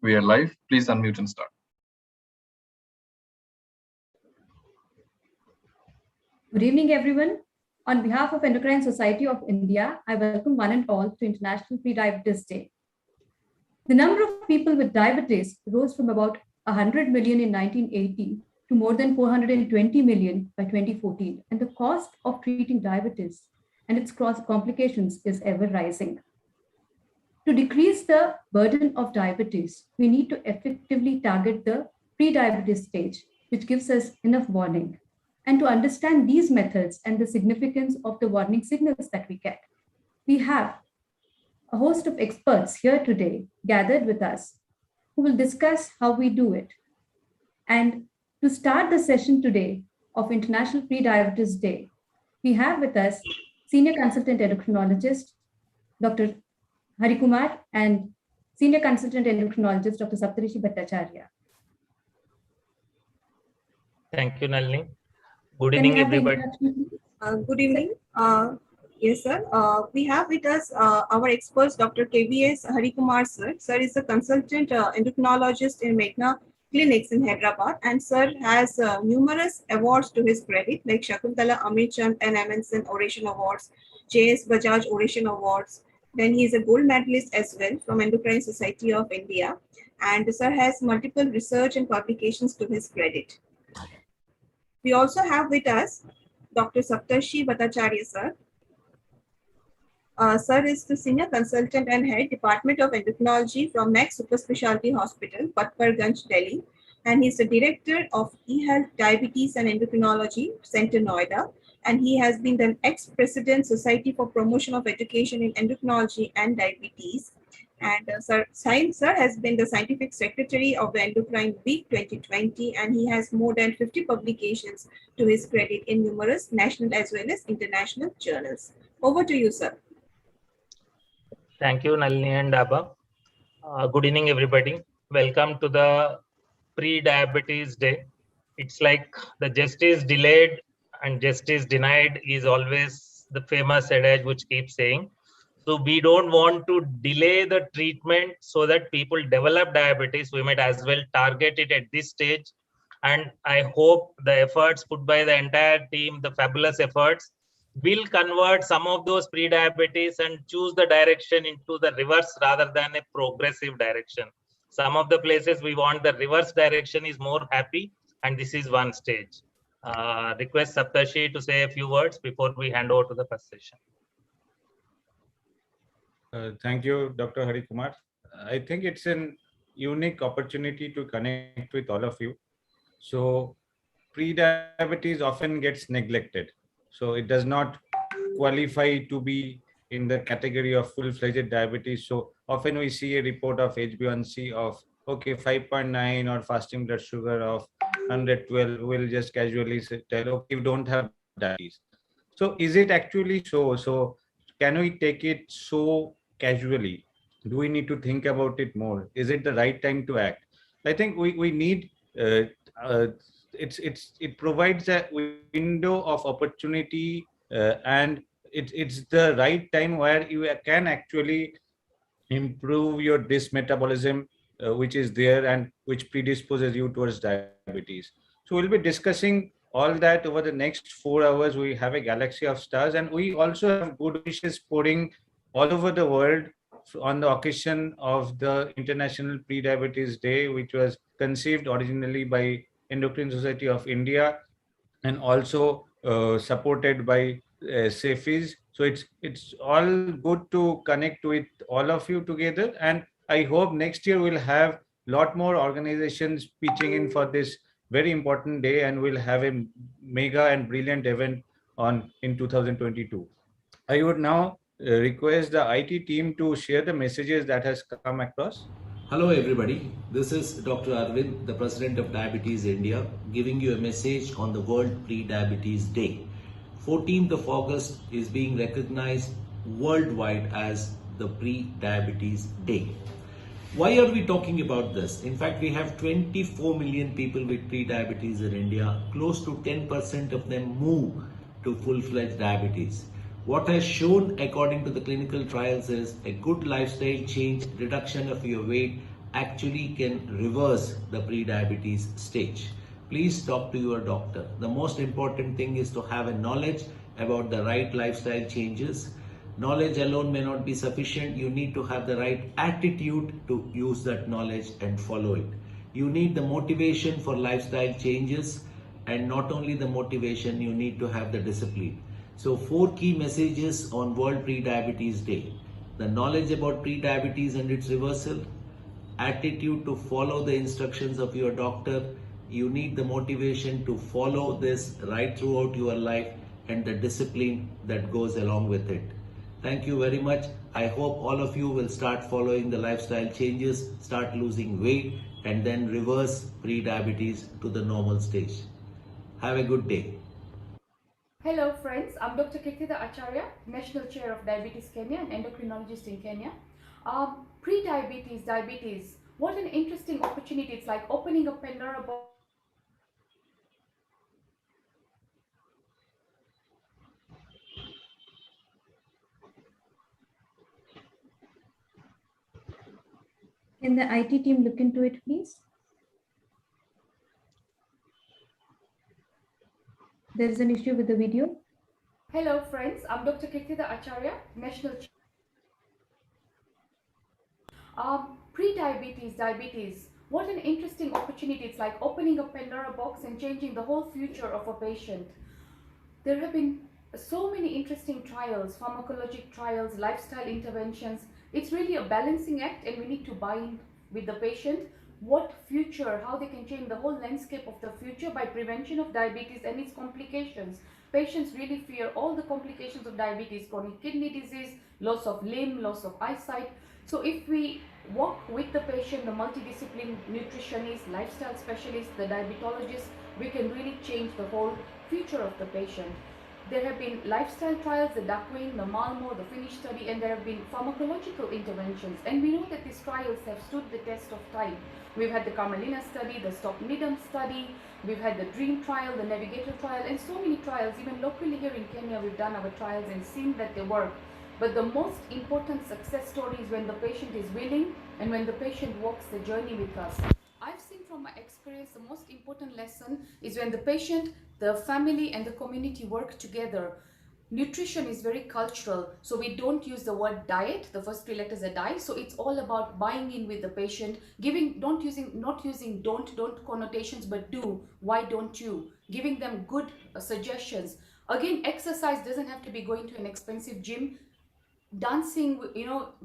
We are live. Please unmute and start. Good evening, everyone. On behalf of Endocrine Society of India, I welcome one and all to International Prediabetes Day. The number of people with diabetes rose from about 100 million in 1980 to more than 420 million by 2014, and the cost of treating diabetes and its cross complications is ever rising. To decrease the burden of diabetes, we need to effectively target the pre-diabetes stage, which gives us enough warning. And to understand these methods and the significance of the warning signals that we get, we have a host of experts here today gathered with us who will discuss how we do it. And to start the session today of International Prediabetes Day, we have with us Senior Consultant Endocrinologist, Dr. Harikumar, and Senior Consultant Endocrinologist, Dr. Saptarishi Bhattacharya. Thank you, Nalini. Good evening, everybody. Good evening. Yes, sir. We have with us our experts, Dr. KVS Harikumar, sir. Sir is a consultant endocrinologist in Meghna Clinics in Hyderabad, and sir has numerous awards to his credit, like Shakuntala Amirchand and Amundsen Oration Awards, J.S. Bajaj Oration Awards. Then he is a gold medalist as well from Endocrine Society of India, and sir has multiple research and publications to his credit. We also have with us Dr. Saptarishi Bhattacharya, sir. Sir is the Senior Consultant and Head Department of Endocrinology from Max Super Specialty Hospital, Patparganj, Delhi. And he's the Director of eHealth Diabetes and Endocrinology Center, Noida. And he has been the ex-President Society for Promotion of Education in Endocrinology and Diabetes. And sir has been the Scientific Secretary of the Endocrine Week 2020, and he has more than 50 publications to his credit in numerous national as well as international journals. Over to you, sir. Thank you, Nalini and Abba. Good evening, everybody. Welcome to the Pre-Diabetes Day. It's like the justice delayed and justice denied is always the famous adage which keeps saying. So we don't want to delay the treatment so that people develop diabetes. We might as well target it at this stage. And I hope the efforts put by the entire team, the fabulous efforts, will convert some of those pre-diabetes and choose the direction into the reverse rather than a progressive direction. Some of the places we want the reverse direction is more happy, and this is one stage. Request Saptarshi to say a few words before we hand over to the first session. Thank you, Dr. Harikumar. I think it's an unique opportunity to connect with all of you. So pre-diabetes often gets neglected. So it does not qualify to be in the category of full-fledged diabetes. So often we see a report of HbA1c of, okay, 5.9 or fasting blood sugar of 112. We'll just casually tell, okay, you don't have diabetes. So is it actually so? So can we take it so casually? Do we need to think about it more? Is it the right time to act? I think we need, it provides a window of opportunity and it's the right time where you can actually improve your metabolism, which is there and which predisposes you towards diabetes. So we'll be discussing all that over the next 4 hours. We have a galaxy of stars, and we also have good wishes pouring all over the world on the occasion of the International Prediabetes Day, which was conceived originally by Endocrine Society of India and also supported by SAFEs. So it's all good to connect with all of you together, and I hope next year we'll have a lot more organizations pitching in for this very important day, and we'll have a mega and brilliant event in 2022. I would now request the IT team to share the messages that has come across. Hello everybody, this is Dr. Arvind, the President of Diabetes India, giving you a message on the World Pre-Diabetes Day. 14th of August is being recognized worldwide as the Pre-Diabetes Day. Why are we talking about this? In fact, we have 24 million people with pre-diabetes in India. Close to 10% of them move to full-fledged diabetes. What has shown according to the clinical trials is a good lifestyle change, reduction of your weight, actually can reverse the pre-diabetes stage. Please talk to your doctor. The most important thing is to have a knowledge about the right lifestyle changes. Knowledge alone may not be sufficient. You need to have the right attitude to use that knowledge and follow it. You need the motivation for lifestyle changes, and not only the motivation, you need to have the discipline. So, four key messages on World Pre-Diabetes Day: the knowledge about pre-diabetes and its reversal, attitude to follow the instructions of your doctor, you need the motivation to follow this right throughout your life, and the discipline that goes along with it. Thank you very much. I hope all of you will start following the lifestyle changes, start losing weight, and then reverse pre-diabetes to the normal stage. Have a good day. Hello friends, I'm Dr. Kirtida Acharya, National Chair of Diabetes Kenya and endocrinologist in Kenya. Pre-diabetes, diabetes, what an interesting opportunity. It's like opening a Pandora box. Can the IT team look into it, please? There is an issue with the video. Hello friends, I'm Dr. Kirtida Acharya, National Chair. Pre-diabetes, diabetes, what an interesting opportunity. It's like opening a Pandora box and changing the whole future of a patient. There have been so many interesting trials, pharmacologic trials, lifestyle interventions. It's really a balancing act, and we need to buy in with the patient what future, how they can change the whole landscape of the future by prevention of diabetes and its complications. Patients really fear all the complications of diabetes: chronic kidney disease, loss of limb, loss of eyesight. So if we work with the patient, the multidisciplinary nutritionist, lifestyle specialist, the diabetologist, we can really change the whole future of the patient. There have been lifestyle trials, the Duckwing, the Malmo, the Finnish study, and there have been pharmacological interventions. And we know that these trials have stood the test of time. We've had the Carmelina study, the Stop Needham study, we've had the Dream trial, the Navigator trial, and so many trials. Even locally here in Kenya, we've done our trials and seen that they work. But the most important success story is when the patient is willing and when the patient walks the journey with us. I've seen from my experience the most important lesson is when the patient, the family, and the community work together. Nutrition is very cultural, so we don't use the word diet. The first three letters are die, so it's all about buying in with the patient, giving, not using don't connotations, but do, why don't you, giving them good suggestions. Again, exercise doesn't have to be going to an expensive gym. Dancing,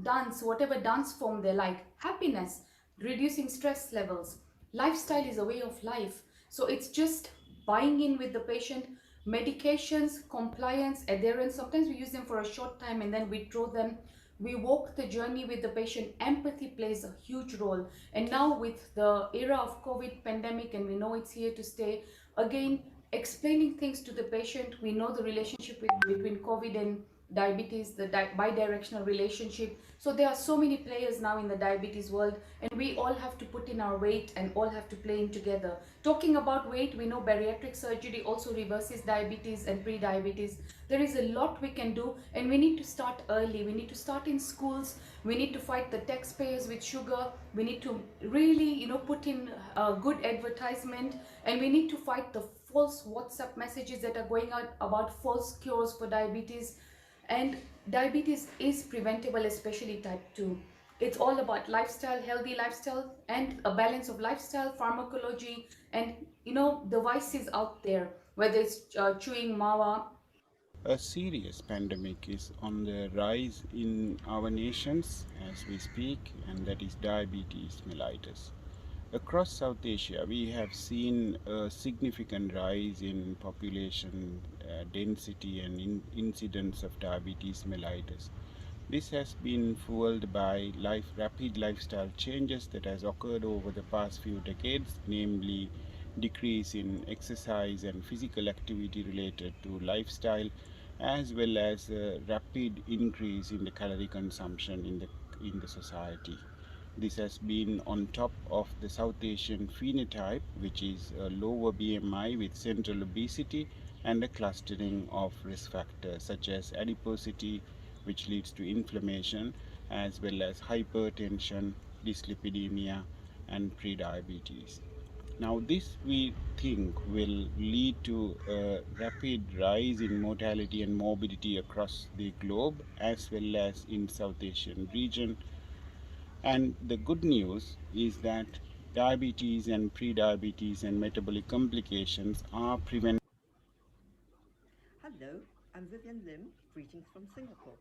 dance, whatever dance form they like. Happiness, reducing stress levels. Lifestyle is a way of life, so it's just buying in with the patient. Medications, compliance, adherence, sometimes we use them for a short time and then withdraw them. We walk the journey with the patient. Empathy plays a huge role, and now with the era of COVID pandemic, and we know it's here to stay, again, explaining things to the patient. We know the relationship between COVID and diabetes, the bi-directional relationship. So there are so many players now in the diabetes world, and we all have to put in our weight and all have to play in together. Talking about weight, we know bariatric surgery also reverses diabetes and pre-diabetes. There is a lot we can do, and we need to start early. We need to start in schools. We need to fight the taxpayers with sugar. We need to really, put in a good advertisement, and we need to fight the false WhatsApp messages that are going out about false cures for diabetes. And diabetes is preventable, especially type 2. It's all about lifestyle, healthy lifestyle, and a balance of lifestyle, pharmacology, and the vices out there, whether it's chewing mawa. A serious pandemic is on the rise in our nations as we speak, and that is diabetes mellitus. Across South Asia, we have seen a significant rise in population density and incidence of diabetes mellitus. This has been fueled by rapid lifestyle changes that has occurred over the past few decades, namely decrease in exercise and physical activity related to lifestyle, as well as a rapid increase in the calorie consumption in the society. This has been on top of the South Asian phenotype, which is a lower BMI with central obesity and a clustering of risk factors such as adiposity, which leads to inflammation, as well as hypertension, dyslipidemia, and prediabetes. Now, this we think will lead to a rapid rise in mortality and morbidity across the globe as well as in South Asian region. And the good news is that diabetes and prediabetes and metabolic complications are prevented. Hello, I'm Vivian Lim, greetings from Singapore.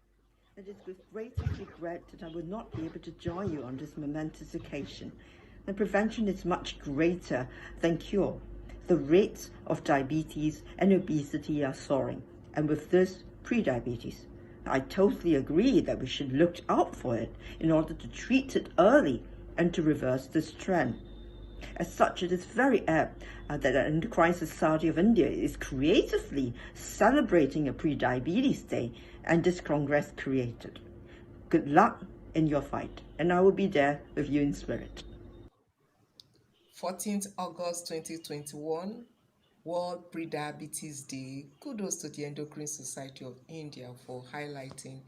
It is with greatest regret that I will not be able to join you on this momentous occasion. And prevention is much greater than cure. The rates of diabetes and obesity are soaring, and with this, prediabetes. I totally agree that we should look out for it in order to treat it early and to reverse this trend. As such, it is very apt that the Endocrine Society of India is creatively celebrating a Prediabetes Day, and this Congress created. Good luck in your fight, and I will be there with you in spirit. 14th August 2021, World Prediabetes Day. Kudos to the Endocrine Society of India for highlighting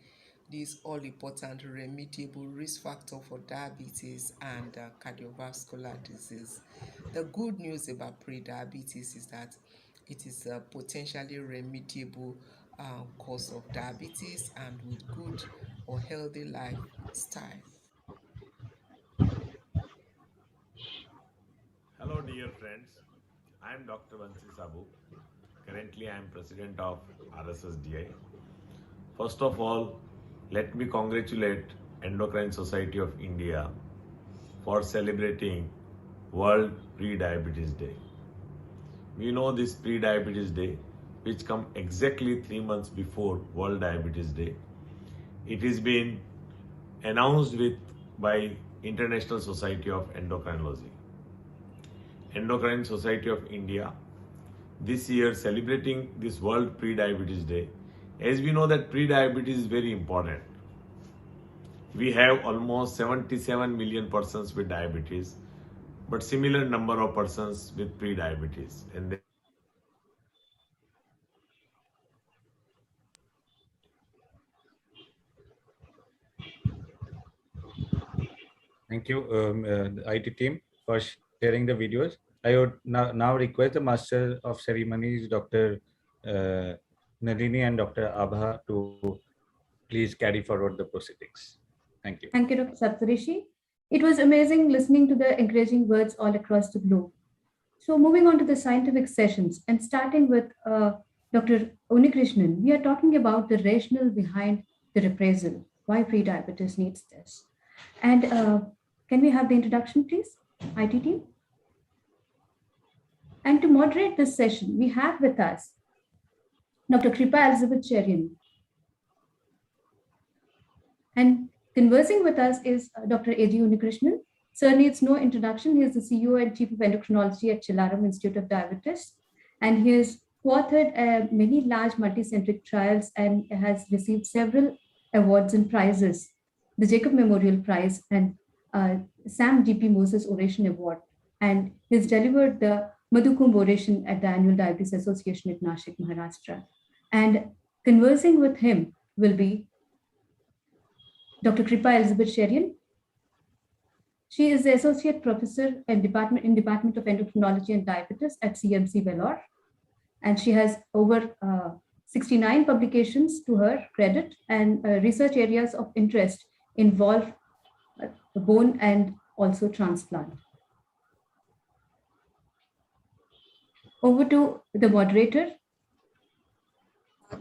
this all-important remediable risk factor for diabetes and cardiovascular disease. The good news about prediabetes is that it is a potentially remediable cause of diabetes and with good or healthy lifestyle. Hello, dear friends. I am Dr. Vansi Sabu. Currently, I am president of RSSDI. First of all, let me congratulate Endocrine Society of India for celebrating World Pre-Diabetes Day. We know this Pre-Diabetes Day, which comes exactly 3 months before World Diabetes Day. It has been announced by International Society of Endocrinology. Endocrine Society of India this year celebrating this World Pre-Diabetes Day. As we know that pre-diabetes is very important. We have almost 77 million persons with diabetes, but similar number of persons with pre-diabetes. And Thank you, the IT team, for sharing the videos. I would now request the Master of Ceremonies, Dr. Nalini and Dr. Abha, to please carry forward the proceedings. Thank you. Thank you, Dr. Saptarishi. It was amazing listening to the encouraging words all across the globe. So moving on to the scientific sessions and starting with Dr. Unikrishnan, we are talking about the rationale behind the reprisal, why prediabetes needs this. And can we have the introduction, please, IT team? And to moderate this session, we have with us Dr. Kripa Elizabeth Cherian. And conversing with us is Dr. A.G. Unikrishnan. Sir needs no introduction. He is the CEO and Chief of Endocrinology at Chilaram Institute of Diabetes. And he has co-authored many large multicentric trials and has received several awards and prizes, the Jacob Memorial Prize and Sam G.P. Moses Oration Award. And he's delivered the Madhu Kumbh Oration at the Annual Diabetes Association at Nashik, Maharashtra. And conversing with him will be Dr. Kripa Elizabeth Cherian. She is the Associate Professor in Department of Endocrinology and Diabetes at CMC Vellore. And she has over 69 publications to her credit, and research areas of interest involve bone and also transplant. Over to the moderator.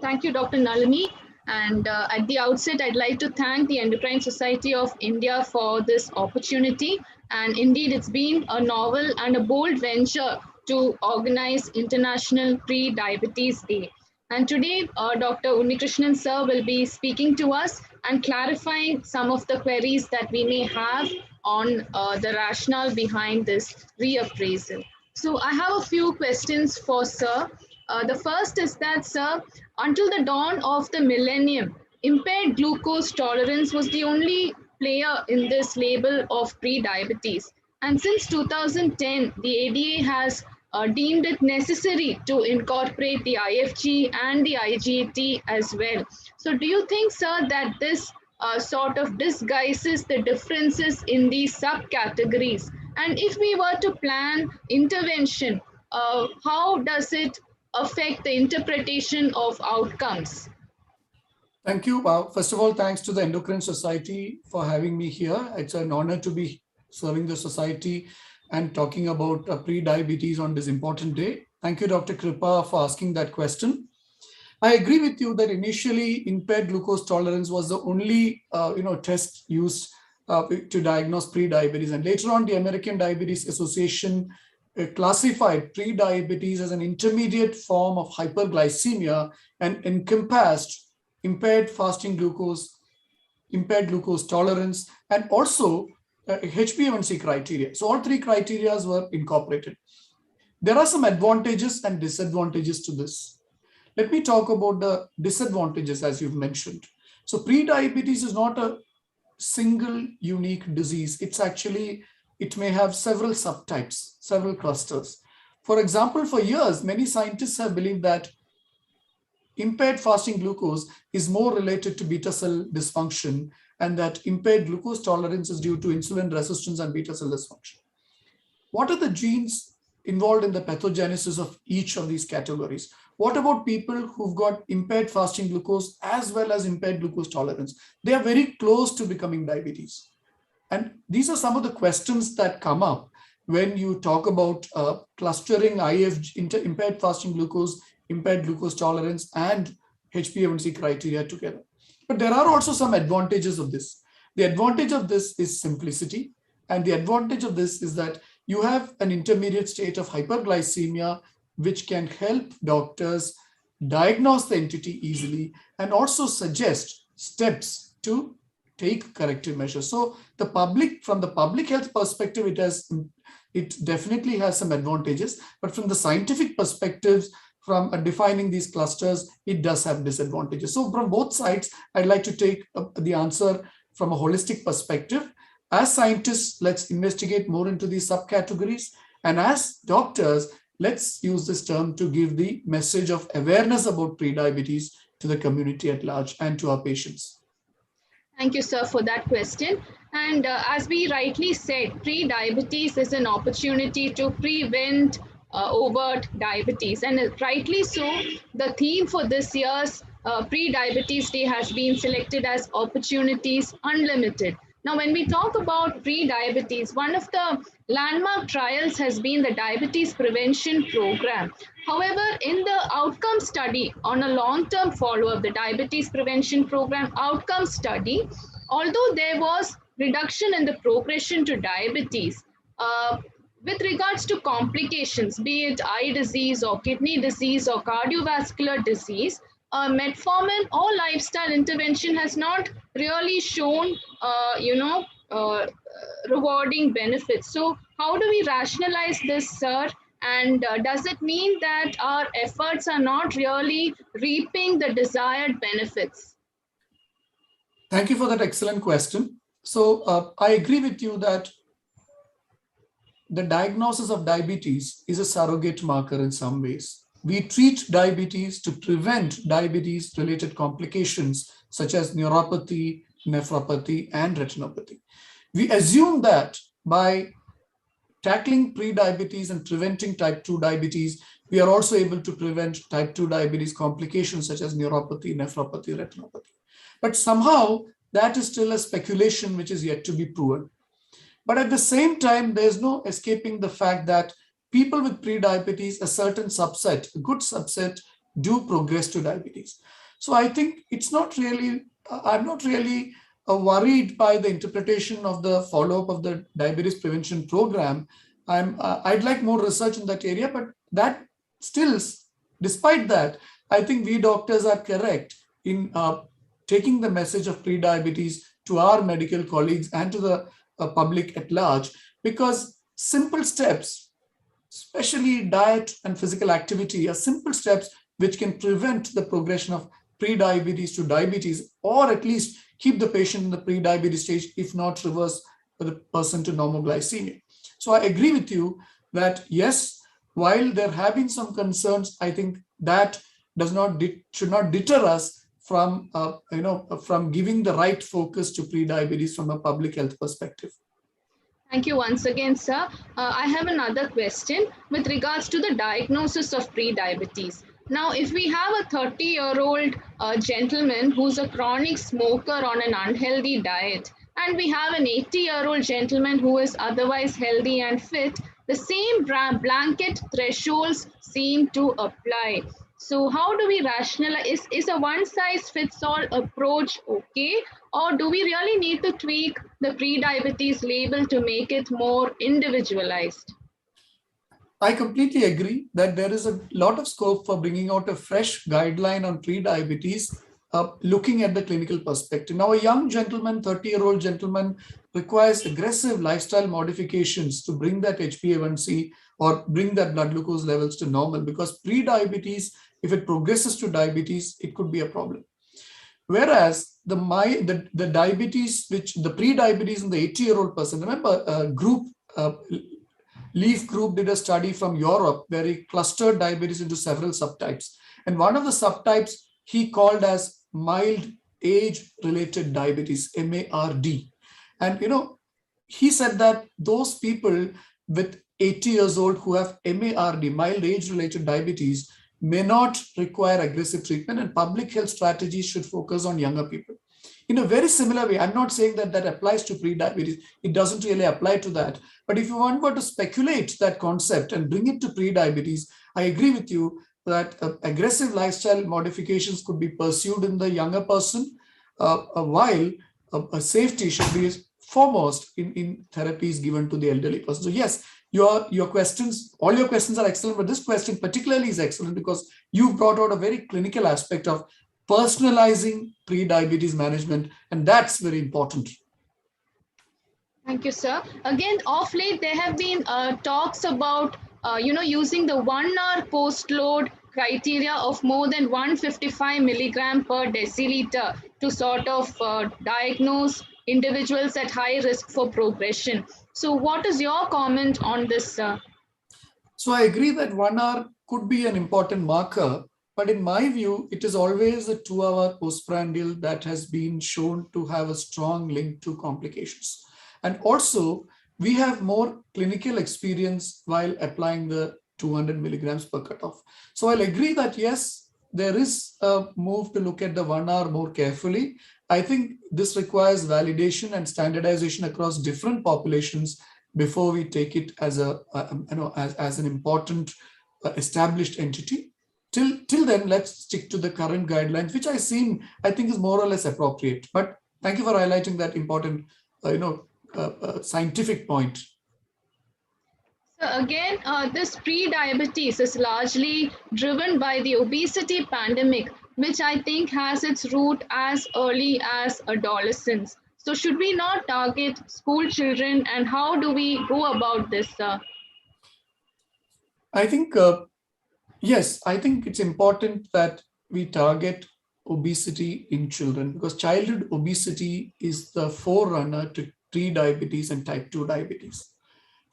Thank you, Dr. Nalini. And at the outset, I'd like to thank the Endocrine Society of India for this opportunity. And indeed, it's been a novel and a bold venture to organize International Pre-Diabetes Day. And today, Dr. Unikrishnan sir will be speaking to us and clarifying some of the queries that we may have on the rationale behind this reappraisal. So I have a few questions for sir. The first is that, sir, until the dawn of the millennium, impaired glucose tolerance was the only player in this label of pre-diabetes. And since 2010, the ADA has deemed it necessary to incorporate the IFG and the IGT as well. So do you think, sir, that this sort of disguises the differences in these subcategories? And if we were to plan intervention, how does it affect the interpretation of outcomes? Thank you. First of all, thanks to the Endocrine Society for having me here. It's an honor to be serving the society and talking about pre-diabetes on this important day. Thank you, Dr. Kripa, for asking that question. I agree with you that initially impaired glucose tolerance was the only test used to diagnose pre-diabetes, and later on the American Diabetes Association classified pre-diabetes as an intermediate form of hyperglycemia and encompassed impaired fasting glucose, impaired glucose tolerance, and also HbA1c criteria. So all three criteria were incorporated. There are some advantages and disadvantages to this. Let me talk about the disadvantages as you've mentioned. So pre-diabetes is not a single unique disease. It may have several subtypes, several clusters. For example, for years, many scientists have believed that impaired fasting glucose is more related to beta cell dysfunction, and that impaired glucose tolerance is due to insulin resistance and beta cell dysfunction. What are the genes involved in the pathogenesis of each of these categories? What about people who've got impaired fasting glucose as well as impaired glucose tolerance? They are very close to becoming diabetes. And these are some of the questions that come up when you talk about clustering impaired fasting glucose, impaired glucose tolerance, and HbA1c criteria together. But there are also some advantages of this. The advantage of this is simplicity. And the advantage of this is that you have an intermediate state of hyperglycemia, which can help doctors diagnose the entity easily and also suggest steps to take corrective measures. So from the public health perspective, it definitely has some advantages, but from the scientific perspectives, from defining these clusters, it does have disadvantages. So from both sides, I'd like to take the answer from a holistic perspective. As scientists, let's investigate more into these subcategories. And as doctors, let's use this term to give the message of awareness about prediabetes to the community at large and to our patients. Thank you, sir, for that question. And as we rightly said, pre-diabetes is an opportunity to prevent overt diabetes. And rightly so, the theme for this year's Pre-Diabetes Day has been selected as Opportunities Unlimited. Now, when we talk about pre-diabetes, one of the landmark trials has been the Diabetes Prevention Program. However, in the outcome study on a long-term follow-up, the Diabetes Prevention Program outcome study, although there was reduction in the progression to diabetes, with regards to complications, be it eye disease or kidney disease or cardiovascular disease, metformin or lifestyle intervention has not really shown, rewarding benefits. So how do we rationalize this, sir? And does it mean that our efforts are not really reaping the desired benefits? Thank you for that excellent question. So I agree with you that the diagnosis of diabetes is a surrogate marker in some ways. We treat diabetes to prevent diabetes-related complications such as neuropathy, nephropathy, and retinopathy. We assume that by tackling pre-diabetes and preventing type 2 diabetes, we are also able to prevent type 2 diabetes complications such as neuropathy, nephropathy, retinopathy. But somehow that is still a speculation which is yet to be proven. But at the same time, there's no escaping the fact that people with pre-diabetes, a certain subset, a good subset, do progress to diabetes. So I think I'm not really worried by the interpretation of the follow-up of the diabetes prevention program. I'd like more research in that area, but that still, despite that, I think we doctors are correct in taking the message of pre-diabetes to our medical colleagues and to the public at large, because simple steps, especially diet and physical activity, are simple steps which can prevent the progression of pre-diabetes to diabetes, or at least keep the patient in the pre-diabetes stage, if not reverse the person to normoglycemia. So I agree with you that yes, while there have been some concerns, I think that should not deter us from from giving the right focus to pre-diabetes from a public health perspective. Thank you once again, sir. I have another question with regards to the diagnosis of pre-diabetes. Now, if we have a 30-year-old gentleman who's a chronic smoker on an unhealthy diet, and we have an 80-year-old gentleman who is otherwise healthy and fit, the same blanket thresholds seem to apply. So how do we rationalize? Is a one-size-fits-all approach okay? Or do we really need to tweak the pre-diabetes label to make it more individualized? I completely agree that there is a lot of scope for bringing out a fresh guideline on pre-diabetes, looking at the clinical perspective. Now, a young gentleman, 30-year-old gentleman, requires aggressive lifestyle modifications to bring that HbA1c or bring that blood glucose levels to normal, because pre-diabetes, if it progresses to diabetes, it could be a problem. Whereas the diabetes, which the pre-diabetes in the 80-year-old person, remember Leaf group did a study from Europe where he clustered diabetes into several subtypes. And one of the subtypes he called as mild age-related diabetes, MARD. And he said that those people with 80 years old who have MARD, mild age-related diabetes, may not require aggressive treatment, and public health strategies should focus on younger people. In a very similar way, I'm not saying that that applies to pre-diabetes. It doesn't really apply to that. But if you want to speculate that concept and bring it to pre-diabetes, I agree with you that aggressive lifestyle modifications could be pursued in the younger person, while safety should be foremost in therapies given to the elderly person. So yes, your questions, all your questions are excellent, but this question particularly is excellent because you brought out a very clinical aspect of personalizing pre-diabetes management, and that's very important. Thank you, sir. Again, of late, there have been talks about, using the 1 hour post-load criteria of more than 155 milligram per deciliter to sort of diagnose individuals at high risk for progression. So what is your comment on this, sir? So I agree that 1 hour could be an important marker, but in my view, it is always a 2 hour postprandial that has been shown to have a strong link to complications. And also, we have more clinical experience while applying the 200 milligrams per cutoff. So I'll agree that yes, there is a move to look at the 1 hour more carefully. I think this requires validation and standardization across different populations before we take it as as an important established entity. Till then, let's stick to the current guidelines, which I think is more or less appropriate. But thank you for highlighting that important, scientific point. So again, this pre-diabetes is largely driven by the obesity pandemic, which I think has its root as early as adolescence. So should we not target school children, and how do we go about this, sir? I think, yes, I think it's important that we target obesity in children, because childhood obesity is the forerunner to pre-diabetes and type 2 diabetes.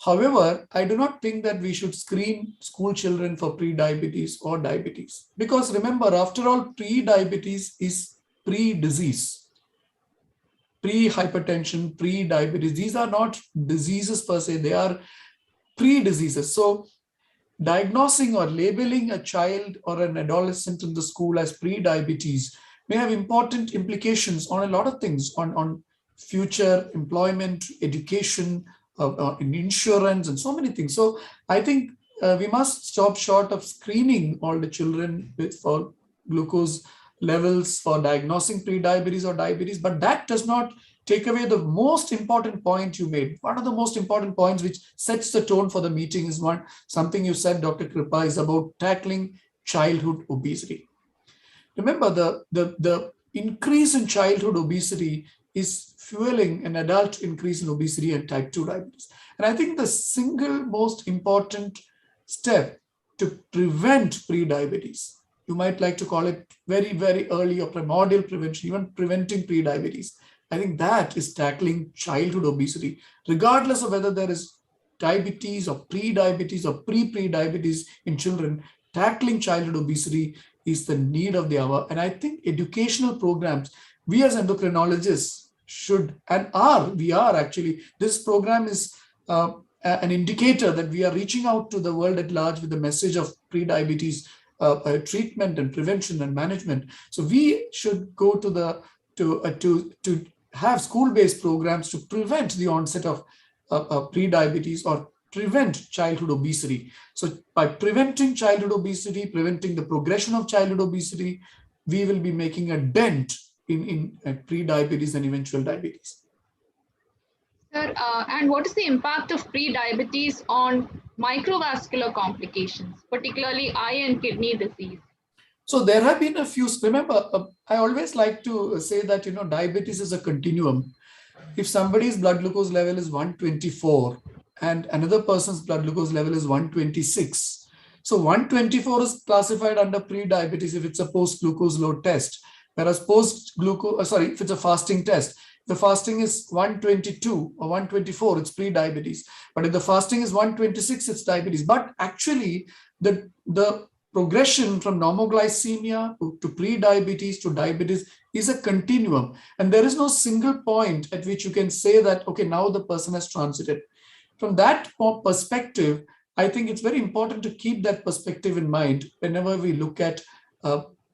However, I do not think that we should screen school children for pre-diabetes or diabetes, because remember, after all, pre-diabetes is pre-disease, pre-hypertension, pre-diabetes. These are not diseases per se, they are pre-diseases. So diagnosing or labeling a child or an adolescent in the school as pre-diabetes may have important implications on a lot of things, on future employment, education, in insurance, and so many things. So I think we must stop short of screening all the children for glucose levels for diagnosing pre-diabetes or diabetes, but that does not take away the most important point you made. One of the most important points which sets the tone for the meeting is something you said, Dr. Kripa, is about tackling childhood obesity. Remember, the increase in childhood obesity is fueling an adult increase in obesity and type 2 diabetes. And I think the single most important step to prevent pre-diabetes, you might like to call it very, very early or primordial prevention, even preventing pre-diabetes, I think that is tackling childhood obesity, regardless of whether there is diabetes or pre-diabetes or pre-diabetes in children. Tackling childhood obesity is the need of the hour. And I think educational programs, we as endocrinologists should and we are actually, this program is an indicator that we are reaching out to the world at large with the message of pre-diabetes treatment and prevention and management. So we should go to have school-based programs to prevent the onset of pre-diabetes or prevent childhood obesity. So by preventing childhood obesity, preventing the progression of childhood obesity, we will be making a dent in pre-diabetes and eventual diabetes. Sir, and what is the impact of pre-diabetes on microvascular complications, particularly eye and kidney disease? So there have been a few. Remember, I always like to say that diabetes is a continuum. If somebody's blood glucose level is 124 and another person's blood glucose level is 126, so 124 is classified under pre-diabetes if it's a post-glucose load test, whereas if it's a fasting test. The fasting is 122 or 124, it's pre-diabetes. But if the fasting is 126, it's diabetes. But actually, the progression from normoglycemia to pre-diabetes to diabetes is a continuum. And there is no single point at which you can say that, okay, now the person has transited. From that perspective, I think it's very important to keep that perspective in mind whenever we look at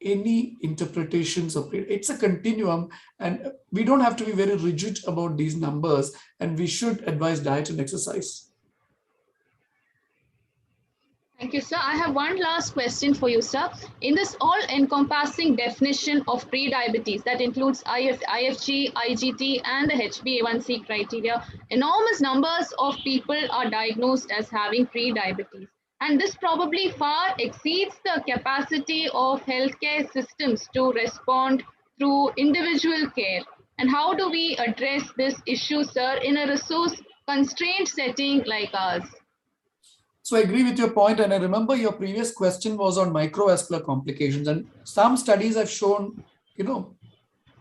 any interpretations of it. It's a continuum, and we don't have to be very rigid about these numbers, and we should advise diet and exercise. Thank you, sir. I have one last question for you, sir. In this all-encompassing definition of pre-diabetes that includes IFG, IGT, and the HbA1c criteria, enormous numbers of people are diagnosed as having pre-diabetes. And this probably far exceeds the capacity of healthcare systems to respond through individual care. And how do we address this issue, sir, in a resource-constrained setting like ours? So I agree with your point, and I remember your previous question was on microvascular complications, and some studies have shown,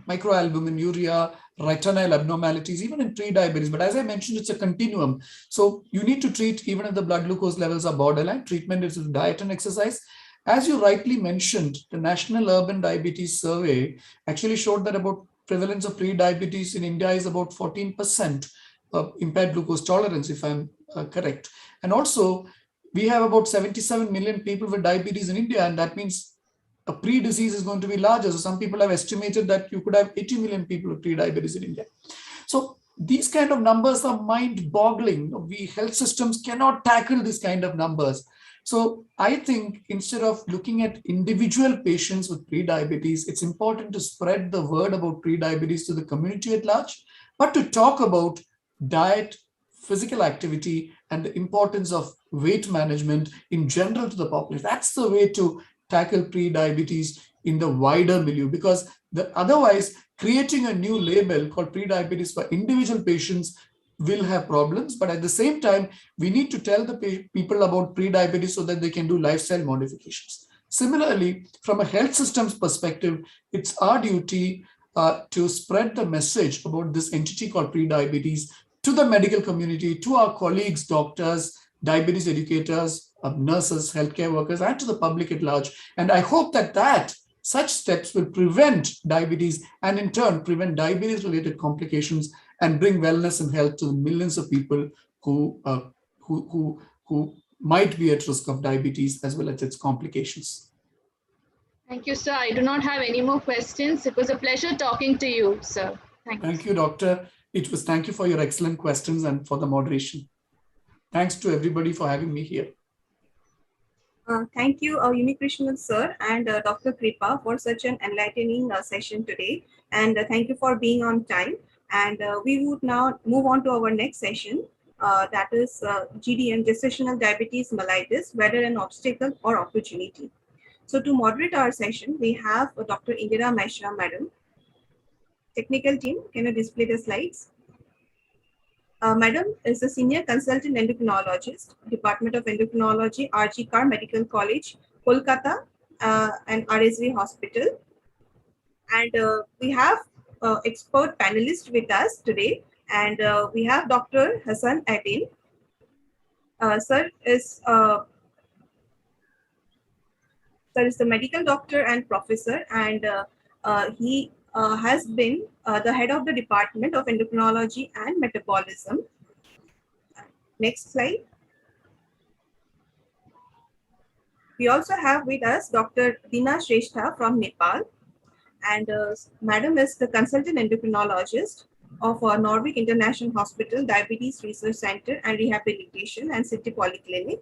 microalbuminuria, retinal abnormalities, even in pre-diabetes. But as I mentioned, it's a continuum. So you need to treat even if the blood glucose levels are borderline. Treatment is with diet and exercise. As you rightly mentioned, the National Urban Diabetes Survey actually showed that about prevalence of pre-diabetes in India is about 14% of impaired glucose tolerance, if I'm correct. And also, we have about 77 million people with diabetes in India, and that means a pre-disease is going to be larger. So some people have estimated that you could have 80 million people with pre-diabetes in India. So these kind of numbers are mind-boggling. We health systems cannot tackle this kind of numbers. So I think instead of looking at individual patients with pre-diabetes, it's important to spread the word about pre-diabetes to the community at large, but to talk about diet, physical activity, and the importance of weight management in general to the population. That's the way to tackle pre-diabetes in the wider milieu, because otherwise creating a new label called pre-diabetes for individual patients will have problems. But at the same time, we need to tell the people about pre-diabetes so that they can do lifestyle modifications. Similarly, from a health systems perspective, it's our duty to spread the message about this entity called pre-diabetes to the medical community, to our colleagues, doctors, diabetes educators, nurses, healthcare workers, and to the public at large. And I hope that such steps will prevent diabetes and in turn prevent diabetes-related complications and bring wellness and health to the millions of people who might be at risk of diabetes as well as its complications. Thank you, sir. I do not have any more questions. It was a pleasure talking to you, sir. Thank you, Doctor. Thank you for your excellent questions and for the moderation. Thanks to everybody for having me here. Thank you, Unikrishnan sir and Dr. Kripa for such an enlightening session today. And thank you for being on time. And we would now move on to our next session, that is GDM, gestational diabetes mellitus, whether an obstacle or opportunity. So to moderate our session, we have Dr. Indira Mishra, madam. Technical team, can you display the slides? Madam is a senior consultant endocrinologist, Department of Endocrinology, RG Kar Medical College, Kolkata, and RSV Hospital. And we have expert panelists with us today. And we have Dr. Hassan Adin. Sir is Sir is a medical doctor and professor, and he has been the head of the Department of Endocrinology and Metabolism. Next slide. We also have with us Dr. Dina Shrestha from Nepal, and Madam is the consultant endocrinologist of Norwich International Hospital, Diabetes Research Center and Rehabilitation and City Polyclinic.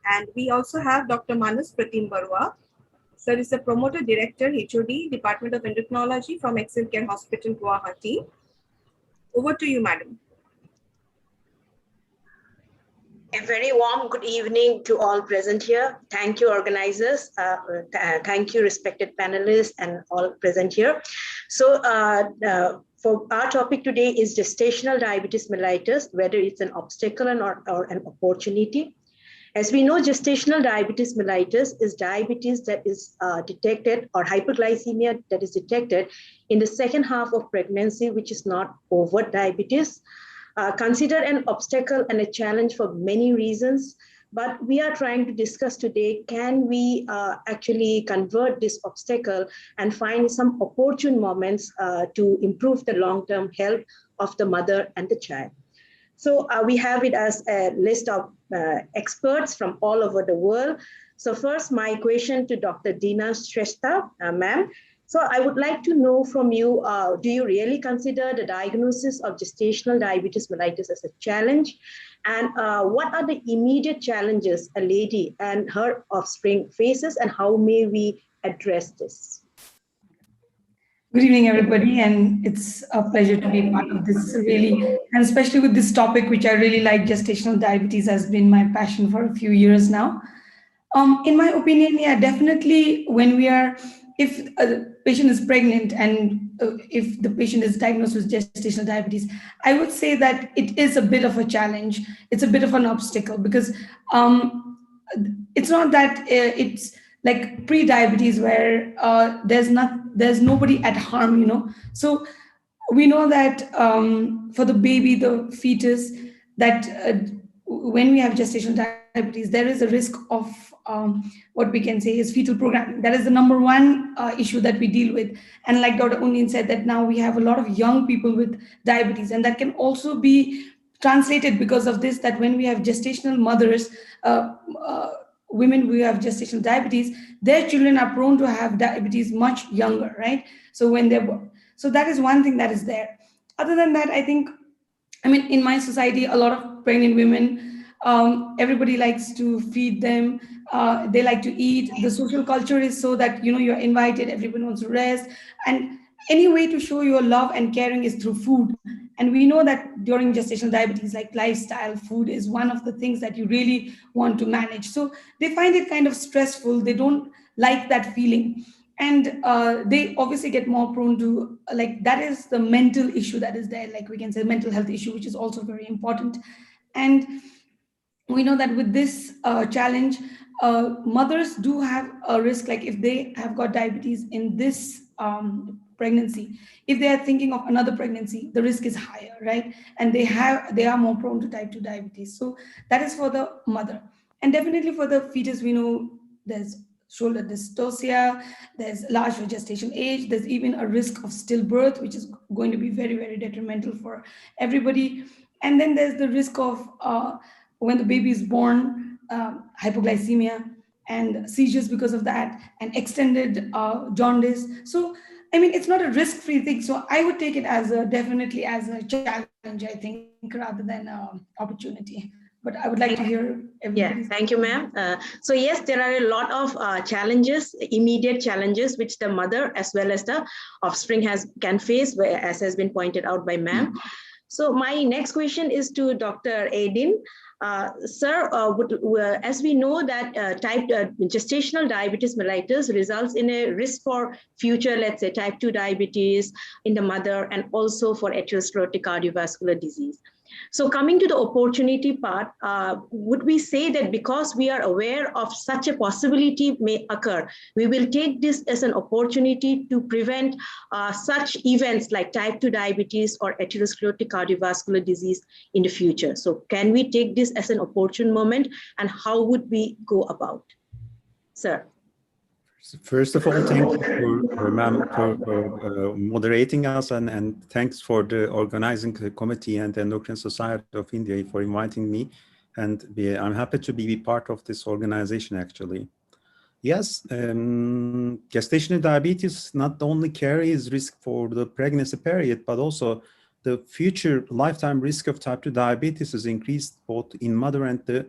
And we also have Dr. Manas Pratim Barua. Sir is the promoter director, HOD, Department of Endocrinology from Excel Care Hospital, Guwahati. Over to you, madam. A very warm good evening to all present here. Thank you, organizers. Thank you, respected panelists and all present here. So for our topic today is gestational diabetes mellitus, whether it's an obstacle or an opportunity. As we know, gestational diabetes mellitus is diabetes that is detected, or hyperglycemia that is detected in the second half of pregnancy, which is not overt diabetes. Considered an obstacle and a challenge for many reasons, but we are trying to discuss today, can we actually convert this obstacle and find some opportune moments to improve the long-term health of the mother and the child. So we have it as a list of experts from all over the world. So first, my question to Dr. Dina Shrestha, ma'am. So I would like to know from you, do you really consider the diagnosis of gestational diabetes mellitus as a challenge? And what are the immediate challenges a lady and her offspring faces, and how may we address this? Good evening, everybody, and it's a pleasure to be part of this really, and especially with this topic, which I really like. Gestational diabetes has been my passion for a few years now. In my opinion, yeah, definitely if a patient is pregnant and if the patient is diagnosed with gestational diabetes, I would say that it is a bit of a challenge. It's a bit of an obstacle because it's not that it's like pre-diabetes where there's nobody at harm, you know. So we know that for the baby, the fetus, that when we have gestational diabetes, there is a risk of what we can say is fetal programming. That is the number one issue that we deal with. And like Dr. Undin said, that now we have a lot of young people with diabetes, and that can also be translated because of this, that when we have gestational mothers, women who have gestational diabetes, their children are prone to have diabetes much younger, right? So when they're born. So that is one thing that is there. Other than that, I mean, in my society, a lot of pregnant women, everybody likes to feed them. They like to eat. The social culture is so that, you know, you're invited, everyone wants to rest. And any way to show your love and caring is through food. And we know that during gestational diabetes, like lifestyle, food is one of the things that you really want to manage. So they find it kind of stressful. They don't like that feeling. And they obviously get more prone to, like, that is the mental issue that is there, like we can say mental health issue, which is also very important. And we know that with this challenge, mothers do have a risk, like if they have got diabetes in this pregnancy, if they are thinking of another pregnancy, the risk is higher, right? And they are more prone to type 2 diabetes. So that is for the mother. And definitely for the fetus, we know there's shoulder dystocia, there's large gestation age, there's even a risk of stillbirth, which is going to be very, very detrimental for everybody. And then there's the risk of when the baby is born, hypoglycemia and seizures because of that, and extended jaundice. So, I mean, it's not a risk-free thing. So I would take it as definitely as a challenge, I think, rather than an opportunity. But I would like to hear everybody's. Yeah, thank you, ma'am. So yes, there are a lot of challenges, immediate challenges, which the mother as well as the offspring can face, as has been pointed out by ma'am. So my next question is to Dr. Aydin. Sir, as we know that gestational diabetes mellitus results in a risk for future, let's say, type 2 diabetes in the mother, and also for atherosclerotic cardiovascular disease. So coming to the opportunity part, would we say that because we are aware of such a possibility may occur, we will take this as an opportunity to prevent such events like type 2 diabetes or atherosclerotic cardiovascular disease in the future? So can we take this as an opportune moment, and how would we go about? Sir. First of all, thank you for, ma'am, for moderating us, and thanks for the organizing committee and the Endocrine Society of India for inviting me. And I'm happy to be part of this organization, actually. Yes, gestational diabetes not only carries risk for the pregnancy period, but also the future lifetime risk of type 2 diabetes is increased both in mother and the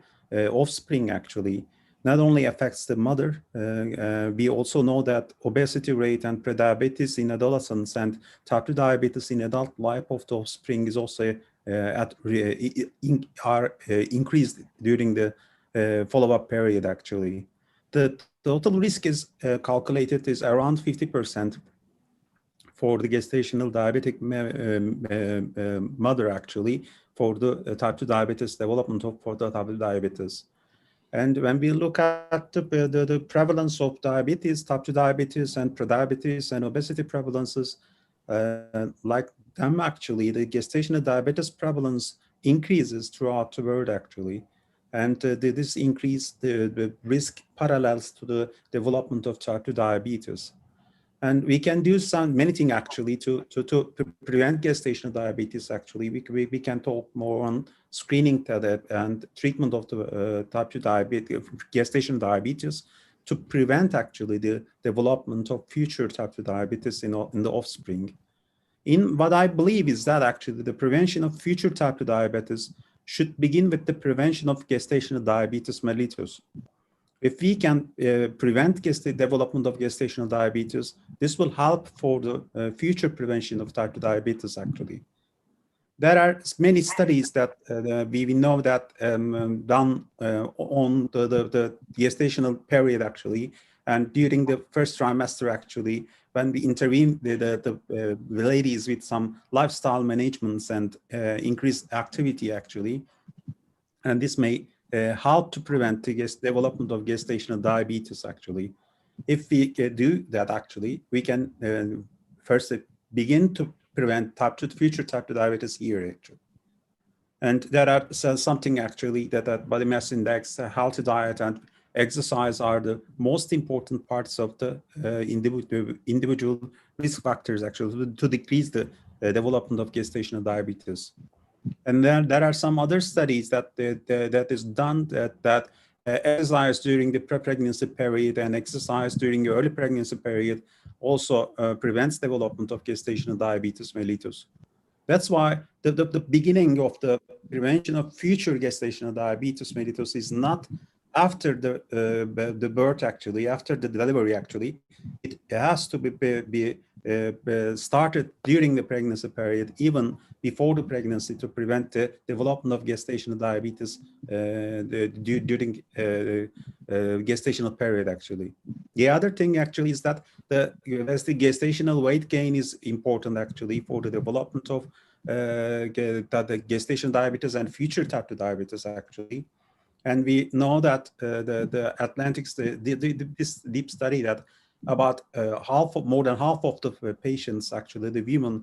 offspring, actually. Not only affects the mother, we also know that obesity rate and prediabetes in adolescents and type 2 diabetes in adult life of the offspring is also increased during the follow-up period, actually. The total risk is calculated is around 50% for the gestational diabetic mother, actually, for the type 2 diabetes development for the type 2 diabetes. And when we look at the prevalence of diabetes, type 2 diabetes and prediabetes and obesity prevalences, like them, actually, the gestational diabetes prevalence increases throughout the world, actually. And this increase, the risk parallels to the development of type 2 diabetes. And we can do many things, actually, to prevent gestational diabetes, actually. We can talk more on screening and treatment of the type 2 diabetes, gestational diabetes, to prevent, actually, the development of future type 2 diabetes in the offspring. In what I believe is that, actually, the prevention of future type 2 diabetes should begin with the prevention of gestational diabetes mellitus. If we can prevent the development of gestational diabetes, this will help for the future prevention of type 2 diabetes, actually. There are many studies that we know that done on the gestational period, actually, and during the first trimester, actually, when we intervene the ladies with some lifestyle managements and increased activity, actually, and this may help to prevent the development of gestational diabetes, actually. If we do that, actually, we can first begin to prevent future type 2 diabetes here, actually. And there are something, actually, that body mass index, healthy diet, and exercise are the most important parts of the individual risk factors, actually, to decrease the development of gestational diabetes. And then there are some other studies that is done that exercise during the pre-pregnancy period and exercise during the early pregnancy period also prevents development of gestational diabetes mellitus. That's why the beginning of the prevention of future gestational diabetes mellitus is not after the birth, actually, after the delivery, actually. It has to be started during the pregnancy period, even before the pregnancy, to prevent the development of gestational diabetes during gestational period, actually. The other thing, actually, is that the gestational weight gain is important, actually, for the development of the gestational diabetes and future type 2 diabetes, actually. And we know that the Atlantics, this deep study, that about more than half of the patients, actually, the women,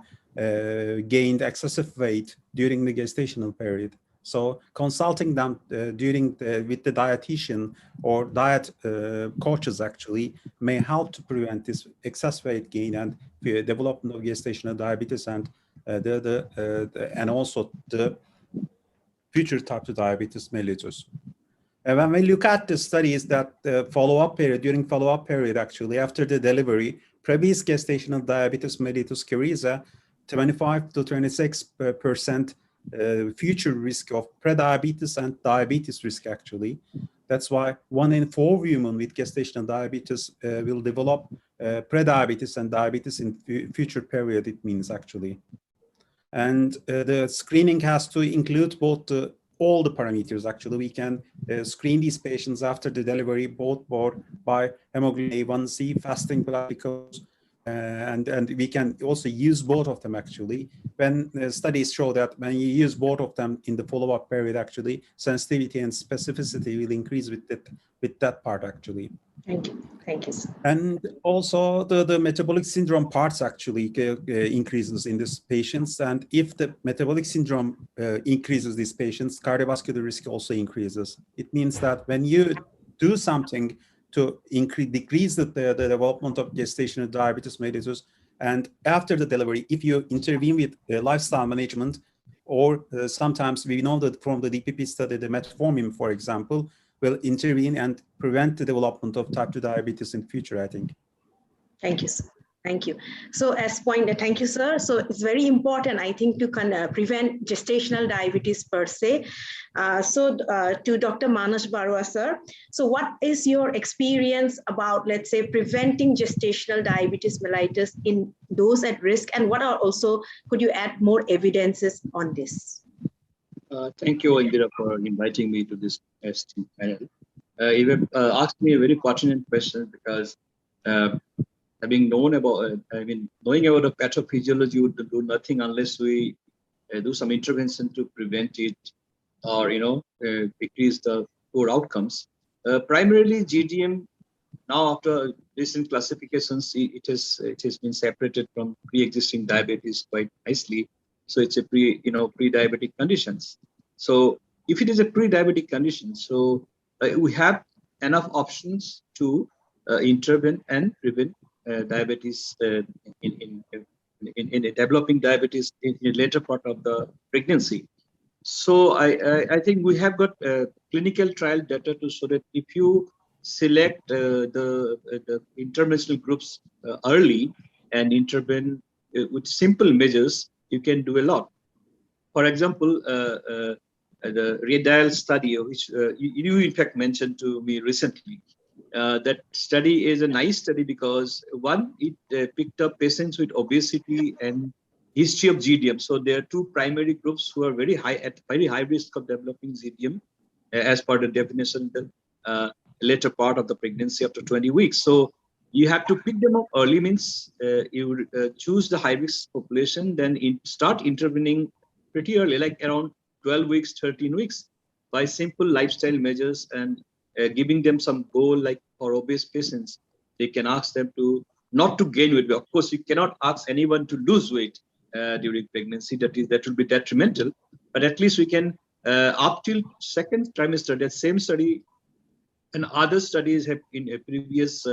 gained excessive weight during the gestational period. So consulting them with the dietitian or diet coaches, actually, may help to prevent this excess weight gain and the development of gestational diabetes and and also the future type 2 diabetes mellitus. And when we look at the studies that follow-up period, during follow-up period, actually, after the delivery, previous gestational diabetes mellitus carries a 25 to 26% future risk of prediabetes and diabetes risk, actually. That's why 1 in 4 women with gestational diabetes will develop prediabetes and diabetes in future period, it means, actually. And the screening has to include both all the parameters, actually. We can screen these patients after the delivery, both by hemoglobin A1C, fasting blood glucose, and we can also use both of them, actually. When studies show that when you use both of them in the follow-up period, actually, sensitivity and specificity will increase with that part, actually. Thank you. Thank you, sir. And also the metabolic syndrome parts, actually, increases in these patients. And if the metabolic syndrome increases these patients, cardiovascular risk also increases. It means that when you do something to decrease the development of gestational diabetes mellitus. And after the delivery, if you intervene with lifestyle management, or sometimes we know that from the DPP study, the metformin, for example, will intervene and prevent the development of type 2 diabetes in future, I think. Thank you, sir. Thank you. So as pointed, thank you, sir. So it's very important, I think, to prevent gestational diabetes per se. To Dr. Manas Barua, sir. So what is your experience about, let's say, preventing gestational diabetes mellitus in those at risk? And what are also, could you add more evidences on this? Thank you, Indira, for inviting me to this esteemed panel. You have asked me a very pertinent question because having known about, knowing about the pathophysiology would do nothing unless we do some intervention to prevent it or, decrease the poor outcomes. Primarily GDM, now after recent classifications, it has been separated from pre-existing diabetes quite nicely. So it's a pre-diabetic conditions. So if it is a pre-diabetic condition, so we have enough options to intervene and prevent diabetes in developing diabetes in the later part of the pregnancy. So I think we have got clinical trial data to show that if you select the interventional groups early and intervene with simple measures, you can do a lot. For example, the Redial study, which you in fact mentioned to me recently, that study is a nice study because one, it picked up patients with obesity and history of GDM. So there are two primary groups who are at very high risk of developing GDM, as per the definition, the later part of the pregnancy after 20 weeks. So you have to pick them up early, means you choose the high risk population, then start intervening pretty early, like around 12 weeks, 13 weeks, by simple lifestyle measures and giving them some goal, like for obese patients, they can ask them to not to gain weight. Of course, you cannot ask anyone to lose weight during pregnancy. That will be detrimental. But at least we can, up till second trimester, that same study and other studies have in a previous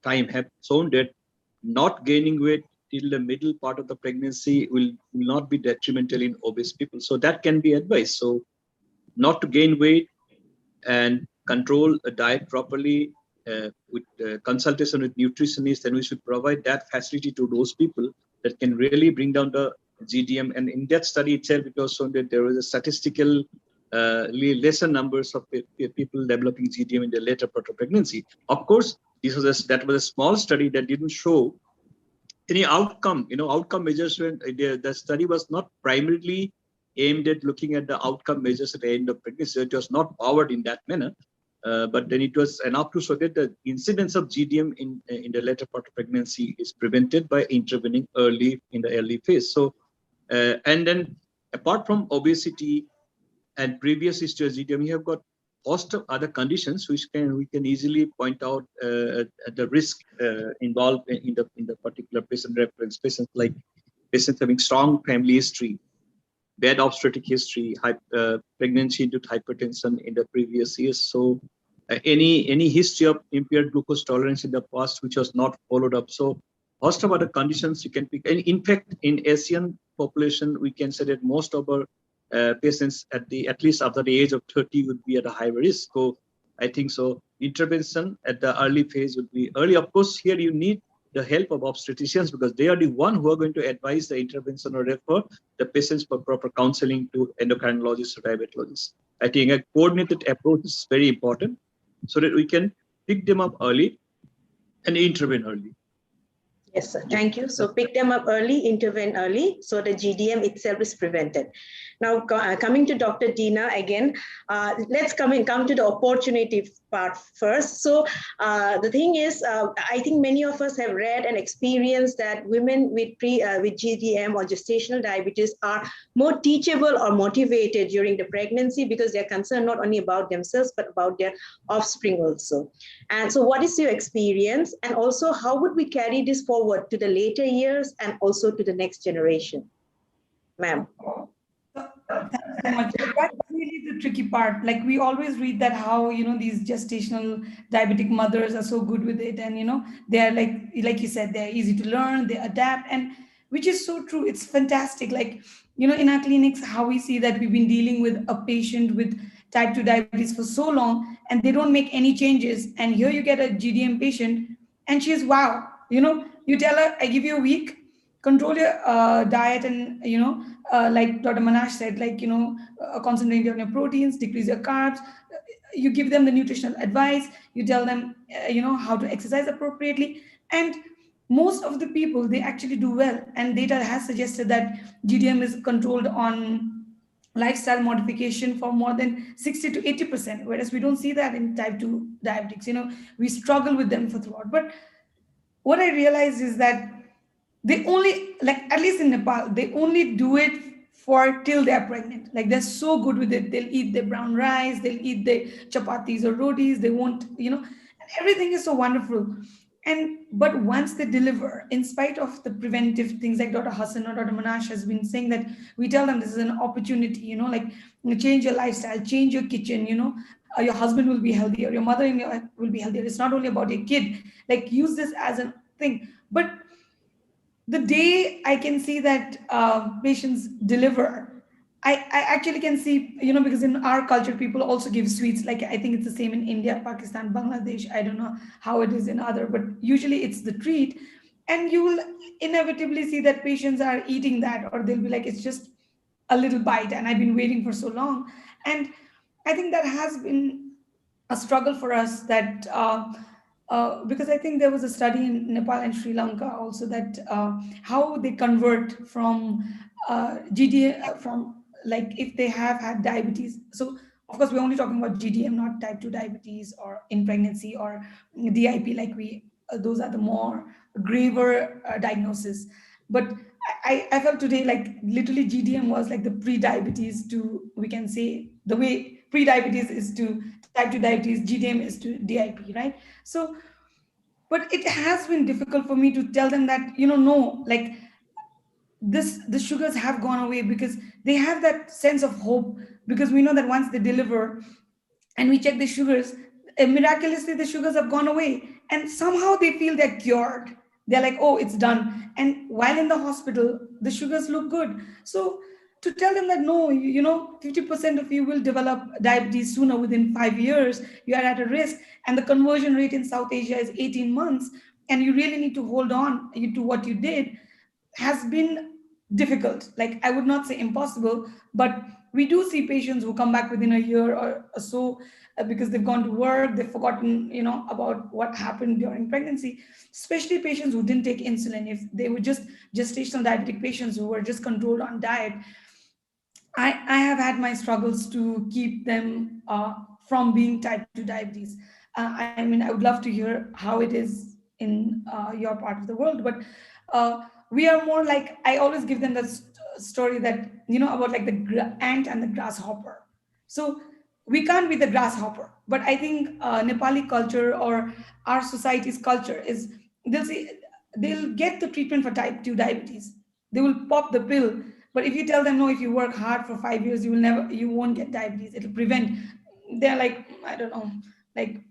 time have shown that not gaining weight till the middle part of the pregnancy will not be detrimental in obese people. So that can be advised. So not to gain weight and control a diet properly with consultation with nutritionists, then we should provide that facility to those people that can really bring down the GDM. And in that study itself, it was shown that there was a statistical lesser numbers of people developing GDM in the later part of pregnancy. Of course, that was a small study that didn't show any outcome. Outcome measures, when the study was not primarily aimed at looking at the outcome measures at the end of pregnancy. It was not powered in that manner, but then it was enough to show that the incidence of GDM in the later part of pregnancy is prevented by intervening early in the early phase. So, and then apart from obesity and previous history of GDM, we have got host of other conditions which we can easily point out the risk involved in the particular patient reference. Patients like patients having strong family history, bad obstetric history, pregnancy-induced hypertension in the previous years. So any history of impaired glucose tolerance in the past which was not followed up. So host of other conditions you can pick. And in fact, in Asian population, we can say that most of our patients at least after the age of 30 would be at a high risk. So I think so intervention at the early phase would be early. Of course, here you need the help of obstetricians because they are the one who are going to advise the intervention or refer the patients for proper counseling to endocrinologists or diabetologists. I think a coordinated approach is very important so that we can pick them up early and intervene early. Yes, sir. Thank you. So pick them up early, intervene early, so the GDM itself is prevented. Now, coming to Dr. Dina again, let's come to the opportunity part first. So the thing is, I think many of us have read and experienced that women with GDM or gestational diabetes are more teachable or motivated during the pregnancy because they're concerned not only about themselves, but about their offspring also. And so what is your experience? And also, how would we carry this forward to the later years and also to the next generation? Ma'am. Thank you so much. really the tricky part. Like we always read that how, these gestational diabetic mothers are so good with it. And, they're like you said, they're easy to learn, they adapt, and which is so true. It's fantastic. Like, in our clinics, how we see that we've been dealing with a patient with type 2 diabetes for so long and they don't make any changes. And here you get a GDM patient and she's wow. You tell her, I give you a week, control your diet, and like Dr. Manash said, like concentrate on your proteins, decrease your carbs. You give them the nutritional advice, you tell them how to exercise appropriately, and most of the people, they actually do well. And data has suggested that GDM is controlled on lifestyle modification for more than 60 to 80%, whereas we don't see that in type 2 diabetics. We struggle with them for throughout. But what I realized is that they only, like at least in Nepal, they only do it for till they're pregnant. Like they're so good with it. They'll eat the brown rice, they'll eat the chapatis or rotis, they won't, and everything is so wonderful. But once they deliver, in spite of the preventive things like Dr. Hassan or Dr. Manash has been saying, that we tell them this is an opportunity, like change your lifestyle, change your kitchen, your husband will be healthier, your mother-in-law will be healthier. It's not only about your kid, like use this as a thing. But the day I can see that patients deliver, I actually can see, because in our culture, people also give sweets. Like I think it's the same in India, Pakistan, Bangladesh. I don't know how it is in other, but usually it's the treat. And you will inevitably see that patients are eating that, or they'll be like, it's just a little bite and I've been waiting for so long. And I think that has been a struggle for us, that because I think there was a study in Nepal and Sri Lanka also, that how they convert from GDM, from like if they have had diabetes. So of course, we're only talking about GDM, not type 2 diabetes or in pregnancy or DIP, like those are the more graver diagnosis. But I felt today like literally GDM was like the pre-diabetes to, we can say, the way pre-diabetes is to type 2 diabetes, GDM is to DIP, right? So, but it has been difficult for me to tell them that, no, like the sugars have gone away, because they have that sense of hope, because we know that once they deliver and we check the sugars, miraculously the sugars have gone away, and somehow they feel they're cured. They're like, oh, it's done. And while in the hospital, the sugars look good. So to tell them that no, 50% of you will develop diabetes sooner, within 5 years, you are at a risk, and the conversion rate in South Asia is 18 months, and you really need to hold on to what you did, has been difficult. Like I would not say impossible, but we do see patients who come back within a year or so, because they've gone to work, they've forgotten, about what happened during pregnancy, especially patients who didn't take insulin. If they were just gestational diabetic patients who were just controlled on diet, I have had my struggles to keep them from being type 2 diabetes. I mean, I would love to hear how it is in your part of the world, but we are more like, I always give them the story that, about like the ant and the grasshopper. So we can't be the grasshopper, but I think Nepali culture or our society's culture is, they'll get the treatment for type 2 diabetes. They will pop the pill. But if you tell them, no, if you work hard for 5 years, you won't get diabetes. It'll prevent. They're like, I don't know, like,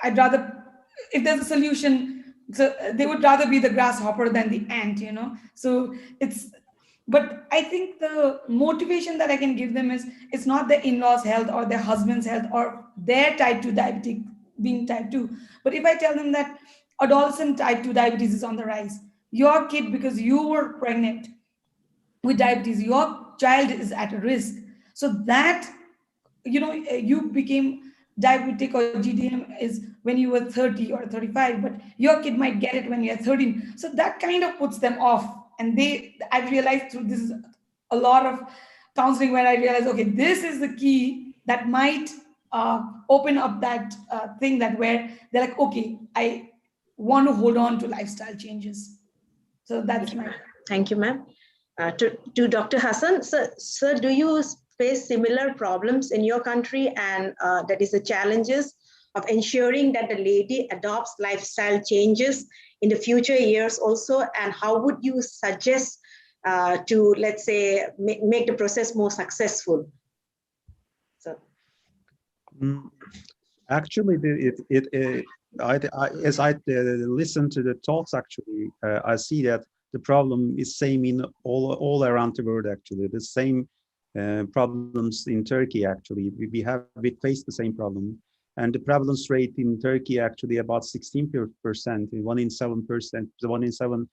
I'd rather, if there's a solution, so they would rather be the grasshopper than the ant, So but I think the motivation that I can give them is, it's not their in-laws' health or their husband's health or their type 2 diabetic being type 2. But if I tell them that adolescent type 2 diabetes is on the rise, your kid, because you were pregnant with diabetes, your child is at a risk. So that, you became diabetic or GDM is when you were 30 or 35, but your kid might get it when you're 13. So that kind of puts them off. And I've realized through this, a lot of counseling, where I realized, okay, this is the key that might open up that thing, that where they're like, okay, I want to hold on to lifestyle changes. So that's my. Thank you, ma'am. To Dr. Hassan, sir, do you face similar problems in your country, and that is the challenges of ensuring that the lady adopts lifestyle changes in the future years also, and how would you suggest to, let's say, make the process more successful? Mm, Actually, as I listen to the talks, actually, I see that the problem is same in all around the world. Actually, the same problems in Turkey. Actually, we face the same problem, and the prevalence rate in Turkey actually about 16%. 1 in 7%, the 1 in 7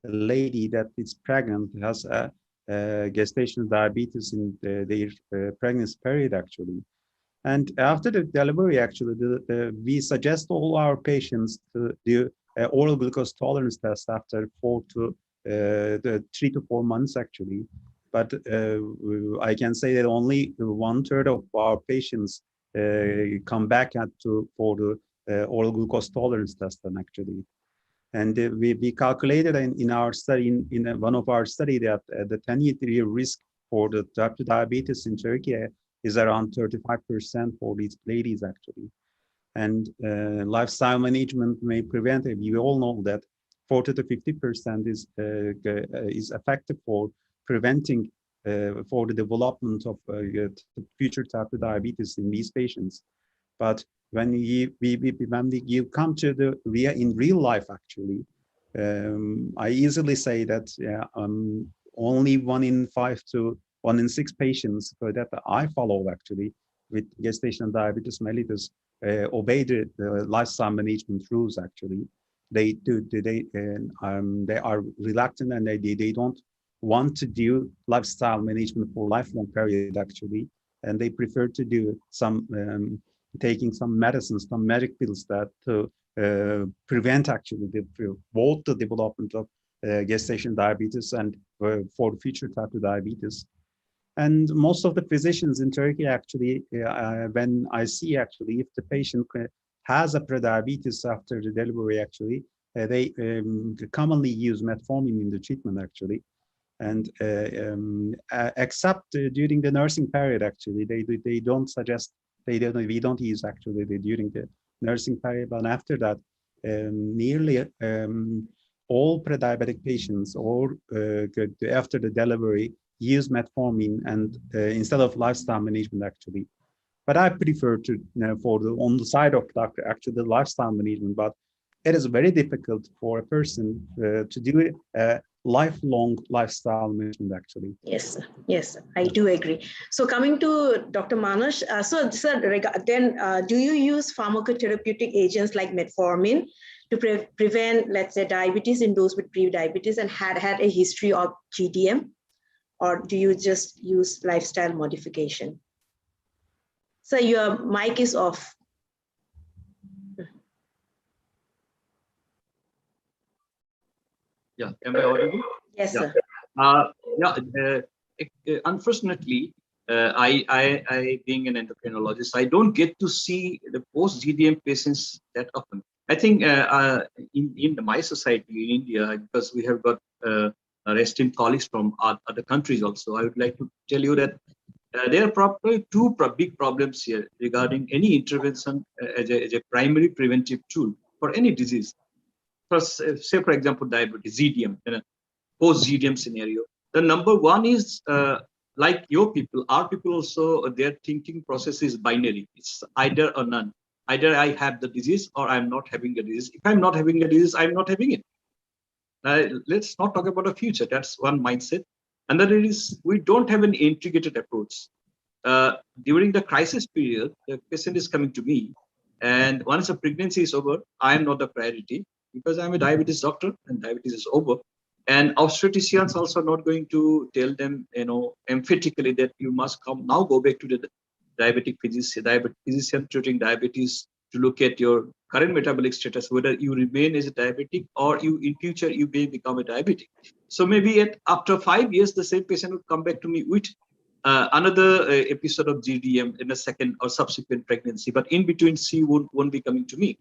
lady that is pregnant has a gestational diabetes in their pregnancy period. Actually. And after the delivery, actually, we suggest all our patients to do oral glucose tolerance test after 3 to 4 months, actually. But I can say that only 1/3 of our patients come back for the oral glucose tolerance test, actually. And we calculated in our study, in one of our study, that the 10-year risk for the type 2 diabetes in Turkey is around 35% for these ladies, actually. And lifestyle management may prevent it. We all know that 40 to 50% is effective for preventing for the development of future type 2 diabetes in these patients. But when you come to in real life, actually, I easily say that only 1 in 5 to 1 in 6 patients that I follow, actually, with gestational diabetes mellitus obey the lifestyle management rules. Actually, they are reluctant, and they don't want to do lifestyle management for lifelong period, actually, and they prefer to do some taking some medicines, some magic pills that to prevent actually both the development of gestation diabetes and for the future type 2 diabetes. And most of the physicians in Turkey, actually, when I see, actually, if the patient has a prediabetes after the delivery, actually, they commonly use metformin in the treatment, actually. And except during the nursing period, actually, they don't suggest, we don't use, actually, during the nursing period. But after that, nearly all pre-diabetic patients, or after the delivery, use metformin and instead of lifestyle management, actually. But I prefer to, on the side of doctor, actually, the lifestyle management. But it is very difficult for a person to do a lifelong lifestyle management, actually. Yes, yes, I do agree. So coming to Dr. Manush, so sir, then do you use pharmacotherapeutic agents like metformin to prevent, let's say, diabetes in those with pre-diabetes and had a history of GDM? Or do you just use lifestyle modification? So your mic is off. Yeah, am I audible? Yes, yeah. sir. Unfortunately, I being an endocrinologist, I don't get to see the post-GDM patients that often. I think in my society in India, because we have got esteemed colleagues from other countries also, I would like to tell you that there are probably two big problems here regarding any intervention as a primary preventive tool for any disease. First, say, for example, diabetes, GDM, in a post-GDM scenario. The number one is like your people, our people also, their thinking process is binary. It's either or none. Either I have the disease or I'm not having the disease. If I'm not having a disease, I'm not having it. Let's not talk about the future. That's one mindset. Another is we don't have an integrated approach. During the crisis period, the patient is coming to me, and once the pregnancy is over, I am not the priority because I'm a diabetes doctor and diabetes is over. And obstetricians also not going to tell them, emphatically that you must come now, go back to the diabetic physician treating diabetes to look at your current metabolic status, whether you remain as a diabetic or you in future you may become a diabetic. So maybe after 5 years, the same patient would come back to me with another episode of GDM in a second or subsequent pregnancy, but in between she won't be coming to me.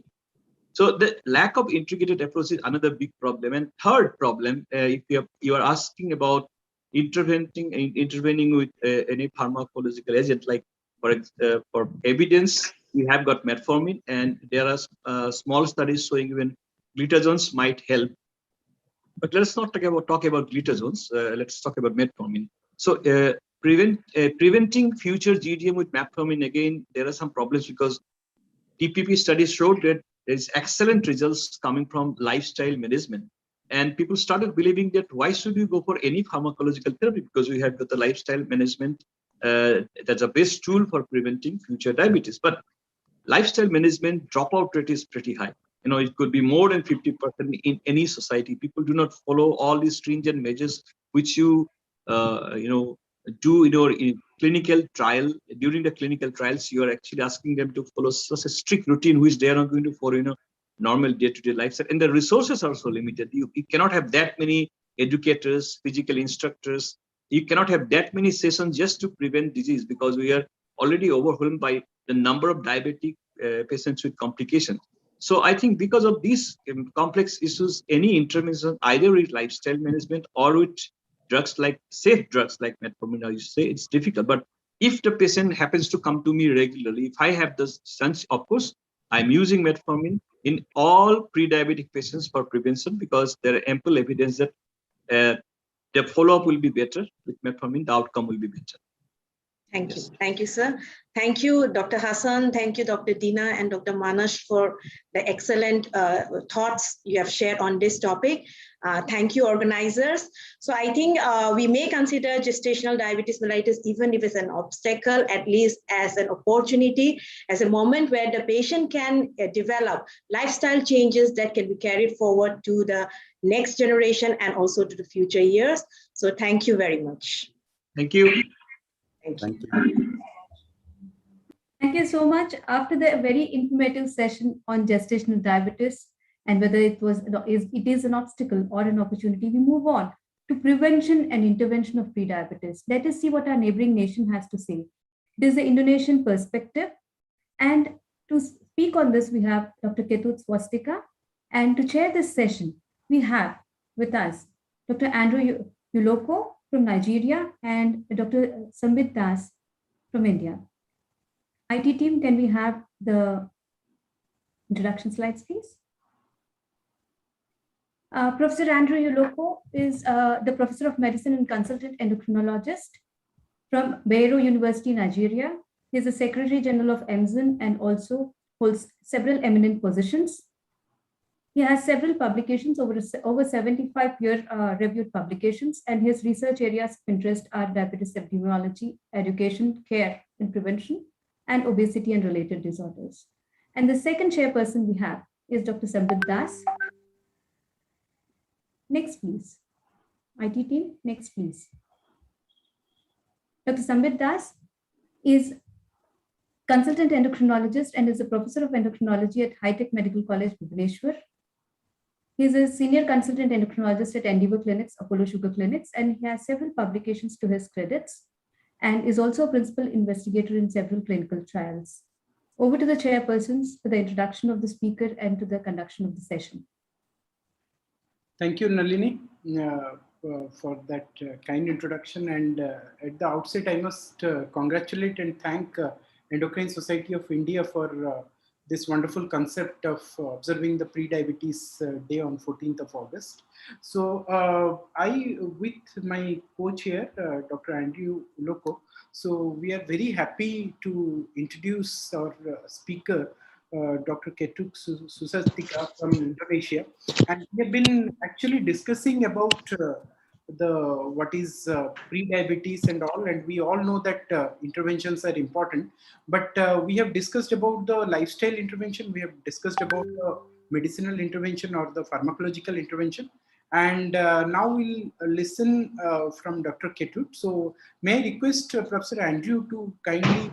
So the lack of integrated approach is another big problem. And third problem, if you are asking about intervening with any pharmacological agent, like for evidence, we have got metformin, and there are small studies showing even glitazones might help. But let's not talk about glitazones. Let's talk about metformin. So preventing future GDM with metformin, again, there are some problems because TPP studies showed that there is excellent results coming from lifestyle management. And people started believing that why should we go for any pharmacological therapy? Because we have got the lifestyle management that's a best tool for preventing future diabetes. But lifestyle management dropout rate is pretty high. It could be more than 50% in any society. People do not follow all these stringent measures which you do in your clinical trial. During the clinical trials, you are actually asking them to follow such a strict routine which they are not going to follow normal day-to-day lifestyle. And the resources are so limited. You cannot have that many educators, physical instructors. You cannot have that many sessions just to prevent disease because we are already overwhelmed by the number of diabetic patients with complications. So I think because of these complex issues, any intervention either with lifestyle management or with drugs like safe drugs like metformin, you say it's difficult. But if the patient happens to come to me regularly, if I have the sense, of course, I'm using metformin in all pre-diabetic patients for prevention because there are ample evidence that the follow-up will be better with metformin, the outcome will be better. Thank you. Thank you, sir. Thank you, Dr. Hassan. Thank you, Dr. Dina and Dr. Manash for the excellent thoughts you have shared on this topic. Thank you, organizers. So I think we may consider gestational diabetes mellitus, even if it's an obstacle, at least as an opportunity, as a moment where the patient can develop lifestyle changes that can be carried forward to the next generation and also to the future years. So thank you very much. Thank you. Thank you. Thank you so much. After the very informative session on gestational diabetes and whether it is an obstacle or an opportunity, we move on to prevention and intervention of prediabetes. Let us see what our neighboring nation has to say. It is the Indonesian perspective. And to speak on this, we have Dr. Ketut Swastika. And to chair this session, we have with us Dr. Andrew Yuloko from Nigeria and Dr. Sambit Das from India. IT team, can we have the introduction slides, please? Professor Andrew Yuloko is the professor of medicine and consultant endocrinologist from Bayero University, Nigeria. He is the Secretary General of EMSN and also holds several eminent positions. He has several publications, over 75 peer-reviewed publications, and his research areas of interest are diabetes epidemiology, education, care and prevention, and obesity and related disorders. And the second chairperson we have is Dr. Sambit Das. Next, please. IT team, next, please. Dr. Sambit Das is consultant endocrinologist and is a professor of endocrinology at High Tech Medical College, Bhubaneswar. He is a senior consultant endocrinologist at Endeavor Clinics, Apollo Sugar Clinics, and he has several publications to his credits and is also a principal investigator in several clinical trials. Over to the chairpersons for the introduction of the speaker and to the conduction of the session. Thank you, Nalini, for that kind introduction. And at the outset, I must congratulate and thank Endocrine Society of India for this wonderful concept of observing the Prediabetes Day on 14th of August. So I, with my co-chair, Dr. Andrew Uloko, so we are very happy to introduce our speaker, Dr. Ketut Swastika from Indonesia. And we have been actually discussing about what is pre-diabetes and all, and we all know that interventions are important, but we have discussed about the lifestyle intervention, we have discussed about the medicinal intervention or the pharmacological intervention, and now we'll listen from Dr. Ketut. So may I request Professor Andrew to kindly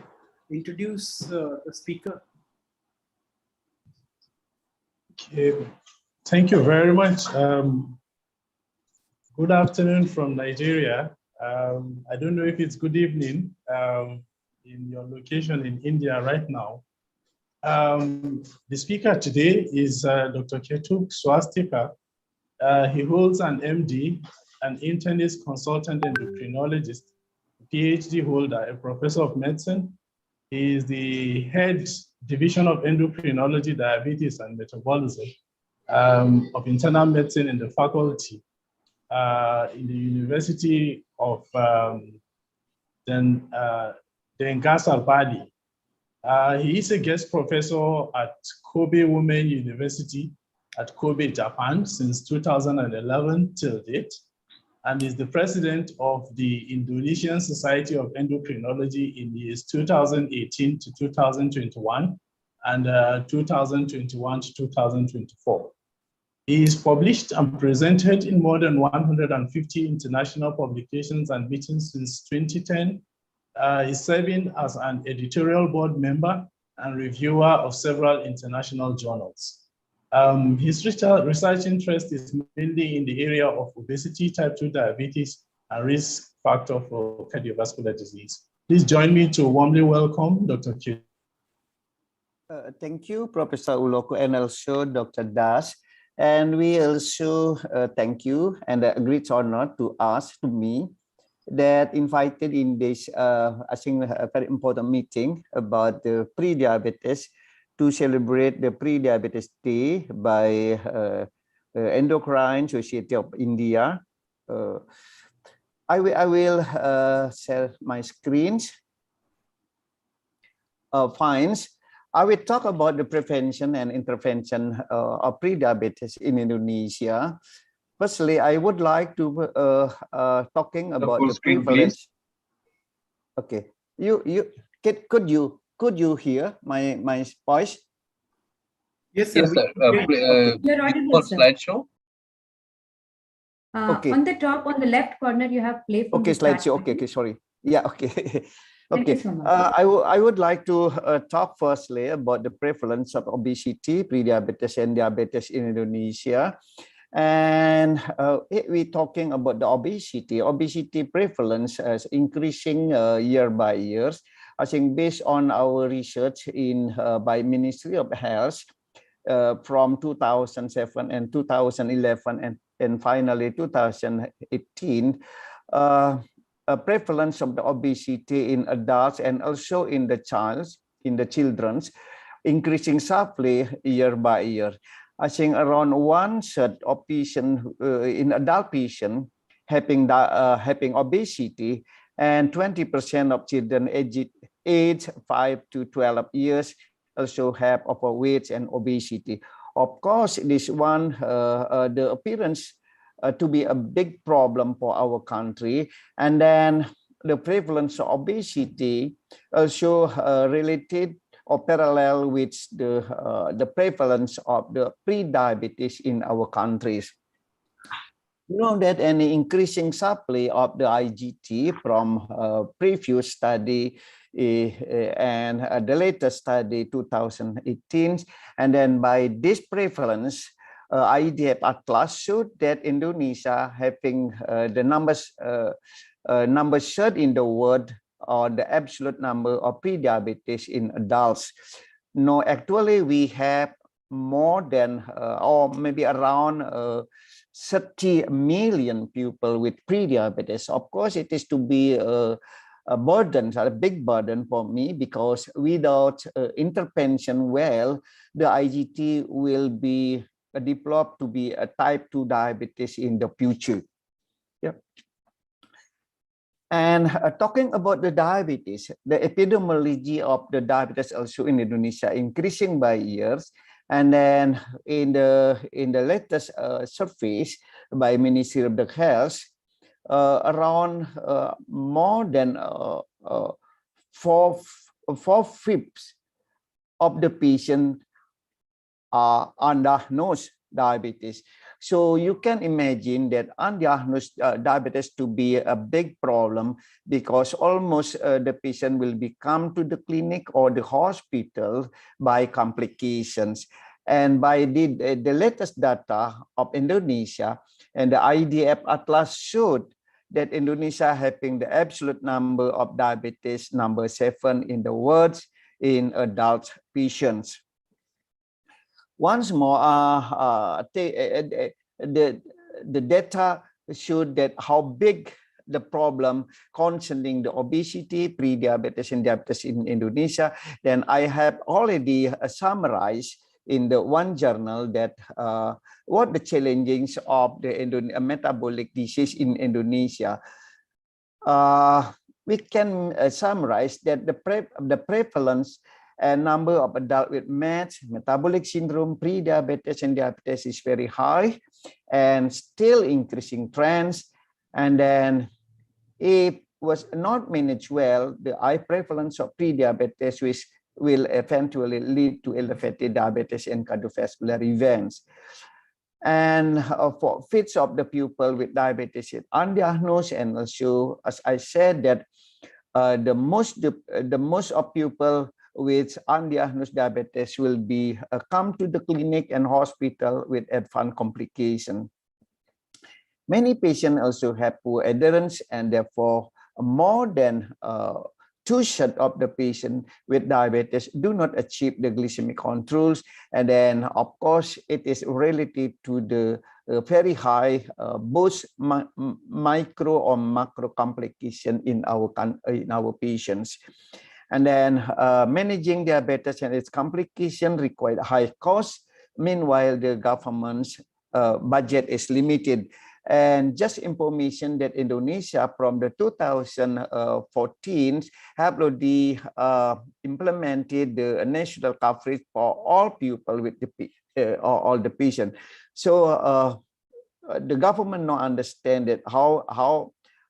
introduce the speaker. Okay. Thank you very much. Good afternoon from Nigeria. I don't know if it's good evening in your location in India right now. The speaker today is Dr. Ketut Swastika. He holds an MD, an internist consultant endocrinologist, PhD holder, a professor of medicine. He is the head division of endocrinology, diabetes, and metabolism of internal medicine in the faculty in the University of Dengasar Bali. He is a guest professor at Kobe Women University at Kobe, Japan since 2011 till date, and is the president of the Indonesian Society of Endocrinology in years 2018 to 2021 and 2021 to 2024. He is published and presented in more than 150 international publications and meetings since 2010. He's serving as an editorial board member and reviewer of several international journals. His research interest is mainly in the area of obesity, type 2 diabetes, and risk factor for cardiovascular disease. Please join me to warmly welcome Dr. Q. Thank you, Professor Uloko, and also Dr. Das. And we also thank you and a great honor to us, to me, that invited in this, I think, a very important meeting about the pre-diabetes to celebrate the Pre-Diabetes Day by Endocrine Society of India. I will share my screens. Fine. I will talk about the prevention and intervention of pre-diabetes in Indonesia. Firstly, I would like to talking about the prevalence. Okay, could you hear my voice? Yes, sir. Yes, sir. You're audible, sir. Slideshow. Okay. On the top, on the left corner, you have play from Okay, the start slideshow. Okay, button. sorry. Yeah, okay. Thank you Okay, so much. I would like to talk firstly about the prevalence of obesity, pre-diabetes, and diabetes in Indonesia. And we're talking about the obesity. Obesity prevalence is increasing year by year. I think based on our research in by Ministry of Health from 2007 and 2011 and finally 2018. Prevalence of the obesity in adults and also in the children's increasing sharply year by year. I think around 1/3 of patients in adult patients having obesity, and 20% of children aged 5 to 12 years also have overweight and obesity. Of course, this one the appearance to be a big problem for our country. And then the prevalence of obesity also related or parallel with the prevalence of the pre-diabetes in our countries. You know that any increasing supply of the IGT from previous study and the latest study 2018, and then by this prevalence, IDF Atlas showed that Indonesia having the numbers third in the world or the absolute number of pre-diabetes in adults. No, actually we have more than or maybe around 30 million people with pre-diabetes. Of course, it is to be a burden, a big burden for me, because without intervention, well, the IGT will be developed to be a type 2 diabetes in the future. Yeah. And talking about the diabetes, the epidemiology of the diabetes also in Indonesia increasing by years. And then in the latest surveys by Ministry of the Health, around more than 4/5 of the patient are undiagnosed diabetes. So you can imagine that undiagnosed diabetes to be a big problem, because almost the patient will be come to the clinic or the hospital by complications. And by the latest data of Indonesia, and the IDF Atlas showed that Indonesia having the absolute number of diabetes number 7 in the world in adult patients. Once more, the data showed that how big the problem concerning the obesity, pre-diabetes, and diabetes in Indonesia. Then I have already summarized in the one journal that what the challenges of the metabolic disease in Indonesia. we can summarize that the prevalence and number of adults with MASH, metabolic syndrome, pre-diabetes, and diabetes is very high and still increasing trends. And then if was not managed well, the high prevalence of pre-diabetes, which will eventually lead to elevated diabetes and cardiovascular events. And for fifth of the people with diabetes is undiagnosed, and also, as I said, that the most of people with undiagnosed diabetes will be come to the clinic and hospital with advanced complication. Many patients also have poor adherence, and therefore more than 2/3 of the patients with diabetes do not achieve the glycemic controls. And then, of course, it is related to the very high both micro or macro complication in our patients. And then managing diabetes and its complication require high cost. Meanwhile, the government's budget is limited. And just information that Indonesia from the 2014 have already implemented the national coverage for all people with all the patients. So the government now understand that how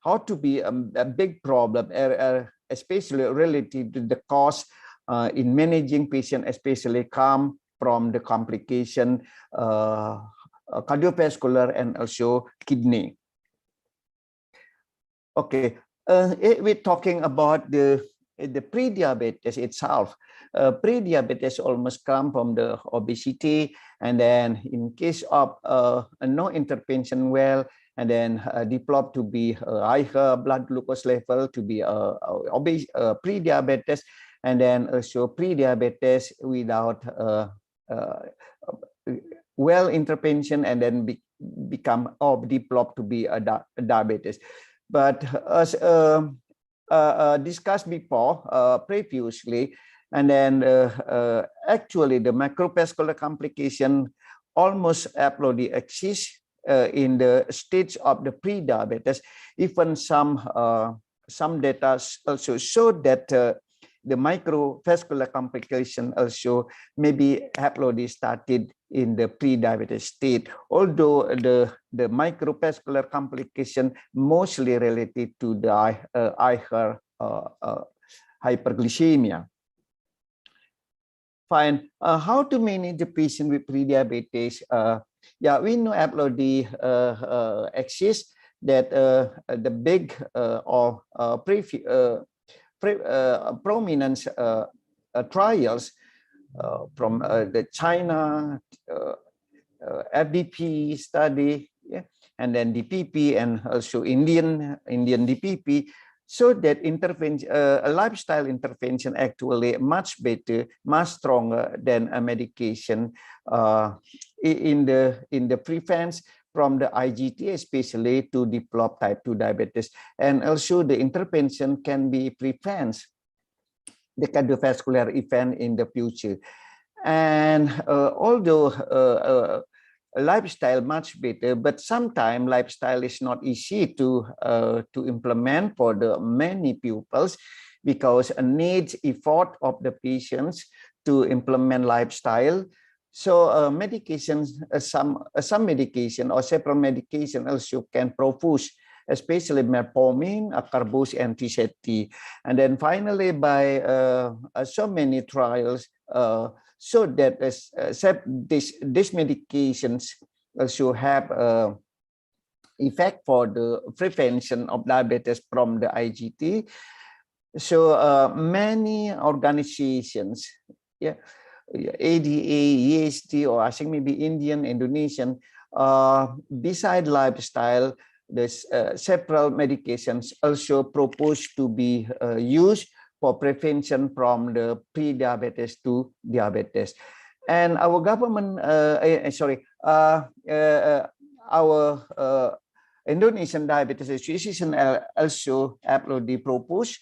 to be a big problem, especially related to the cost in managing patients, especially come from the complication cardiovascular and also kidney. Okay, we're talking about the pre-diabetes itself. Pre-diabetes almost come from the obesity, and then in case of no intervention well, and then develop to be higher blood glucose level, to be obese, pre-diabetes, and then also pre-diabetes without well intervention, and then become or develop to be a diabetes. But as discussed before previously, and then actually the macrovascular complication almost already exists in the stage of the pre-diabetes. Even some data also show that the microvascular complication also maybe have already started in the pre-diabetes state, although the microvascular complication mostly related to the higher hyperglycemia. Fine. How to manage the patient with pre-diabetes? Yeah, we know already exists that the big or prominent trials from the China FDP study, yeah, and then DPP, and also Indian DPP, so that intervention, a lifestyle intervention actually much better, much stronger than a medication in the prevents from the IGT, especially to develop type 2 diabetes. And also the intervention can be prevents the cardiovascular event in the future. And although lifestyle much better, but sometimes lifestyle is not easy to implement for the many pupils, because it needs effort of the patients to implement lifestyle. So medications, some medication or several medication also can propose, especially metformin, acarbose, and TZT. And then finally, by so many trials, so that these medications also have effect for the prevention of diabetes from the IGT. So many organizations, yeah, ADA, EST, or I think maybe Indian, Indonesian, beside lifestyle, there's several medications also proposed to be used for prevention from the pre-diabetes to diabetes. And our government, our Indonesian Diabetes Association also already proposed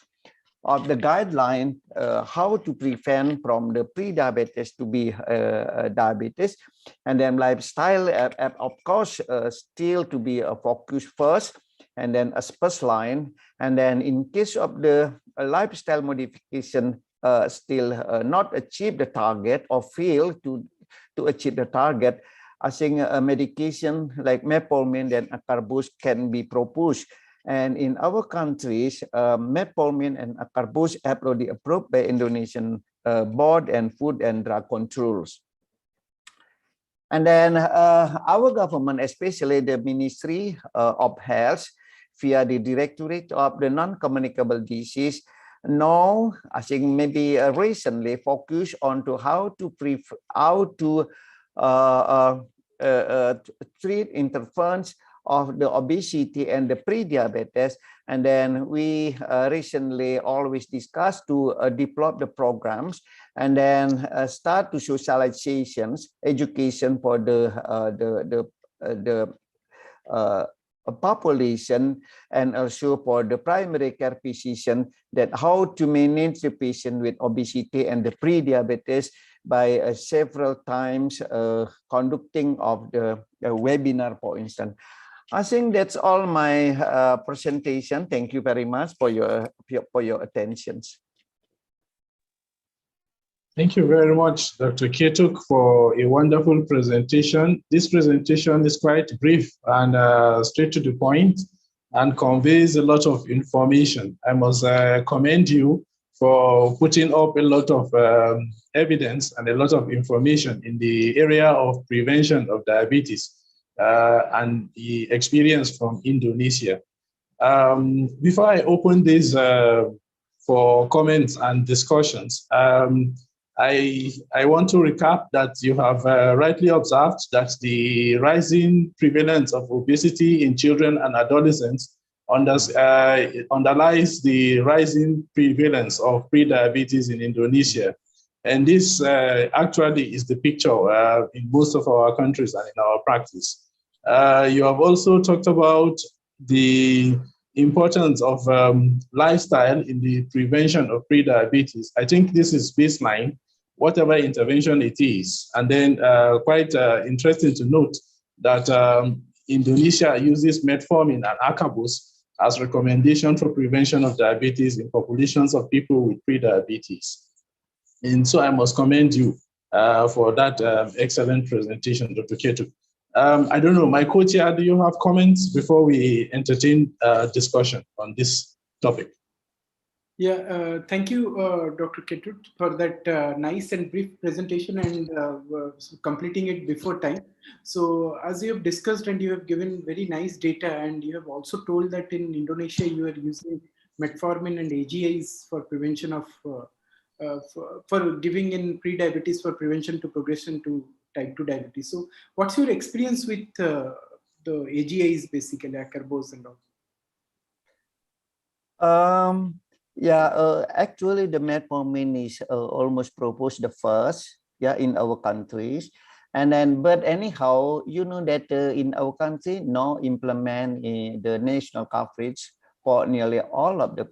of the guideline how to prevent from the pre-diabetes to be diabetes. And then lifestyle, of course, still to be a focus first. and then a first line. And then in case of the lifestyle modification still not achieve the target or fail to achieve the target, I think a medication like metformin and acarbose can be proposed. And in our countries, metformin and acarbose have already approved by Indonesian Board and Food and Drug Controls. And then our government, especially the Ministry of Health, via the Directorate of the Non-Communicable Disease, now I think maybe recently focused on to how to treat interference of the obesity and the pre-diabetes. And then we recently always discussed to develop the programs and then start to socializations, education for the population, and also for the primary care physician, that how to manage the patient with obesity and the pre-diabetes by several times conducting of the webinar, for instance. I think that's all my presentation. Thank you very much for your attention. Thank you very much, Dr. Ketuk, for a wonderful presentation. This presentation is quite brief and straight to the point and conveys a lot of information. I must commend you for putting up a lot of evidence and a lot of information in the area of prevention of diabetes and the experience from Indonesia. Before I open this for comments and discussions, I want to recap that you have rightly observed that the rising prevalence of obesity in children and adolescents underlies the rising prevalence of pre-diabetes in Indonesia. And this actually is the picture in most of our countries and in our practice. You have also talked about the importance of lifestyle in the prevention of pre-diabetes. I think this is baseline, whatever intervention it is. And then quite interesting to note that Indonesia uses metformin and acarbose as recommendation for prevention of diabetes in populations of people with pre-diabetes. And so I must commend you for that excellent presentation, Dr. Ketuk. I don't know, my co-chair, do you have comments before we entertain discussion on this topic? Yeah, thank you, Dr. Ketuk, for that nice and brief presentation and completing it before time. So as you have discussed and you have given very nice data, and you have also told that in Indonesia you are using metformin and AGIs for prevention of, for giving in pre-diabetes for prevention to progression to type 2 diabetes. So what's your experience with the AGIs, basically, acarbose and all? Yeah, actually the metformin is almost proposed the first, yeah, in our countries. And then, but anyhow, you know that in our country, now implement the national coverage for nearly all of the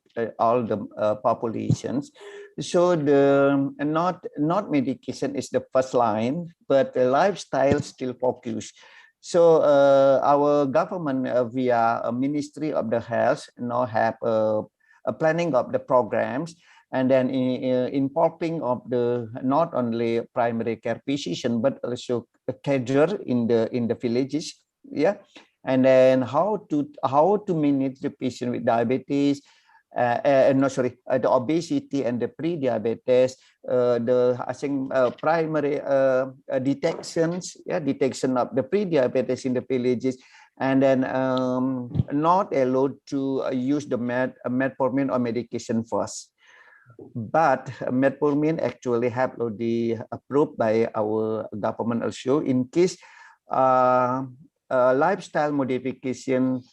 populations. So the not medication is the first line, but the lifestyle still focus. So our government via Ministry of the Health now have a planning of the programs, and then involving of the not only primary care physician but also a caregiver in the villages, yeah, and then how to manage the patient with diabetes, the obesity and the pre-diabetes, I think primary detections, yeah, detection of the pre-diabetes in the villages. And then not allowed to use the metformin or medication first. But metformin actually have already approved by our government also in case lifestyle modification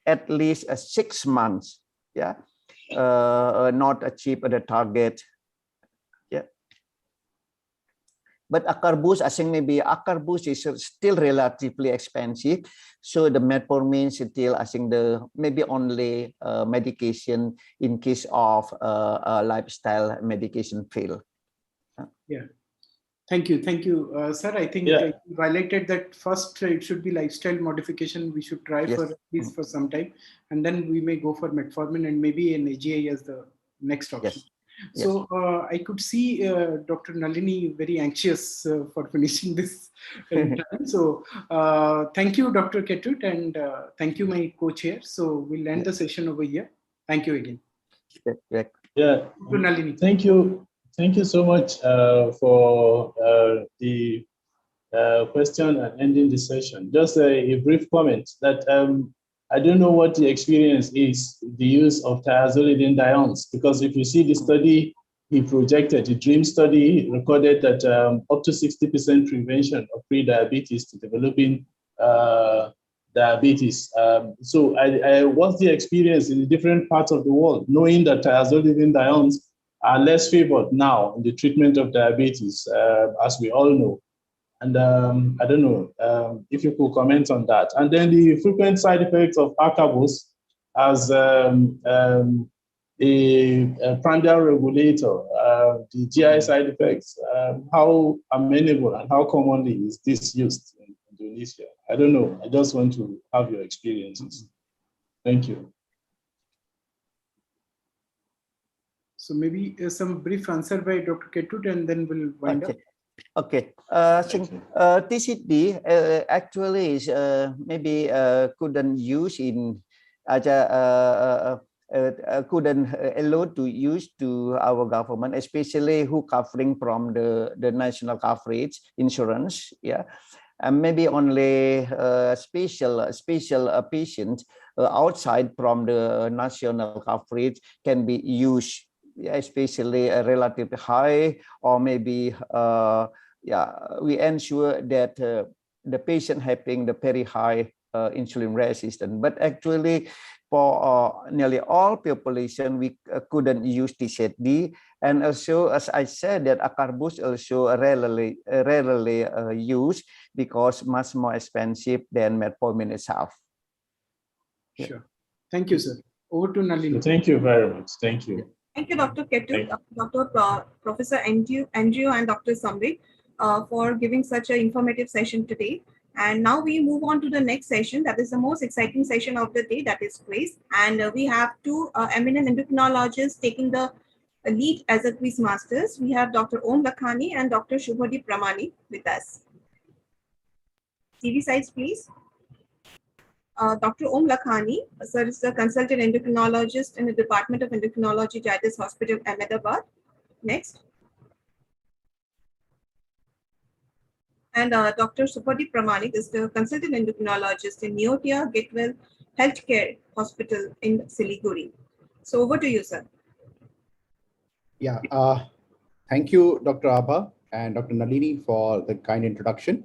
at least 6 months, yeah, not achieve the target. But acarbose, I think maybe acarbose is still relatively expensive. So the metformin still, I think maybe only medication in case of lifestyle medication fail. Yeah. Thank you, sir. I think you highlighted that first it should be lifestyle modification. We should try for at least for some time, and then we may go for metformin and maybe an AGI as the next option. So I could see Dr. Nalini very anxious for finishing this in time. So thank you, Dr. Ketut, and thank you, my co-chair. So we'll end the session over here. Thank you again. Yeah, Nalini. Thank you. Thank you so much for the question and ending the session. Just a brief comment that I don't know what the experience is, the use of thiazolidine because if you see the study he projected, the DREAM study recorded that up to 60% prevention of pre-diabetes to developing diabetes. So what's the experience in the different parts of the world, knowing that thiazolidine are less favored now in the treatment of diabetes, as we all know. And I don't know if you could comment on that. And then the frequent side effects of acarbose as a prandial regulator, the GI side effects, how amenable and how commonly is this used in Indonesia? I don't know. I just want to have your experiences. Thank you. So maybe some brief answer by Dr. Ketut, and then we'll wind up. Okay. TCD actually is maybe couldn't use in couldn't allow to use to our government, especially who covering from the national coverage insurance. Yeah. And maybe only special patients outside from the national coverage can be used, especially relatively high, or maybe we ensure that the patient having the very high insulin resistance. But actually, for nearly all population, we couldn't use TZD. And also, as I said, that acarbose also rarely used because much more expensive than metformin itself. Sure. Thank you, sir. Over to Nalini. Thank you very much. Thank you. Thank you, Dr. Ketut, Professor Andrew, and Dr. Sambik for giving such an informative session today. And now we move on to the next session. That is the most exciting session of the day, that is quiz. And we have two eminent endocrinologists taking the lead as a quiz masters. We have Dr. Om Lakhani and Dr. Shubhadeep Pramani with us. TV sides, please. Dr. Om Lakhani, sir, is a consultant endocrinologist in the Department of Endocrinology, Jaitis Hospital, Ahmedabad. Next. And Dr. Shubhadeep Pramani is the consultant endocrinologist in Neotia Getwell Healthcare Hospital in Siliguri. So over to you, sir. Yeah, thank you, Dr. Abha and Dr. Nalini for the kind introduction.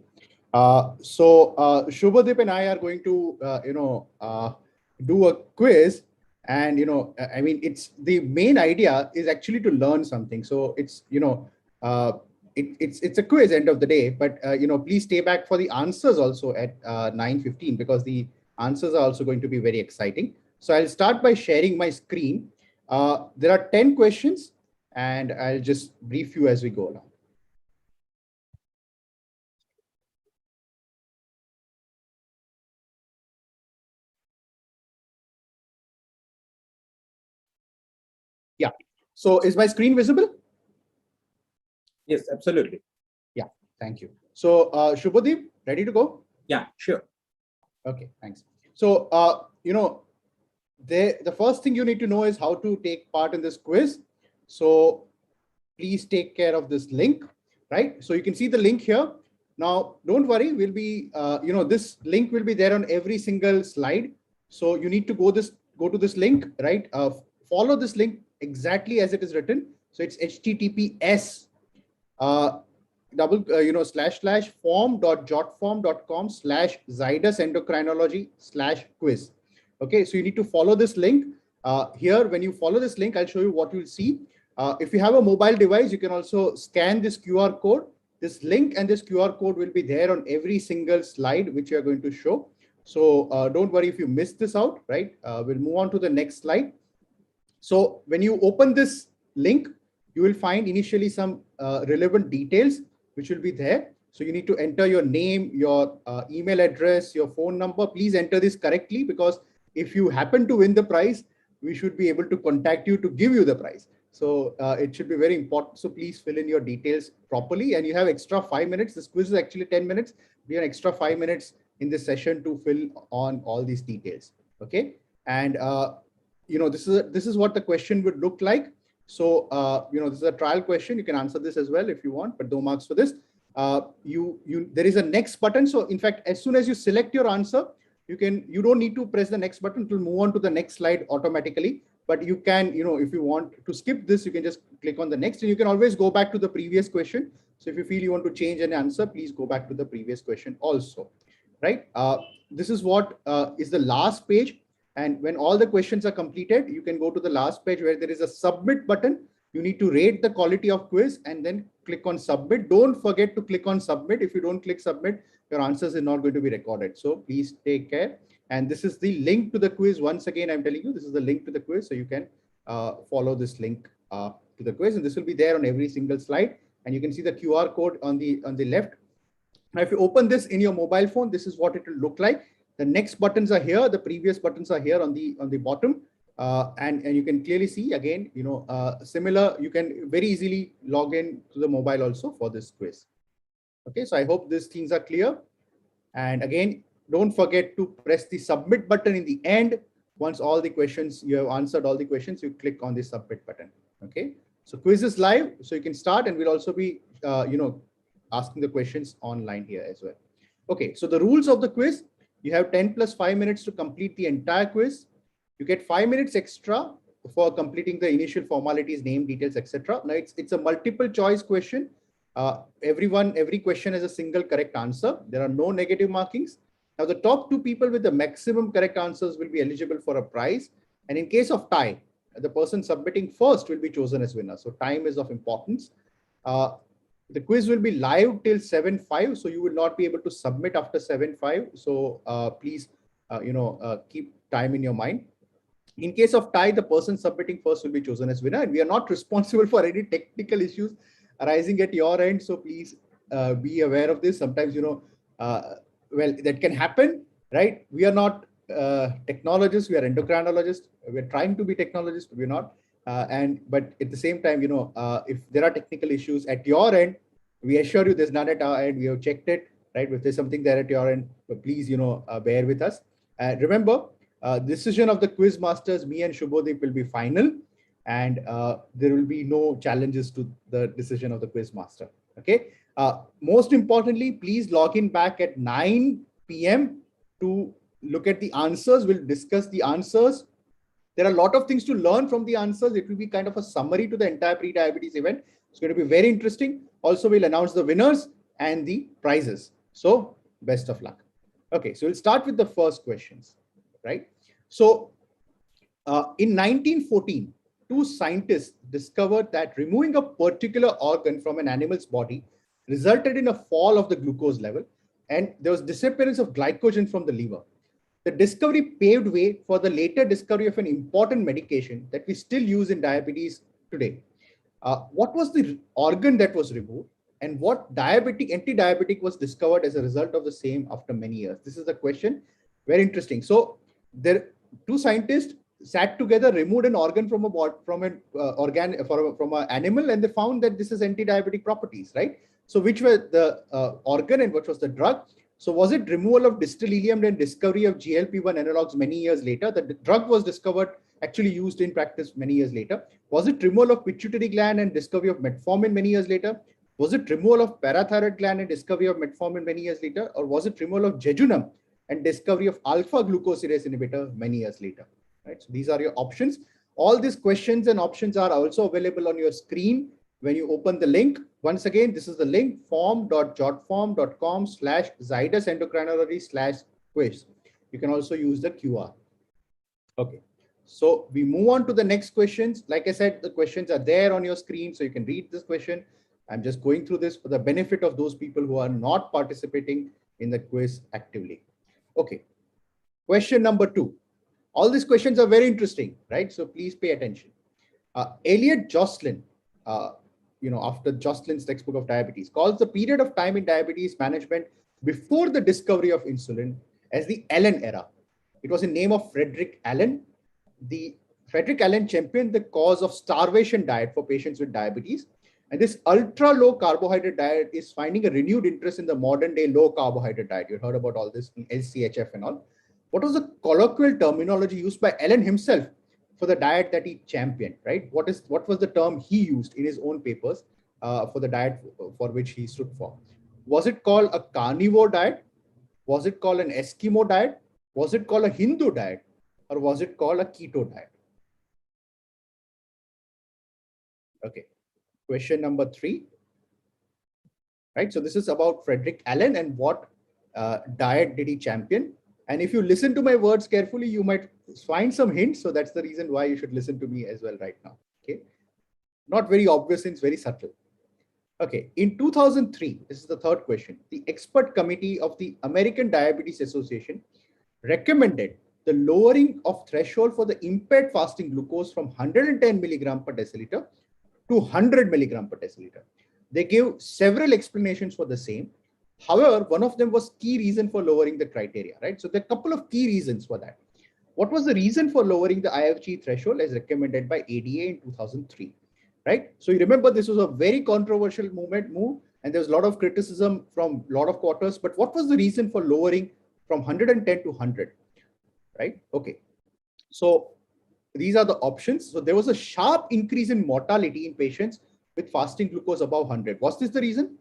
So Shubhadeep and I are going to, do a quiz, and I mean, it's the main idea is actually to learn something. So it's it's a quiz end of the day, but please stay back for the answers also at 9:15 because the answers are also going to be very exciting. So I'll start by sharing my screen. There are 10 questions, and I'll just brief you as we go along. Yeah. So is my screen visible? Yes, absolutely. Yeah. Thank you. So Shubhadeep, ready to go? Yeah, sure. Okay, thanks. So the first thing you need to know is how to take part in this quiz. So please take care of this link, right? So you can see the link here. Now, don't worry, we'll be, this link will be there on every single slide. So you need to go to this link, right? Follow this link exactly as it is written. So it's https form.jotform.com/Zydus-endocrinology/quiz. Okay, so you need to follow this link. Here, when you follow this link, I'll show you what you'll see. If you have a mobile device, you can also scan this QR code. This link and this QR code will be there on every single slide which you are going to show. So don't worry if you missed this out, right? We'll move on to the next slide. So when you open this link, you will find initially some relevant details. which will be there. So you need to enter your name, your email address, your phone number. Please enter this correctly, because if you happen to win the prize, we should be able to contact you to give you the prize. So it should be very important. So please fill in your details properly, and you have extra 5 minutes. This quiz is actually 10 minutes. We have extra 5 minutes in this session to fill on all these details. Okay. And this is what the question would look like. So this is a trial question. You can answer this as well if you want, but no marks for this. There is a next button. So in fact, as soon as you select your answer, you don't need to press the next button to move on to the next slide automatically. But you can, if you want to skip this, you can just click on the next, and you can always go back to the previous question. So if you feel you want to change an answer, please go back to the previous question also, right? This is what is the last page. And when all the questions are completed, you can go to the last page where there is a submit button. You need to rate the quality of quiz and then click on submit. Don't forget to click on submit. If you don't click submit, your answers are not going to be recorded. So please take care. And this is the link to the quiz. Once again, I'm telling you, this is the link to the quiz. So you can follow this link to the quiz, and this will be there on every single slide. And you can see the QR code on the left. Now, if you open this in your mobile phone, this is what it will look like. The next buttons are here. The previous buttons are here on the bottom. And you can clearly see again, similar, you can very easily log in to the mobile also for this quiz. Okay, so I hope these things are clear. And again, don't forget to press the submit button in the end. Once all the questions, you have answered all the questions, you click on the submit button. Okay, so quiz is live, so you can start, and we'll also be, asking the questions online here as well. Okay, so the rules of the quiz: you have 10 plus 5 minutes to complete the entire quiz. You get 5 minutes extra for completing the initial formalities, name, details, etc. Now it's a multiple choice question. Every question has a single correct answer. There are no negative markings. Now the top 2 people with the maximum correct answers will be eligible for a prize. And in case of tie, the person submitting first will be chosen as winner. So time is of importance. The quiz will be live till 7:05, so you will not be able to submit after 7:05. So please, keep time in your mind. In case of tie, the person submitting first will be chosen as winner, and we are not responsible for any technical issues arising at your end. So please be aware of this. Sometimes, that can happen, right? We are not technologists, we are endocrinologists. We're trying to be technologists, but we're not. But at the same time, if there are technical issues at your end, we assure you there's none at our end. We have checked it, right? If there's something there at your end, please, bear with us. Remember, decision of the quiz masters, me and Shubhodeep, will be final, and there will be no challenges to the decision of the quiz master. Okay. Most importantly, please log in back at 9 p.m. to look at the answers. We'll discuss the answers. There are a lot of things to learn from the answers. It will be kind of a summary to the entire pre-diabetes event. It's going to be very interesting. Also, we'll announce the winners and the prizes. So best of luck. Okay, so we'll start with the first questions, right? So in 1914, 2 scientists discovered that removing a particular organ from an animal's body resulted in a fall of the glucose level, and there was disappearance of glycogen from the liver. The discovery paved way for the later discovery of an important medication that we still use in diabetes today. What was the organ that was removed, and what anti-diabetic was discovered as a result of the same after many years? This is the question. Very interesting. So there, 2 scientists sat together, removed an organ from an animal, and they found that this is anti-diabetic properties, right? So which were the organ and what was the drug? So was it removal of distal ileum and discovery of GLP-1 analogs many years later? The drug was discovered, actually used in practice many years later. Was it removal of pituitary gland and discovery of metformin many years later? Was it removal of parathyroid gland and discovery of metformin many years later? Or was it removal of jejunum and discovery of alpha glucosidase inhibitor many years later? Right. So these are your options. All these questions and options are also available on your screen when you open the link. Once again, this is the link, form.jotform.com/Zydus endocrinology/quiz. You can also use the QR. Okay. So we move on to the next questions. Like I said, the questions are there on your screen, so you can read this question. I'm just going through this for the benefit of those people who are not participating in the quiz actively. Okay. Question number 2. All these questions are very interesting, right? So please pay attention. Elliot Jocelyn after Jocelyn's textbook of diabetes, calls the period of time in diabetes management before the discovery of insulin as the Allen era. It was in name of Frederick Allen. Frederick Allen championed the cause of starvation diet for patients with diabetes. And this ultra low carbohydrate diet is finding a renewed interest in the modern day low carbohydrate diet. You heard about all this in LCHF and all. What was the colloquial terminology used by Allen himself for the diet that he championed, right? What was the term he used in his own papers for the diet for which he stood for? Was it called a carnivore diet? Was it called an Eskimo diet? Was it called a Hindu diet? Or was it called a keto diet? Okay, question number 3. Right, so this is about Frederick Allen and what diet did he champion? And if you listen to my words carefully, you might find some hints. So that's the reason why you should listen to me as well right now. Okay, not very obvious, it's very subtle. Okay, in 2003, this is the third question, the expert committee of the American Diabetes Association recommended the lowering of threshold for the impaired fasting glucose from 110 milligram per deciliter to 100 milligram per deciliter. They gave several explanations for the same. However, one of them was key reason for lowering the criteria, right? So there are a couple of key reasons for that. What was the reason for lowering the IFG threshold as recommended by ADA in 2003, right? So you remember this was a very controversial move, and there was a lot of criticism from a lot of quarters. But what was the reason for lowering from 110 to 100, right? Okay, so these are the options. So there was a sharp increase in mortality in patients with fasting glucose above 100. Was this the reason?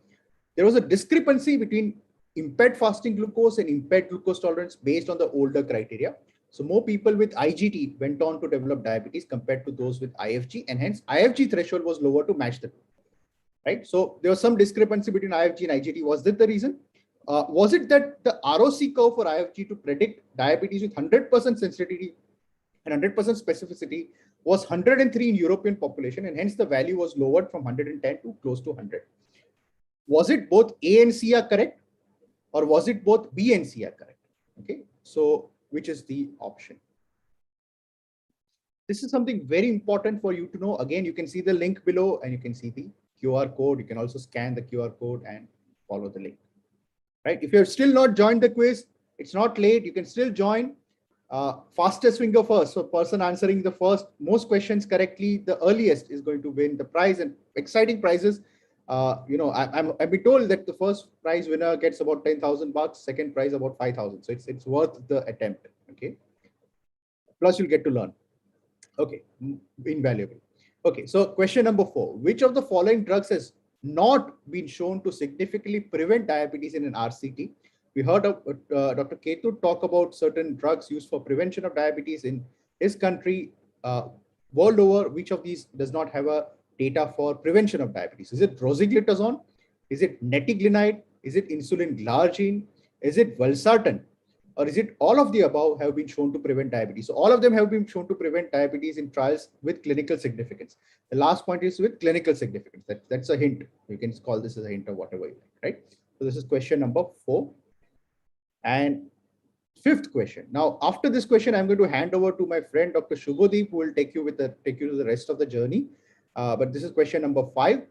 There was a discrepancy between impaired fasting glucose and impaired glucose tolerance based on the older criteria. So more people with IGT went on to develop diabetes compared to those with IFG, and hence IFG threshold was lower to match the two, right? So there was some discrepancy between IFG and IGT. Was that the reason? Was it that the ROC curve for IFG to predict diabetes with 100% sensitivity and 100% specificity was 103 in European population, and hence the value was lowered from 110 to close to 100. Was it both A and C are correct, or was it both B and C are correct? Okay, so which is the option? This is something very important for you to know. Again, you can see the link below and you can see the QR code. You can also scan the QR code and follow the link, right? If you're still not joined the quiz, it's not late. You can still join. Fastest finger first. So person answering the first most questions correctly, the earliest is going to win the prize, and exciting prizes. I've been told that the first prize winner gets about 10,000 bucks, second prize about 5,000. So it's worth the attempt. Okay. Plus you'll get to learn. Okay, invaluable. Okay, so question number 4. Which of the following drugs has not been shown to significantly prevent diabetes in an RCT? We heard of Dr. Ketu talk about certain drugs used for prevention of diabetes in his country. World over, which of these does not have a data for prevention of diabetes? Is it rosiglitazone? Is it netiglinide? Is it insulin glargine? Is it valsartan? Or is it all of the above have been shown to prevent diabetes? So all of them have been shown to prevent diabetes in trials with clinical significance. The last point is with clinical significance. That's a hint. You can call this as a hint or whatever you like, right? So this is question number 4. And 5th question. Now, after this question, I'm going to hand over to my friend, Dr. Shubhodeep, who will take you to the rest of the journey. But this is question number 5.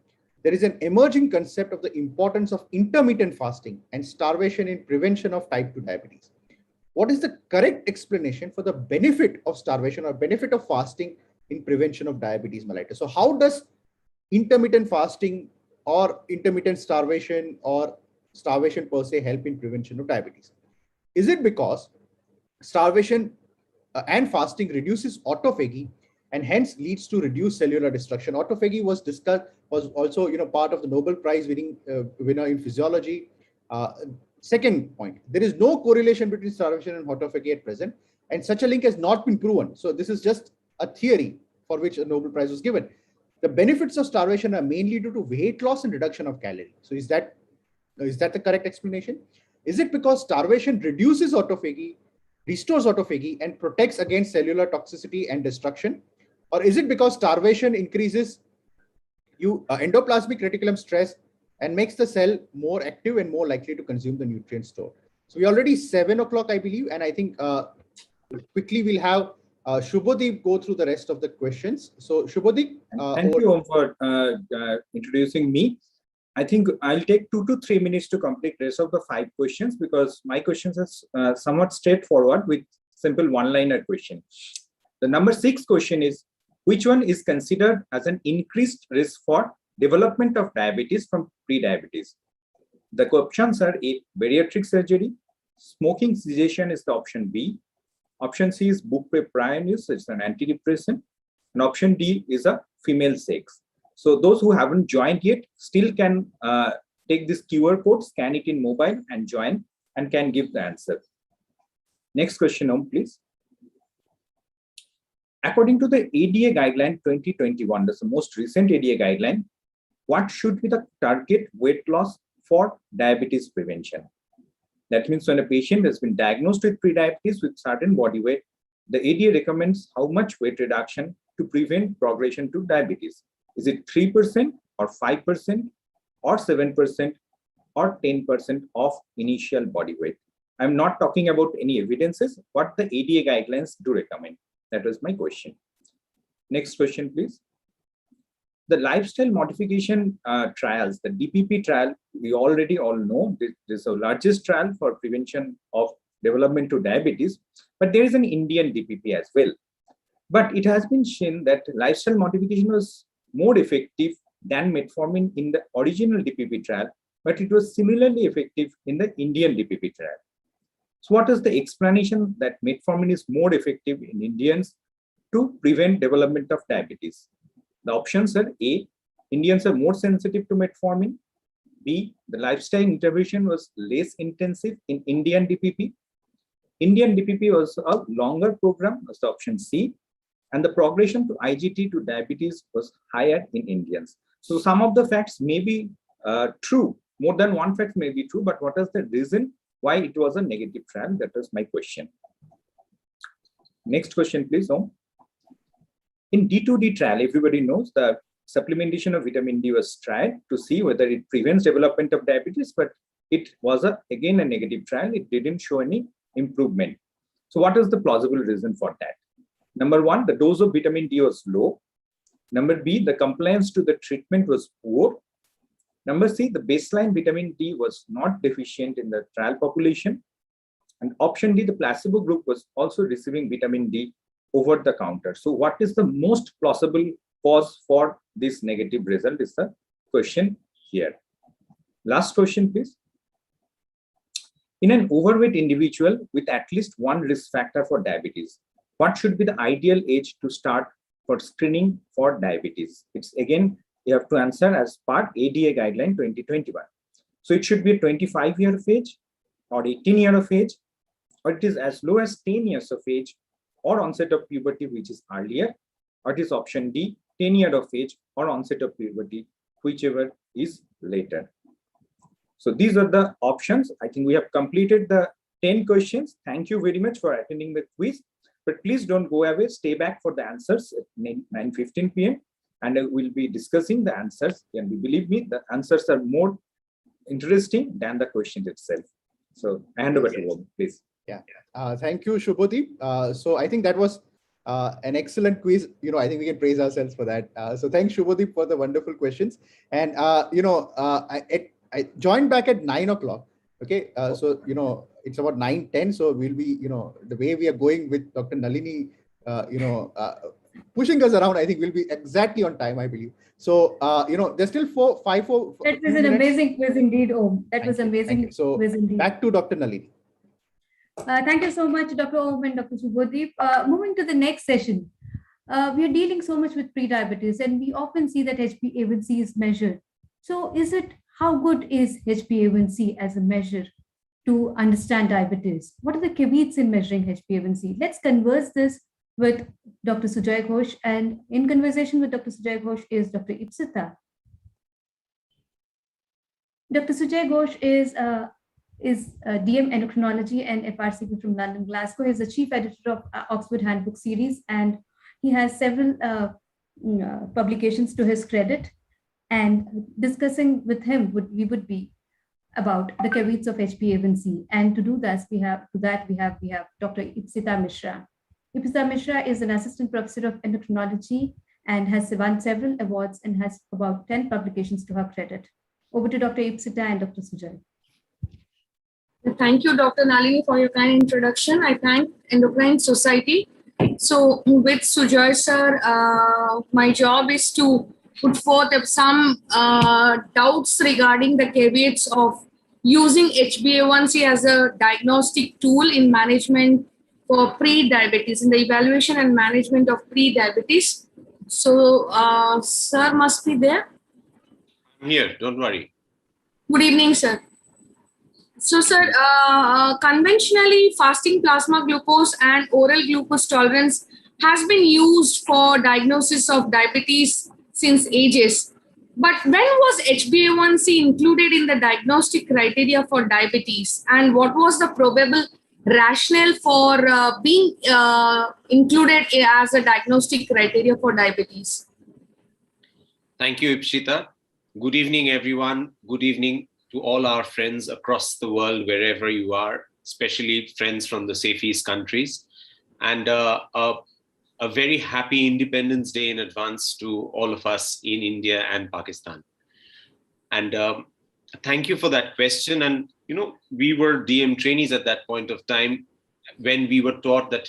There is an emerging concept of the importance of intermittent fasting and starvation in prevention of type 2 diabetes. What is the correct explanation for the benefit of starvation or benefit of fasting in prevention of diabetes mellitus? So how does intermittent fasting or intermittent starvation or starvation per se help in prevention of diabetes? Is it because starvation and fasting reduces autophagy and hence leads to reduced cellular destruction? Autophagy was also part of the Nobel Prize winner in physiology. Second point, there is no correlation between starvation and autophagy at present, and such a link has not been proven. So this is just a theory for which a Nobel Prize was given. The benefits of starvation are mainly due to weight loss and reduction of calories. So is that the correct explanation? Is it because starvation reduces autophagy, restores autophagy, and protects against cellular toxicity and destruction? Or is it because starvation increases endoplasmic reticulum stress and makes the cell more active and more likely to consume the nutrient stored? So we already 7 o'clock, I believe, and I think quickly we'll have Shubhadeep go through the rest of the questions. So Shubhadeep, thank you Om for introducing me. I think I'll take 2 to 3 minutes to complete the rest of the 5 questions because my questions are somewhat straightforward with simple one-liner question. The number 6 question is, which one is considered as an increased risk for development of diabetes from pre-diabetes? The options are A, bariatric surgery, smoking cessation is the option B, option C is bupropion use, it's an antidepressant, and option D is a female sex. So those who haven't joined yet still can take this QR code, scan it in mobile and join and can give the answer. Next question, Om, please. According to the ADA guideline 2021, that's the most recent ADA guideline, what should be the target weight loss for diabetes prevention? That means when a patient has been diagnosed with prediabetes with certain body weight, the ADA recommends how much weight reduction to prevent progression to diabetes. Is it 3% or 5% or 7% or 10% of initial body weight? I'm not talking about any evidences, what the ADA guidelines do recommend. That was my question. Next question, please. The lifestyle modification trials, the DPP trial, we already all know this is the largest trial for prevention of development to diabetes, but there is an Indian DPP as well. But it has been shown that lifestyle modification was more effective than metformin in the original DPP trial, but it was similarly effective in the Indian DPP trial. So what is the explanation that metformin is more effective in Indians to prevent development of diabetes? The options are A, Indians are more sensitive to metformin. B, the lifestyle intervention was less intensive in Indian DPP. Indian DPP was a longer program, was the option C. And the progression to IGT to diabetes was higher in Indians. So some of the facts may be true, more than one fact may be true, but what is the reason why it was a negative trial? That was my question. Next question, please, Om. In D2D trial, everybody knows the supplementation of vitamin D was tried to see whether it prevents development of diabetes, but it was again a negative trial. It didn't show any improvement. So what is the plausible reason for that? Number 1, the dose of vitamin D was low. Number B, the compliance to the treatment was poor. Number C, the baseline vitamin D was not deficient in the trial population. And option D, the placebo group was also receiving vitamin D over the counter. So what is the most plausible cause for this negative result is the question here. Last question, please. In an overweight individual with at least one risk factor for diabetes, what should be the ideal age to start for screening for diabetes? It's again, you have to answer as part ADA guideline 2021. So it should be a 25 year of age or 18 year of age, or it is as low as 10 years of age or onset of puberty, which is earlier, or it is option D, 10 year of age or onset of puberty, whichever is later. So these are the options. I think we have completed the 10 questions. Thank you very much for attending the quiz. But please don't go away. Stay back for the answers at 9:15 p.m. And we'll be discussing the answers. And believe me, the answers are more interesting than the question itself. So I hand over to you, please. Yeah. Thank you, Shubhadeep. So I think that was an excellent quiz. I think we can praise ourselves for that. So thanks, Shubhadeep, for the wonderful questions. And I joined back at 9 o'clock. Okay. So it's about 9:10. So we'll be the way we are going with Dr. Nalini pushing us around, I think we'll be exactly on time, I believe. So there's still 4. That was an amazing quiz indeed, Om. That was amazing. So quiz indeed. Back to Dr. Nalini. Thank you so much, Dr. Om and Dr. Shubhadeep. Moving to the next session, we are dealing so much with prediabetes, and we often see that HbA1c is measured. So how good is HbA1c as a measure to understand diabetes? What are the caveats in measuring HbA1c? Let's converse this with Dr. Sujay Ghosh, and in conversation with Dr. Sujay Ghosh is Dr. Ipsita. Dr. Sujay Ghosh is DM Endocrinology and FRCP from London, Glasgow. He's the chief editor of Oxford Handbook series, and he has several publications to his credit. And discussing with him would be about the caveats of HbA1c. And to do this, we have Dr. Ipsita Mishra. Ipsita Mishra is an assistant professor of endocrinology and has won several awards and has about 10 publications to her credit. Over to Dr. Ipsita and Dr. Sujay. Thank you, Dr. Nalini, for your kind introduction. I thank Endocrine Society. So with Sujay sir, my job is to put forth some doubts regarding the caveats of using HbA1c as a diagnostic tool in management for pre-diabetes, in the evaluation and management of pre-diabetes. So, sir must be there. I'm here, don't worry. Good evening, sir. So, sir, conventionally, fasting plasma glucose and oral glucose tolerance has been used for diagnosis of diabetes since ages. But when was HbA1c included in the diagnostic criteria for diabetes? And what was the probable rationale for being included as a diagnostic criteria for diabetes? Thank you, Ipshita. Good evening, everyone. Good evening to all our friends across the world, wherever you are, especially friends from the safe East countries. And a very happy Independence Day in advance to all of us in India and Pakistan. And thank you for that question. And, you know, we were DM trainees at that point of time when we were taught that,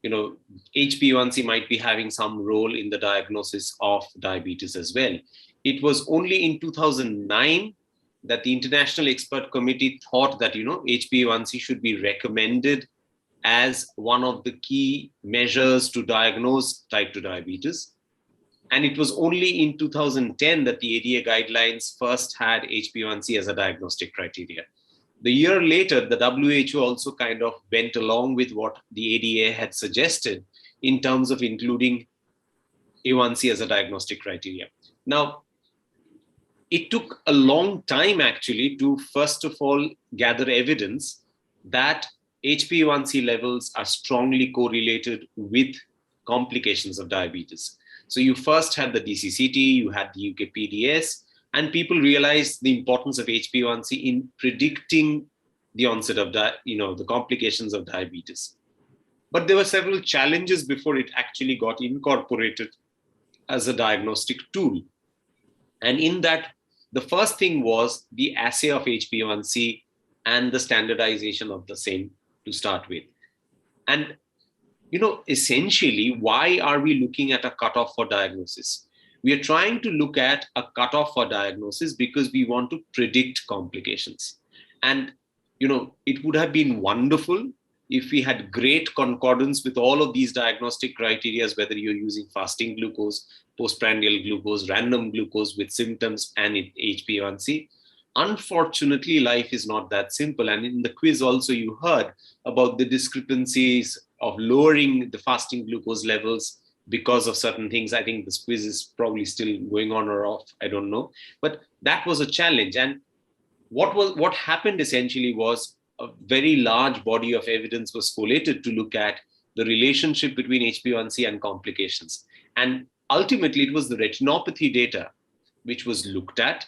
you know, HbA1c might be having some role in the diagnosis of diabetes as well. It was only in 2009 that the International Expert Committee thought that, you know, HbA1c should be recommended as one of the key measures to diagnose type 2 diabetes. And it was only in 2010 that the ADA guidelines first had HbA1c as a diagnostic criteria. The year later, the WHO also kind of went along with what the ADA had suggested in terms of including A1c as a diagnostic criteria. Now, it took a long time actually to first of all gather evidence that HbA1c levels are strongly correlated with complications of diabetes. So you first had the DCCT, you had the UKPDS, and people realized the importance of HbA1c in predicting the onset of the complications of diabetes. But there were several challenges before it actually got incorporated as a diagnostic tool. And in that, the first thing was the assay of HbA1c and the standardization of the same to start with. And, you know, essentially, why are we looking at a cutoff for diagnosis? We are trying to look at a cutoff for diagnosis because we want to predict complications. And, you know, it would have been wonderful if we had great concordance with all of these diagnostic criteria, whether you're using fasting glucose, postprandial glucose, random glucose with symptoms and HbA1c. Unfortunately, life is not that simple. And in the quiz also, you heard about the discrepancies of lowering the fasting glucose levels because of certain things. I think this quiz is probably still going on or off, I don't know. But that was a challenge. And what happened essentially was a very large body of evidence was collated to look at the relationship between HbA1c and complications. And ultimately, it was the retinopathy data which was looked at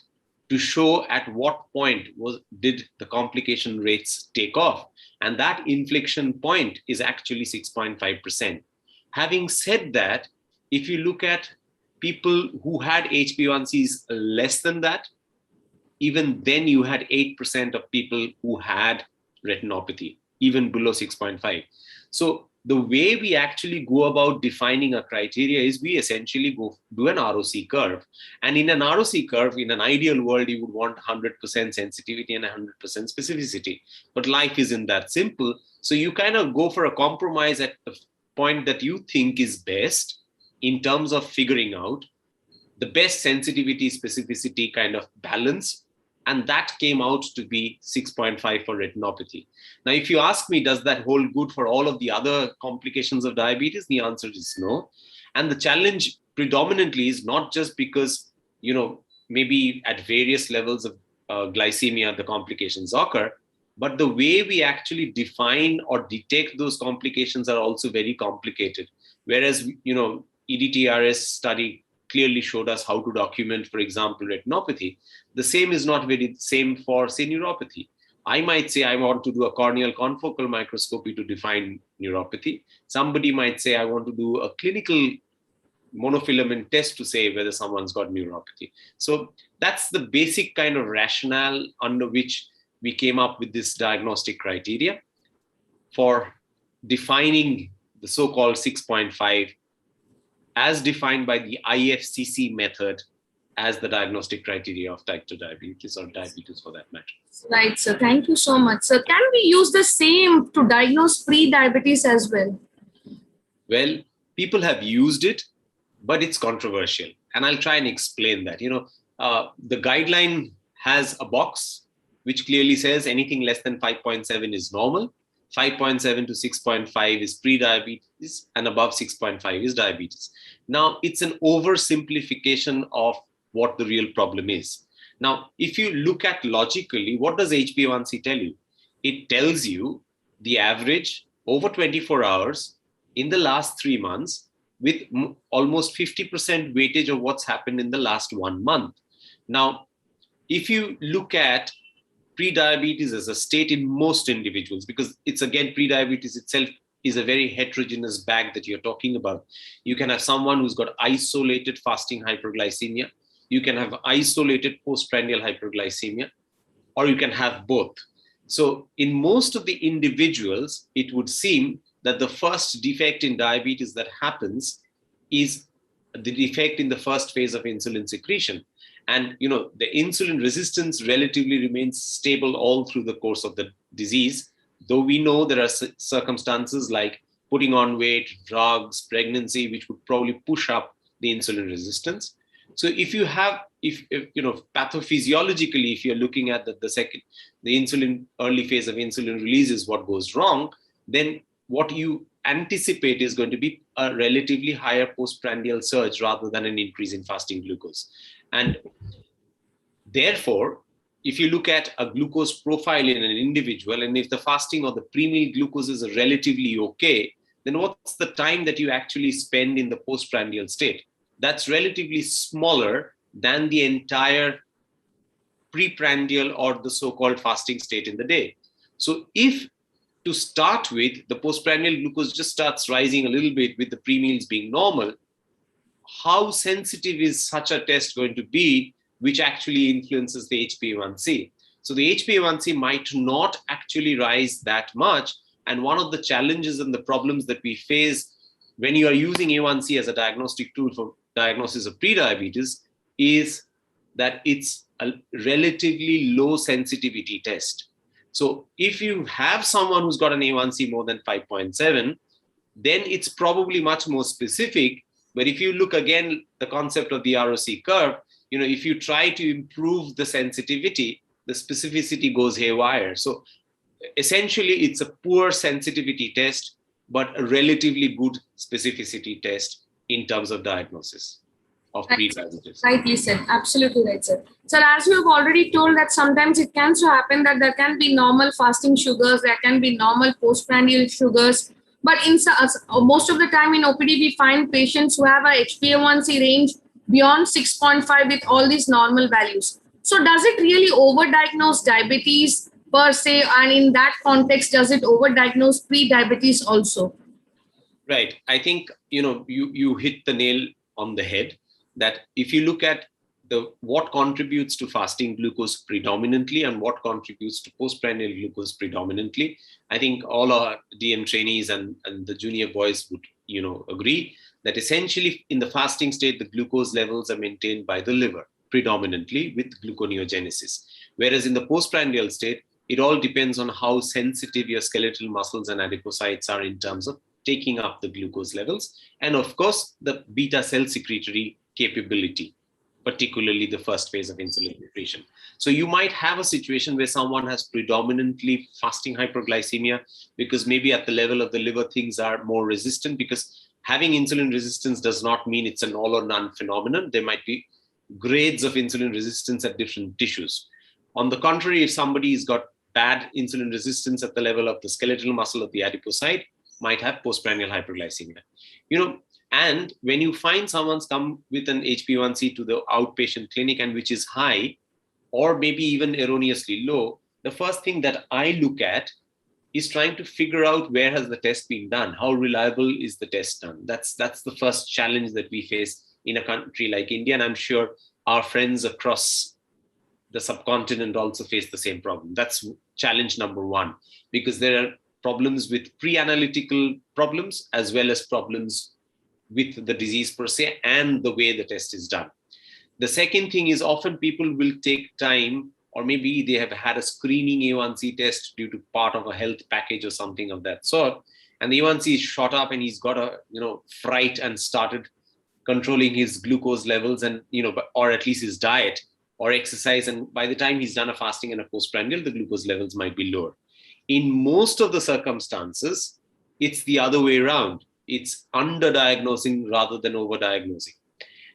to show at what point did the complication rates take off. And that inflection point is actually 6.5%. Having said that, if you look at people who had HbA1cs less than that, even then you had 8% of people who had retinopathy, even below 6.5. So the way we actually go about defining a criteria is we essentially go do an ROC curve. And in an ROC curve, in an ideal world, you would want 100% sensitivity and 100% specificity. But life isn't that simple. So you kind of go for a compromise at the point that you think is best in terms of figuring out the best sensitivity specificity kind of balance. And that came out to be 6.5 for retinopathy. Now, if you ask me, does that hold good for all of the other complications of diabetes? The answer is no. And the challenge predominantly is not just because, you know, maybe at various levels of glycemia, the complications occur, but the way we actually define or detect those complications are also very complicated. Whereas, you know, EDTRS study clearly showed us how to document, for example, retinopathy. The same is not very same for, say, neuropathy. I might say I want to do a corneal confocal microscopy to define neuropathy. Somebody might say I want to do a clinical monofilament test to say whether someone's got neuropathy. So that's the basic kind of rationale under which we came up with this diagnostic criteria for defining the so-called 6.5 as defined by the IFCC method as the diagnostic criteria of type 2 diabetes, or diabetes for that matter. Right, sir. Thank you so much. Sir, can we use the same to diagnose pre-diabetes as well? Well, people have used it, but it's controversial. And I'll try and explain that. The guideline has a box which clearly says anything less than 5.7 is normal, 5.7 to 6.5 is pre-diabetes, and above 6.5 is diabetes. Now, it's an oversimplification of what the real problem is. Now, if you look at logically, what does HbA1c tell you? It tells you the average over 24 hours in the last 3 months with almost 50% weightage of what's happened in the last 1 month. Now, if you look at pre-diabetes as a state in most individuals, because it's again, pre-diabetes itself is a very heterogeneous bag that you're talking about. You can have someone who's got isolated fasting hyperglycemia. You can have isolated postprandial hyperglycemia, or you can have both. So in most of the individuals, it would seem that the first defect in diabetes that happens is the defect in the first phase of insulin secretion. And the insulin resistance relatively remains stable all through the course of the disease, though we know there are circumstances like putting on weight, drugs, pregnancy, which would probably push up the insulin resistance. So if you have, pathophysiologically, if you're looking at the insulin, early phase of insulin release is what goes wrong, then what you anticipate is going to be a relatively higher postprandial surge rather than an increase in fasting glucose. And therefore, if you look at a glucose profile in an individual, and if the fasting or the pre-meal glucose is relatively okay, then what's the time that you actually spend in the postprandial state? That's relatively smaller than the entire preprandial or the so-called fasting state in the day. So if to start with, the postprandial glucose just starts rising a little bit with the pre-meals being normal, how sensitive is such a test going to be, which actually influences the HbA1c? So the HbA1c might not actually rise that much. And one of the challenges and the problems that we face when you are using A1c as a diagnostic tool for diagnosis of prediabetes is that it's a relatively low sensitivity test. So if you have someone who's got an A1c more than 5.7, then it's probably much more specific. But if you look again, the concept of the ROC curve, if you try to improve the sensitivity, the specificity goes haywire. So essentially, it's a poor sensitivity test, but a relatively good specificity test in terms of diagnosis of prediabetes. Rightly said. Absolutely right, sir. Sir, as you have already told that sometimes it can so happen that there can be normal fasting sugars, there can be normal postprandial sugars, but most of the time in OPD, we find patients who have a HbA1c range beyond 6.5 with all these normal values. So does it really overdiagnose diabetes per se? And in that context, does it overdiagnose pre-diabetes also? Right. I think, you hit the nail on the head that if you look at what contributes to fasting glucose predominantly and what contributes to postprandial glucose predominantly, I think all our DM trainees and the junior boys would, agree that essentially in the fasting state, the glucose levels are maintained by the liver predominantly with gluconeogenesis. Whereas in the postprandial state, it all depends on how sensitive your skeletal muscles and adipocytes are in terms of taking up the glucose levels. And of course, the beta cell secretory capability, particularly the first phase of insulin secretion. So you might have a situation where someone has predominantly fasting hyperglycemia because maybe at the level of the liver, things are more resistant, because having insulin resistance does not mean it's an all or none phenomenon. There might be grades of insulin resistance at different tissues. On the contrary, if somebody's got bad insulin resistance at the level of the skeletal muscle of the adipocyte, might have postprandial hyperglycemia. And when you find someone's come with an HbA1c to the outpatient clinic and which is high, or maybe even erroneously low, the first thing that I look at is trying to figure out where has the test been done, how reliable is the test done. That's the first challenge that we face in a country like India, and I'm sure our friends across the subcontinent also face the same problem. That's challenge number one, because there are problems with pre-analytical problems as well as problems with the disease per se and the way the test is done. The second thing is often people will take time, or maybe they have had a screening A1C test due to part of a health package or something of that sort, and the A1C is shot up and he's got a fright and started controlling his glucose levels and or at least his diet or exercise, and by the time he's done a fasting and a postprandial, the glucose levels might be lower. In most of the circumstances, it's the other way around. It's underdiagnosing rather than overdiagnosing.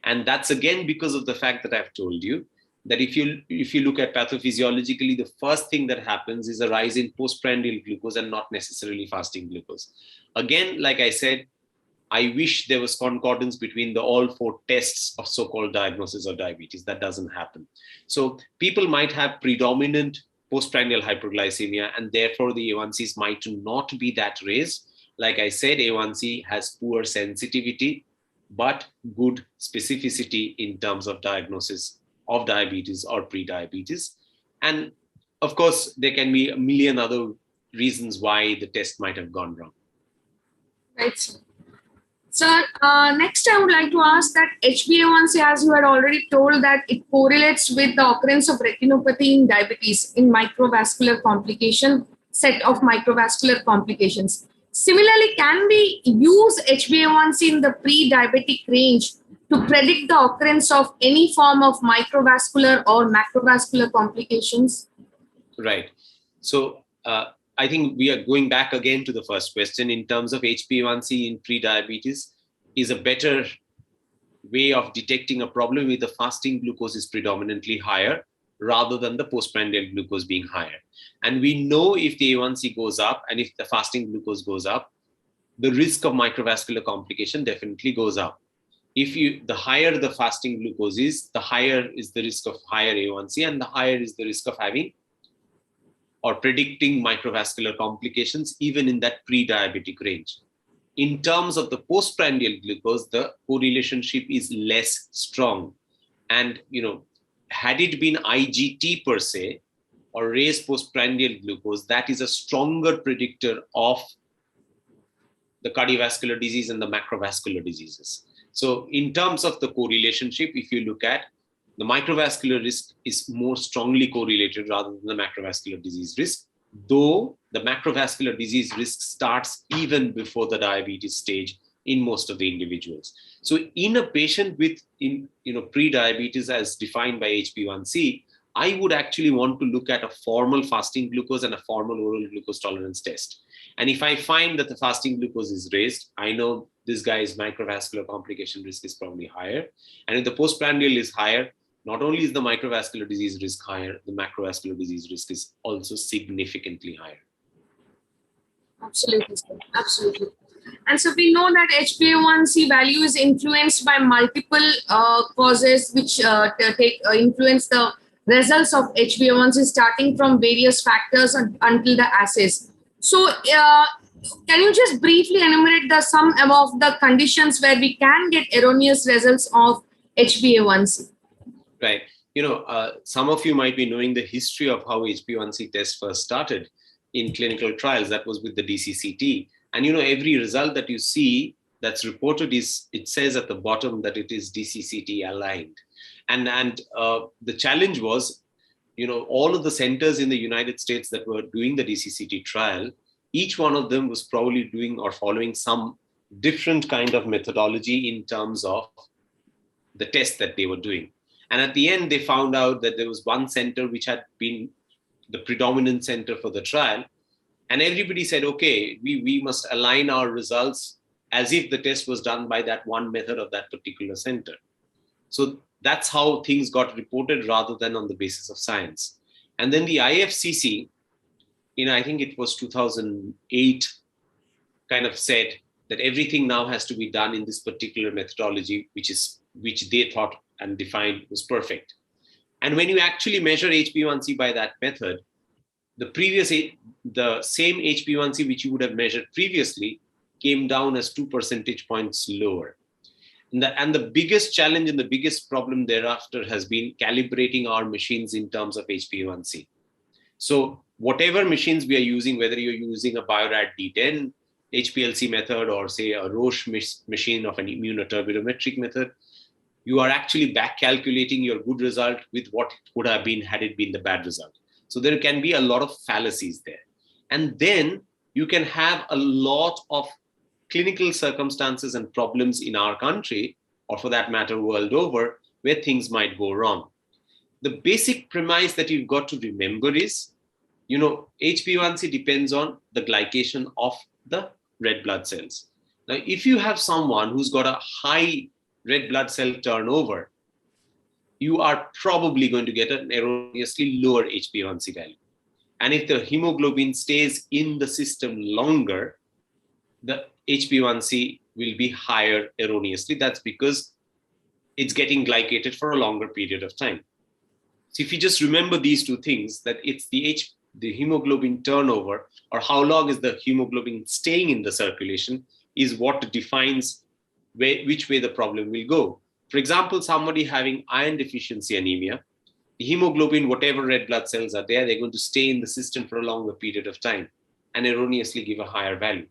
And that's again because of the fact that I've told you that if you look at pathophysiologically, the first thing that happens is a rise in postprandial glucose and not necessarily fasting glucose. Again, like I said, I wish there was concordance between the all four tests of so-called diagnosis of diabetes. That doesn't happen. So people might have predominant postprandial hyperglycemia, and therefore the A1Cs might not be that raised. Like I said, A1C has poor sensitivity, but good specificity in terms of diagnosis of diabetes or pre-diabetes. And of course, there can be a million other reasons why the test might have gone wrong. Right. Sir, next I would like to ask that HbA1c, as you had already told, that it correlates with the occurrence of retinopathy in diabetes in microvascular complication, set of microvascular complications. Similarly, can we use HbA1c in the pre-diabetic range to predict the occurrence of any form of microvascular or macrovascular complications? Right. So I think we are going back again to the first question in terms of HbA1c in pre-diabetes is a better way of detecting a problem if the fasting glucose is predominantly higher rather than the postprandial glucose being higher. And we know if the A1C goes up and if the fasting glucose goes up, the risk of microvascular complication definitely goes up. The higher the fasting glucose is, the higher is the risk of higher A1C and the higher is the risk of having or predicting microvascular complications even in that pre-diabetic range. In terms of the postprandial glucose, the correlationship is less strong. And, had it been IGT per se, or raised postprandial glucose, that is a stronger predictor of the cardiovascular disease and the macrovascular diseases. So in terms of the correlationship, if you look at the microvascular risk is more strongly correlated rather than the macrovascular disease risk, though the macrovascular disease risk starts even before the diabetes stage in most of the individuals. So in a patient with pre-diabetes as defined by HbA1c, I would actually want to look at a formal fasting glucose and a formal oral glucose tolerance test. And if I find that the fasting glucose is raised, I know this guy's microvascular complication risk is probably higher. And if the postprandial is higher, not only is the microvascular disease risk higher, the macrovascular disease risk is also significantly higher. Absolutely, sir. Absolutely. And so we know that HbA1c value is influenced by multiple causes which influence the results of HbA1c, starting from various factors until the assays. So can you just briefly enumerate some of the conditions where we can get erroneous results of HbA1c? Right. Some of you might be knowing the history of how HbA1c test first started in clinical trials. That was with the DCCT. And, every result that you see that's reported it says at the bottom that it is DCCT aligned. And the challenge was, all of the centers in the United States that were doing the DCCT trial, each one of them was probably doing or following some different kind of methodology in terms of the test that they were doing. And at the end, they found out that there was one center which had been the predominant center for the trial. And everybody said, okay, we must align our results as if the test was done by that one method of that particular center. So that's how things got reported rather than on the basis of science. And then the IFCC, I think it was 2008, kind of said that everything now has to be done in this particular methodology, which they thought and defined was perfect. And when you actually measure HbA1c by that method, the same HbA1c which you would have measured previously came down as 2 percentage points lower. And the biggest challenge and the biggest problem thereafter has been calibrating our machines in terms of HbA1c. So whatever machines we are using, whether you're using a Biorad D10 HPLC method or say a Roche machine of an immunoturbidometric method, you are actually back calculating your good result with what it would have been had it been the bad result. So there can be a lot of fallacies there. And then you can have a lot of clinical circumstances and problems in our country, or for that matter, world over, where things might go wrong. The basic premise that you've got to remember is, HbA1c depends on the glycation of the red blood cells. Now, if you have someone who's got a high red blood cell turnover, you are probably going to get an erroneously lower HbA1c value. And if the hemoglobin stays in the system longer, the HbA1c will be higher erroneously. That's because it's getting glycated for a longer period of time. So if you just remember these two things, that it's the hemoglobin turnover, or how long is the hemoglobin staying in the circulation, is what defines which way the problem will go. For example, somebody having iron deficiency anemia, the hemoglobin, whatever red blood cells are there, they're going to stay in the system for a longer period of time and erroneously give a higher value.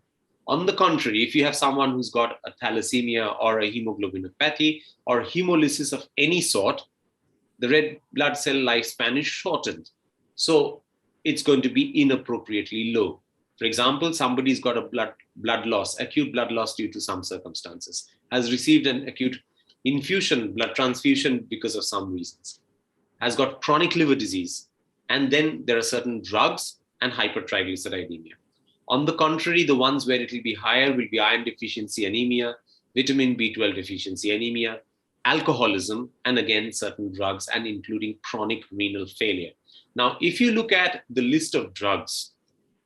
On the contrary, if you have someone who's got a thalassemia or a hemoglobinopathy or hemolysis of any sort, the red blood cell lifespan is shortened. So it's going to be inappropriately low. For example, somebody's got a blood loss, acute blood loss due to some circumstances, has received an acute infusion, blood transfusion because of some reasons, has got chronic liver disease, and then there are certain drugs and hypertriglyceridemia. On the contrary, the ones where it will be higher will be iron deficiency anemia, vitamin B12 deficiency anemia, alcoholism, and again, certain drugs, and including chronic renal failure. Now, if you look at the list of drugs,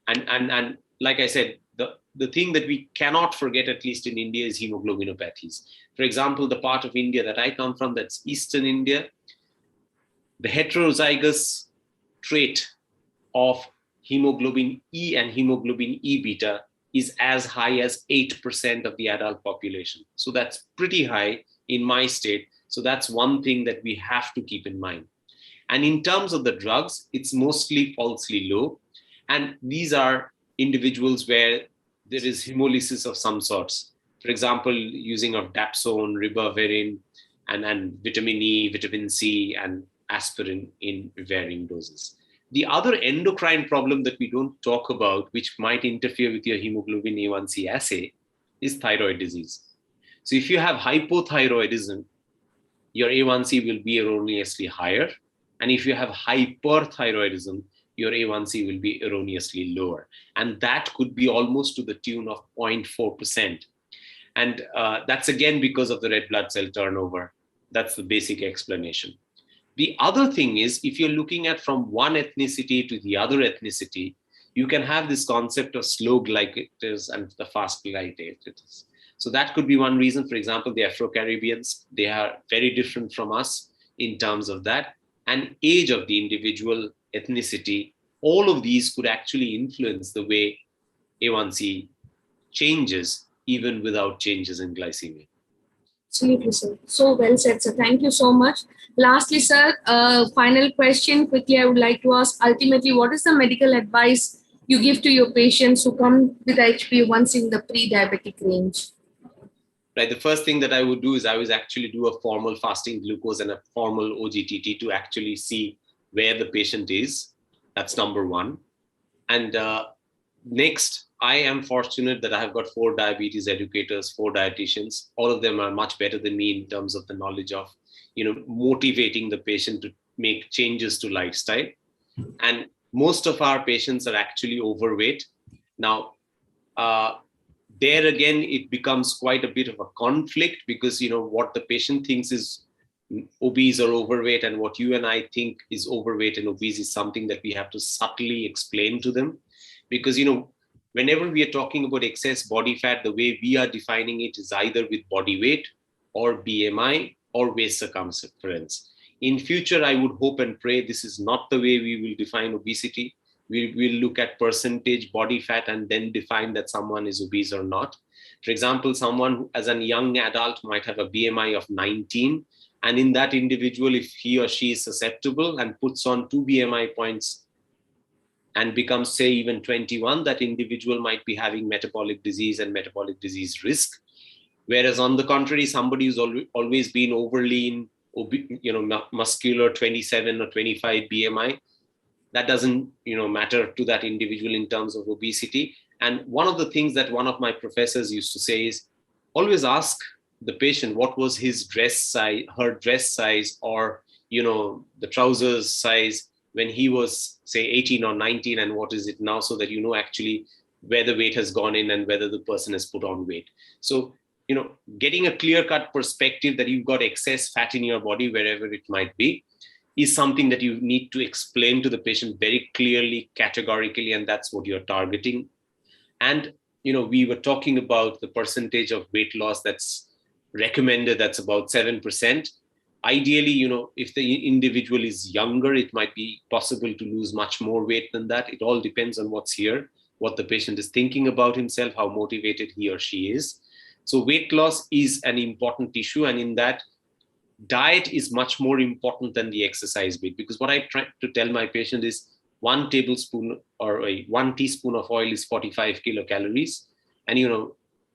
and like I said, the thing that we cannot forget, at least in India, is hemoglobinopathies. For example, the part of India that I come from, that's Eastern India, the heterozygous trait of hemoglobin E and hemoglobin E beta is as high as 8% of the adult population. So that's pretty high in my state. So that's one thing that we have to keep in mind. And in terms of the drugs, it's mostly falsely low. And these are individuals where there is hemolysis of some sorts. For example, using of dapsone, ribavirin, and vitamin E, vitamin C, and aspirin in varying doses. The other endocrine problem that we don't talk about, which might interfere with your hemoglobin A1C assay, is thyroid disease. So if you have hypothyroidism, your A1C will be erroneously higher. And if you have hyperthyroidism, your A1C will be erroneously lower. And that could be almost to the tune of 0.4%. And that's again because of the red blood cell turnover. That's the basic explanation. The other thing is, if you're looking at from one ethnicity to the other ethnicity, you can have this concept of slow glycators and the fast glycators. So that could be one reason. For example, the Afro-Caribbeans, they are very different from us in terms of that. And age of the individual, ethnicity, all of these could actually influence the way A1C changes, even without changes in glycemia. Absolutely, sir. So well said, sir. Thank you so much. Lastly, sir, final question quickly I would like to ask. Ultimately, what is the medical advice you give to your patients who come with HbA1c in the pre-diabetic range? Right. The first thing that I would do is I would actually do a formal fasting glucose and a formal OGTT to actually see where the patient is. That's number one. And next, I am fortunate that I have got 4 diabetes educators, 4 dietitians. All of them are much better than me in terms of the knowledge of, motivating the patient to make changes to lifestyle. And most of our patients are actually overweight. Now, there again, it becomes quite a bit of a conflict because, what the patient thinks is obese or overweight and what you and I think is overweight and obese is something that we have to subtly explain to them. Because, whenever we are talking about excess body fat, the way we are defining it is either with body weight or BMI or waist circumference. In future, I would hope and pray this is not the way we will define obesity. We will look at percentage body fat and then define that someone is obese or not. For example, someone who, as a young adult, might have a BMI of 19. And in that individual, if he or she is susceptible and puts on 2 BMI points and becomes, say, even 21, that individual might be having metabolic disease and metabolic disease risk. Whereas on the contrary, somebody who's always been overly muscular, 27 or 25 BMI, that doesn't matter to that individual in terms of obesity. And one of the things that one of my professors used to say is always ask the patient what was his dress size, her dress size, or the trousers size when he was, say, 18 or 19, and what is it now, so that you know actually where the weight has gone in and whether the person has put on weight. So getting a clear-cut perspective that you've got excess fat in your body, wherever it might be, is something that you need to explain to the patient very clearly, categorically, and that's what you're targeting. And, we were talking about the percentage of weight loss that's recommended, that's about 7%. Ideally, if the individual is younger, it might be possible to lose much more weight than that. It all depends on what's here, what the patient is thinking about himself, how motivated he or she is. So weight loss is an important issue, and in that, diet is much more important than the exercise bit, because what I try to tell my patient is 1 tablespoon or 1 teaspoon of oil is 45 kilocalories. And,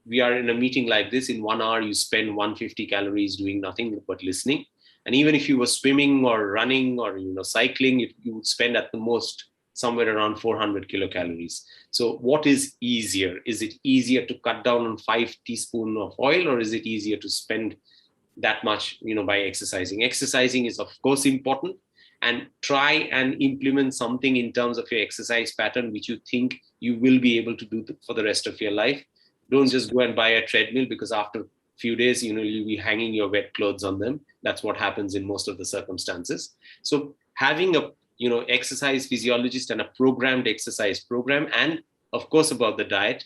we are in a meeting like this, in 1 hour, you spend 150 calories doing nothing but listening. And even if you were swimming or running or, cycling, you would spend at the most somewhere around 400 kilocalories. So what is easier? Is it easier to cut down on 5 teaspoons of oil, or is it easier to spend that much, by exercising? Exercising is of course important, and try and implement something in terms of your exercise pattern, which you think you will be able to do for the rest of your life. Don't just go and buy a treadmill, because after a few days, you'll be hanging your wet clothes on them. That's what happens in most of the circumstances. So having a, exercise physiologist and a programmed exercise program, and of course about the diet,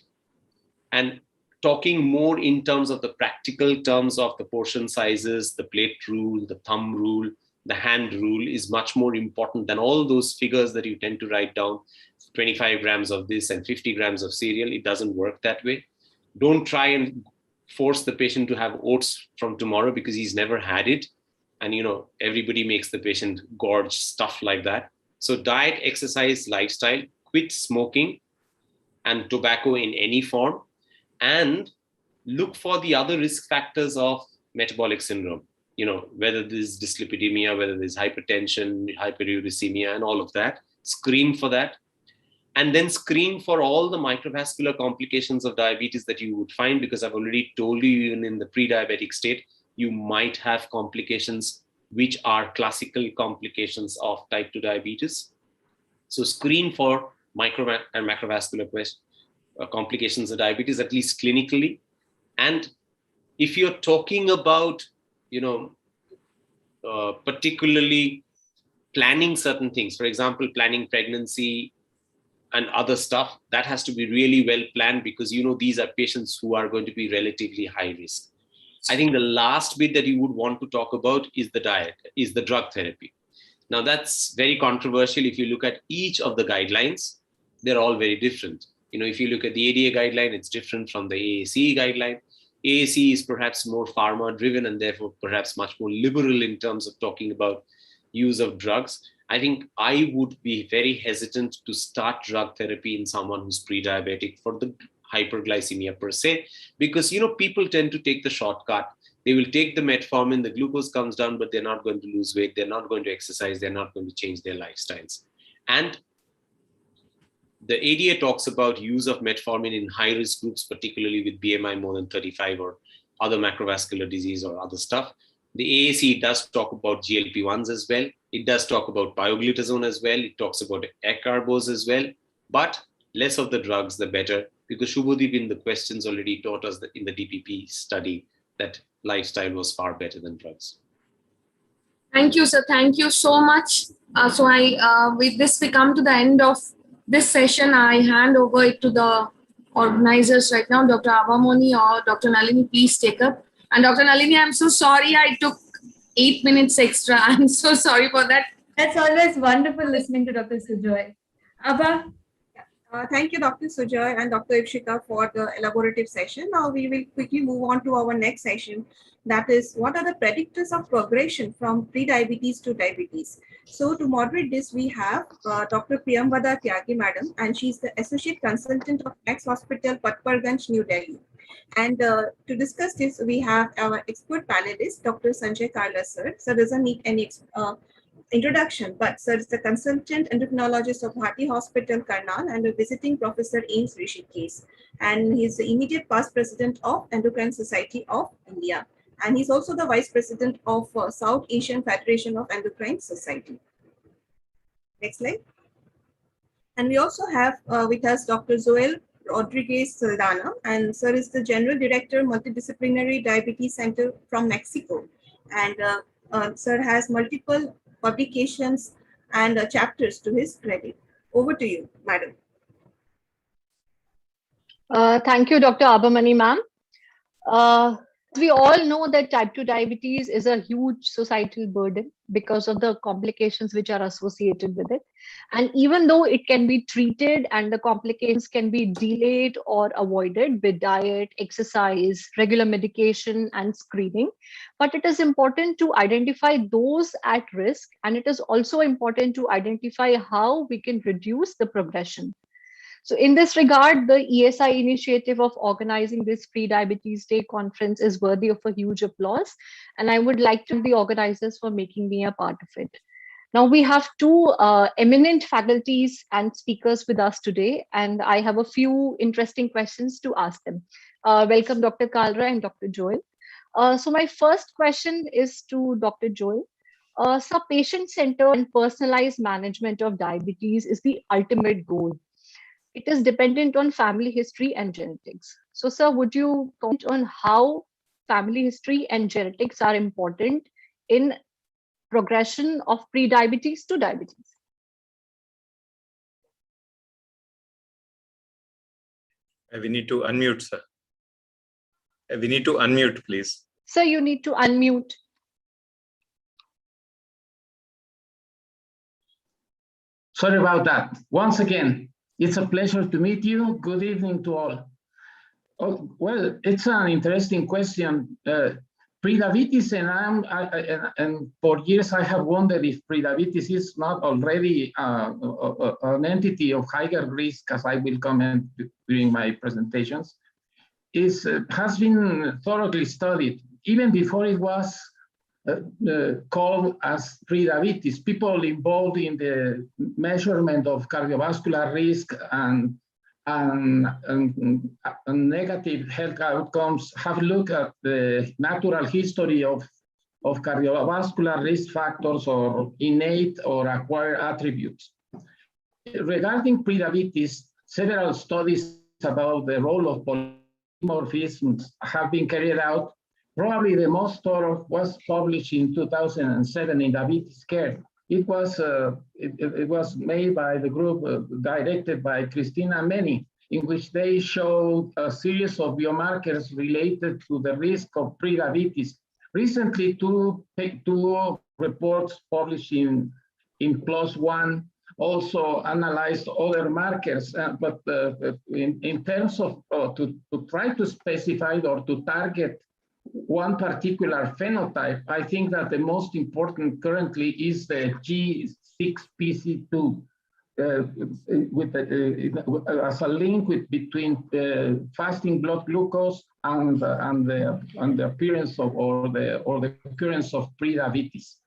and talking more in terms of the practical terms of the portion sizes, the plate rule, the thumb rule, the hand rule is much more important than all those figures that you tend to write down, 25 grams of this and 50 grams of cereal. It doesn't work that way. Don't try and force the patient to have oats from tomorrow, because he's never had it. And, everybody makes the patient gorge, stuff like that. So diet, exercise, lifestyle, quit smoking and tobacco in any form, and look for the other risk factors of metabolic syndrome, whether there's dyslipidemia, whether there's hypertension, hyperuricemia, and all of that. Screen for that. And then screen for all the microvascular complications of diabetes that you would find, because I've already told you, even in the pre-diabetic state, you might have complications which are classical complications of type 2 diabetes. So screen for micro and macrovascular complications of diabetes, at least clinically. And if you're talking about, particularly planning certain things, for example, planning pregnancy and other stuff, that has to be really well planned, because, these are patients who are going to be relatively high risk. I think the last bit that you would want to talk about is the diet, is the drug therapy. Now, that's very controversial. If you look at each of the guidelines, they're all very different. If you look at the ADA guideline, it's different from the AACE guideline. AACE is perhaps more pharma driven, and therefore perhaps much more liberal in terms of talking about use of drugs. I think I would be very hesitant to start drug therapy in someone who's pre-diabetic for the hyperglycemia per se, because, people tend to take the shortcut. They will take the metformin, the glucose comes down, but they're not going to lose weight. They're not going to exercise. They're not going to change their lifestyles. And the ADA talks about use of metformin in high-risk groups, particularly with BMI more than 35 or other macrovascular disease or other stuff. The AAC does talk about GLP-1s as well. It does talk about pioglitazone as well. It talks about acarbose as well. But less of the drugs, the better, because Shubhadeep in the questions already taught us that in the DPP study that lifestyle was far better than drugs. Thank you, sir. Thank you so much. With this, we come to the end of this session. I hand over it to the organizers right now, Dr. Avamoni or Dr. Nalini, please take up. And Dr. Nalini, I'm so sorry I took 8 minutes extra. I'm so sorry for that. That's always wonderful listening to Dr. Sujoy. Abba. Thank you, Dr. Sujoy and Dr. Ipshita for the elaborative session. Now we will quickly move on to our next session. That is, what are the predictors of progression from pre-diabetes to diabetes? So to moderate this, we have Dr. Priyambada Tyagi, madam, and she's the Associate Consultant of Max Hospital, Patparganj, New Delhi. And to discuss this, we have our expert panelist, Dr. Sanjay Karla, sir. Sir doesn't need any introduction, but sir is the consultant endocrinologist of Bharti Hospital, Karnal, and a visiting professor in Rishikesh. And he's the immediate past president of Endocrine Society of India. And he's also the vice president of South Asian Federation of Endocrine Society. Next slide. And we also have with us Dr. Zoel Rodriguez Saldana, and sir is the general director, Multidisciplinary Diabetes Center from Mexico. And sir has multiple publications and chapters to his credit. Over to you, madam. Thank you, Dr. Abamani, ma'am. We all know that type 2 diabetes is a huge societal burden because of the complications which are associated with it. And even though it can be treated and the complications can be delayed or avoided with diet, exercise, regular medication, and screening, but it is important to identify those at risk. And it is also important to identify how we can reduce the progression. So in this regard, the ESI initiative of organizing this Pre-Diabetes Day conference is worthy of a huge applause. And I would like to thank the organizers for making me a part of it. Now we have two eminent faculties and speakers with us today, and I have a few interesting questions to ask them. Welcome, Dr. Kalra and Dr. Joel. So my first question is to Dr. Joel. So patient-centered and personalized management of diabetes is the ultimate goal. It is dependent on family history and genetics. So, sir, would you comment on how family history and genetics are important in progression of pre-diabetes to diabetes? We need to unmute, sir. We need to unmute, please. Sir, you need to unmute. Sorry about that. Once again, it's a pleasure to meet you. Good evening to all. Oh, well, it's an interesting question. Pre-diabetes, and for years I have wondered if pre-diabetes is not already an entity of higher risk, as I will comment during my presentations, has been thoroughly studied. Even before it was called as pre-diabetes, people involved in the measurement of cardiovascular risk and negative health outcomes have looked at the natural history of cardiovascular risk factors or innate or acquired attributes. Regarding pre-diabetes, several studies about the role of polymorphisms have been carried out. Probably the most thorough was published in 2007 in Diabetes Care. It was made by the group directed by Christina Meni, in which they showed a series of biomarkers related to the risk of pre-diabetes. Recently, two reports published in PLOS ONE also analyzed other markers, but in terms of to try to specify or to target one particular phenotype, I think that the most important currently is the G6PC2, as a link between fasting blood glucose and the appearance of or the occurrence of pre-diabetes.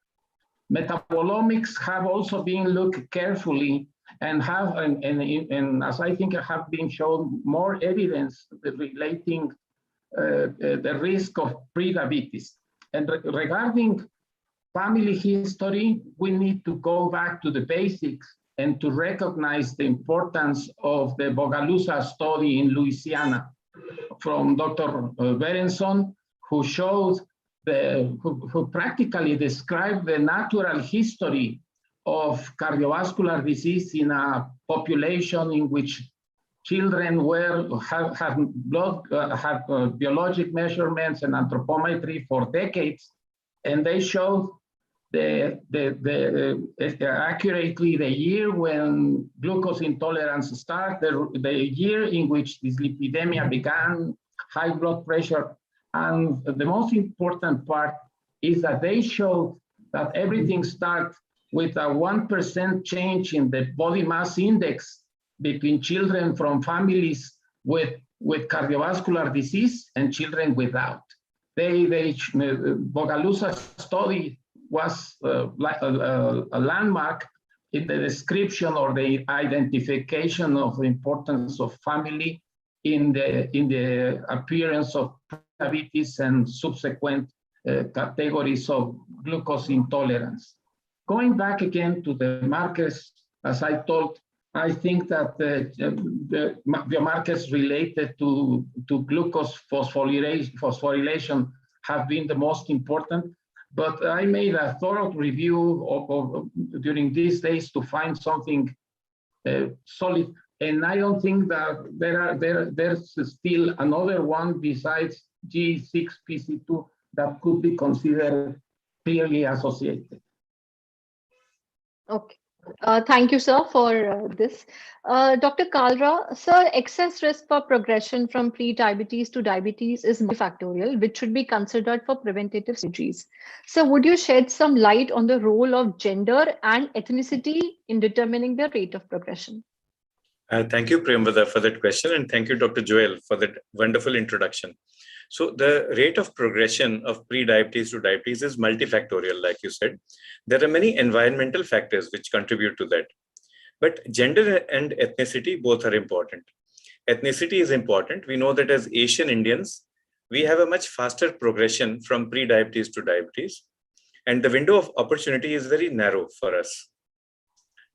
Metabolomics have also been looked carefully and have and as I think have been shown more evidence relating the risk of pre-diabetes. And regarding family history, we need to go back to the basics and to recognize the importance of the Bogalusa study in Louisiana from Dr. Berenson, who showed who practically described the natural history of cardiovascular disease in a population in which children had biologic measurements and anthropometry for decades, and they showed accurately the year when glucose intolerance started, the year in which this lipidemia began, high blood pressure. And the most important part is that they showed that everything starts with a 1% change in the body mass index between children from families with cardiovascular disease and children without. Bogalusa's study was like a landmark in the description or the identification of the importance of family in the appearance of diabetes and subsequent categories of glucose intolerance. Going back again to the markers, as I told, I think that the markers related to glucose phosphorylation have been the most important. But I made a thorough review during these days to find something solid. And I don't think that there's still another one besides G6PC2 that could be considered clearly associated. Okay. Thank you, sir, for this. Dr. Kalra, sir, excess risk for progression from pre-diabetes to diabetes is multifactorial, which should be considered for preventative surgeries. So would you shed some light on the role of gender and ethnicity in determining the rate of progression? Thank you, Priyamvada, for that question. And thank you, Dr. Joel, for that wonderful introduction. So the rate of progression of pre-diabetes to diabetes is multifactorial, like you said. There are many environmental factors which contribute to that. But gender and ethnicity both are important. Ethnicity is important. We know that as Asian Indians, we have a much faster progression from pre-diabetes to diabetes. And the window of opportunity is very narrow for us.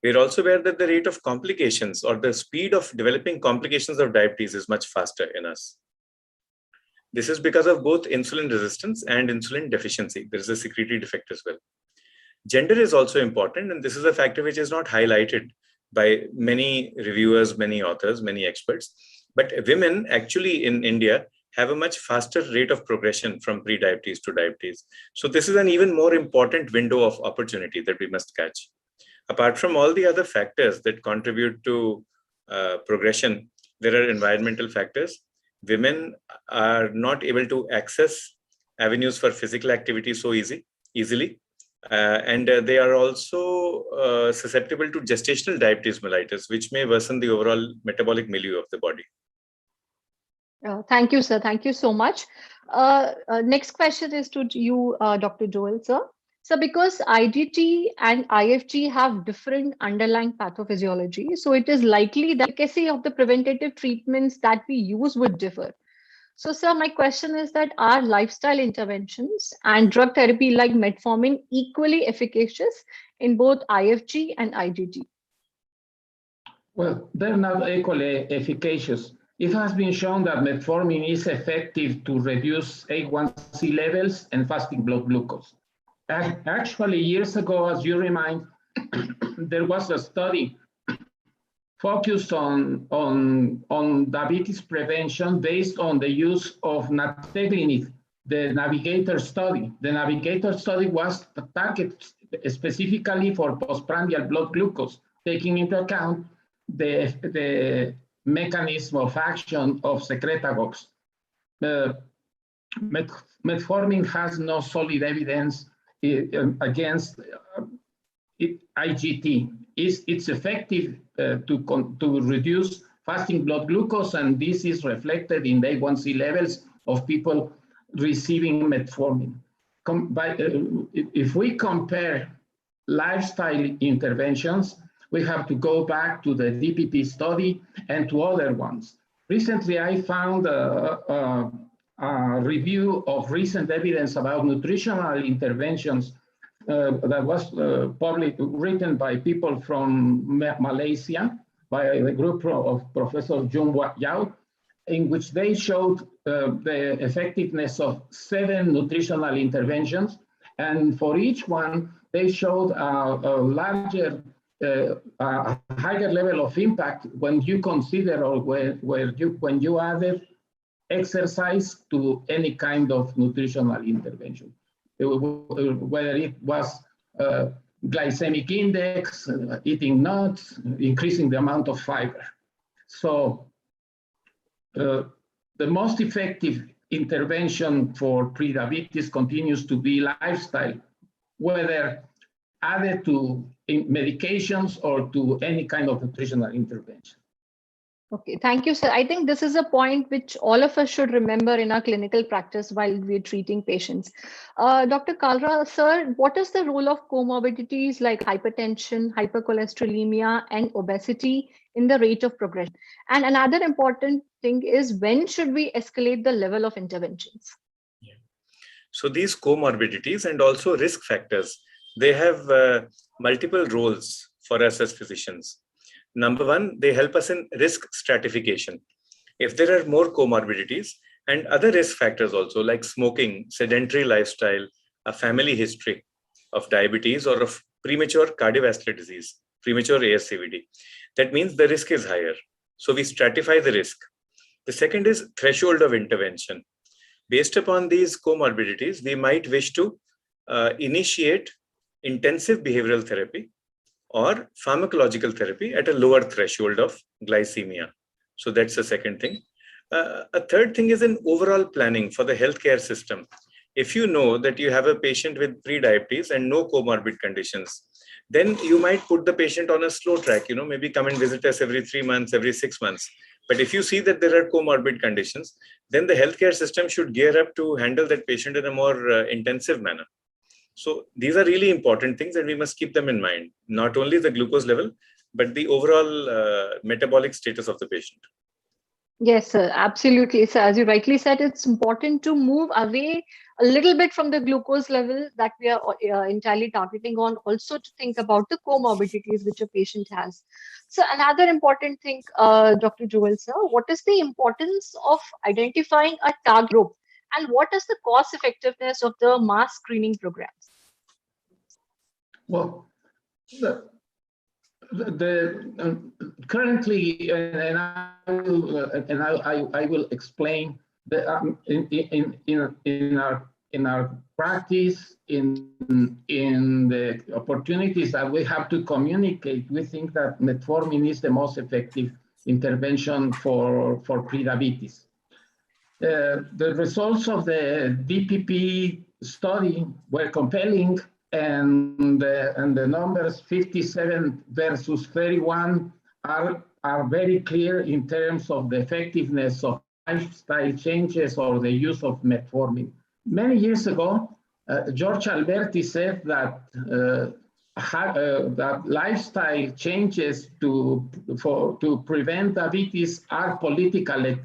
We're also aware that the rate of complications or the speed of developing complications of diabetes is much faster in us. This is because of both insulin resistance and insulin deficiency. There is a secretory defect as well. Gender is also important, and this is a factor which is not highlighted by many reviewers, many authors, many experts. But women actually in India have a much faster rate of progression from pre-diabetes to diabetes. So this is an even more important window of opportunity that we must catch. Apart from all the other factors that contribute to progression, there are environmental factors. Women are not able to access avenues for physical activity so easily. And they are also susceptible to gestational diabetes mellitus, which may worsen the overall metabolic milieu of the body. Thank you, sir. Thank you so much. Next question is to you, Dr. Joel, sir. So because IGT and IFG have different underlying pathophysiology, so it is likely that the efficacy of the preventative treatments that we use would differ. So, sir, my question is that are lifestyle interventions and drug therapy like metformin equally efficacious in both IFG and IGT? Well, they're not equally efficacious. It has been shown that metformin is effective to reduce A1C levels and fasting blood glucose. Actually, years ago, as you remind, there was a study focused on diabetes prevention based on the use of nateglinib, the Navigator study. The Navigator study was targeted specifically for postprandial blood glucose, taking into account the mechanism of action of secretagogues. Metformin has no solid evidence against IGT. It's effective to reduce fasting blood glucose, and this is reflected in the A1C levels of people receiving metformin. If we compare lifestyle interventions, we have to go back to the DPP study and to other ones. Recently, I found a review of recent evidence about nutritional interventions that was written by people from Malaysia, by the group of Professor Jung Yao, in which they showed the effectiveness of 7 nutritional interventions. And for each one, they showed a larger, a higher level of impact when you consider or when you added exercise to any kind of nutritional intervention, whether it was glycemic index, eating nuts, increasing the amount of fiber. So the most effective intervention for prediabetes continues to be lifestyle, whether added to medications or to any kind of nutritional intervention. Okay, thank you, sir. I think this is a point which all of us should remember in our clinical practice while we're treating patients. Dr. Kalra, sir, what is the role of comorbidities like hypertension, hypercholesterolemia, and obesity in the rate of progression? And another important thing is, when should we escalate the level of interventions? So these comorbidities and also risk factors, they have multiple roles for us as physicians. Number one, they help us in risk stratification. If there are more comorbidities and other risk factors also, like smoking, sedentary lifestyle, a family history of diabetes or of premature cardiovascular disease, premature ASCVD, that means the risk is higher. So we stratify the risk. The second is threshold of intervention. Based upon these comorbidities, we might wish to initiate intensive behavioral therapy or pharmacological therapy at a lower threshold of glycemia. So that's the second thing. A third thing is an overall planning for the healthcare system. If you know that you have a patient with prediabetes and no comorbid conditions, then you might put the patient on a slow track, maybe come and visit us every 3 months, every 6 months. But if you see that there are comorbid conditions, then the healthcare system should gear up to handle that patient in a more intensive manner. So these are really important things and we must keep them in mind, not only the glucose level, but the overall metabolic status of the patient. Yes, sir, absolutely. So as you rightly said, it's important to move away a little bit from the glucose level that we are entirely targeting on, also to think about the comorbidities which a patient has. So another important thing, Dr. Joel, sir, what is the importance of identifying a target group and what is the cost effectiveness of the mass screening programs? Well, currently, and I will explain that in our practice, in the opportunities that we have to communicate, we think that metformin is the most effective intervention for prediabetes. The results of the DPP study were compelling, and the numbers 57 versus 31 are very clear in terms of the effectiveness of lifestyle changes or the use of metformin. Many years ago, George Alberti said that that lifestyle changes to prevent diabetes are politically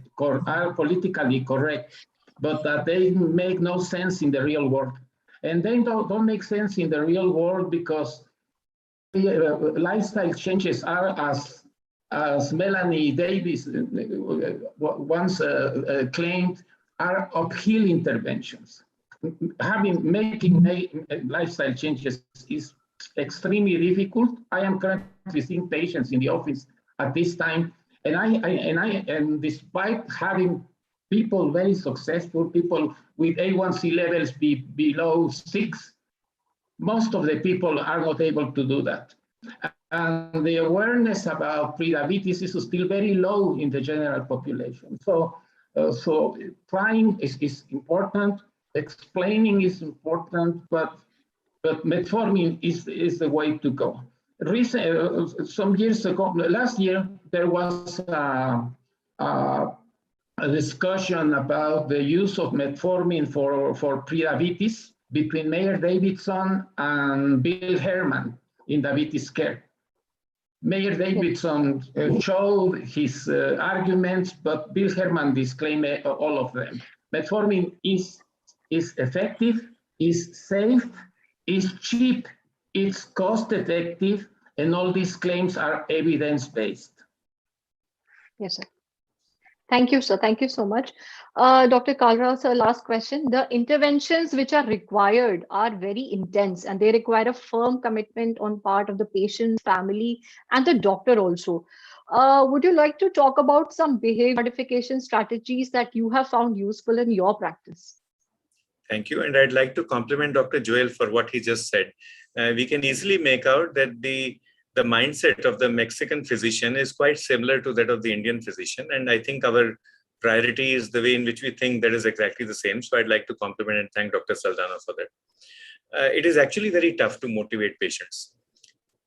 correct, but that they make no sense in the real world. And they don't make sense in the real world because lifestyle changes are, as Melanie Davis once claimed, are uphill interventions. Making lifestyle changes is extremely difficult. I am currently seeing patients in the office at this time, and despite having people very successful, people with A1C levels below 6, most of the people are not able to do that. And the awareness about prediabetes is still very low in the general population. So trying is important, explaining is important, but metformin is the way to go. Some years ago, last year, there was a discussion about the use of metformin for prediabetes between Mayer Davidson and Bill Herman in diabetes care. Mayer Davidson showed his arguments, but Bill Herman disclaimed all of them. Metformin is effective, is safe, is cheap, it's cost effective, and all these claims are evidence-based. Yes, sir. Thank you, sir. Thank you so much. Dr. Kalra, sir, last question. The interventions which are required are very intense and they require a firm commitment on part of the patient, family, and the doctor also. Would you like to talk about some behavior modification strategies that you have found useful in your practice? Thank you. And I'd like to compliment Dr. Joel for what he just said, we can easily make out that the mindset of the Mexican physician is quite similar to that of the Indian physician. And I think our priority is the way in which we think that is exactly the same. So I'd like to compliment and thank Dr. Saldana for that. It is actually very tough to motivate patients.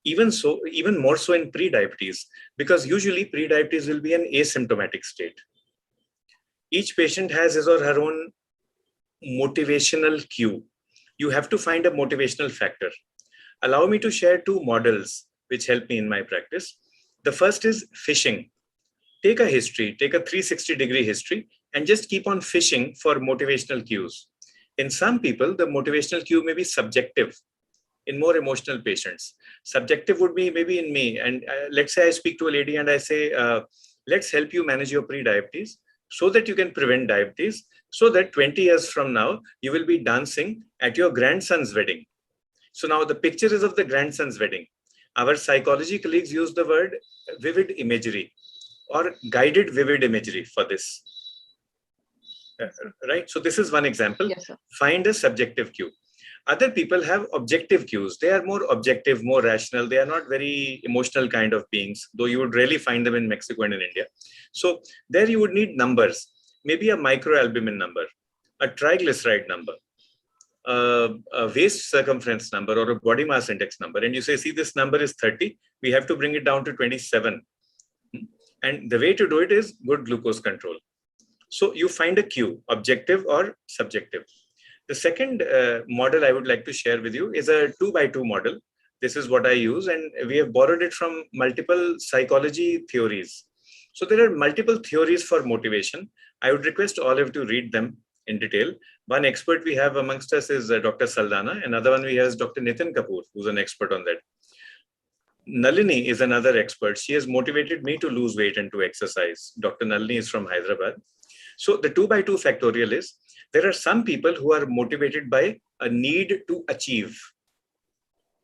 Even more so in pre-diabetes, because usually pre-diabetes will be an asymptomatic state. Each patient has his or her own motivational cue. You have to find a motivational factor. Allow me to share two models which help me in my practice. The first is fishing. Take a history, take a 360-degree history, and just keep on fishing for motivational cues. In some people, the motivational cue may be subjective. In more emotional patients, subjective would be maybe in me. And let's say I speak to a lady and I say, let's help you manage your pre-diabetes so that you can prevent diabetes, so that 20 years from now, you will be dancing at your grandson's wedding. So now the picture is of the grandson's wedding. Our psychology colleagues use the word vivid imagery or guided vivid imagery for this. Right? So this is one example. Yes, sir. Find a subjective cue. Other people have objective cues. They are more objective, more rational. They are not very emotional kind of beings, though you would rarely find them in Mexico and in India. So there you would need numbers, maybe a microalbumin number, a triglyceride number, a waist circumference number, or a body mass index number. And you say, see, this number is 30. We have to bring it down to 27. And the way to do it is good glucose control. So you find a cue, objective or subjective. The second model I would like to share with you is a 2x2 model. This is what I use, and we have borrowed it from multiple psychology theories. So there are multiple theories for motivation. I would request all of you to read them in detail. One expert we have amongst us is Dr. Saldana. Another one we have is Dr. Nitin Kapoor, who's an expert on that. Nalini is another expert. She has motivated me to lose weight and to exercise. Dr. Nalini is from Hyderabad. So the 2x2 factorial is, there are some people who are motivated by a need to achieve.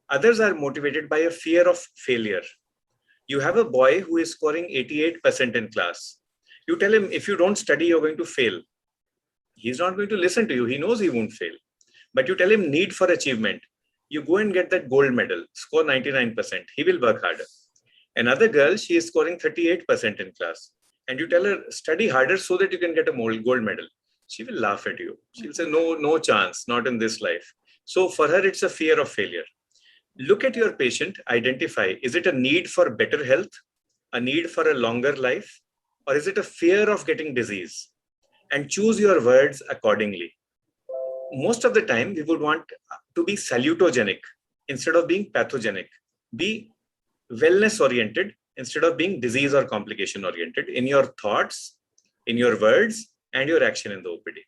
Others are motivated by a fear of failure. You have a boy who is scoring 88% in class. You tell him, if you don't study, you're going to fail. He's not going to listen to you. He knows he won't fail. But you tell him need for achievement. You go and get that gold medal, score 99%. He will work harder. Another girl, she is scoring 38% in class. And you tell her, study harder so that you can get a gold medal. She will laugh at you. She'll say, no chance, not in this life. So for her, it's a fear of failure. Look at your patient, identify, is it a need for better health, a need for a longer life, or is it a fear of getting disease? And choose your words accordingly. Most of the time, we would want to be salutogenic instead of being pathogenic. Be wellness-oriented instead of being disease or complication-oriented in your thoughts, in your words, and your action in the OPD.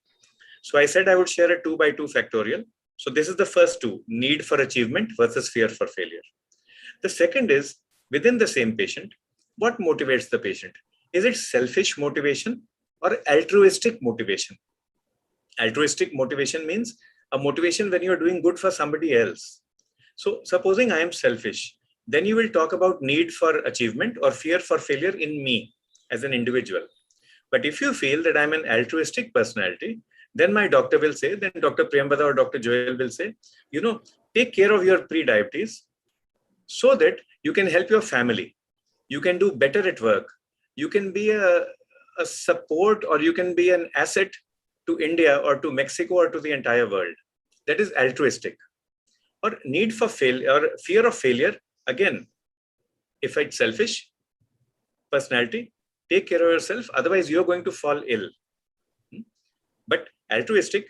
So I said I would share a 2x2 factorial. So this is the first two, need for achievement versus fear for failure. The second is, within the same patient, what motivates the patient? Is it selfish motivation or altruistic motivation? Altruistic motivation means a motivation when you are doing good for somebody else. So supposing I am selfish, then you will talk about need for achievement or fear for failure in me as an individual. But if you feel that I'm an altruistic personality, then my doctor will say, then Dr. Priyambada or Dr. Joel will say, take care of your pre-diabetes so that you can help your family. You can do better at work. You can be a support, or you can be an asset to India or to Mexico or to the entire world. That is altruistic. Or need for failure or fear of failure. Again, if it's selfish personality, take care of yourself, otherwise you're going to fall ill. But altruistic,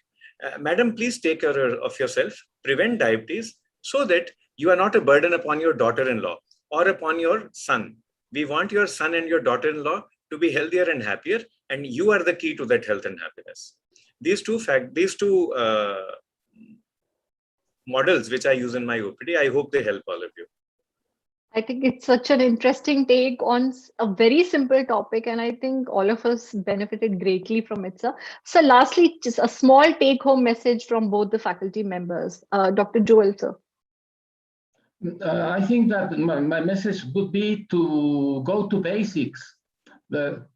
madam, please take care of yourself, prevent diabetes so that you are not a burden upon your daughter-in-law or upon your son. We want your son and your daughter-in-law to be healthier and happier, and you are the key to that health and happiness. These two models which I use in my OPD, I hope they help all of you. I think it's such an interesting take on a very simple topic, and I think all of us benefited greatly from it, sir. So lastly, just a small take-home message from both the faculty members. Dr. Joel, sir. I think that my message would be to go to basics. The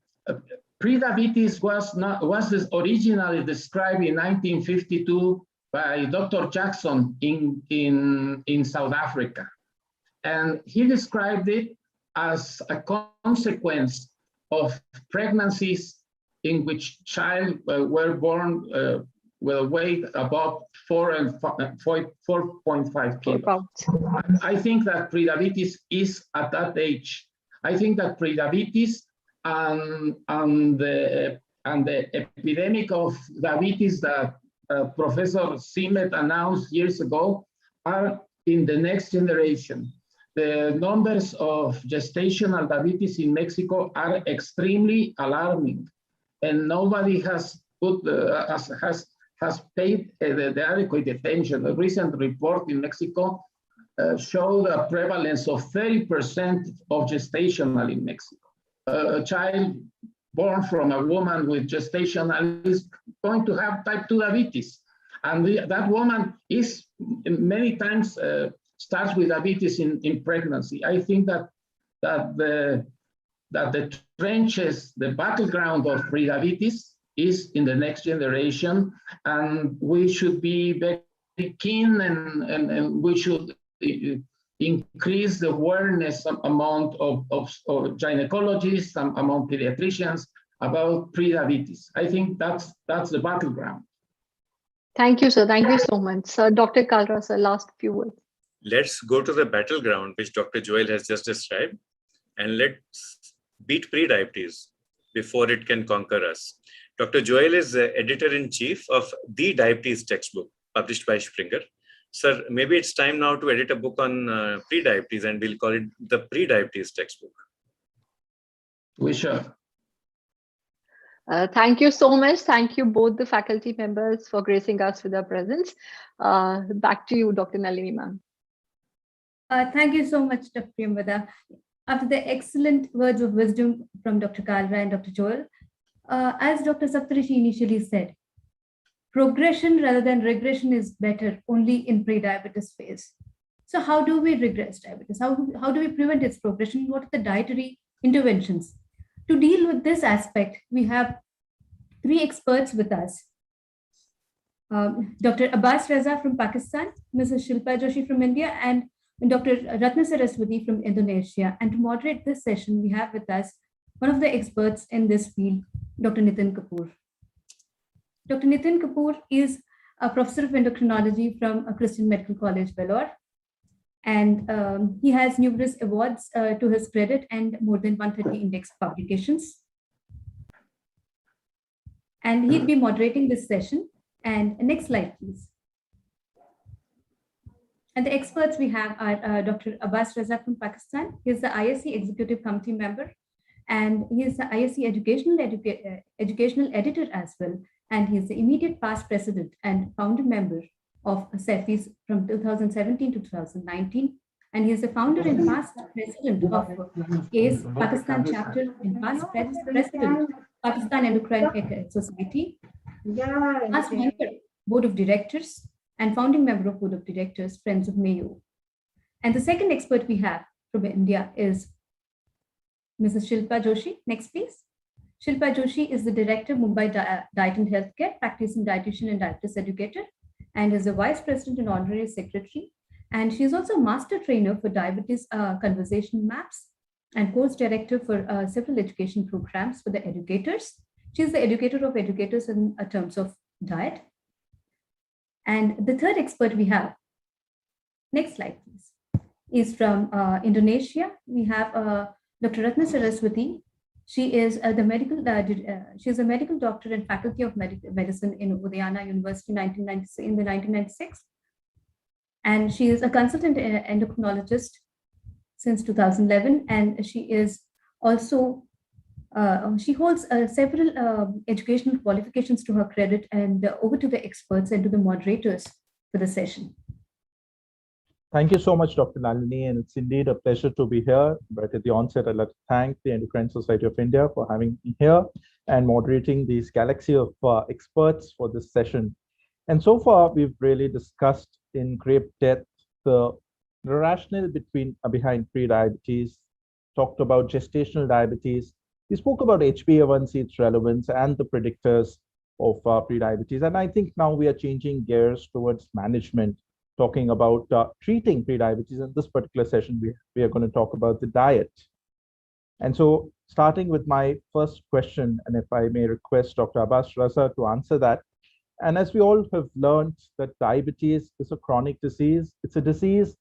pre-diabetes was originally described in 1952 by Dr. Jackson in South Africa. And he described it as a consequence of pregnancies in which child were born with a weight above 4.5 kilos. I think that prediabetes is at that age. I think that prediabetes and the epidemic of diabetes that Professor Simet announced years ago are in the next generation. The numbers of gestational diabetes in Mexico are extremely alarming, and nobody has put has paid the adequate attention. A recent report in Mexico showed a prevalence of 30% of gestational in Mexico. A child born from a woman with gestational is going to have type 2 diabetes. And that woman is many times starts with diabetes in pregnancy. I think that the trenches, the battleground of prediabetes is in the next generation, and we should be very keen and we should increase the awareness amount of gynecologists, among pediatricians about prediabetes. I think that's the battleground. Thank you, sir. Thank you so much. Sir, Dr. Kalra, sir, last few words. Let's go to the battleground, which Dr. Joel has just described, and let's beat prediabetes before it can conquer us. Dr. Joel is the editor-in-chief of The Diabetes Textbook, published by Springer. Sir, maybe it's time now to edit a book on prediabetes, and we'll call it the Prediabetes Textbook. We shall. Thank you so much. Thank you both the faculty members for gracing us with their presence. Back to you, Dr. Nalini ma'am. Thank you so much, Dr. Priyamvada. After the excellent words of wisdom from Dr. Kalra and Dr. Joel, as Dr. Saptarishi initially said, progression rather than regression is better only in pre-diabetes phase. So how do we regress diabetes? How do we prevent its progression? What are the dietary interventions? To deal with this aspect, we have three experts with us. Dr. Abbas Reza from Pakistan, Mrs. Shilpa Joshi from India, and Dr. Ratna Saraswati from Indonesia. And to moderate this session, we have with us one of the experts in this field, Dr. Nitin Kapoor. Dr. Nitin Kapoor is a professor of endocrinology from Christian Medical College, Vellore. And he has numerous awards to his credit and more than 130 index publications. And he'll be moderating this session. And next slide, please. And the experts we have are Dr. Abbas Reza from Pakistan. He's the ISC Executive Committee member, and he is the ISC educational editor as well. And he's the immediate past president and founder member of CEFIS from 2017 to 2019. And he is the founder and past president of ACE Pakistan chapter and past president Pakistan Endocrine Society, past member board of directors and founding member of board of directors, Friends of Mayo. And the second expert we have from India is Mrs. Shilpa Joshi. Next, please. Shilpa Joshi is the director of Mumbai Diet and Healthcare, practicing dietitian and diabetes educator, and is a vice president and honorary secretary. And she is also a master trainer for diabetes conversation maps and course director for several education programs for the educators. She is the educator of educators in terms of diet. And the third expert we have, next slide please, is from Indonesia. We have Dr. Ratna Saraswati. She is a medical doctor and faculty of medicine in Udayana University in the 1996. And she is a consultant endocrinologist since 2011. And she is also, she holds several educational qualifications to her credit. And over to the experts and to the moderators for the session. Thank you so much, Dr. Nalini, and it's indeed a pleasure to be here. But at the onset, I'd like to thank the Endocrine Society of India for having me here and moderating this galaxy of experts for this session. And so far, we've really discussed in great depth the rationale behind prediabetes, talked about gestational diabetes. We spoke about HbA1c, its relevance, and the predictors. of prediabetes. And I think now we are changing gears towards management, talking about treating prediabetes. In this particular session, we are going to talk about the diet. And so starting with my first question, and if I may request Dr. Abbas Raza to answer that. And as we all have learned that diabetes is a chronic disease, it's a disease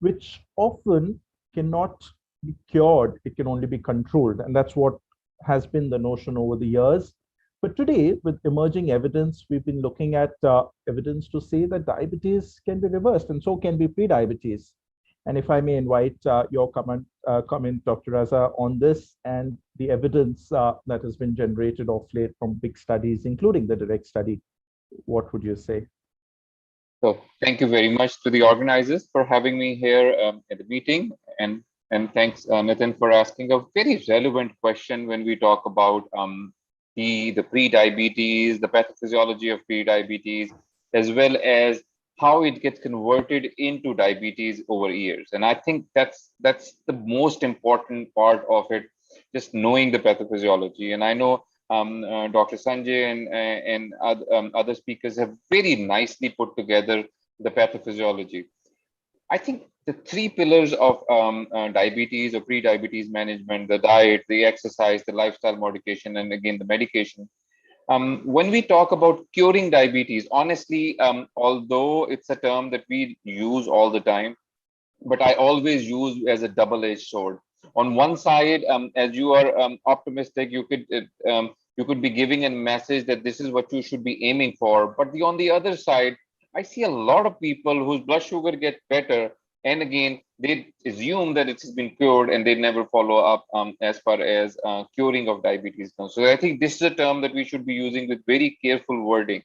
which often cannot be cured, it can only be controlled. And that's what has been the notion over the years. But today, with emerging evidence, we've been looking at evidence to say that diabetes can be reversed, and so can be prediabetes. And if I may invite your comment, Dr. Raza, on this and the evidence that has been generated of late from big studies, including the direct study, what would you say? So thank you very much to the organizers for having me here at the meeting. And thanks, Nitin, for asking a very relevant question when we talk about the pre-diabetes, the pathophysiology of pre-diabetes, as well as how it gets converted into diabetes over years. And I think that's the most important part of it, just knowing the pathophysiology. And I know Dr. Sanjay and other speakers have very nicely put together the pathophysiology. I think the three pillars of diabetes or pre-diabetes management, the diet, the exercise, the lifestyle modification, and again, the medication. When we talk about curing diabetes, honestly, although it's a term that we use all the time, but I always use as a double-edged sword. On one side, as you are optimistic, you could be giving a message that this is what you should be aiming for. But on the other side, I see a lot of people whose blood sugar gets better, and again, they assume that it has been cured, and they never follow up as far as curing of diabetes goes. So I think this is a term that we should be using with very careful wording.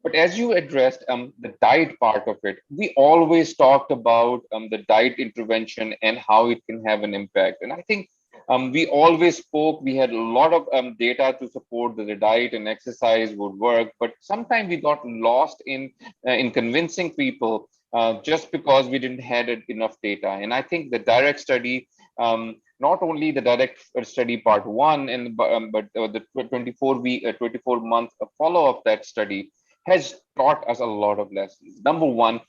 But as you addressed the diet part of it, we always talked about the diet intervention and how it can have an impact. And I think we always spoke, we had a lot of data to support that the diet and exercise would work, but sometimes we got lost in convincing people just because we didn't have enough data. And I think the direct study, not only the direct study part one, but the 24-month follow of that study has taught us a lot of lessons. Number one,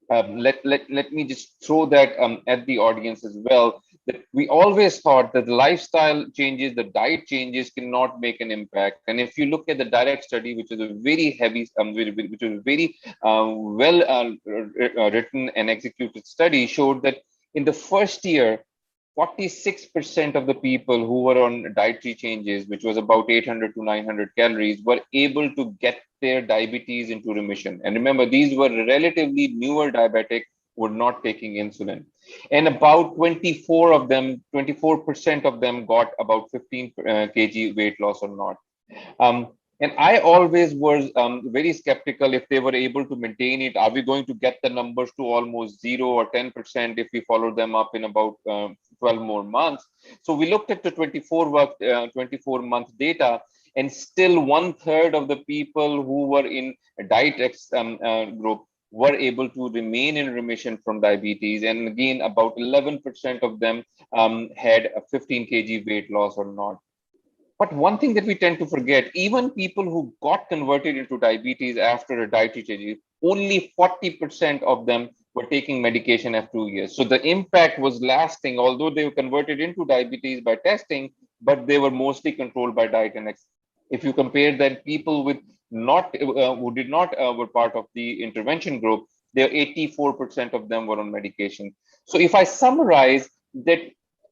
let me just throw that at the audience as well, that we always thought that the lifestyle changes, the diet changes cannot make an impact. And if you look at the direct study, which is a very heavy, which is very well written and executed study, showed that in the first year, 46% of the people who were on dietary changes, which was about 800 to 900 calories, were able to get their diabetes into remission. And remember, these were relatively newer diabetic, were not taking insulin. And about 24% of them got about 15 kg weight loss or not. And I always was very skeptical if they were able to maintain it. Are we going to get the numbers to almost 0 or 10% if we follow them up in about 12 more months? So we looked at the 24-month data, and still 1/3 of the people who were in a diet group were able to remain in remission from diabetes. And again, about 11% of them had a 15 kg weight loss or not. But one thing that we tend to forget, even people who got converted into diabetes after a dietary change, only 40% of them were taking medication after 2 years. So the impact was lasting, although they were converted into diabetes by testing, but they were mostly controlled by diet and exercise. If you compare that, people with who did not were part of the intervention group, there 84% of them were on medication. So if I summarize that,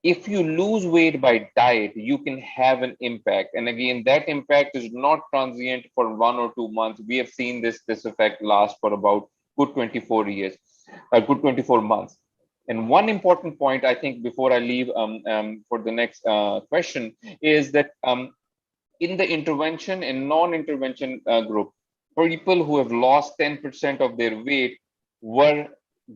if you lose weight by diet, you can have an impact. And again, that impact is not transient for 1 or 2 months. We have seen this effect last for about good 24 years, good 24 months. And one important point, I think, before I leave for the next question, is that in the intervention and non-intervention group, people who have lost 10% of their weight were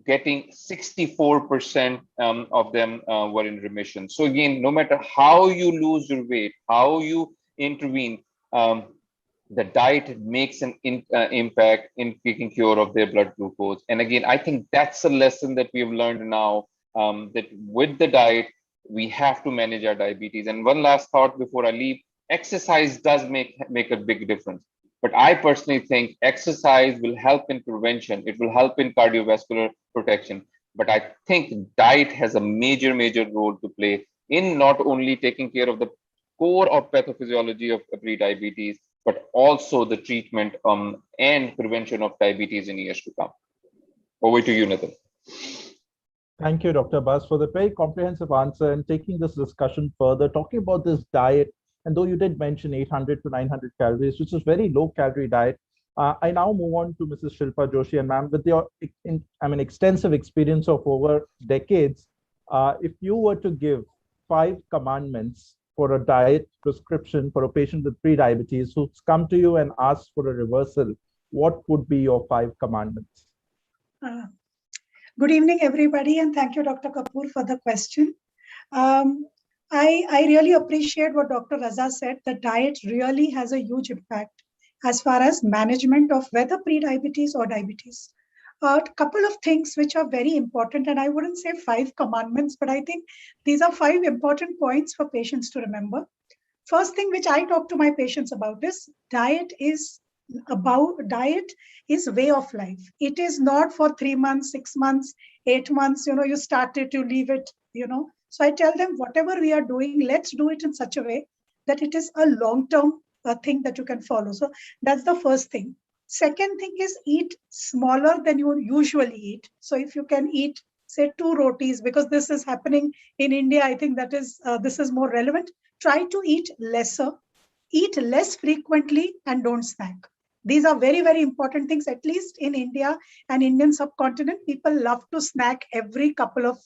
getting 64% of them were in remission. So again, no matter how you lose your weight, how you intervene, the diet makes an impact in taking care of their blood glucose. And again, I think that's a lesson that we have learned now, that with the diet, we have to manage our diabetes. And one last thought before I leave, exercise does make a big difference. But I personally think exercise will help in prevention. It will help in cardiovascular protection. But I think diet has a major, major role to play in not only taking care of the core of pathophysiology of prediabetes, but also the treatment and prevention of diabetes in years to come. Over to you, Nathan. Thank you, Dr. Bas, for the very comprehensive answer and taking this discussion further, talking about this diet. And though you did mention 800 to 900 calories, which is very low calorie diet, I now move on to Mrs. Shilpa Joshi. And ma'am, with your extensive experience of over decades, if you were to give 5 commandments for a diet prescription for a patient with prediabetes who's come to you and asked for a reversal, what would be your 5 commandments? Good evening, everybody, and thank you, Dr. Kapoor, for the question. I really appreciate what Dr. Raza said. The diet really has a huge impact as far as management of whether prediabetes or diabetes. A couple of things which are very important, and I wouldn't say 5 commandments, but I think these are 5 important points for patients to remember. First thing which I talk to my patients about is diet is way of life. It is not for 3 months, 6 months, 8 months, you started to leave it, So I tell them whatever we are doing, let's do it in such a way that it is a long-term thing that you can follow. So that's the first thing. Second thing is eat smaller than you usually eat. So if you can eat, say 2 rotis, because this is happening in India, I think that is this is more relevant. Try to eat lesser, eat less frequently, and don't snack. These are very, very important things. At least in India and Indian subcontinent, people love to snack every couple of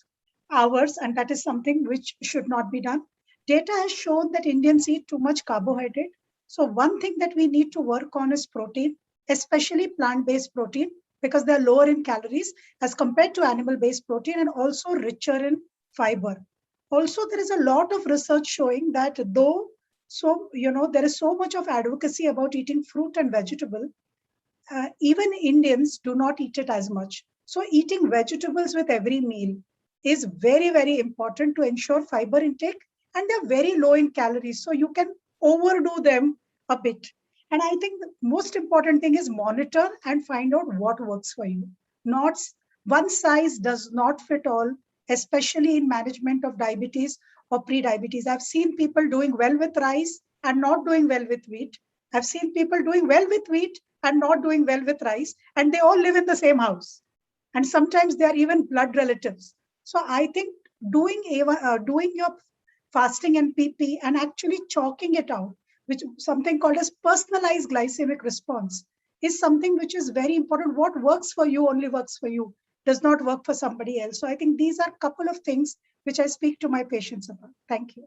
hours, and that is something which should not be done. Data has shown that Indians eat too much carbohydrate. So one thing that we need to work on is protein, especially plant-based protein, because they're lower in calories as compared to animal-based protein and also richer in fiber. Also, there is a lot of research showing that though there is so much of advocacy about eating fruit and vegetable, even Indians do not eat it as much. So eating vegetables with every meal is very, very important to ensure fiber intake, and they're very low in calories. So you can overdo them a bit. And I think the most important thing is monitor and find out what works for you. Not one size does not fit all, especially in management of diabetes or pre-diabetes. I've seen people doing well with rice and not doing well with wheat. I've seen people doing well with wheat and not doing well with rice, and they all live in the same house. And sometimes they are even blood relatives. So I think doing your fasting and PP and actually chalking it out, which something called as personalized glycemic response, is something which is very important. What works for you only works for you, does not work for somebody else. So I think these are a couple of things which I speak to my patients about. Thank you.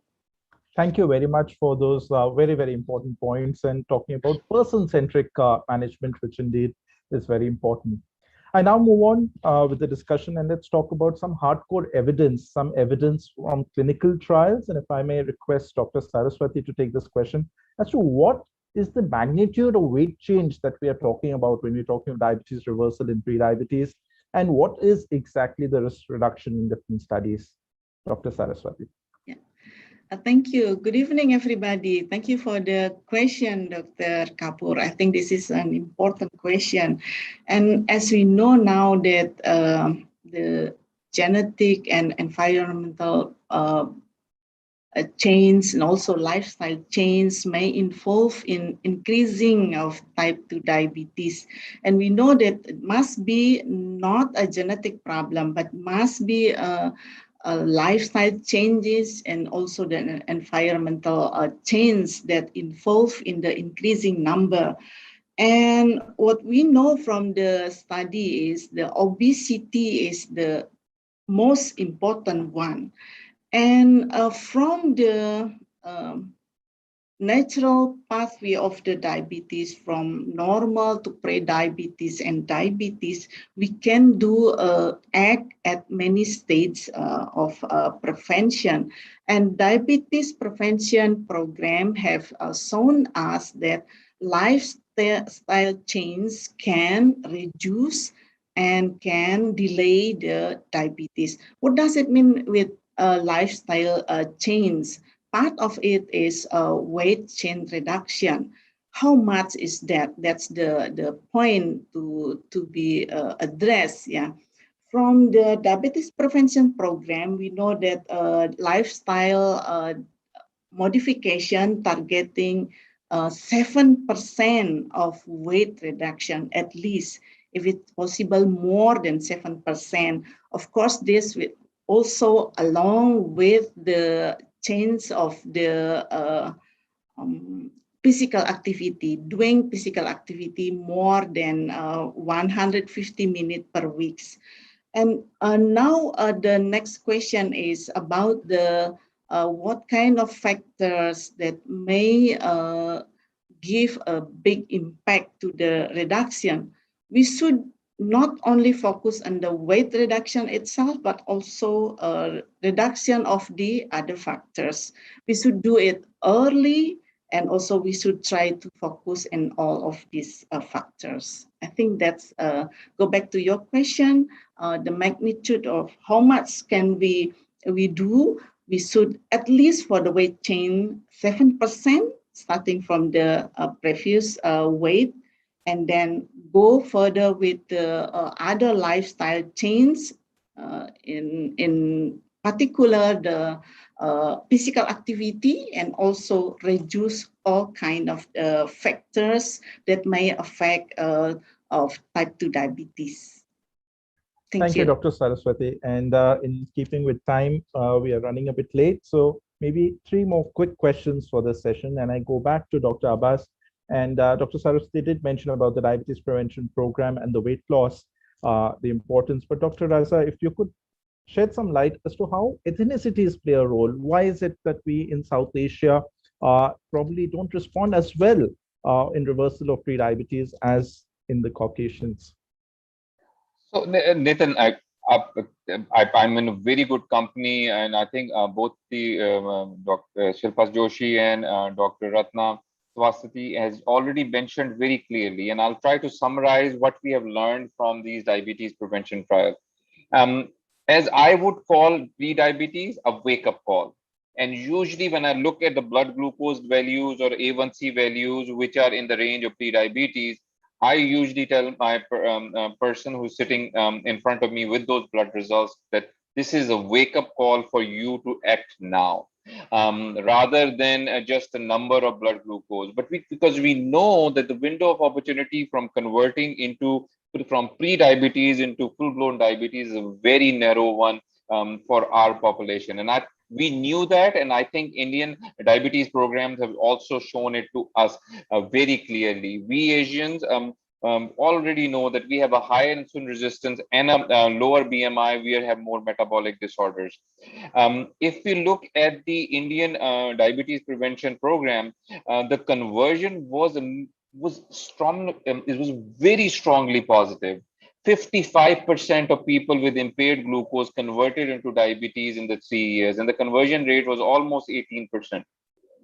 Thank you very much for those very, very important points and talking about person-centric management, which indeed is very important. I now move on with the discussion, and let's talk about some hardcore evidence, some evidence from clinical trials. And if I may request Dr. Saraswati to take this question as to what is the magnitude of weight change that we are talking about when we're talking of diabetes reversal in prediabetes, and what is exactly the risk reduction in different studies? Dr. Saraswati. Thank you. Good evening, everybody. Thank you for the question, Dr. Kapoor. I think this is an important question. And as we know now that the genetic and environmental change and also lifestyle change may involve in increasing of type 2 diabetes. And we know that it must be not a genetic problem, but must be lifestyle changes and also the environmental change that involve in the increasing number. And what we know from the study is the obesity is the most important one. And from the natural pathway of the diabetes from normal to pre-diabetes and diabetes, we can do act at many stages of prevention. And diabetes prevention program have shown us that lifestyle change can reduce and can delay the diabetes. What does it mean with lifestyle change? Part of it is weight change reduction. how much is that? That's the point to be addressed. Yeah. From the diabetes prevention program, we know that lifestyle modification targeting 7% of weight reduction, at least, if it's possible, more than 7%. Of course, this will also along with the change of the physical activity, doing physical activity more than 150 minutes per week. And now the next question is about the what kind of factors that may give a big impact to the reduction. We should not only focus on the weight reduction itself, but also reduction of the other factors. We should do it early, and also we should try to focus on all of these factors. I think that's, go back to your question, the magnitude of how much can we do. We should, at least for the weight change, 7%, starting from the previous weight, and then go further with the other lifestyle change, in particular the physical activity, and also reduce all kind of factors that may affect of type 2 diabetes. Thank you, Dr. Saraswati. And in keeping with time, we are running a bit late. So maybe 3 more quick questions for this session. And I go back to Dr. Abbas. And Dr. Saraswati did mention about the diabetes prevention program and the weight loss, the importance. But Dr. Raza, if you could shed some light as to how ethnicities play a role. Why is it that we in South Asia probably don't respond as well in reversal of prediabetes as in the Caucasians? So Nathan, I'm in a very good company, and I think both the Dr. Shilpa Joshi and Dr. Ratna Swasati has already mentioned very clearly, and I'll try to summarize what we have learned from these diabetes prevention trials. As I would call pre-diabetes a wake-up call. And usually when I look at the blood glucose values or A1C values, which are in the range of pre-diabetes, I usually tell my person who's sitting in front of me with those blood results that this is a wake-up call for you to act now, rather than just a number of blood glucose. But because we know that the window of opportunity from converting from pre-diabetes into full-blown diabetes is a very narrow one for our population. And we knew that, and I think Indian diabetes programs have also shown it to us very clearly. We Asians already know that we have a higher insulin resistance and a lower BMI. We have more metabolic disorders. If we look at the Indian diabetes prevention program, the conversion was strong. It was very strongly positive. 55% of people with impaired glucose converted into diabetes in the 3 years, and the conversion rate was almost 18%.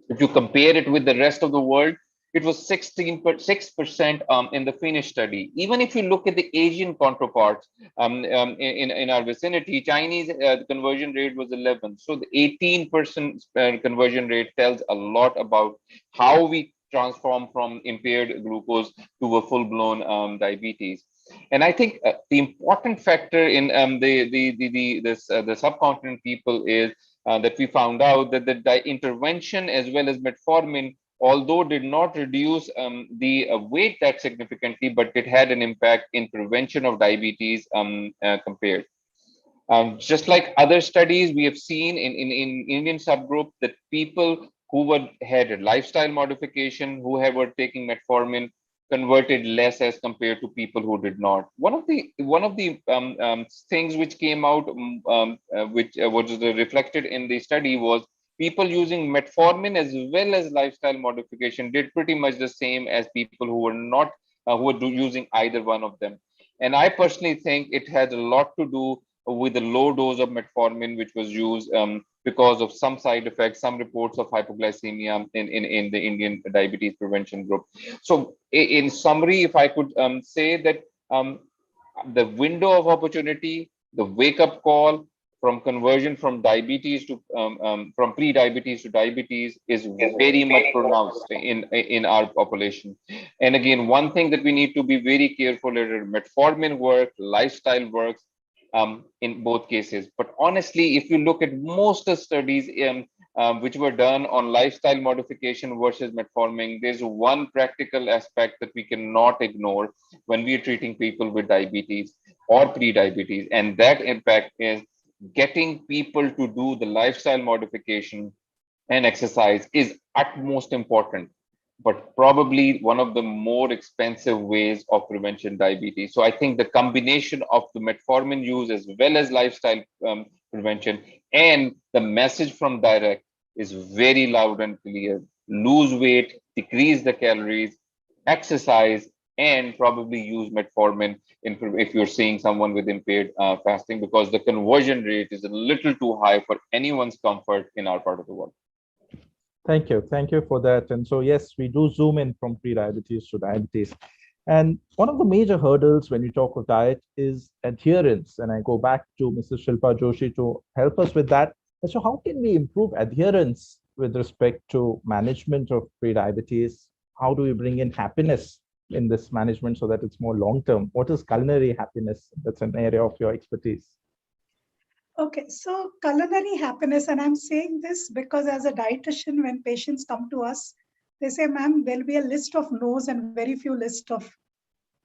If you compare it with the rest of the world, it was 6% in the Finnish study. Even if you look at the Asian counterparts in our vicinity, Chinese conversion rate was 11. So the 18% conversion rate tells a lot about how we transform from impaired glucose to a full-blown diabetes. And I think the important factor in the subcontinent people is that we found out that the intervention as well as metformin, although did not reduce the weight that significantly, but it had an impact in prevention of diabetes compared. Just like other studies, we have seen in Indian subgroup that people who had a lifestyle modification, who were taking metformin, converted less as compared to people who did not. One of the things which came out, which was reflected in the study, was people using metformin as well as lifestyle modification did pretty much the same as people who were not using either one of them. And I personally think it has a lot to do with the low dose of metformin which was used because of some side effects, some reports of hypoglycemia in the Indian diabetes prevention group. So in summary, if I could say that the window of opportunity, the wake-up call, from conversion from diabetes to from pre-diabetes to diabetes is very much pronounced in our population. And again, one thing that we need to be very careful is metformin works, lifestyle works in both cases. But honestly, if you look at most of the studies which were done on lifestyle modification versus metformin, there's one practical aspect that we cannot ignore when we are treating people with diabetes or pre-diabetes, and that impact is getting people to do the lifestyle modification and exercise is utmost important, but probably one of the more expensive ways of prevention diabetes. So I think the combination of the metformin use as well as lifestyle prevention and the message from direct is very loud and clear. Lose weight, decrease the calories, exercise, and probably use metformin if you're seeing someone with impaired fasting, because the conversion rate is a little too high for anyone's comfort in our part of the world. Thank you for that. And so yes, we do zoom in from pre-diabetes to diabetes. And one of the major hurdles when you talk of diet is adherence. And I go back to Mrs. Shilpa Joshi to help us with that. And so how can we improve adherence with respect to management of pre-diabetes? How do we bring in happiness in this management so that it's more long-term? What is culinary happiness? That's an area of your expertise. Okay, so culinary happiness, and I'm saying this because as a dietitian, when patients come to us, they say, ma'am, there'll be a list of no's and very few list of,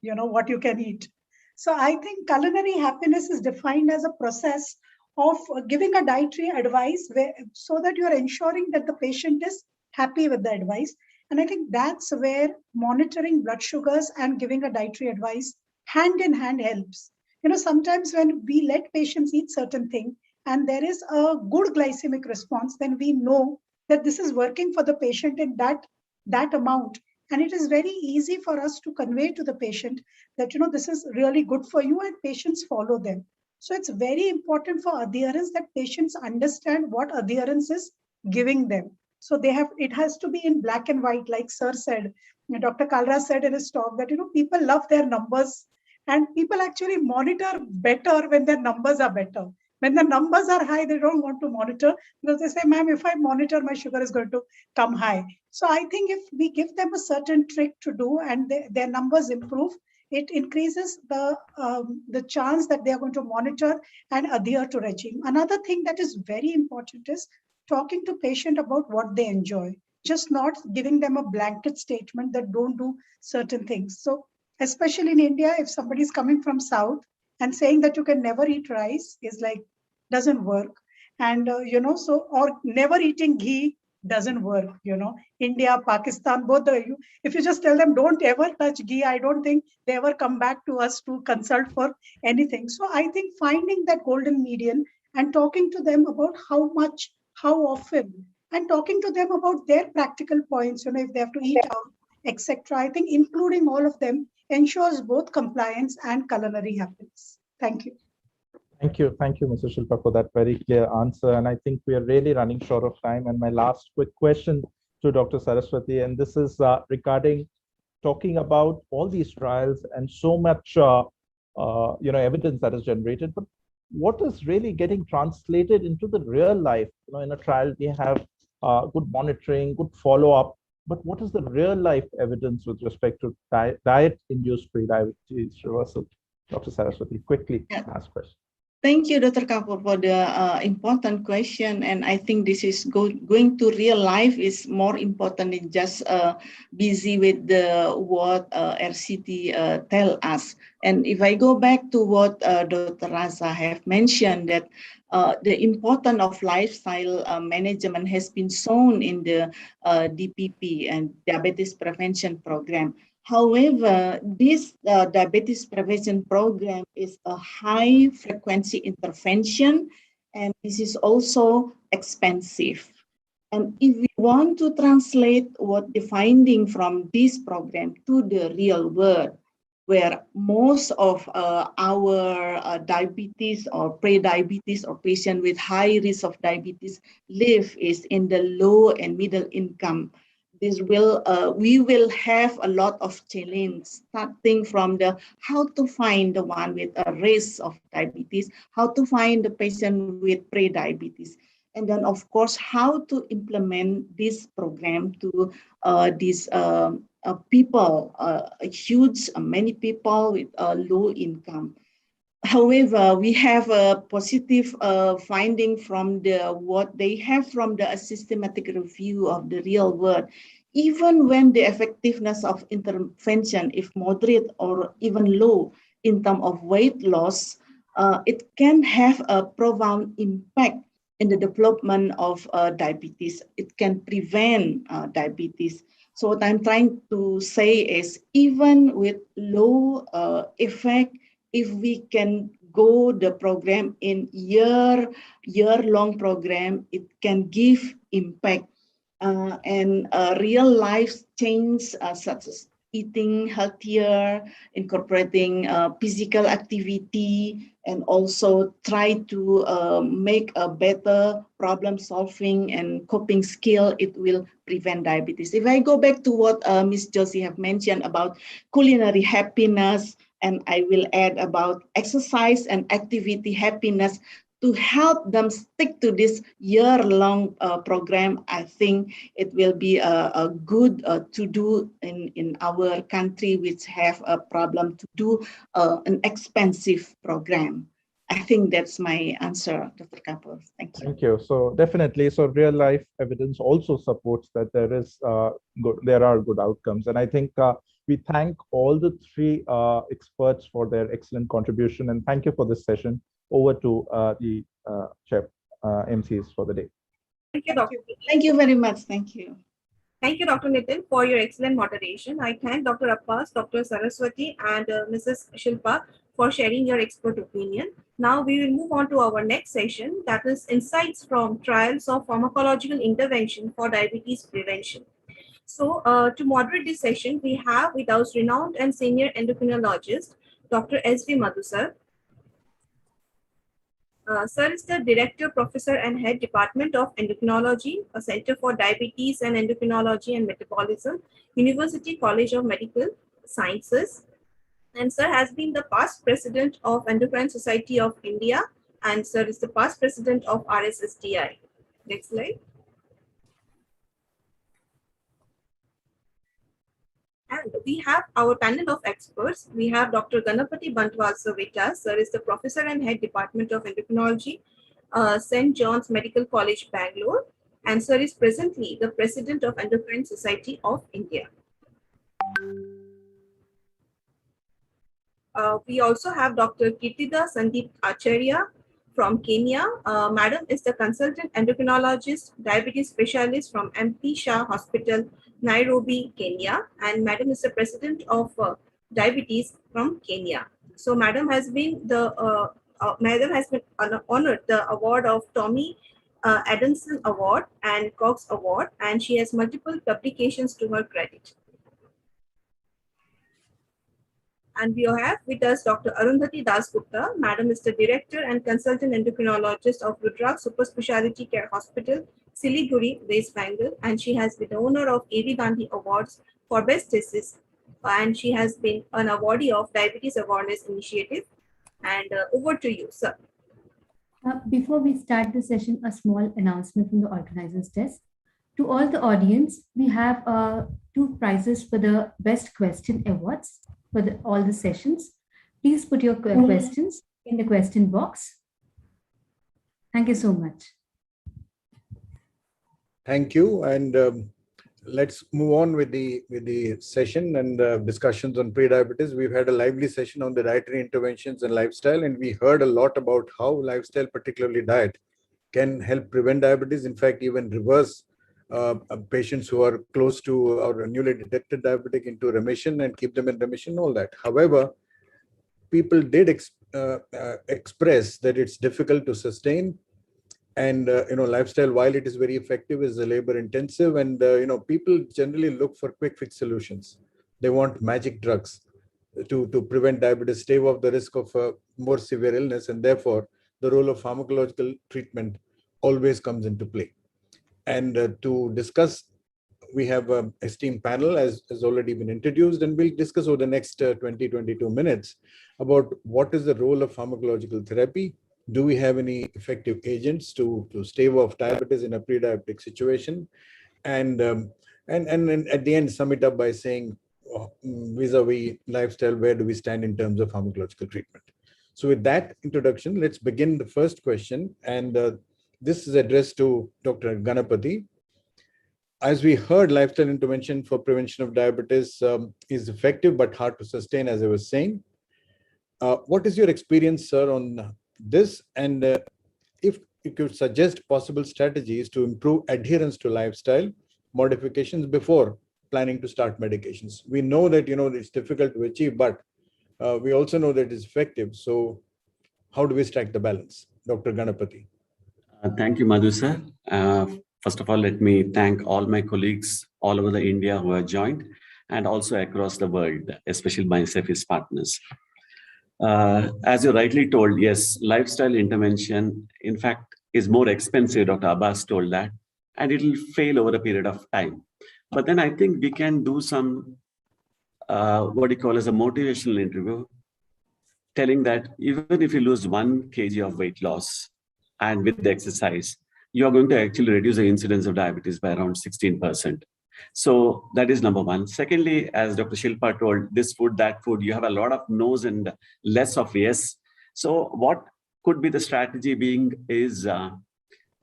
what you can eat. So I think culinary happiness is defined as a process of giving a dietary advice so that you're ensuring that the patient is happy with the advice. And I think that's where monitoring blood sugars and giving a dietary advice hand in hand helps. Sometimes when we let patients eat certain thing and there is a good glycemic response, then we know that this is working for the patient in that amount. And it is very easy for us to convey to the patient that, this is really good for you, and patients follow them. So it's very important for adherence that patients understand what adherence is giving them. So it has to be in black and white, like Sir said, Dr. Kalra said in his talk that, people love their numbers. And people actually monitor better when their numbers are better. When the numbers are high, they don't want to monitor because they say, ma'am, if I monitor, my sugar is going to come high. So I think if we give them a certain trick to do and their numbers improve, it increases the chance that they are going to monitor and adhere to regime. Another thing that is very important is talking to patient about what they enjoy, just not giving them a blanket statement that don't do certain things. So especially in India, if somebody is coming from South and saying that you can never eat rice is like, doesn't work. And, or never eating ghee doesn't work, India, Pakistan, both if you just tell them don't ever touch ghee, I don't think they ever come back to us to consult for anything. So I think finding that golden median and talking to them about how much, how often, and talking to them about their practical points, if they have to eat out, etc. I think including all of them ensures both compliance and culinary happiness. Thank you. Thank you, Mr. Shilpa, for that very clear answer. And I think we are really running short of time. And my last quick question to Dr. Saraswati, and this is regarding talking about all these trials and so much, evidence that is generated. But what is really getting translated into the real life? In a trial, we have good monitoring, good follow-up. But what is the real life evidence with respect to diet-induced pre-diabetes reversal? Dr. Saraswati, quickly, last question. Thank you, Dr. Kapoor, for the important question. And I think this is going to real life is more important than just busy with what RCT tell us. And if I go back to what Dr. Raza have mentioned, that the importance of lifestyle management has been shown in the DPP and diabetes prevention program. However, this diabetes prevention program is a high frequency intervention, and this is also expensive. And if we want to translate what the finding from this program to the real world, where most of our diabetes or pre-diabetes or patient with high risk of diabetes live is in the low and middle income, this will we will have a lot of challenge, starting from the how to find the one with a risk of diabetes, how to find the patient with pre-diabetes, and then of course how to implement this program to these people, huge many people with low income. However, we have a positive finding from what they have from the systematic review of the real world. Even when the effectiveness of intervention, if moderate or even low in terms of weight loss, it can have a profound impact in the development of diabetes. It can prevent diabetes. So what I'm trying to say is, even with low effect, if we can go the program in year-long program, it can give impact and real life change such as eating healthier, incorporating physical activity, and also try to make a better problem solving and coping skill. It will prevent diabetes. If I go back to what Ms. Josie have mentioned about culinary happiness, and I will add about exercise and activity happiness to help them stick to this year-long program, I think it will be a good to do in our country, which have a problem to do an expensive program. I think that's my answer, Dr. Kapil. Thank you. Thank you. So definitely, so real life evidence also supports that there are good outcomes, and I think we thank all the three experts for their excellent contribution, and thank you for this session. Over to the chair MCs for the day. Thank you, Dr. Thank you very much. Thank you. Thank you, Dr. Nitin, for your excellent moderation. I thank Dr. Abbas, Dr. Saraswati, and Mrs. Shilpa for sharing your expert opinion. Now we will move on to our next session, that is insights from trials of pharmacological intervention for diabetes prevention. So to moderate this session, we have with us renowned and senior endocrinologist, Dr. S.V. Madhusar. Sir is the Director, Professor and Head Department of Endocrinology, a Center for Diabetes and Endocrinology and Metabolism, University College of Medical Sciences. And Sir has been the past President of Endocrine Society of India, and Sir is the past President of RSSDI. Next slide. And we have our panel of experts. We have Dr. Ganapati Bantwal Sir with us. Sir is the Professor and Head Department of Endocrinology, St. John's Medical College, Bangalore. And Sir is presently the President of Endocrine Society of India. We also have Dr. Kirtida Sandeep Acharya from Kenya. Madam is the Consultant Endocrinologist, Diabetes Specialist from MP Shah Hospital, Nairobi, Kenya, and Madam is the President of Diabetes from Kenya. So Madam has been honored the award of Tommy Adamson Award and Cox Award, and she has multiple publications to her credit. And we have with us Dr. Arundhati Dasgupta. Madam is the Director and Consultant Endocrinologist of Rudrak Super Speciality Care Hospital, Siliguri, West Bengal, and she has been the owner of A.V. Gandhi Awards for Best Thesis, and she has been an awardee of Diabetes Awareness Initiative. And over to you, sir. Before we start the session, a small announcement from the organizers' desk. To all the audience, we have 2 prizes for the Best Question Awards for all the sessions. Please put your questions in the question box. Thank you so much. Thank you, and let's move on with the session and discussions on pre-diabetes. We've had a lively session on the dietary interventions and lifestyle, and we heard a lot about how lifestyle, particularly diet, can help prevent diabetes. In fact, even reverse patients who are close to or newly detected diabetic into remission and keep them in remission, all that. However, people did express that it's difficult to sustain, and lifestyle, while it is very effective, is labor intensive, and people generally look for quick fix solutions. They want magic drugs to prevent diabetes, stave off the risk of more severe illness, and therefore the role of pharmacological treatment always comes into play. And to discuss we have an esteemed panel as has already been introduced, and we'll discuss over the next 20-22 minutes about what is the role of pharmacological therapy. Do we have any effective agents to stave off diabetes in a pre-diabetic situation? And at the end, sum it up by saying, vis-a-vis lifestyle, where do we stand in terms of pharmacological treatment? So with that introduction, let's begin the first question. And this is addressed to Dr. Ganapathy. As we heard, lifestyle intervention for prevention of diabetes is effective but hard to sustain, as I was saying. What is your experience, sir, on this? And if you could suggest possible strategies to improve adherence to lifestyle modifications before planning to start medications. We know that, it's difficult to achieve, but we also know that it's effective. So how do we strike the balance? Dr. Ganapathy. Thank you, Madhu, sir. First of all, let me thank all my colleagues all over the India who have joined, and also across the world, especially my CEPHIS partners. As you rightly told, yes, lifestyle intervention, in fact, is more expensive. Dr. Abbas told that, and it will fail over a period of time. But then I think we can do some, what you call as a motivational interview, telling that even if you lose 1 kg of weight loss and with the exercise, you are going to actually reduce the incidence of diabetes by around 16%. So that is number one. Secondly, as Dr. Shilpa told, this food, that food, you have a lot of no's and less of yes. So what could be the strategy being is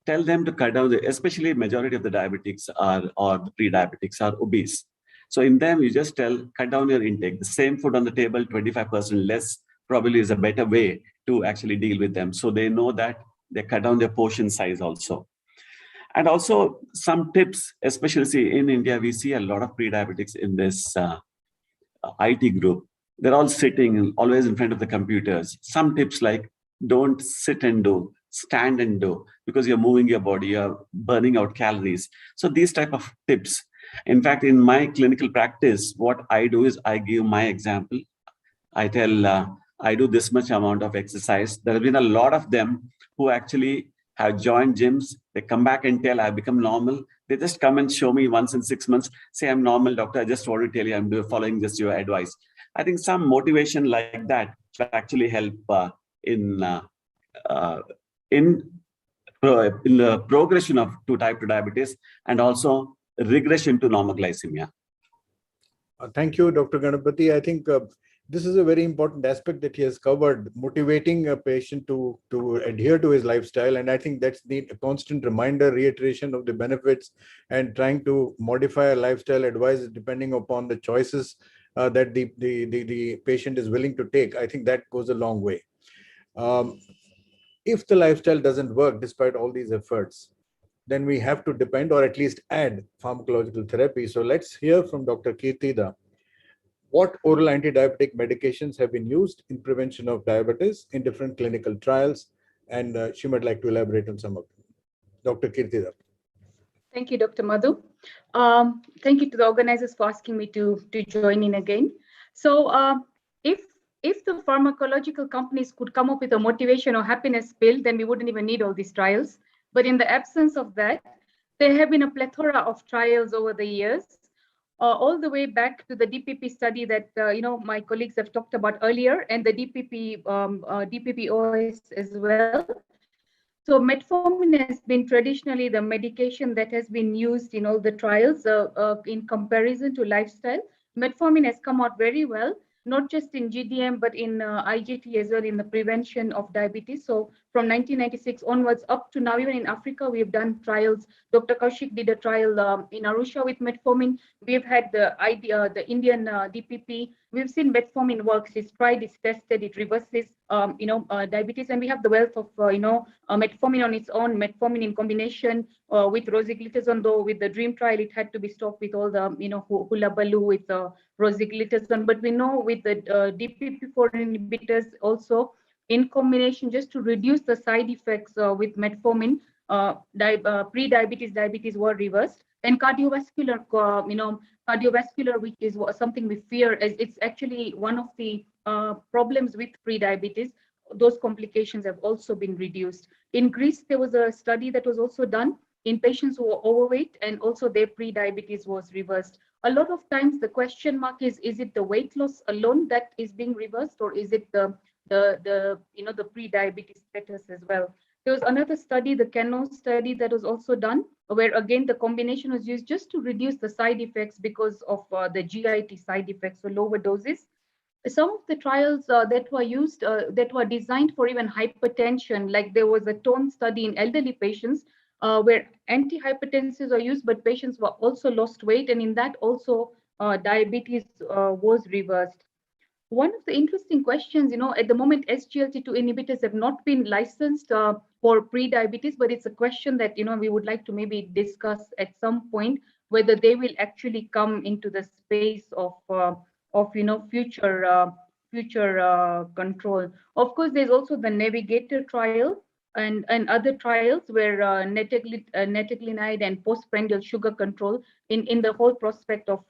tell them to cut down, especially majority of the diabetics or the pre-diabetics are obese. So in them, you just tell, cut down your intake. The same food on the table, 25% less probably is a better way to actually deal with them. So they know that they cut down their portion size also. And also some tips, especially in India, we see a lot of pre-diabetics in this IT group. They're all sitting always in front of the computers. Some tips like don't sit and do, stand and do, because you're moving your body, you're burning out calories. So these type of tips. In fact, in my clinical practice, what I do is I give my example. I tell, I do this much amount of exercise. There have been a lot of them who actually have joined gyms. They come back and tell, I've become normal. They just come and show me once in 6 months, say, I'm normal, doctor. I just want to tell you, I'm following just your advice. I think some motivation like that will actually help in the progression to type 2 diabetes and also regression to normal glycemia. Thank you, Dr. Ganapathy. I think this is a very important aspect that he has covered, motivating a patient to adhere to his lifestyle. And I think that's the constant reminder, reiteration of the benefits, and trying to modify a lifestyle advice depending upon the choices that the patient is willing to take. I think that goes a long way. If the lifestyle doesn't work despite all these efforts, then we have to depend or at least add pharmacological therapy. So let's hear from Dr. Kirtida. What oral anti-diabetic medications have been used in prevention of diabetes in different clinical trials? And she might like to elaborate on some of them. Dr. Kirtida. Thank you, Dr. Madhu. Thank you to the organizers for asking me to join in again. So if the pharmacological companies could come up with a motivation or happiness pill, then we wouldn't even need all these trials. But in the absence of that, there have been a plethora of trials over the years, all the way back to the DPP study that my colleagues have talked about earlier, and the DPP OS as well. So metformin has been traditionally the medication that has been used in all the trials in comparison to lifestyle. Metformin has come out very well, not just in GDM, but in IGT as well, in the prevention of diabetes. So from 1996 onwards up to now, even in Africa, we have done trials. Dr. Kaushik did a trial in Arusha with metformin. We've had the Indian DPP. We've seen metformin works. It's tried, it's tested, it reverses diabetes, and we have the wealth of metformin on its own, metformin in combination with rosiglitazone. Though with the DREAM trial, it had to be stopped with all the hula baloo with rosiglitazone. But we know with the DPP4 inhibitors also in combination, just to reduce the side effects with metformin, pre-diabetes, diabetes were reversed. And cardiovascular, cardiovascular, which is something we fear, as it's actually one of the problems with pre-diabetes. Those complications have also been reduced. In Greece, there was a study that was also done in patients who were overweight, and also their pre-diabetes was reversed. A lot of times the question mark is it the weight loss alone that is being reversed, or is it the pre-diabetes status as well? There was another study, the Cano study, that was also done, where again the combination was used just to reduce the side effects because of the GIT side effects, so lower doses. Some of the trials that were used, that were designed for even hypertension, like there was a TONE study in elderly patients where antihypertensives are used, but patients were also lost weight, and in that also diabetes was reversed. One of the interesting questions, at the moment, SGLT2 inhibitors have not been licensed for pre-diabetes, but it's a question that, we would like to maybe discuss at some point, whether they will actually come into the space of future control. Of course, there's also the Navigator trial and other trials where netaglinide and postprandial sugar control in the whole prospect of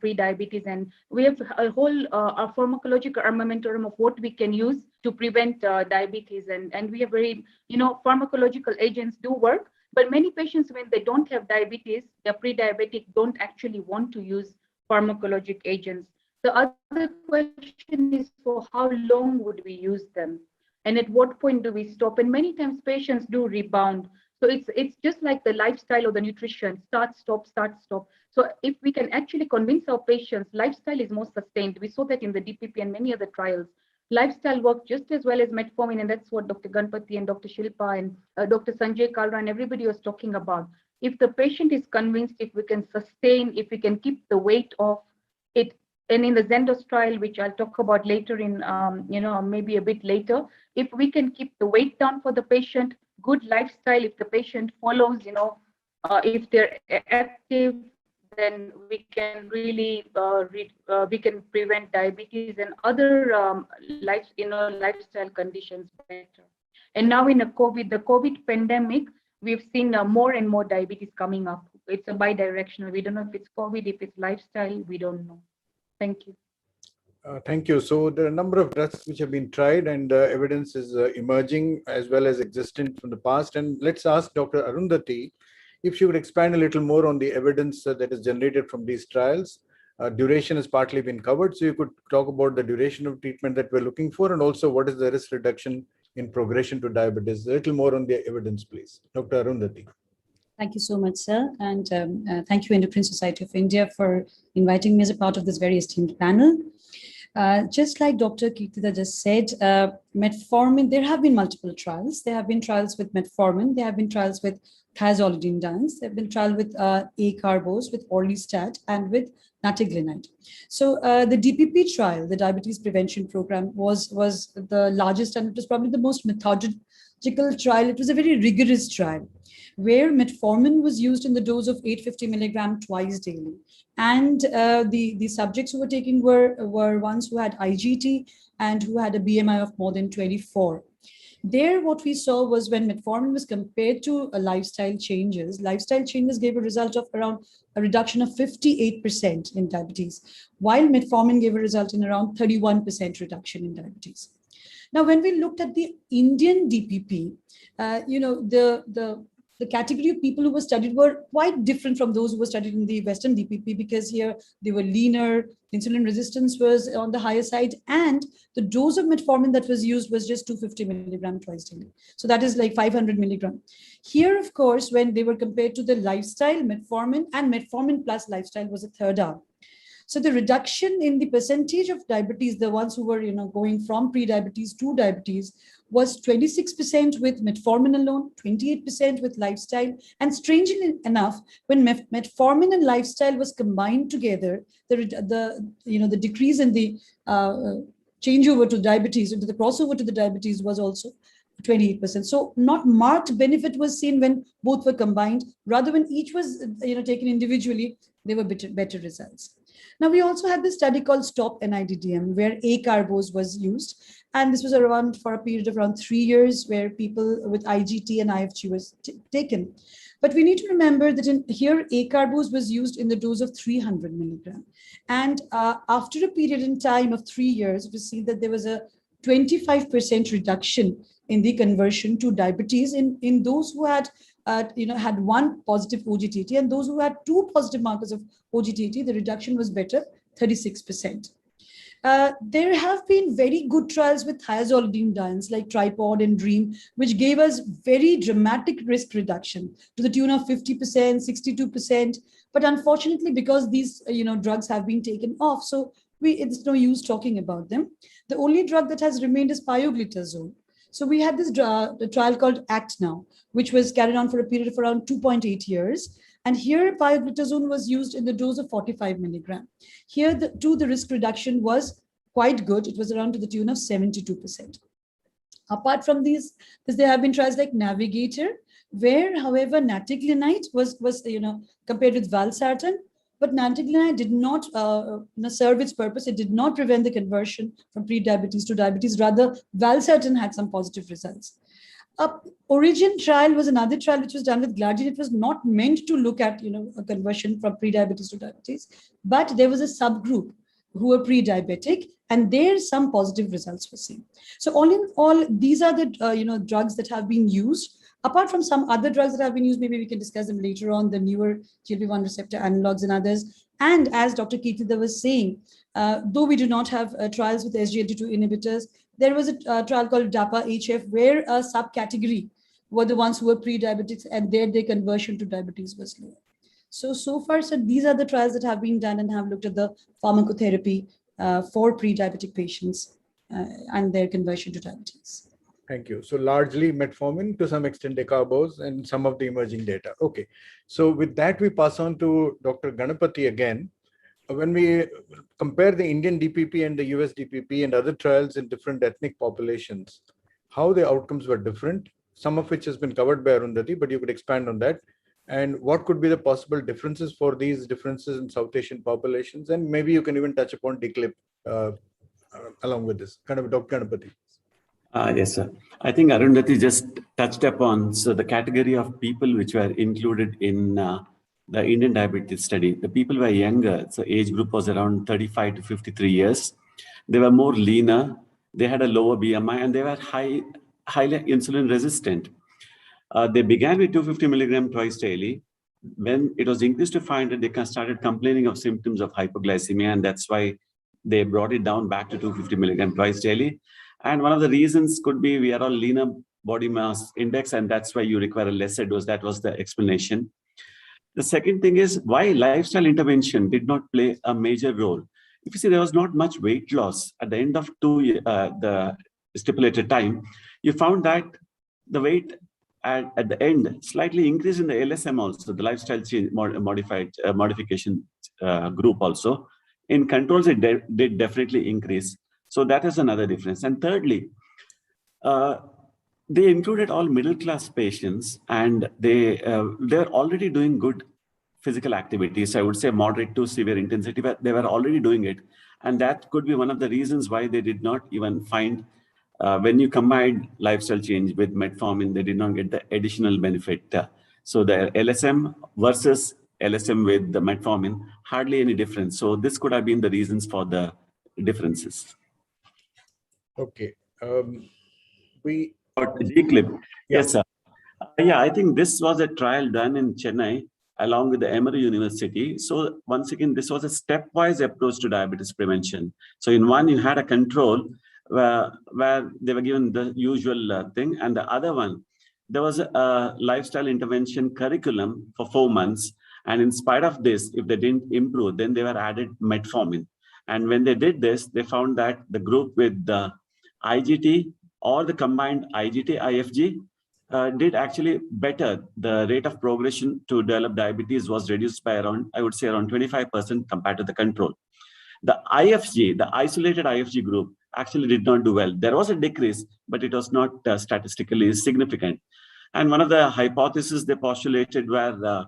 pre-diabetes, and we have a whole a pharmacological armamentarium of what we can use to prevent diabetes, and we have very pharmacological agents do work, but many patients, when they don't have diabetes, they're pre-diabetic, don't actually want to use pharmacologic agents. The other question is, for how long would we use them? And at what point do we stop? And many times patients do rebound. So it's just like the lifestyle or the nutrition, start, stop, start, stop. So if we can actually convince our patients, lifestyle is more sustained. We saw that in the DPP and many other trials. Lifestyle works just as well as metformin, and that's what Dr. Ganpati and Dr. Shilpa and Dr. Sanjay Kalra and everybody was talking about. If the patient is convinced, if we can sustain, if we can keep the weight off, it. And in the Zendos trial, which I'll talk about later in, maybe a bit later, if we can keep the weight down for the patient, good lifestyle, if the patient follows, if they're active, then we can really, we can prevent diabetes and other lifestyle conditions better. And now in the COVID pandemic, we've seen more and more diabetes coming up. It's a bi-directional. We don't know if it's COVID, if it's lifestyle, we don't know. Thank you. Thank you. So there are a number of drugs which have been tried, and evidence is emerging as well as existent from the past. And let's ask Dr. Arundhati if she would expand a little more on the evidence that is generated from these trials. Duration has partly been covered, so you could talk about the duration of treatment that we're looking for, and also what is the risk reduction in progression to diabetes. A little more on the evidence, please. Dr. Arundhati. Thank you so much, sir. And thank you, Endocrine Society of India, for inviting me as a part of this very esteemed panel. Just like Dr. Kirtida just said, metformin, there have been multiple trials. There have been trials with metformin. There have been trials with thiazolidine-dance. There have been trials with acarbose, with orlistat, and with nataglinide. So the DPP trial, the Diabetes Prevention Program, was the largest, and it was probably the most methodical trial. It was a very rigorous trial, where metformin was used in the dose of 850 milligram twice daily. And the subjects who were taking were ones who had IGT and who had a BMI of more than 24. There, what we saw was when metformin was compared to lifestyle changes gave a result of around a reduction of 58% in diabetes, while metformin gave a result in around 31% reduction in diabetes. Now, when we looked at the Indian DPP, the category of people who were studied were quite different from those who were studied in the Western DPP, because here they were leaner, insulin resistance was on the higher side, and the dose of metformin that was used was just 250 milligram twice daily. So that is like 500 milligram. Here, of course, when they were compared to the lifestyle, metformin and metformin plus lifestyle was a third arm. So the reduction in the percentage of diabetes, the ones who were going from pre-diabetes to diabetes, was 26% with metformin alone, 28% with lifestyle, and strangely enough, when metformin and lifestyle was combined together, the decrease in the changeover to diabetes, into the crossover to the diabetes, was also 28%. So not marked benefit was seen when both were combined. Rather, when each was taken individually, there were better results. Now, we also had this study called STOP NIDDM, where acarbose was used. And this was around for a period of around 3 years, where people with IGT and IFG was taken. But we need to remember that here, acarbose was used in the dose of 300 milligram. And after a period in time of 3 years, we see that there was a 25% reduction in the conversion to diabetes in those who had had one positive OGTT, and those who had two positive markers of OGTT, the reduction was better, 36%. There have been very good trials with thiazolidinediones like Tripod and Dream, which gave us very dramatic risk reduction to the tune of 50%, 62%. But unfortunately, because these drugs have been taken off, so it's no use talking about them. The only drug that has remained is pioglitazone. So we had this trial called ACT now, which was carried on for a period of around 2.8 years. And here pioglitazone was used in the dose of 45 milligram. Here the risk reduction was quite good. It was around to the tune of 72%. Apart from these, there have been trials like Navigator, where, however, naticlinide was compared with valsartan, but naticlinide did not serve its purpose. It did not prevent the conversion from pre-diabetes to diabetes. Rather, valsartan had some positive results. Origin trial was another trial which was done with glargine. It was not meant to look at a conversion from pre-diabetes to diabetes, but there was a subgroup who were pre-diabetic, and there some positive results were seen. So all in all, these are the drugs that have been used. Apart from some other drugs that have been used, maybe we can discuss them later on, the newer GLP-1 receptor analogs and others. And as Dr. Kirtida was saying, though we do not have trials with SGLT2 inhibitors, there was a trial called DAPA-HF, where a subcategory were the ones who were pre-diabetics, and their conversion to diabetes was low. So far, these are the trials that have been done and have looked at the pharmacotherapy for pre-diabetic patients and their conversion to diabetes. Thank you. So largely metformin, to some extent decarbose, and some of the emerging data. Okay. So with that, we pass on to Dr. Ganapathy again. When we compare the Indian DPP and the US DPP and other trials in different ethnic populations, how the outcomes were different, some of which has been covered by Arundhati, but you could expand on that. And what could be the possible differences for these differences in South Asian populations? And maybe you can even touch upon DCLIP along with this. Dr. Ganapathy. Yes, sir. I think Arundhati just touched upon the category of people which were included in the Indian diabetes study. The people were younger, so age group was around 35 to 53 years. They were more leaner, they had a lower BMI, and they were highly insulin resistant. They began with 250 milligram twice daily. When it was increased to 500, they started complaining of symptoms of hypoglycemia, and that's why they brought it down back to 250 milligram twice daily. And one of the reasons could be we are all leaner body mass index, and that's why you require a lesser dose. That was the explanation. The second thing is why lifestyle intervention did not play a major role. If you see, there was not much weight loss at the end of the stipulated time. You found that the weight at the end slightly increased in the LSM also, the lifestyle change modification group also. In controls, it did definitely increase. So that is another difference. And thirdly, they included all middle-class patients, and they're already doing good physical activities. I would say moderate to severe intensity, but they were already doing it. And that could be one of the reasons why they did not even find, when you combine lifestyle change with metformin, they did not get the additional benefit. So the LSM versus LSM with the metformin, hardly any difference. So this could have been the reasons for the differences. Okay. DCLIP. Yes, sir. Yeah, I think this was a trial done in Chennai along with the Emory University. So once again, this was a stepwise approach to diabetes prevention. So in one, you had a control where they were given the usual thing, and the other one, there was a lifestyle intervention curriculum for 4 months. And in spite of this, if they didn't improve, then they were added metformin. And when they did this, they found that the group with the IGT or the combined IGT-IFG did actually better. The rate of progression to develop diabetes was reduced by around, I would say around 25% compared to the control. The IFG, the isolated IFG group, actually did not do well. There was a decrease, but it was not statistically significant. And one of the hypotheses they postulated were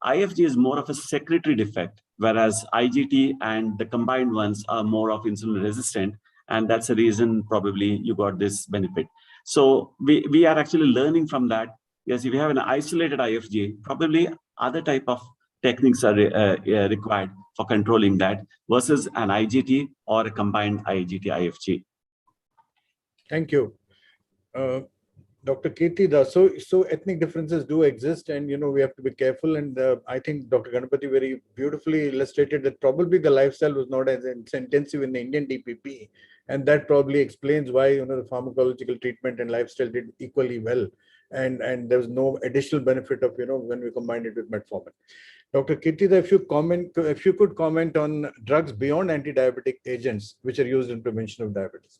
IFG is more of a secretory defect, whereas IGT and the combined ones are more of insulin resistant. And that's the reason probably you got this benefit. So we are actually learning from that. Yes, if you have an isolated IFG, probably other type of techniques are required for controlling that versus an IGT or a combined IGT-IFG. Thank you. Dr. Kirti, so ethnic differences do exist, and we have to be careful. And I think Dr. Ganapati very beautifully illustrated that probably the lifestyle was not as intensive in the Indian DPP, and that probably explains why the pharmacological treatment and lifestyle did equally well, and there was no additional benefit of when we combined it with metformin. Dr. Kirti, if you could comment on drugs beyond anti-diabetic agents which are used in prevention of diabetes.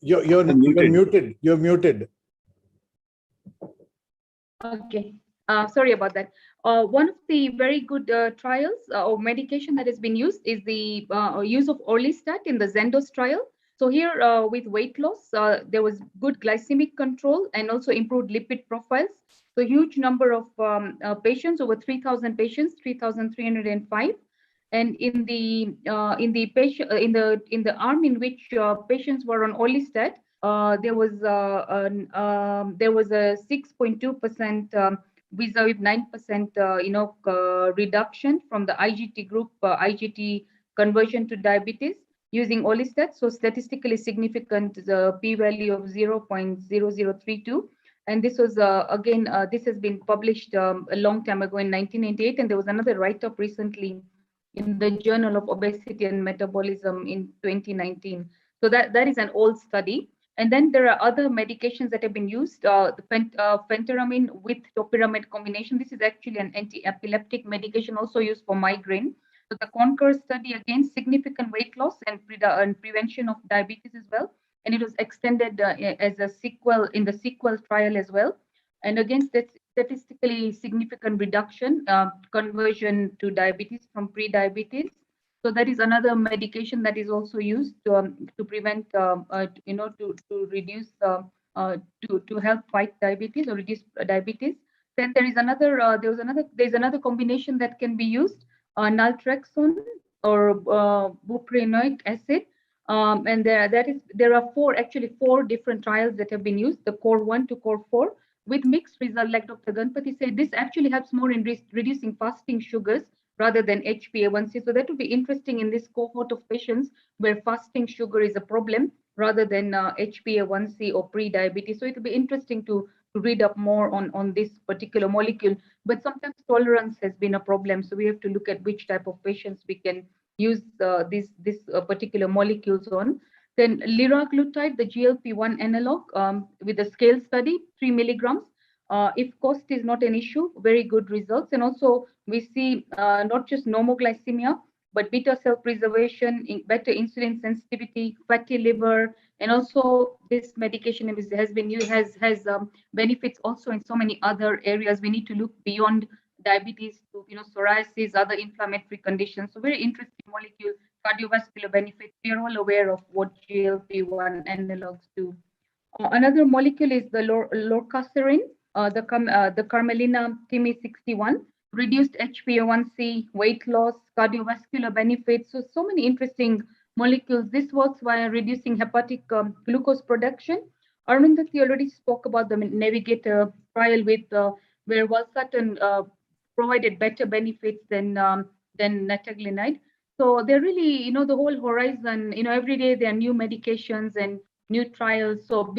You're muted. You're muted. Okay. Sorry about that. One of the very good trials or medication that has been used is the use of orlistat in the Zendos trial. So here with weight loss, there was good glycemic control and also improved lipid profiles. So huge number of patients, over 3,000 patients, 3,305. And in the patient in the arm in which patients were on orlistat, there was a 6.2% vis-a-vis 9% reduction from the IGT group, IGT conversion to diabetes using orlistat. So statistically significant, the p-value of 0.0032. And this was again, this has been published a long time ago in 1998, and there was another write-up recently in the Journal of Obesity and Metabolism in 2019. So that is an old study. And then there are other medications that have been used, the phentermine with topiramate combination. This is actually an anti-epileptic medication also used for migraine. So the CONQUER study, again, significant weight loss and prevention of diabetes as well. And it was extended as a sequel in the sequel trial as well. And again, statistically significant reduction, conversion to diabetes from pre-diabetes. So that is another medication that is also used to prevent, to reduce, to help fight diabetes or reduce diabetes. Then there is another, there's another combination that can be used, naltrexone or buprenorphine acid. And there are four different trials that have been used, the core 1 to core 4, with mixed result. Like Dr. Ganpati said, this actually helps more in reducing fasting sugars rather than HbA1c. So that would be interesting in this cohort of patients where fasting sugar is a problem rather than HbA1c or pre-diabetes. So it will be interesting to read up more on this particular molecule. But sometimes tolerance has been a problem. So we have to look at which type of patients we can use this particular molecules on. Then liraglutide, the GLP-1 analog with the scale study, 3 milligrams. If cost is not an issue, very good results. And also we see not just normoglycemia, but beta cell preservation, better insulin sensitivity, fatty liver, and also this medication has been used, has benefits also in so many other areas. We need to look beyond diabetes to psoriasis, other inflammatory conditions. So very interesting molecule, cardiovascular benefits. We are all aware of what GLP-1 analogs do. Another molecule is the lorcaserin, the Carmelina TIMI61, reduced HbA1c, weight loss, cardiovascular benefits. So many interesting molecules. This works via reducing hepatic glucose production. Arundhati already spoke about the Navigator trial with where valsartan provided better benefits than nataglinide. So they're really, the whole horizon, every day there are new medications and new trials. So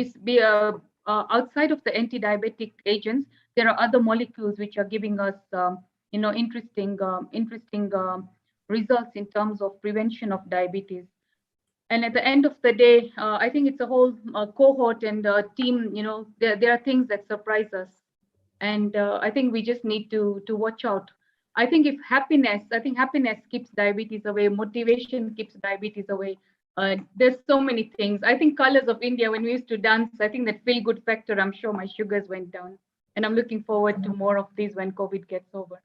outside of the anti-diabetic agents, there are other molecules which are giving us, interesting results in terms of prevention of diabetes. And at the end of the day, I think it's a whole cohort and team. There are things that surprise us, and I think we just need to watch out. I think happiness keeps diabetes away. Motivation keeps diabetes away. There's so many things. I think colors of India, when we used to dance, I think that feel good factor, I'm sure my sugars went down. And I'm looking forward to more of these when COVID gets over.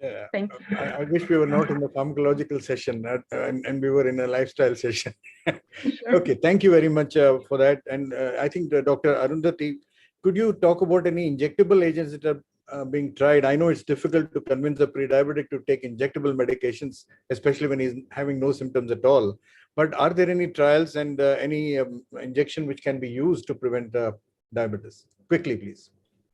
Yeah, thank you. I wish we were not in the pharmacological session and we were in a lifestyle session. Sure. Okay, thank you very much for that. And I think Dr. Arundhati, could you talk about any injectable agents that are being tried? I know it's difficult to convince a pre-diabetic to take injectable medications, especially when he's having no symptoms at all. But are there any trials and any injection which can be used to prevent diabetes? Quickly, please.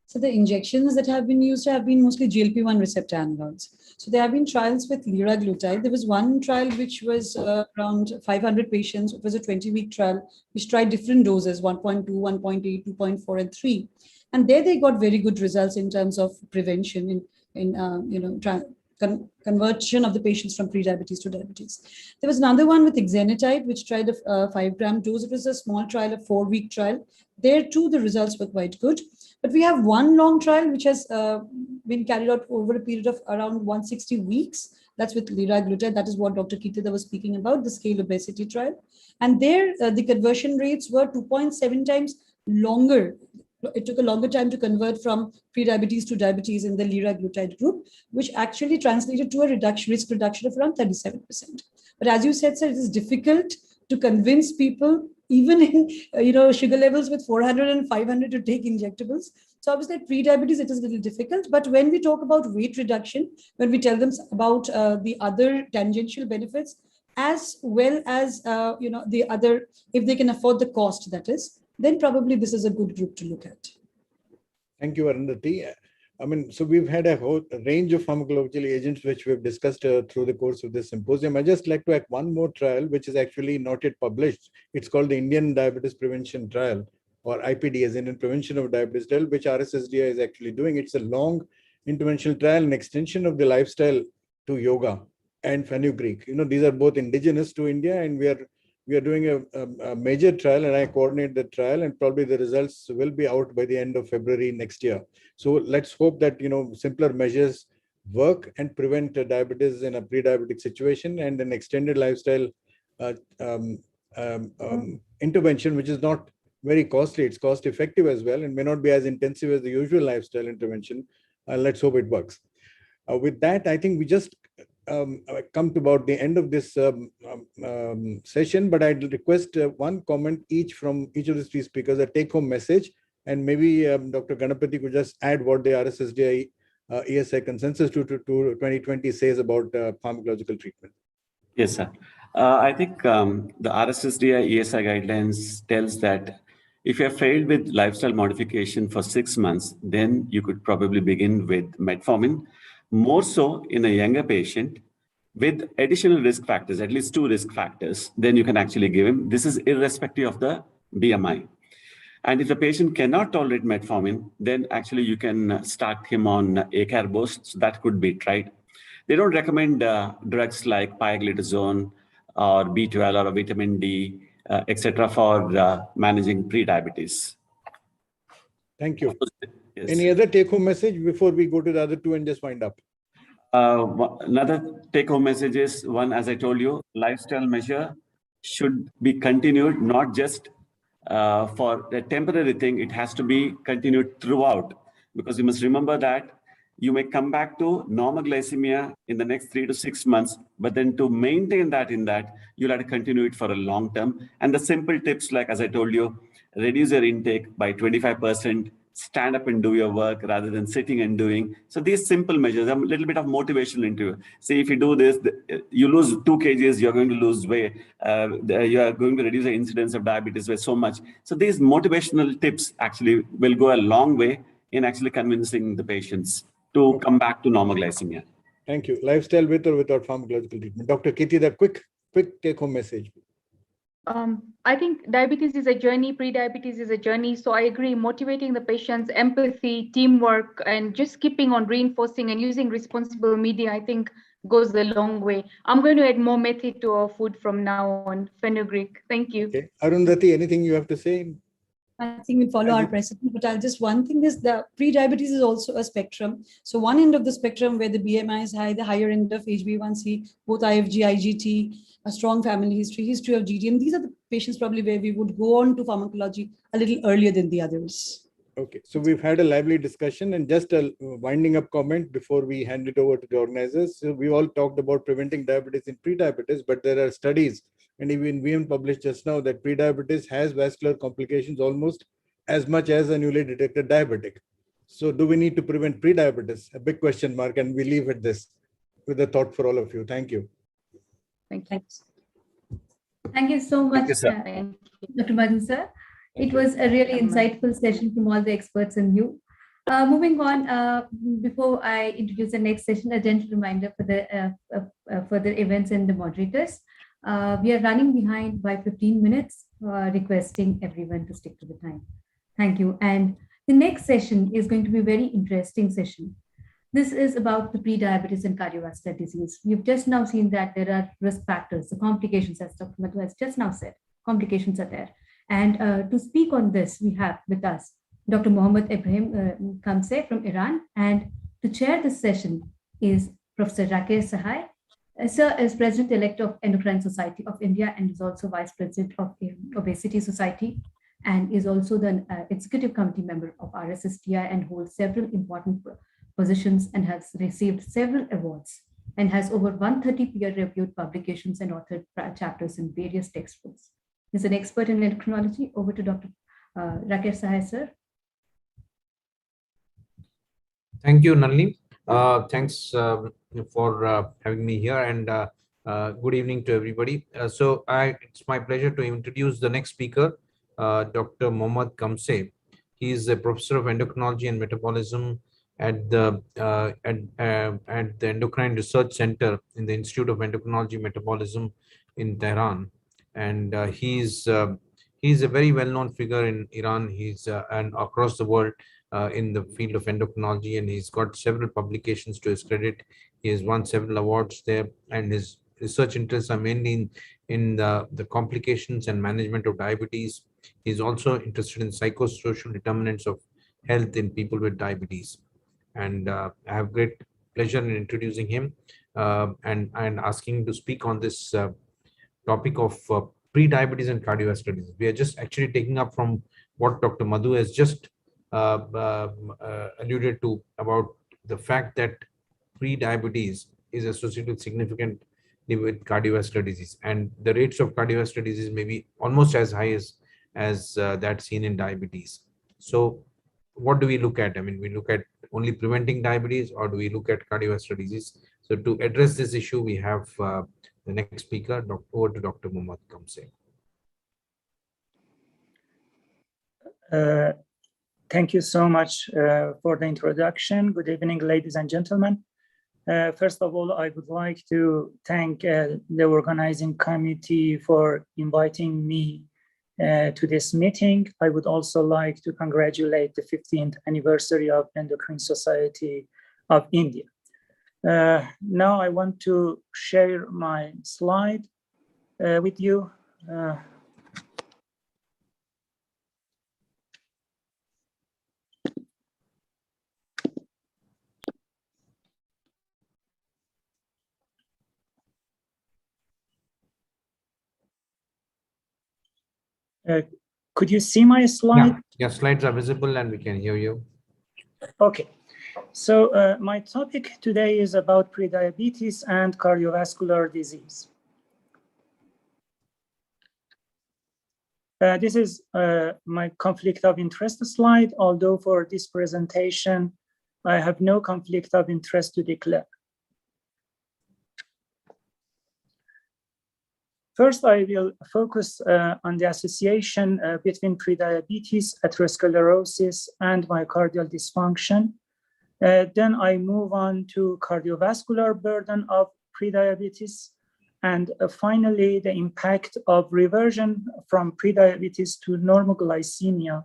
So the injections that have been used have been mostly GLP-1 receptor analogs. So there have been trials with liraglutide. There was one trial which was around 500 patients. It was a 20-week trial which tried different doses, 1.2, 1.8, 2.4, and 3. And there they got very good results in terms of prevention conversion of the patients from prediabetes to diabetes. There was another one with exenatide, which tried a 5-gram dose. It was a small trial, a 4-week trial. There too, the results were quite good. But we have one long trial which has been carried out over a period of around 160 weeks. That's with liraglutide. That is what Dr. Kitida was speaking about, the scale obesity trial. And there, the conversion rates were 2.7 times longer. It took a longer time to convert from prediabetes to diabetes in the liraglutide group, which actually translated to a risk reduction of around 37%. But as you said, sir, it is difficult to convince people, even in sugar levels with 400 and 500, to take injectables. So obviously at pre-diabetes, it is a little difficult. But when we talk about weight reduction, when we tell them about the other tangential benefits, as well as the other, if they can afford the cost, that is, then probably this is a good group to look at. Thank you, Arundhati. I mean, so we've had a whole range of pharmacological agents which we've discussed through the course of this symposium. I just like to add one more trial, which is actually not yet published. It's called the Indian Diabetes Prevention Trial, or IPD, as in Prevention of Diabetes Trial, which RSSDI is actually doing. It's a long interventional trial, an extension of the lifestyle to yoga and fenugreek. These are both indigenous to India, and we are doing a major trial, and I coordinate the trial, and probably the results will be out by the end of February next year. So let's hope that simpler measures work and prevent diabetes in a pre-diabetic situation, and an extended lifestyle intervention, which is not very costly. It's cost effective as well, and may not be as intensive as the usual lifestyle intervention. Let's hope it works. With that, I think we just come to about the end of this session, but I'd request one comment each from each of the three speakers, a take-home message, and maybe Dr. Ganapathy could just add what the RSSDI ESI consensus to 2020 says about pharmacological treatment. Yes, sir. I think the RSSDI ESI guidelines tells that if you have failed with lifestyle modification for 6 months, then you could probably begin with metformin. More so in a younger patient with additional risk factors, at least 2 risk factors, then you can actually give him. This is irrespective of the BMI. And if the patient cannot tolerate metformin, then actually you can start him on acarbose. So that could be tried. They don't recommend drugs like pioglitazone or B12 or vitamin D, etc., for managing pre-diabetes. Thank you. Yes. Any other take-home message before we go to the other two and just wind up? Another take-home message is, one, as I told you, lifestyle measure should be continued, not just for a temporary thing. It has to be continued throughout, because you must remember that you may come back to normal glycemia in the next 3 to 6 months, but then to maintain that you'll have to continue it for a long term. And the simple tips, like as I told you, reduce your intake by 25%, stand up and do your work rather than sitting and doing. So these simple measures, a little bit of motivation into it. See, if you do this, you lose 2 kgs, you're going to lose weight. You are going to reduce the incidence of diabetes by so much. So these motivational tips actually will go a long way in actually convincing the patients to come back to normal glycemia. Thank you. Lifestyle with or without pharmacological treatment. Dr. Kitty, the quick take-home message. I think diabetes is a journey, pre-diabetes is a journey. So I agree, motivating the patients, empathy, teamwork, and just keeping on reinforcing and using responsible media, I think goes a long way. I'm going to add more methi to our food from now on, fenugreek. Thank you. Okay. Arundhati, anything you have to say? I think we follow our precedent, but I'll just, one thing is the pre-diabetes is also a spectrum. So one end of the spectrum where the BMI is high, the higher end of HbA1c, both IFG, IgT, a strong family history of GDM. These are the patients probably where we would go on to pharmacology a little earlier than the others. Okay, so we've had a lively discussion, and just a winding up comment before we hand it over to the organizers. So we all talked about preventing diabetes in pre-diabetes, but there are studies, and even we have published just now, that pre-diabetes has vascular complications almost as much as a newly detected diabetic. So do we need to prevent pre-diabetes? A big question mark, and we leave it this with a thought for all of you. Thank you. Thank you. Thank you so much, Dr. Madhu sir. It was a really insightful session from all the experts and you. Moving on, before I introduce the next session, a gentle reminder for the further events and the moderators. We are running behind by 15 minutes, requesting everyone to stick to the time. Thank you. And the next session is going to be a very interesting session. This is about the pre-diabetes and cardiovascular disease. You've just now seen that there are risk factors, the complications, as Dr. Madhu has just now said, complications are there. And to speak on this, we have with us Dr. Mohammad Ibrahim Kamse from Iran. And to chair this session is Professor Rakesh Sahai. Sir is President-elect of Endocrine Society of India and is also Vice President of Obesity Society, and is also the Executive Committee member of RSSTI and holds several important positions and has received several awards and has over 130 peer-reviewed publications and authored chapters in various textbooks. He's an expert in endocrinology. Over to Dr. Rakesh Sahai, sir. Thank you, Nalini. Thanks for having me here, and good evening to everybody. It's my pleasure to introduce the next speaker, Dr. Mohammad Kamse. He is a professor of endocrinology and metabolism at the Endocrine Research Center in the Institute of Endocrinology and Metabolism in Tehran, and he's a very well-known figure in Iran. He's and across the world in the field of endocrinology, and he's got several publications to his credit. He has won several awards there, and his research interests are mainly in the complications and management of diabetes. He's also interested in psychosocial determinants of health in people with diabetes. And I have great pleasure in introducing him and asking him to speak on this topic of pre-diabetes and cardiovascular disease. We are just actually taking up from what Dr. Madhu has just alluded to about the fact that pre-diabetes is associated with significant with cardiovascular disease, and the rates of cardiovascular disease may be almost as high as that seen in diabetes. So what do we look at? I mean, we look at only preventing diabetes, or do we look at cardiovascular disease? So to address this issue, we have the next speaker, over to Dr. Mohammad Kamse. Thank you so much for the introduction. Good evening, ladies and gentlemen. First of all, I would like to thank the organizing committee for inviting me to this meeting. I would also like to congratulate the 15th anniversary of Endocrine Society of India. Now I want to share my slide with you. Could you see my slide? Yeah, your slides are visible and we can hear you. Okay, so my topic today is about prediabetes and cardiovascular disease. This is my conflict of interest slide, although for this presentation, I have no conflict of interest to declare. First, I will focus on the association between prediabetes, atherosclerosis, and myocardial dysfunction. Then I move on to cardiovascular burden of prediabetes, and finally, the impact of reversion from prediabetes to normal glycemia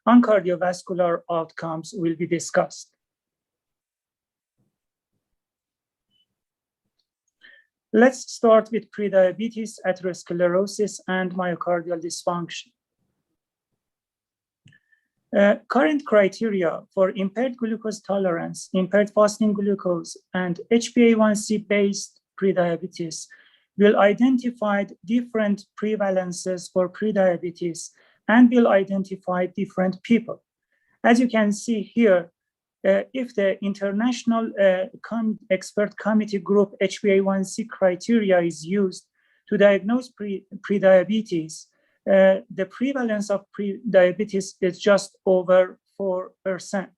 on cardiovascular outcomes will be discussed. Let's start with prediabetes, atherosclerosis, and myocardial dysfunction. Current criteria for impaired glucose tolerance, impaired fasting glucose, and HbA1c based prediabetes will identify different prevalences for prediabetes and will identify different people. As you can see here, if the international expert committee group HbA1c criteria is used to diagnose prediabetes, the prevalence of prediabetes is just over 4%.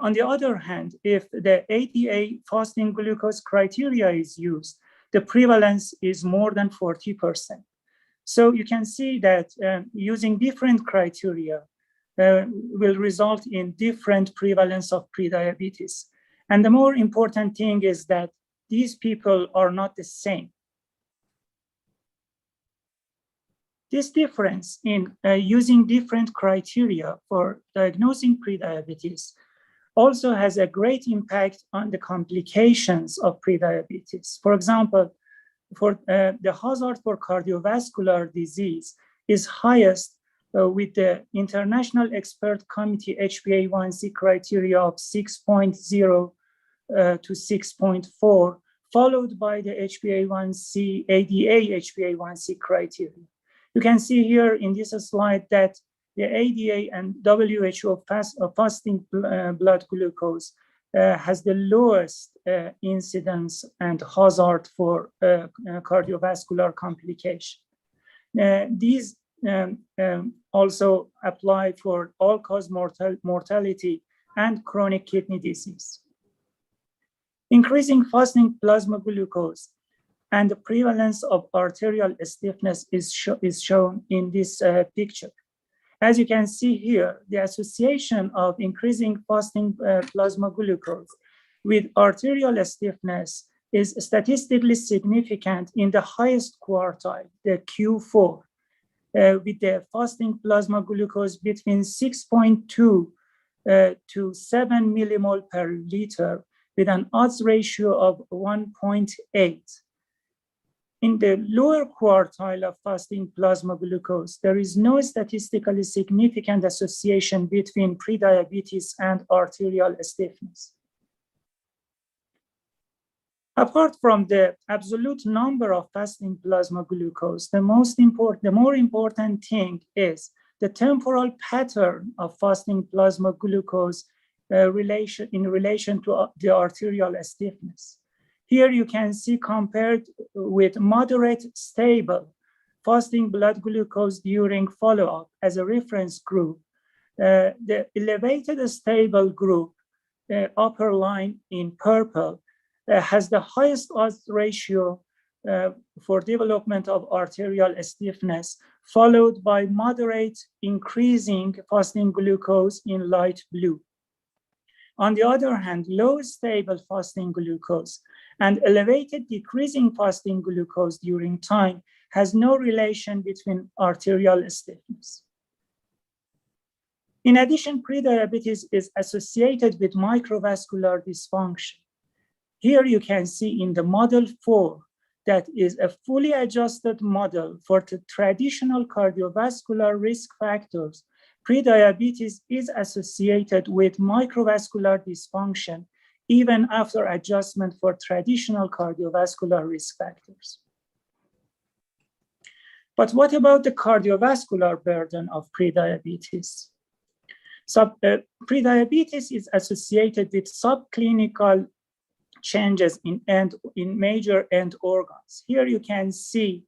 On the other hand, if the ADA fasting glucose criteria is used, the prevalence is more than 40%. So you can see that using different criteria, will result in different prevalence of prediabetes. And the more important thing is that these people are not the same. This difference in using different criteria for diagnosing prediabetes also has a great impact on the complications of prediabetes. For example, for the hazard for cardiovascular disease is highest with the International Expert Committee HbA1c criteria of 6.0 to 6.4, followed by the HbA1c, ADA HbA1c criteria. You can see here in this slide that the ADA and WHO fasting blood glucose has the lowest incidence and hazard for cardiovascular complication. These also apply for all-cause mortality and chronic kidney disease. Increasing fasting plasma glucose and the prevalence of arterial stiffness is shown in this picture. As you can see here, the association of increasing fasting plasma glucose with arterial stiffness is statistically significant in the highest quartile, the Q4, with the fasting plasma glucose between 6.2 to 7 millimole per liter with an odds ratio of 1.8. In the lower quartile of fasting plasma glucose, there is no statistically significant association between prediabetes and arterial stiffness. Apart from the absolute number of fasting plasma glucose, the more important thing is the temporal pattern of fasting plasma glucose in relation to the arterial stiffness. Here you can see compared with moderate stable fasting blood glucose during follow-up as a reference group, the elevated stable group, upper line in purple, has the highest odds ratio for development of arterial stiffness, followed by moderate increasing fasting glucose in light blue. On the other hand, low stable fasting glucose and elevated decreasing fasting glucose during time has no relation between arterial stiffness. In addition, prediabetes is associated with microvascular dysfunction. Here you can see in the model 4 that is a fully adjusted model for the traditional cardiovascular risk factors. Prediabetes is associated with microvascular dysfunction even after adjustment for traditional cardiovascular risk factors. But what about the cardiovascular burden of prediabetes? Prediabetes is associated with subclinical changes in major end organs. Here you can see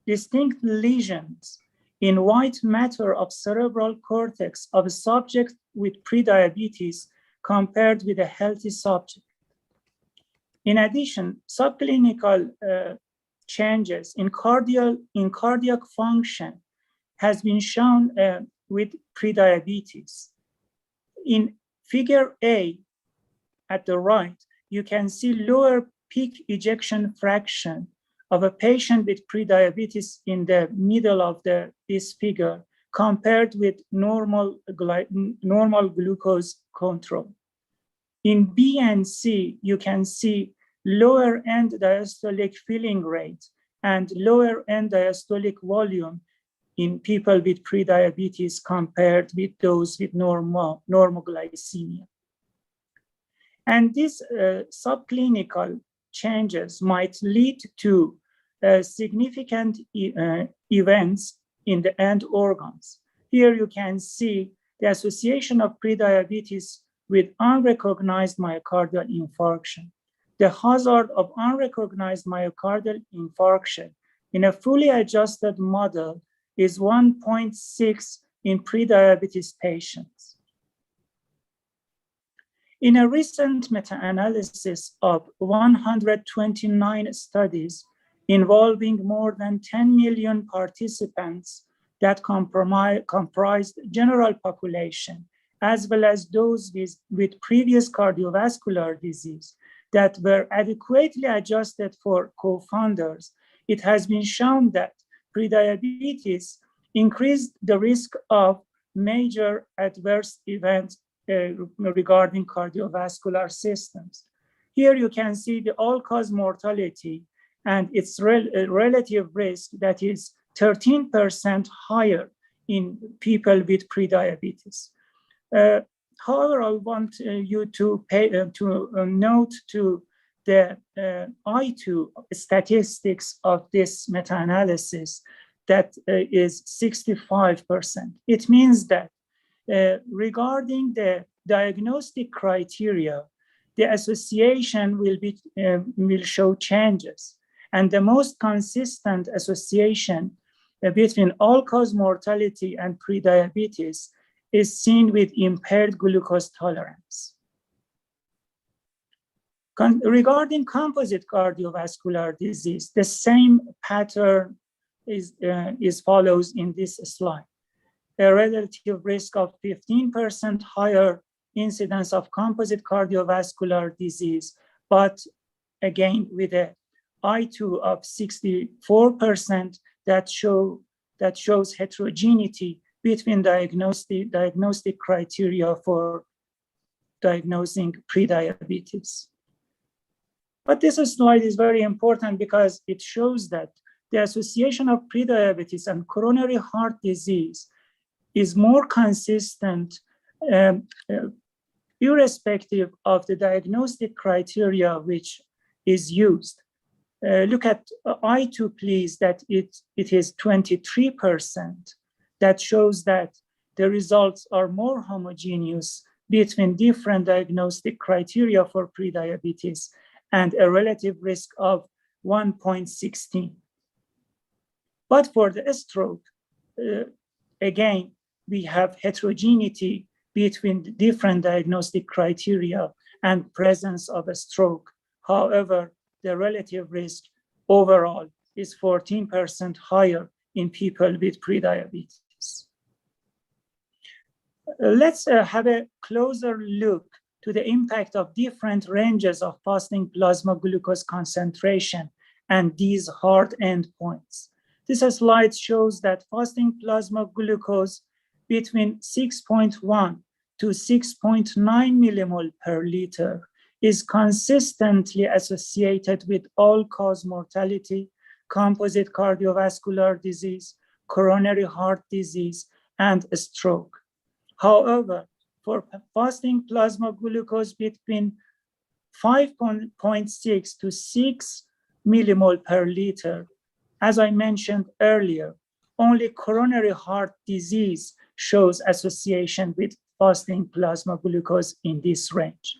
distinct lesions in white matter of cerebral cortex of a subject with prediabetes compared with a healthy subject. In addition, subclinical changes in cardiac function has been shown with prediabetes. In figure A at the right, you can see lower peak ejection fraction of a patient with prediabetes in the middle of this figure compared with normal glucose control. In B and C, you can see lower end diastolic filling rate and lower end diastolic volume in people with prediabetes compared with those with normal glycemia. And these subclinical changes might lead to significant events in the end organs. Here you can see the association of prediabetes with unrecognized myocardial infarction. The hazard of unrecognized myocardial infarction in a fully adjusted model is 1.6 in prediabetes patients. In a recent meta-analysis of 129 studies involving more than 10 million participants that comprised general population, as well as those with previous cardiovascular disease that were adequately adjusted for co-founders, it has been shown that prediabetes increased the risk of major adverse events regarding cardiovascular systems. Here you can see the all-cause mortality and its relative risk that is 13% higher in people with prediabetes. However, I want you to note to the I2 statistics of this meta-analysis that is 65%. It means that regarding the diagnostic criteria, the association will show changes. And the most consistent association between all-cause mortality and prediabetes is seen with impaired glucose tolerance. Regarding composite cardiovascular disease, the same pattern is follows in this slide. A relative risk of 15% higher incidence of composite cardiovascular disease, but again with a I2 of 64% that shows heterogeneity between diagnostic criteria for diagnosing prediabetes. But this slide is very important because it shows that the association of prediabetes and coronary heart disease is more consistent irrespective of the diagnostic criteria which is used. Look at I2, please, that it is 23%. That shows that the results are more homogeneous between different diagnostic criteria for prediabetes and a relative risk of 1.16. But for the stroke, again, we have heterogeneity between the different diagnostic criteria and presence of a stroke. However, the relative risk overall is 14% higher in people with prediabetes. Let's have a closer look to the impact of different ranges of fasting plasma glucose concentration and these hard endpoints. This slide shows that fasting plasma glucose between 6.1 to 6.9 millimole per liter is consistently associated with all-cause mortality, composite cardiovascular disease, coronary heart disease, and stroke. However, for fasting plasma glucose between 5.6 to 6 millimole per liter, as I mentioned earlier, only coronary heart disease shows association with fasting plasma glucose in this range.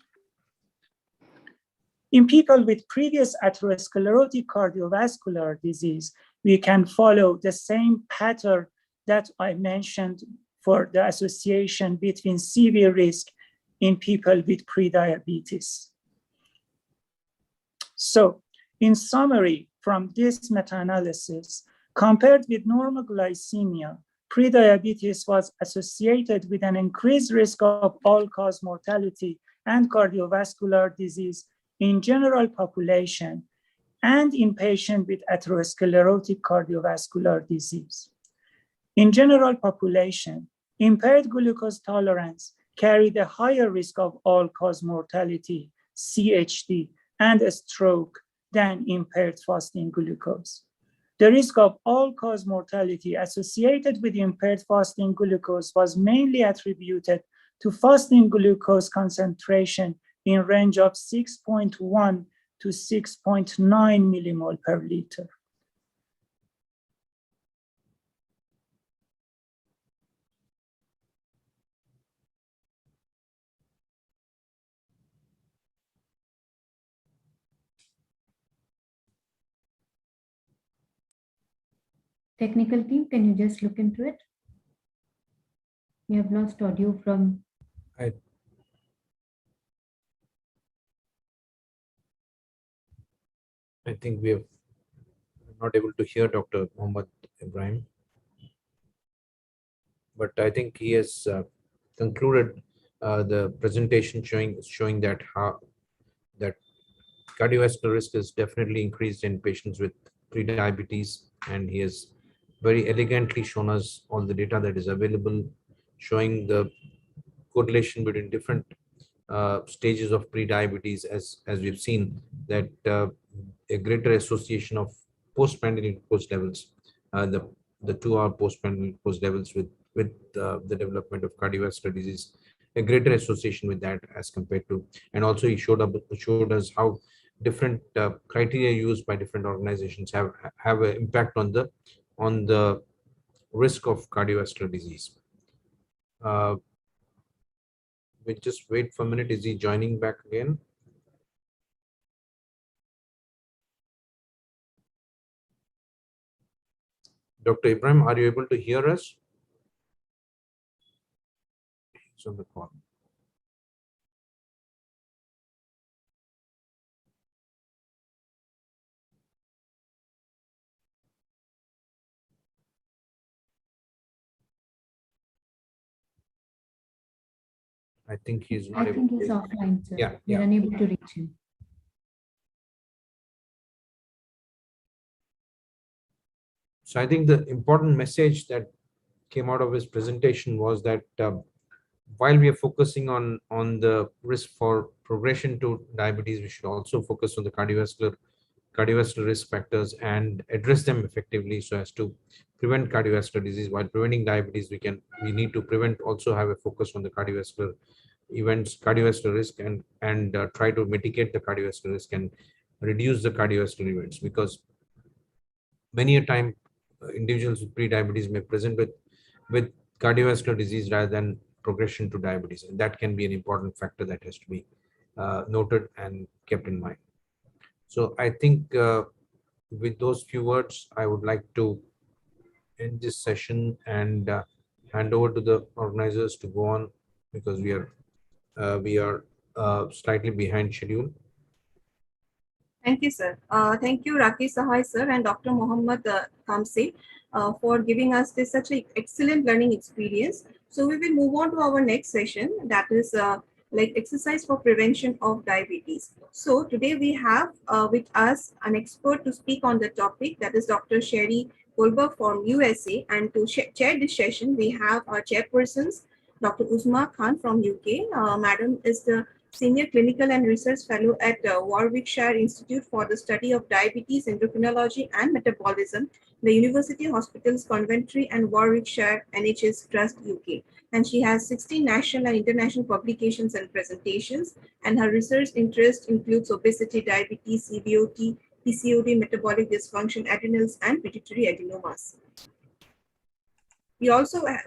In people with previous atherosclerotic cardiovascular disease, we can follow the same pattern that I mentioned for the association between severe risk in people with prediabetes. So, in summary, from this meta-analysis, compared with normal glycemia, prediabetes was associated with an increased risk of all-cause mortality and cardiovascular disease in general population and in patients with atherosclerotic cardiovascular disease. In general population, impaired glucose tolerance carried a higher risk of all-cause mortality, CHD, and a stroke than impaired fasting glucose. The risk of all-cause mortality associated with impaired fasting glucose was mainly attributed to fasting glucose concentration in range of 6.1 to 6.9 millimole per liter. Technical team, can you just look into it? We have lost audio from... I think we are not able to hear Dr. Mohammed Ibrahim. but I think he has concluded the presentation showing that that cardiovascular risk is definitely increased in patients with prediabetes, and he has very elegantly shown us all the data that is available, showing the correlation between different stages of prediabetes, as we've seen that a greater association of postprandial glucose levels, the 2-hour postprandial glucose levels with the development of cardiovascular disease, a greater association with that as compared to, and also he showed us how different criteria used by different organizations have an impact on the risk of cardiovascular disease. We'll just wait for a minute. Is he joining back again? Dr. Ibrahim, are you able to hear us? He's on the call. I think he's not able. I think he's offline, sir. Yeah, We're unable to reach him. So I think the important message that came out of his presentation was that while we are focusing on the risk for progression to diabetes, we should also focus on the cardiovascular risk factors and address them effectively so as to prevent cardiovascular disease. While preventing diabetes, we need to also have a focus on the cardiovascular events, cardiovascular risk, and try to mitigate the cardiovascular risk and reduce the cardiovascular events, because many a time individuals with prediabetes may present with cardiovascular disease rather than progression to diabetes, and that can be an important factor that has to be noted and kept in mind. So I think with those few words, I would like to end this session and hand over to the organizers to go on, because we are slightly behind schedule. Thank you, sir. Thank you, Rakesh Sahai, sir, and Dr. Mohammad Kamse for giving us this such an excellent learning experience. So we will move on to our next session, that is like exercise for prevention of diabetes. So today we have with us an expert to speak on the topic, that is Dr. Sherry Goldberg from USA, and to chair this session we have our chairpersons, Dr. Uzma Khan from UK. Madam is the Senior Clinical and Research Fellow at Warwickshire Institute for the Study of Diabetes, Endocrinology and Metabolism, the University Hospitals Coventry and Warwickshire NHS Trust, UK. And she has 16 national and international publications and presentations, and her research interest includes obesity, diabetes, CVOT, PCOD, metabolic dysfunction, adrenals, and pituitary adenomas. We also have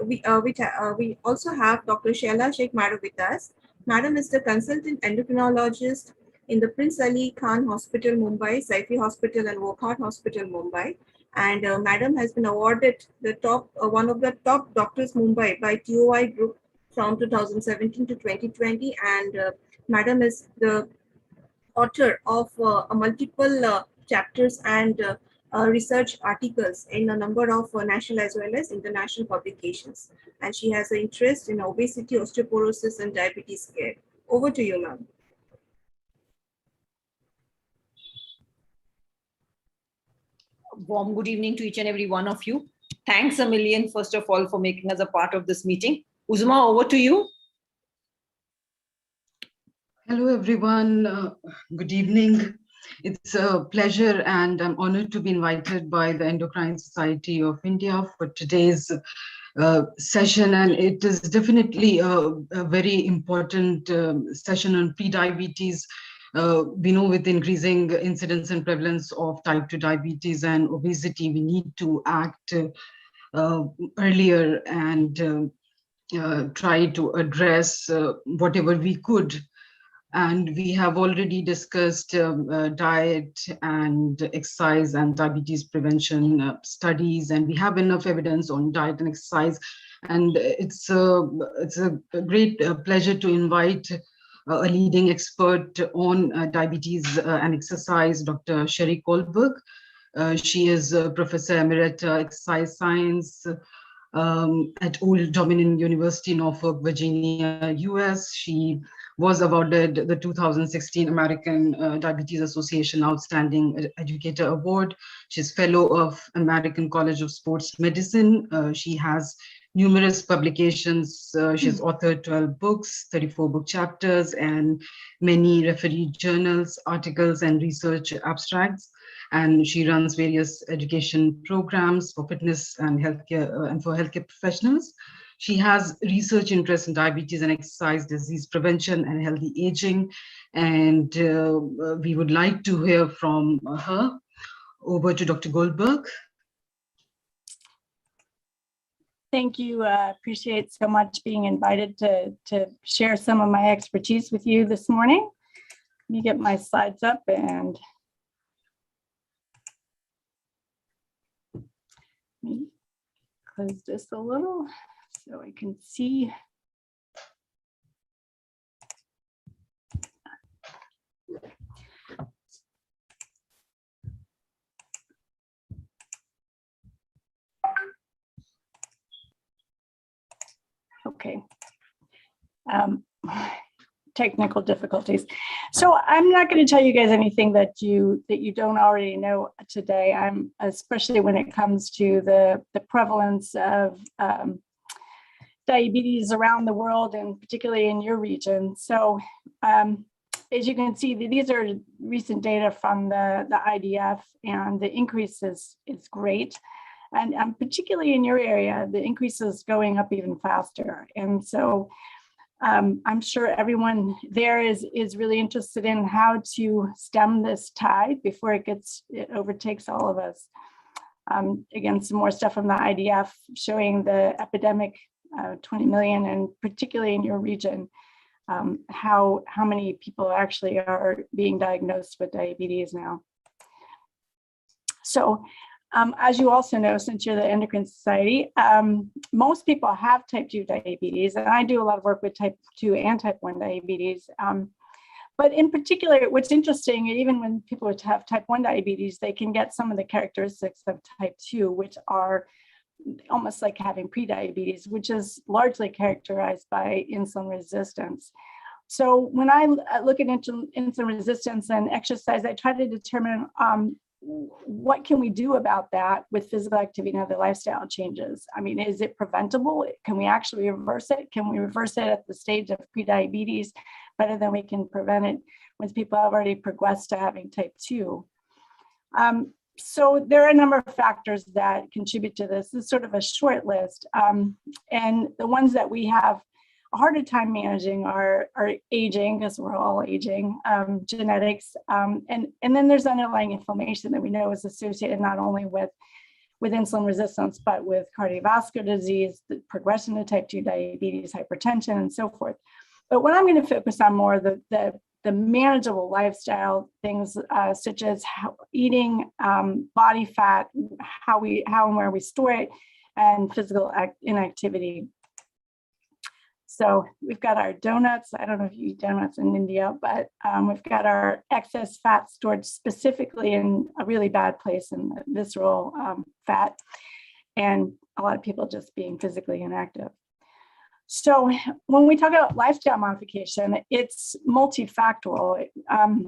Dr. Shaila Sheikh Madam with us. Madam is the consultant endocrinologist in the Prince Ali Khan Hospital, Mumbai, Saifi Hospital, and Wokhart Hospital, Mumbai. And Madam has been awarded the one of the top doctors Mumbai by TOI Group from 2017 to 2020. And Madam is the author of multiple chapters and research articles in a number of national as well as international publications. And she has an interest in obesity, osteoporosis, and diabetes care. Over to you, ma'am. Warm good evening to each and every one of you. Thanks a million, first of all, for making us a part of this meeting. Uzma, over to you. Hello, everyone. Good evening. It's a pleasure and I'm honored to be invited by the Endocrine Society of India for today's session. And it is definitely a very important session on prediabetes. We know with increasing incidence and prevalence of type 2 diabetes and obesity, we need to act earlier and try to address whatever we could. And we have already discussed diet and exercise and diabetes prevention studies, and we have enough evidence on diet and exercise. And it's a great pleasure to invite a leading expert on diabetes and exercise, Dr. Sherry Goldberg. She is Professor Emerita Exercise Science at Old Dominion University, Norfolk, Virginia, US. She was awarded the 2016 American Diabetes Association Outstanding Educator Award. She's fellow of American College of Sports Medicine. She has numerous publications. She's authored 12 books, 34 book chapters, and many refereed journals, articles, and research abstracts. And she runs various education programs for fitness and healthcare and for healthcare professionals. She has research interests in diabetes and exercise disease prevention and healthy aging. And we would like to hear from her. Over to Dr. Goldberg. Thank you. Appreciate so much being invited to share some of my expertise with you this morning. Let me get my slides up and close this a little so I can see. Okay. Technical difficulties. So I'm not going to tell you guys anything that you don't already know today. I'm especially when it comes to the prevalence of diabetes around the world and particularly in your region. So as you can see, these are recent data from the IDF, and the increase is great. And particularly in your area, the increase is going up even faster. And so I'm sure everyone there is really interested in how to stem this tide before it overtakes all of us. Again, some more stuff from the IDF showing the epidemic, 20 million, and particularly in your region, how many people actually are being diagnosed with diabetes now. So, as you also know, since you're the Endocrine Society, most people have type 2 diabetes, and I do a lot of work with type 2 and type 1 diabetes. But in particular, what's interesting, even when people have type 1 diabetes, they can get some of the characteristics of type 2, which are almost like having prediabetes, which is largely characterized by insulin resistance. So when I look at insulin resistance and exercise, I try to determine what can we do about that with physical activity and other lifestyle changes? I mean, is it preventable? Can we actually reverse it? Can we reverse it at the stage of prediabetes better than we can prevent it when people have already progressed to having type 2? So there are a number of factors that contribute to this. This is sort of a short list. And the ones that we have a harder time managing are aging, because we're all aging, genetics, and then there's underlying inflammation that we know is associated not only with insulin resistance, but with cardiovascular disease, the progression of type 2 diabetes, hypertension, and so forth. But what I'm going to focus on more the manageable lifestyle things, such as eating, body fat, how and where we store it, and physical inactivity. So we've got our donuts. I don't know if you eat donuts in India, but we've got our excess fat stored specifically in a really bad place in the visceral fat, and a lot of people just being physically inactive. So when we talk about lifestyle modification, it's multifactorial.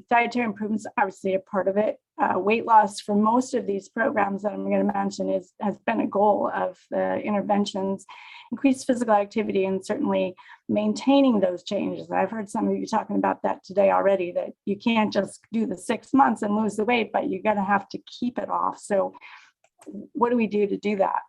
Dietary improvements obviously a part of it. Weight loss for most of these programs that I'm going to mention has been a goal of the interventions. Increased physical activity and certainly maintaining those changes. I've heard some of you talking about that today already, that you can't just do the 6 months and lose the weight, but you're going to have to keep it off. So what do we do to do that?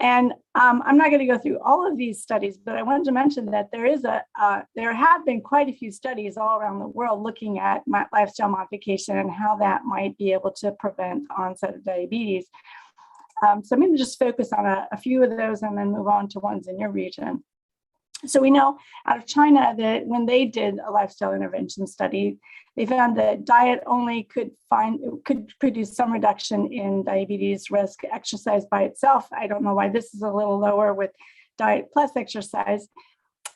And I'm not going to go through all of these studies, but I wanted to mention that there have been quite a few studies all around the world looking at lifestyle modification and how that might be able to prevent onset of diabetes. So I'm going to just focus on a few of those and then move on to ones in your region. So we know out of China that when they did a lifestyle intervention study, they found that diet only could produce some reduction in diabetes risk. Exercise by itself, I don't know why this is a little lower with diet plus exercise.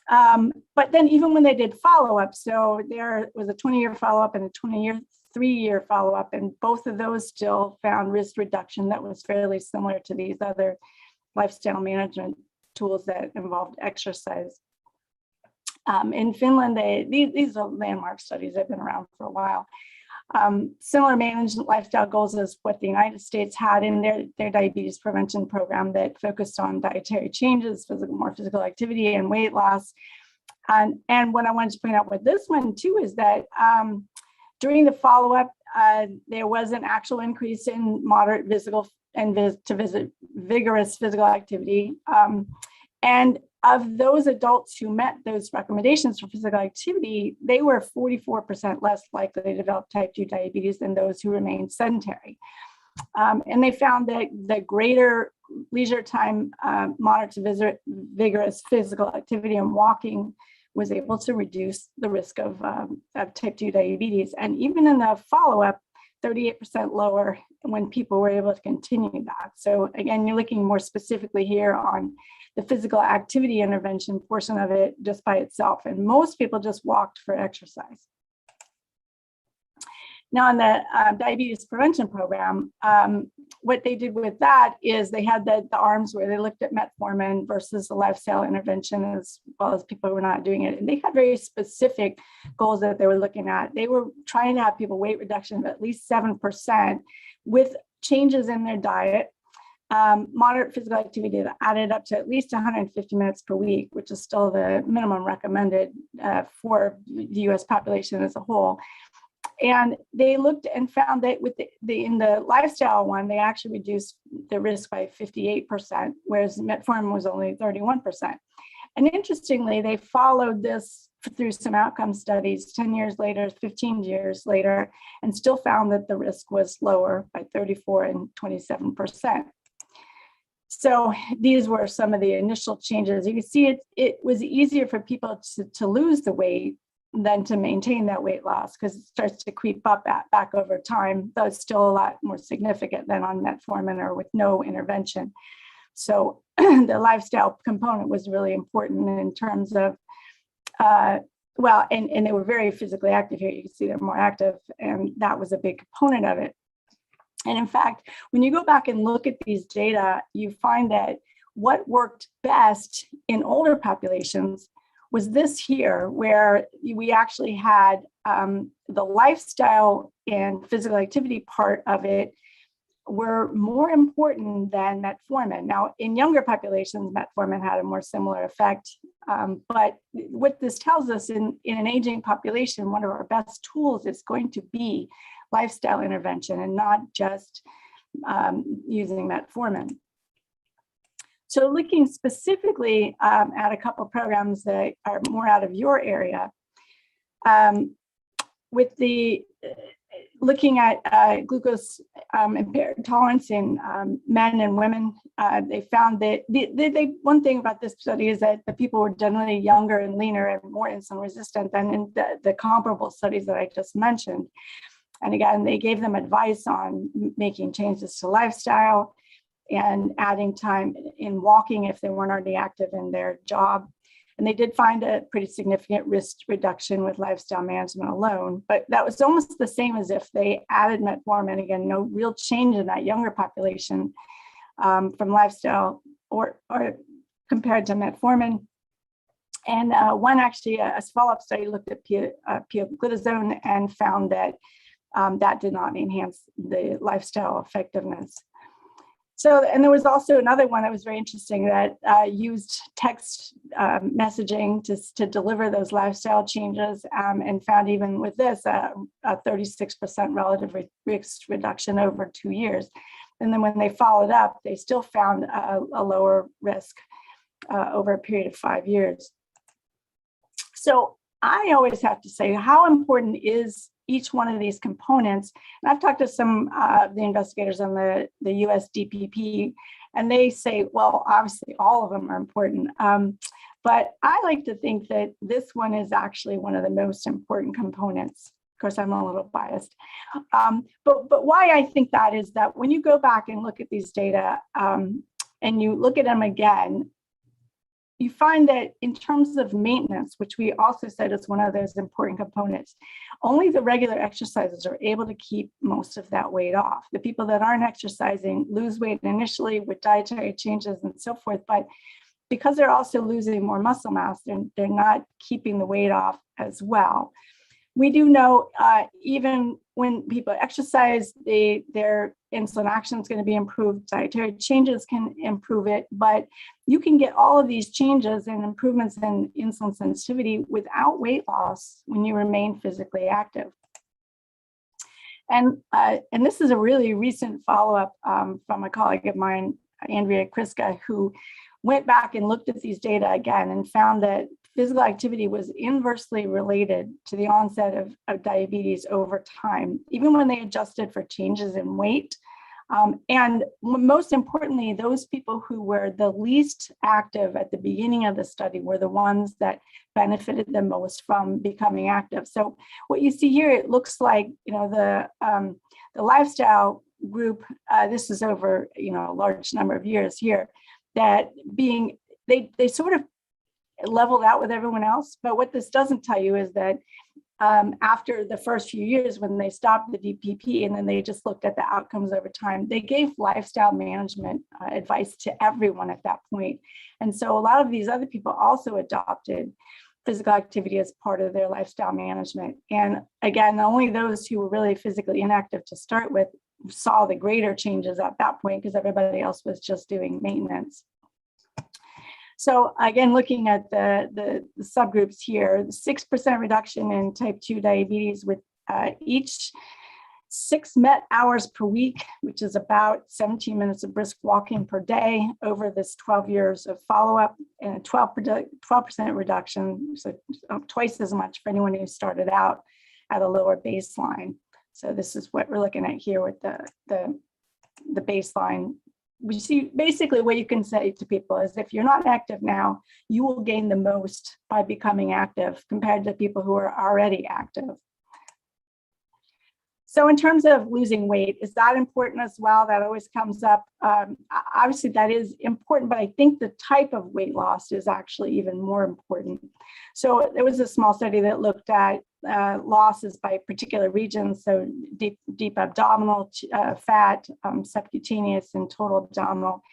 But then even when they did follow-up, so there was a 20-year follow-up and a 3-year follow-up, and both of those still found risk reduction that was fairly similar to these other lifestyle management tools that involved exercise. In Finland, these are landmark studies that have been around for a while. Similar management lifestyle goals as what the United States had in their diabetes prevention program that focused on dietary changes, more physical activity, and weight loss. And what I wanted to point out with this one too is that during the follow-up, there was an actual increase in moderate physical and vigorous physical activity. And of those adults who met those recommendations for physical activity, they were 44% less likely to develop type 2 diabetes than those who remained sedentary. And they found that the greater leisure time, moderate to vigorous physical activity and walking was able to reduce the risk of type 2 diabetes. And even in the follow-up, 38% lower when people were able to continue that. So again, you're looking more specifically here on the physical activity intervention portion of it just by itself. And most people just walked for exercise. Now in the diabetes prevention program, what they did with that is they had the arms where they looked at metformin versus the lifestyle intervention, as well as people who were not doing it. And they had very specific goals that they were looking at. They were trying to have people weight reduction of at least 7% with changes in their diet, moderate physical activity that added up to at least 150 minutes per week, which is still the minimum recommended for the US population as a whole. And they looked and found that with in the lifestyle one, they actually reduced the risk by 58%, whereas metformin was only 31%. And interestingly, they followed this through some outcome studies 10 years later, 15 years later, and still found that the risk was lower by 34 and 27%. So these were some of the initial changes. You can see it was easier for people to lose the weight than to maintain that weight loss because it starts to creep up back over time, though it's still a lot more significant than on metformin or with no intervention. So the lifestyle component was really important in terms of, well, and they were very physically active here. You can see they're more active, and that was a big component of it. And in fact, when you go back and look at these data, you find that what worked best in older populations was this here, where we actually had the lifestyle and physical activity part of it were more important than metformin. Now, in younger populations, metformin had a more similar effect. But what this tells us in an aging population, one of our best tools is going to be lifestyle intervention and not just using metformin. So looking specifically at a couple of programs that are more out of your area, with the looking at glucose impaired tolerance in men and women, they found that one thing about this study is that the people were generally younger and leaner and more insulin resistant than in the comparable studies that I just mentioned. And again, they gave them advice on making changes to lifestyle and adding time in walking if they weren't already active in their job. And they did find a pretty significant risk reduction with lifestyle management alone, but that was almost the same as if they added metformin. Again, no real change in that younger population from lifestyle or compared to metformin. And one actually, a follow-up study looked at pioglitazone and found that that did not enhance the lifestyle effectiveness. So, and there was also another one that was very interesting that used text messaging to deliver those lifestyle changes and found even with this a 36% relative risk reduction over 2 years. And then when they followed up, they still found a lower risk over a period of 5 years. So I always have to say, how important is each one of these components? And I've talked to some of the investigators on the US DPP, and they say, well, obviously all of them are important. But I like to think that this one is actually one of the most important components. Of course, I'm a little biased. But why I think that is that when you go back and look at these data and you look at them again, you find that in terms of maintenance, which we also said is one of those important components, only the regular exercisers are able to keep most of that weight off. The people that aren't exercising lose weight initially with dietary changes and so forth, but because they're also losing more muscle mass, they're not keeping the weight off as well. We do know even when people exercise, their insulin action is going to be improved, dietary changes can improve it, but you can get all of these changes and improvements in insulin sensitivity without weight loss when you remain physically active. And this is a really recent follow-up from a colleague of mine, Andrea Kriska, who went back and looked at these data again and found that physical activity was inversely related to the onset of diabetes over time, even when they adjusted for changes in weight. And most importantly, those people who were the least active at the beginning of the study were the ones that benefited the most from becoming active. So what you see here, it looks like, you know, the lifestyle group, this is over, you know, a large number of years here, that they sort of leveled out with everyone else. But what this doesn't tell you is that after the first few years, when they stopped the DPP and then they just looked at the outcomes over time, they gave lifestyle management advice to everyone at that point. And so a lot of these other people also adopted physical activity as part of their lifestyle management. And again, only those who were really physically inactive to start with saw the greater changes at that point because everybody else was just doing maintenance. So again, looking at the subgroups here, 6% reduction in type 2 diabetes with each 6 MET hours per week, which is about 17 minutes of brisk walking per day over this 12 years of follow-up, and a 12% reduction, so twice as much for anyone who started out at a lower baseline. So this is what we're looking at here with the baseline. We see basically what you can say to people is if you're not active now, you will gain the most by becoming active compared to people who are already active. So in terms of losing weight, is that important as well? That always comes up. Obviously that is important, but I think the type of weight loss is actually even more important. So there was a small study that looked at losses by particular regions, so deep abdominal fat, subcutaneous, and total abdominal.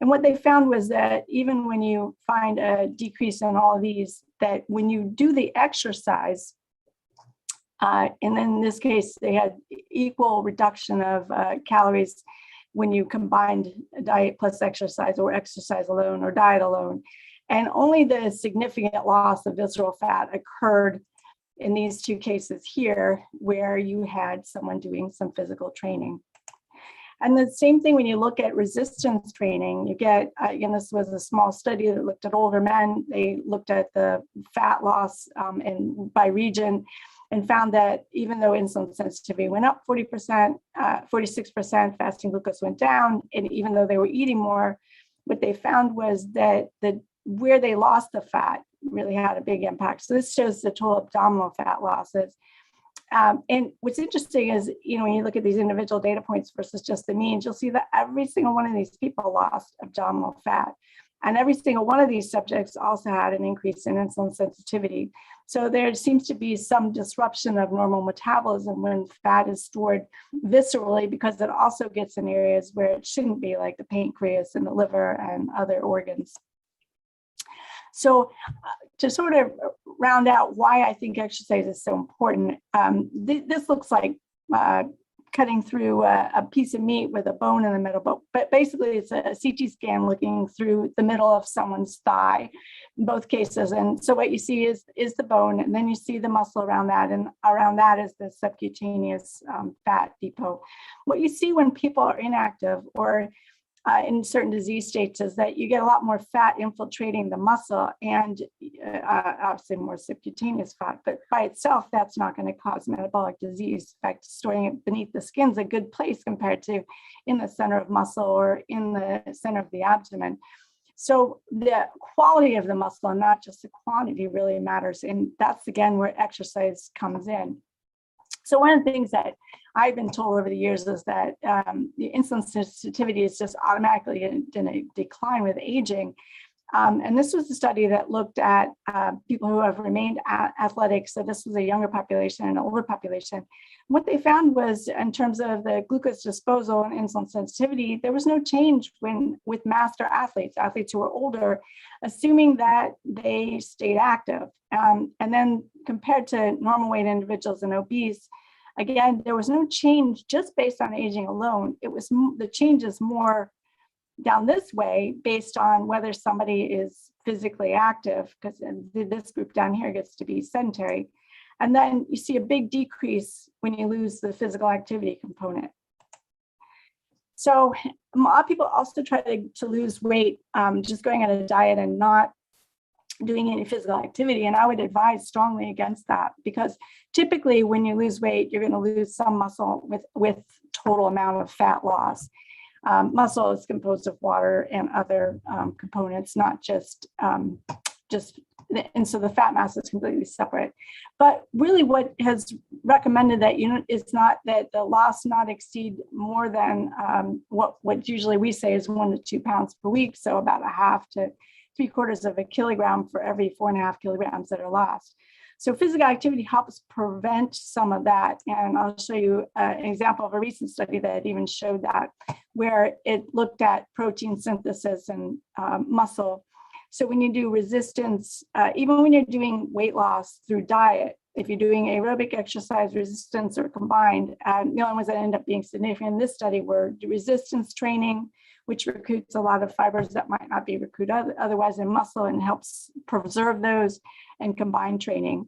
And what they found was that even when you find a decrease in all of these, that when you do the exercise, and then in this case, they had equal reduction of calories when you combined diet plus exercise, or exercise alone, or diet alone. And only the significant loss of visceral fat occurred in these two cases here, where you had someone doing some physical training. And the same thing when you look at resistance training, you get, again, this was a small study that looked at older men. They looked at the fat loss and by region, and found that even though insulin sensitivity went up 40%, 46%, fasting glucose went down, and even though they were eating more, what they found was that where they lost the fat really had a big impact. So this shows the total abdominal fat losses. And what's interesting is, you know, when you look at these individual data points versus just the means, you'll see that every single one of these people lost abdominal fat. And every single one of these subjects also had an increase in insulin sensitivity. So there seems to be some disruption of normal metabolism when fat is stored viscerally, because it also gets in areas where it shouldn't be, like the pancreas and the liver and other organs. So to sort of round out why I think exercise is so important, this looks like cutting through a piece of meat with a bone in the middle, but basically it's a CT scan looking through the middle of someone's thigh in both cases. And so what you see is the bone, and then you see the muscle around that, and around that is the subcutaneous fat depot. What you see when people are inactive or in certain disease states is that you get a lot more fat infiltrating the muscle, and obviously more subcutaneous fat, but by itself, that's not going to cause metabolic disease. In fact, storing it beneath the skin is a good place compared to in the center of muscle or in the center of the abdomen. So the quality of the muscle and not just the quantity really matters. And that's, again, where exercise comes in. So one of the things that I've been told over the years is that the insulin sensitivity is just automatically going to decline with aging. And this was a study that looked at people who have remained athletic. So this was a younger population and an older population. What they found was, in terms of the glucose disposal and insulin sensitivity, there was no change with master athletes, athletes who were older, assuming that they stayed active. And then compared to normal weight individuals and obese, again, there was no change just based on aging alone. It was the change is more down this way based on whether somebody is physically active, because this group down here gets to be sedentary. And then you see a big decrease when you lose the physical activity component. So a lot of people also try to lose weight just going on a diet and not doing any physical activity. And I would advise strongly against that, because typically when you lose weight, you're going to lose some muscle with total amount of fat loss. Muscle is composed of water and other components, not just, and so the fat mass is completely separate. But really what has recommended that is not that the loss not exceed more than what usually we say is 1 to 2 pounds per week. So about 1/2 to 3/4 of a kilogram for every 4.5 kilograms that are lost. So physical activity helps prevent some of that. And I'll show you an example of a recent study that even showed that, where it looked at protein synthesis and muscle. So when you do resistance, even when you're doing weight loss through diet, if you're doing aerobic exercise, resistance, or combined, the only ones that end up being significant in this study were resistance training, which recruits a lot of fibers that might not be recruited otherwise in muscle and helps preserve those, and combined training.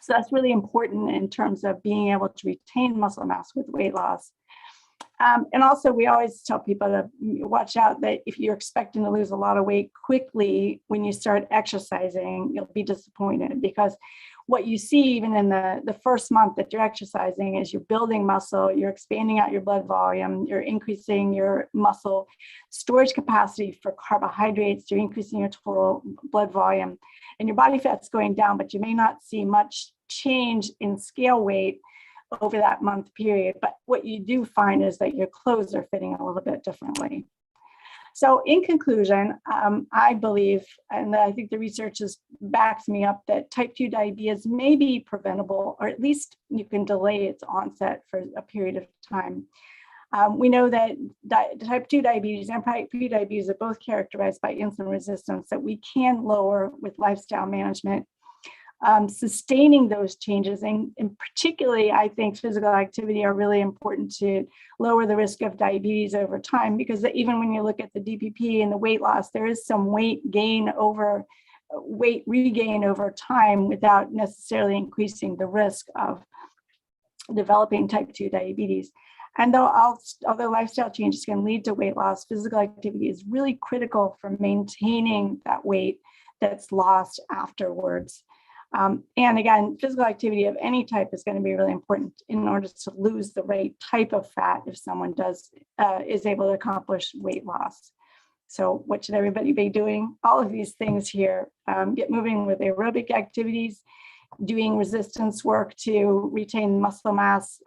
So that's really important in terms of being able to retain muscle mass with weight loss. And also, we always tell people to watch out that if you're expecting to lose a lot of weight quickly, when you start exercising, you'll be disappointed, because what you see even in the first month that you're exercising is you're building muscle, you're expanding out your blood volume, you're increasing your muscle storage capacity for carbohydrates, you're increasing your total blood volume, and your body fat's going down, but you may not see much change in scale weight over that month period. But what you do find is that your clothes are fitting a little bit differently. So in conclusion, I believe, and I think the research backs me up, that type 2 diabetes may be preventable, or at least you can delay its onset for a period of time. We know that type 2 diabetes and prediabetes are both characterized by insulin resistance that we can lower with lifestyle management. Sustaining those changes, and particularly, I think physical activity are really important to lower the risk of diabetes over time, because even when you look at the DPP and the weight loss, there is some weight regain over time without necessarily increasing the risk of developing type 2 diabetes. And although lifestyle changes can lead to weight loss, physical activity is really critical for maintaining that weight that's lost afterwards. And again, physical activity of any type is going to be really important in order to lose the right type of fat if someone is able to accomplish weight loss. So what should everybody be doing? All of these things here. Get moving with aerobic activities, doing resistance work to retain muscle mass,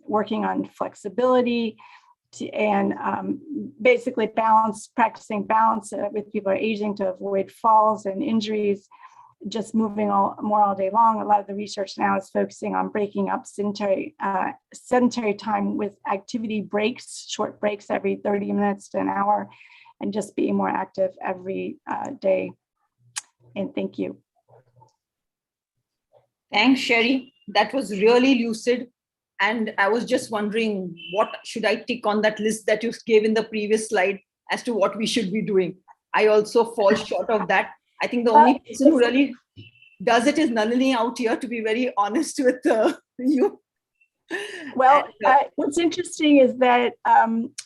working on flexibility, and basically practicing balance with people who are aging to avoid falls and injuries. Just moving more all day long. A lot of the research now is focusing on breaking up sedentary time with activity breaks, short breaks every 30 minutes to an hour, and just being more active every day. And thank you. Thanks, Sherry. That was really lucid. And I was just wondering, what should I tick on that list that you gave in the previous slide as to what we should be doing? I also fall short of that. I think the only person who really does it is Nalini out here, to be very honest with you. Well, what's interesting is that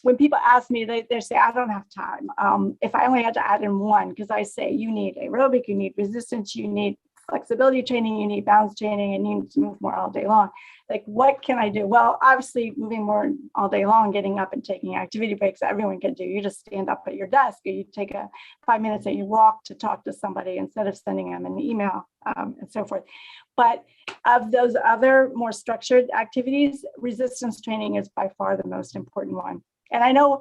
when people ask me, they say, I don't have time. If I only had to add in one, because I say you need aerobic, you need resistance, you need flexibility training, you need balance training, and you need to move more all day long. Like, what can I do? Well, obviously moving more all day long, getting up and taking activity breaks, everyone can do. You just stand up at your desk, or you take 5 minutes and you walk to talk to somebody instead of sending them an email, and so forth. But of those other more structured activities, resistance training is by far the most important one. And I know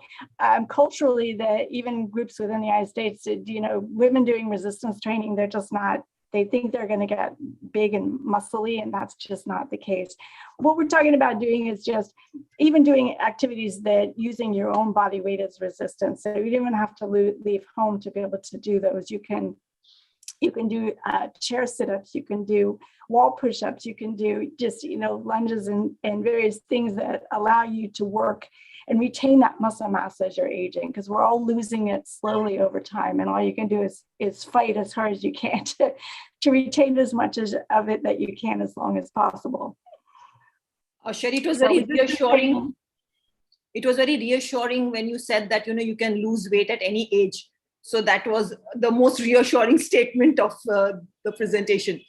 culturally that even groups within the United States, women doing resistance training, they're just not, they think they're going to get big and muscly, and that's just not the case. What we're talking about doing is just even doing activities that using your own body weight as resistance. So you don't even have to leave home to be able to do those. You can do chair sit-ups, you can do wall push-ups, you can do just, lunges and various things that allow you to work and retain that muscle mass as you're aging, because we're all losing it slowly over time. And all you can do is fight as hard as you can to retain as much of it that you can as long as possible. Sherry, it was very reassuring. It was very reassuring when you said that, you can lose weight at any age. So that was the most reassuring statement of the presentation.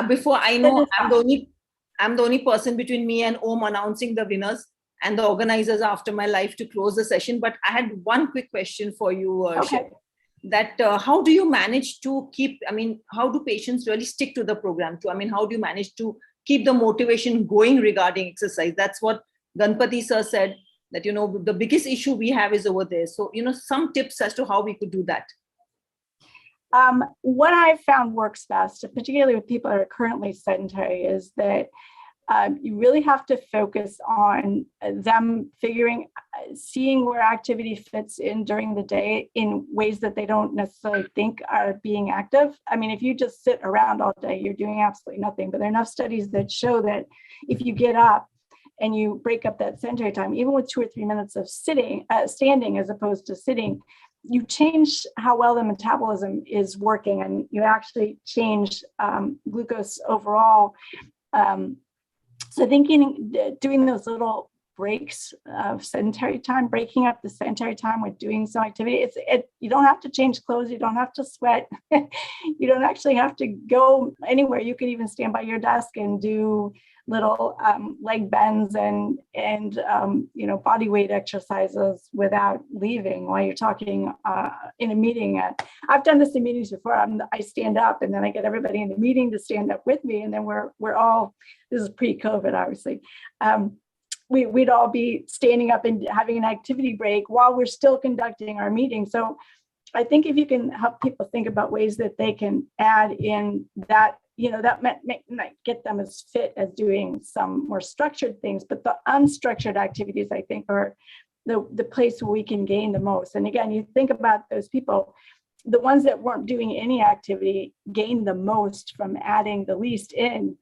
Before I know, I'm the only person between me and Om announcing the winners and the organizers after my life to close the session. But I had one quick question for you, Sherry, that how do you manage to keep, how do patients really stick to the program too? How do you manage to keep the motivation going regarding exercise? That's what Ganpati sir said, that, the biggest issue we have is over there. So, some tips as to how we could do that. What I've found works best, particularly with people that are currently sedentary, is that you really have to focus on them seeing where activity fits in during the day in ways that they don't necessarily think are being active. If you just sit around all day, you're doing absolutely nothing. But there are enough studies that show that if you get up and you break up that sedentary time, even with 2 or 3 minutes of standing as opposed to sitting, you change how well the metabolism is working, and you actually change glucose overall. So doing those little breaks of sedentary time, breaking up the sedentary time with doing some activity. You don't have to change clothes. You don't have to sweat. You don't actually have to go anywhere. You can even stand by your desk and do little leg bends and body weight exercises without leaving while you're talking in a meeting. I've done this in meetings before. I stand up and then I get everybody in the meeting to stand up with me, and then we're all, this is pre-COVID obviously, we'd all be standing up and having an activity break while we're still conducting our meeting. So I think if you can help people think about ways that they can add in that, that might get them as fit as doing some more structured things, but the unstructured activities, I think, are the place where we can gain the most. And again, you think about those people, the ones that weren't doing any activity gained the most from adding the least in.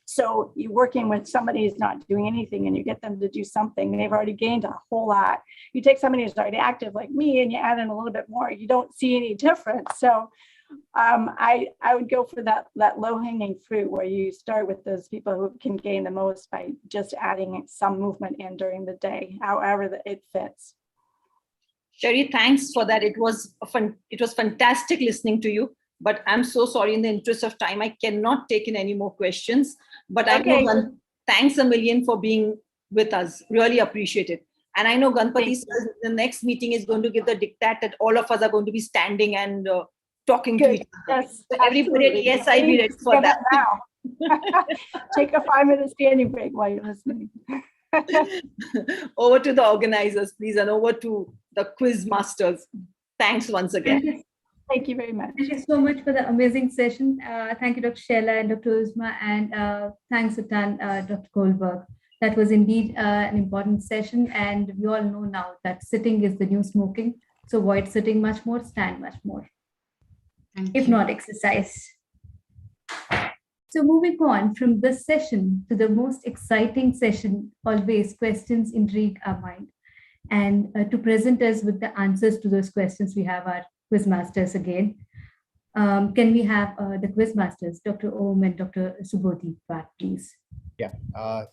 So you're working with somebody who's not doing anything and you get them to do something, they've already gained a whole lot. You take somebody who's already active like me and you add in a little bit more, you don't see any difference. So I would go for that low-hanging fruit where you start with those people who can gain the most by just adding some movement in during the day, however it fits. Sherry, thanks for that. It was fantastic listening to you. But I'm so sorry, in the interest of time, I cannot take in any more questions. But okay. I know, thanks a million for being with us. Really appreciate it. And I know Ganpati says the next meeting is going to give the diktat that all of us are going to be standing and talking to each other. Yes, so everybody, yes, I'll be ready for that. Now. Take a 5-minute standing break while you're listening. Over to the organizers, please, and over to the quiz masters. Thanks once again. Thank you very much. Thank you so much for the amazing session. Thank you, Dr. Sheila and Dr. Uzma, and thanks a ton, Dr. Goldberg. That was indeed an important session, and we all know now that sitting is the new smoking. So avoid sitting much more, stand much more, if not exercise. So moving on from this session to the most exciting session, always questions intrigue our mind. And to present us with the answers to those questions, we have our quiz masters again. Can we have the quiz masters, Dr. Om and Dr. Subodhi, back, please? Yeah,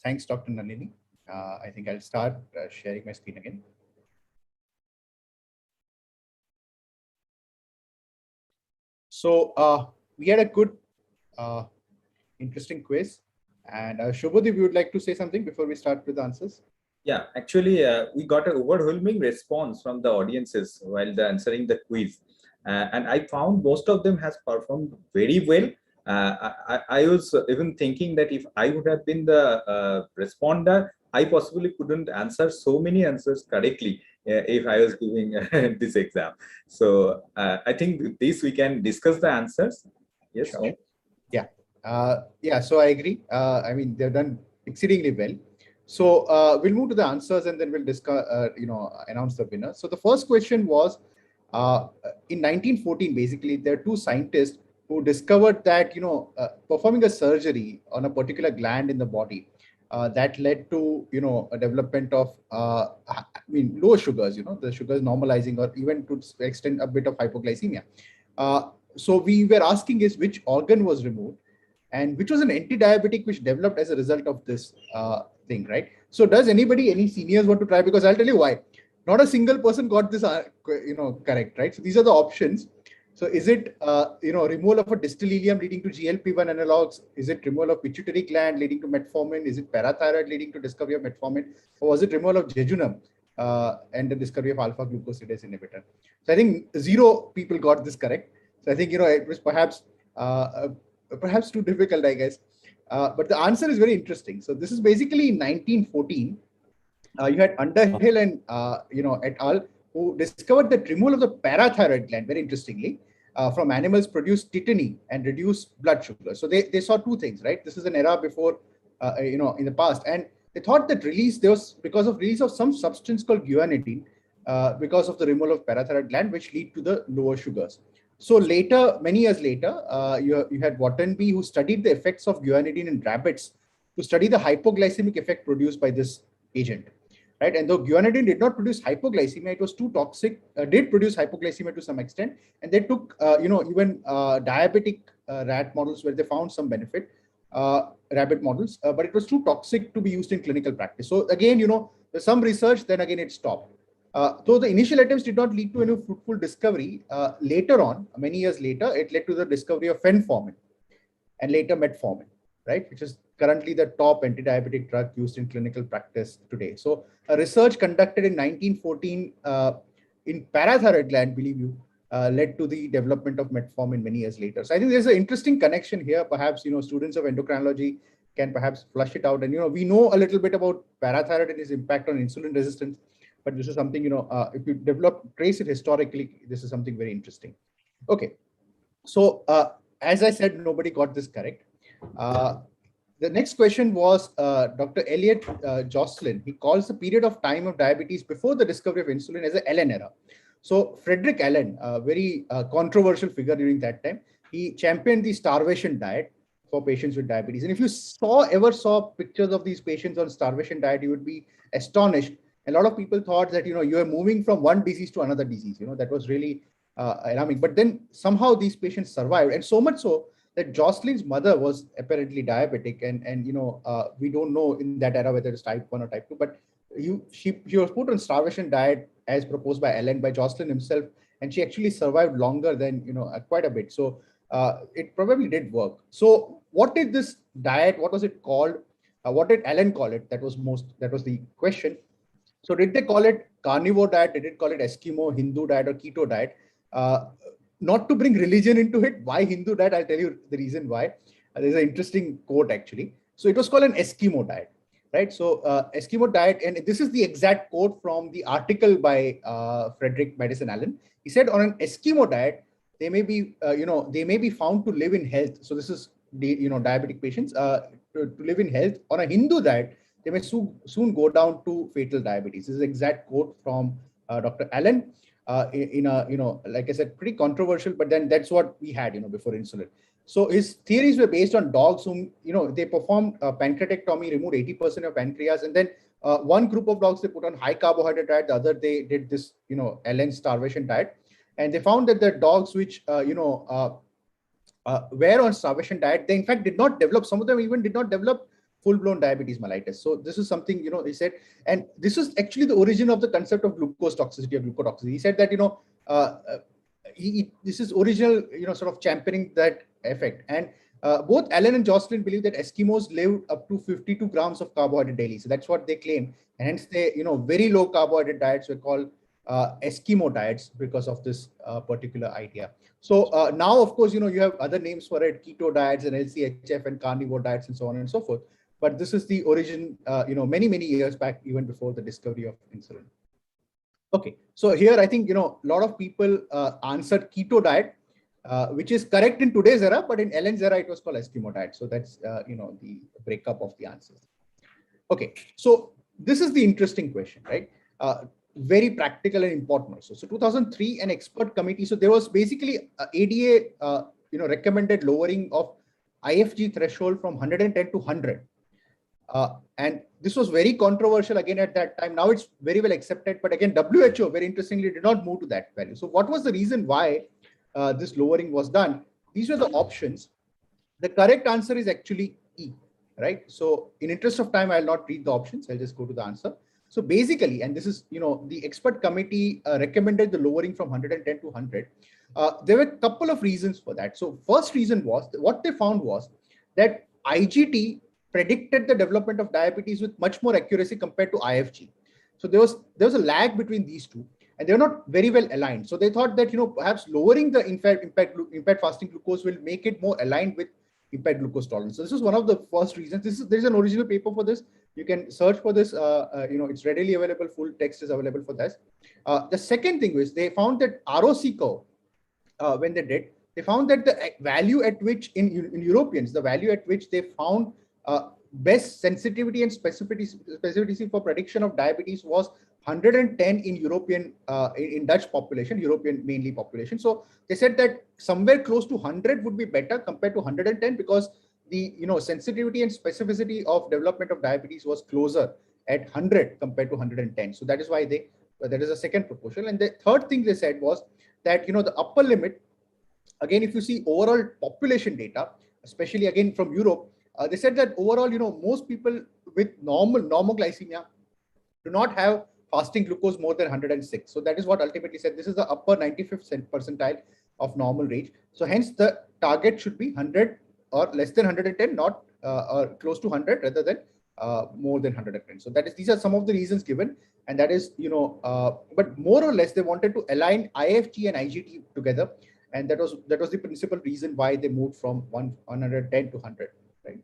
thanks, Dr. Nandini. I think I'll start sharing my screen again. So we had a good, interesting quiz. And Subodhi, if you would like to say something before we start with the answers? Yeah, actually, we got an overwhelming response from the audiences while answering the quiz. And I found most of them has performed very well. I was even thinking that if I would have been the responder, I possibly couldn't answer so many answers correctly if I was giving this exam. So I think this we can discuss the answers. Yes. Sure. Yeah. Yeah. So I agree. I mean, they've done exceedingly well. So we'll move to the answers and then we'll discuss, announce the winner. So the first question was, in 1914, basically, there are two scientists who discovered that, performing a surgery on a particular gland in the body, that led to, a development of, low sugars, the sugars normalizing, or even to extend a bit of hypoglycemia. So we were asking is which organ was removed and which was an anti-diabetic which developed as a result of this thing, right? So does any seniors want to try? Because I'll tell you why. Not a single person got this, correct, right? So these are the options. So is it, removal of a distal ileum leading to GLP-1 analogs? Is it removal of pituitary gland leading to metformin? Is it parathyroid leading to discovery of metformin? Or was it removal of jejunum and the discovery of alpha glucosidase inhibitor? So I think 0 people got this correct. So I think, it was perhaps too difficult, I guess. But the answer is very interesting. So this is basically in 1914. You had Underhill and et al. Who discovered that removal of the parathyroid gland, very interestingly, from animals produced tetany and reduced blood sugar. So they saw two things, right? This is an era before, in the past, and they thought that there was because of release of some substance called guanidine, because of the removal of parathyroid gland, which lead to the lower sugars. So later, many years later, you had Wattenby, who studied the effects of guanidine in rabbits to study the hypoglycemic effect produced by this agent. Right? And though guanidine did not produce hypoglycemia, it was too toxic, did produce hypoglycemia to some extent. And they took, even diabetic rat models where they found some benefit, rabbit models, but it was too toxic to be used in clinical practice. So again, there's some research, then again it stopped. Though the initial attempts did not lead to any fruitful discovery, later on, many years later, it led to the discovery of fenformin and later metformin, right? Which is currently the top anti-diabetic drug used in clinical practice today. So a research conducted in 1914 in parathyroid gland, believe you, led to the development of metformin many years later. So I think there's an interesting connection here. Perhaps, students of endocrinology can perhaps flush it out. And, we know a little bit about parathyroid and its impact on insulin resistance. But this is something, if you trace it historically, this is something very interesting. Okay. So as I said, nobody got this correct. The next question was Dr. Elliot Jocelyn. He calls the period of time of diabetes before the discovery of insulin as the Allen era. So Frederick Allen, a very controversial figure during that time, he championed the starvation diet for patients with diabetes. And if you ever saw pictures of these patients on starvation diet, you would be astonished. A lot of people thought that, you are moving from one disease to another disease. That was really alarming. But then somehow these patients survived, and so much so that Jocelyn's mother was apparently diabetic, and we don't know in that era whether it's type 1 or type 2, but she was put on starvation diet as proposed by Allen, by Jocelyn himself, and she actually survived longer than quite a bit. So it probably did work. So what did this diet, what was it called? What did Allen call it? That was the question. So did they call it carnivore diet? Did it call it Eskimo, Hindu diet, or keto diet? Not to bring religion into it. Why Hindu diet? I'll tell you the reason why. There's an interesting quote actually. So it was called an Eskimo diet, right? So Eskimo diet, and this is the exact quote from the article by Frederick Madison Allen. He said, on an Eskimo diet, they may be, they may be found to live in health. So this is the, diabetic patients to live in health. On a Hindu diet, they may soon go down to fatal diabetes. This is an exact quote from Dr. Allen. In a, like I said, pretty controversial, but then that's what we had, before insulin. So his theories were based on dogs whom, they performed pancreatectomy, removed 80% of pancreas. And then one group of dogs, they put on high carbohydrate diet. The other, they did this, Allen starvation diet. And they found that the dogs which, were on starvation diet, they in fact did not develop, some of them even did not develop full-blown diabetes mellitus. So this is something, he said, and this is actually the origin of the concept of glucose toxicity or glucotoxicity. He said that, this is original, sort of championing that effect. And both Allen and Jocelyn believe that Eskimos live up to 52 grams of carbohydrate daily. So that's what they claim. And hence they, very low carbohydrate diets were called Eskimo diets because of this particular idea. So now, of course, you have other names for it, keto diets and LCHF and carnivore diets and so on and so forth. But this is the origin, many, many years back, even before the discovery of insulin. Okay, so here I think, a lot of people answered keto diet, which is correct in today's era, but in Ellen's era, it was called Eskimo diet. So that's, the breakup of the answers. Okay, so this is the interesting question, right? Very practical and important also. So 2003, an expert committee. So there was basically ADA, recommended lowering of IFG threshold from 110 to 100. And this was very controversial again at that time. Now it's very well accepted, but again, WHO very interestingly did not move to that value. So what was the reason why this lowering was done? These were the options. The correct answer is actually E, right? So in interest of time, I'll not read the options. I'll just go to the answer. So basically, and this is, the expert committee recommended the lowering from 110 to 100. There were a couple of reasons for that. So first reason was, what they found was that IGT predicted the development of diabetes with much more accuracy compared to IFG. So there was a lag between these two, and they were not very well aligned. So they thought that, perhaps lowering the impaired fasting glucose will make it more aligned with impaired glucose tolerance. So this is one of the first reasons. There's an original paper for this. You can search for this. It's readily available. Full text is available for this. The second thing was they found that ROC curve, when they did, they found that the value at which in Europeans, the value at which they found best sensitivity and specificity for prediction of diabetes was 110 in European, in Dutch population, European mainly population. So they said that somewhere close to 100 would be better compared to 110 because the sensitivity and specificity of development of diabetes was closer at 100 compared to 110. So that is why that is a second proposal. And the third thing they said was that the upper limit, again, if you see overall population data, especially again from Europe, they said that overall, most people with normal glycemia do not have fasting glucose more than 106. So that is what ultimately said. This is the upper 95th percentile of normal range. So hence the target should be 100 or less than 110, not or close to 100 rather than more than 110. So these are some of the reasons given, and that is, but more or less they wanted to align IFG and IGT together, and that was the principal reason why they moved from 110 to 100. Right.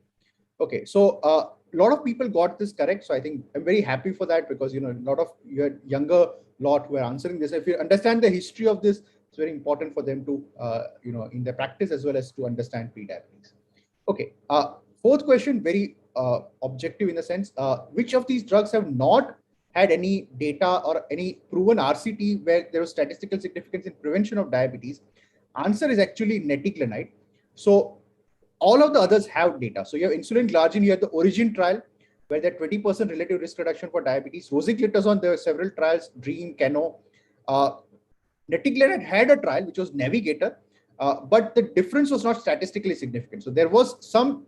Okay, so a lot of people got this correct. So I think I'm very happy for that because, a lot of younger lot who are answering this. If you understand the history of this, it's very important for them to, in their practice as well as to understand prediabetes. Okay, fourth question, very objective in the sense, which of these drugs have not had any data or any proven RCT where there was statistical significance in prevention of diabetes? Answer is actually neticlonide. So all of the others have data. So you have insulin glargine, you have the origin trial, where there 20% relative risk reduction for diabetes. Rosiglitazone, there were several trials, DREAM, Cano. Neticlonide had a trial, which was Navigator, but the difference was not statistically significant. So there was some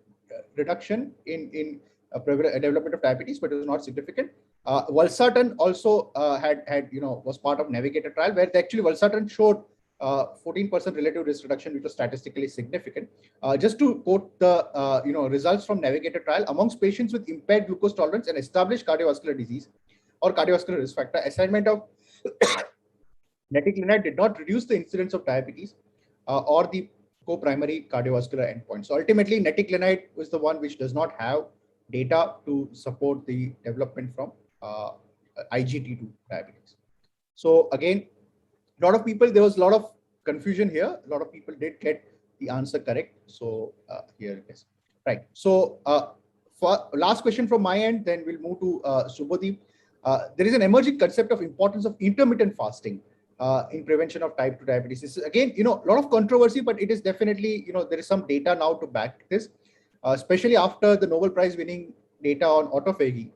reduction in development of diabetes, but it was not significant. Valsartan also was part of Navigator trial, where actually Valsartan showed 14% relative risk reduction, which was statistically significant. Just to quote the results from Navigator trial, amongst patients with impaired glucose tolerance and established cardiovascular disease or cardiovascular risk factor, assignment of neticlonide did not reduce the incidence of diabetes or the co-primary cardiovascular endpoint. So ultimately, neticlonide was the one which does not have data to support the development from IGT to diabetes. So again, a lot of people, there was a lot of confusion here. A lot of people did get the answer correct. So here it is. Right. So for last question from my end, then we'll move to Subhadeep. There is an emerging concept of importance of intermittent fasting in prevention of type 2 diabetes. This is, again, a lot of controversy, but it is definitely, there is some data now to back this, especially after the Nobel Prize winning data on autophagy,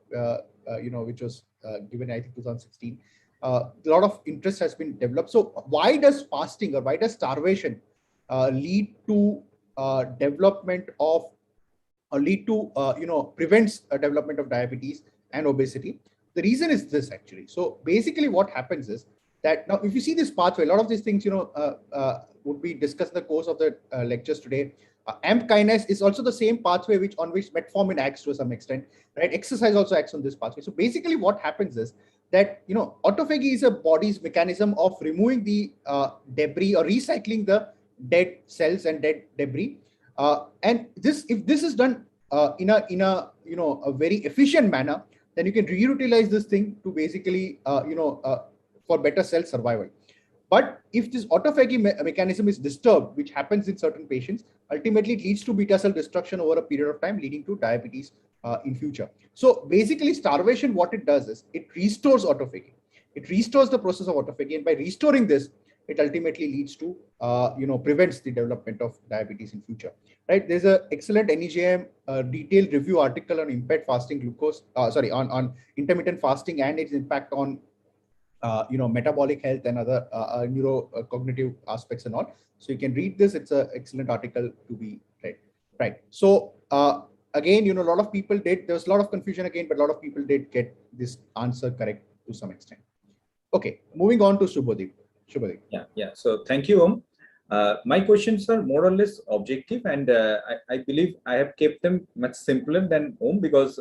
which was given, I think, 2016. A lot of interest has been developed. So why does fasting or why does starvation lead to development of, or lead to, prevents a development of diabetes and obesity? The reason is this actually. So basically what happens is that now if you see this pathway, a lot of these things, would be discussed in the course of the lectures today. AMP kinase is also the same pathway on which metformin acts to some extent, right? Exercise also acts on this pathway. So basically what happens is that, you know, autophagy is a body's mechanism of removing the debris or recycling the dead cells and dead debris. And this, if this is done in a you know, a very efficient manner, then you can reutilize this thing to basically for better cell survival. But if this autophagy mechanism is disturbed, which happens in certain patients, ultimately it leads to beta cell destruction over a period of time, leading to diabetes in future. So basically, starvation, what it does is it restores autophagy. It restores the process of autophagy, and by restoring this, it ultimately leads to prevents the development of diabetes in future. Right? There's an excellent NEJM detailed review article on impaired fasting glucose. On intermittent fasting and its impact on metabolic health and other neurocognitive aspects and all. So you can read this. It's an excellent article to be read. Right. So again, a lot of people did. There was a lot of confusion again, but a lot of people did get this answer correct to some extent. Okay, moving on to Subhadeep. Yeah. So thank you, Om. My questions are more or less objective, and I believe I have kept them much simpler than Om, because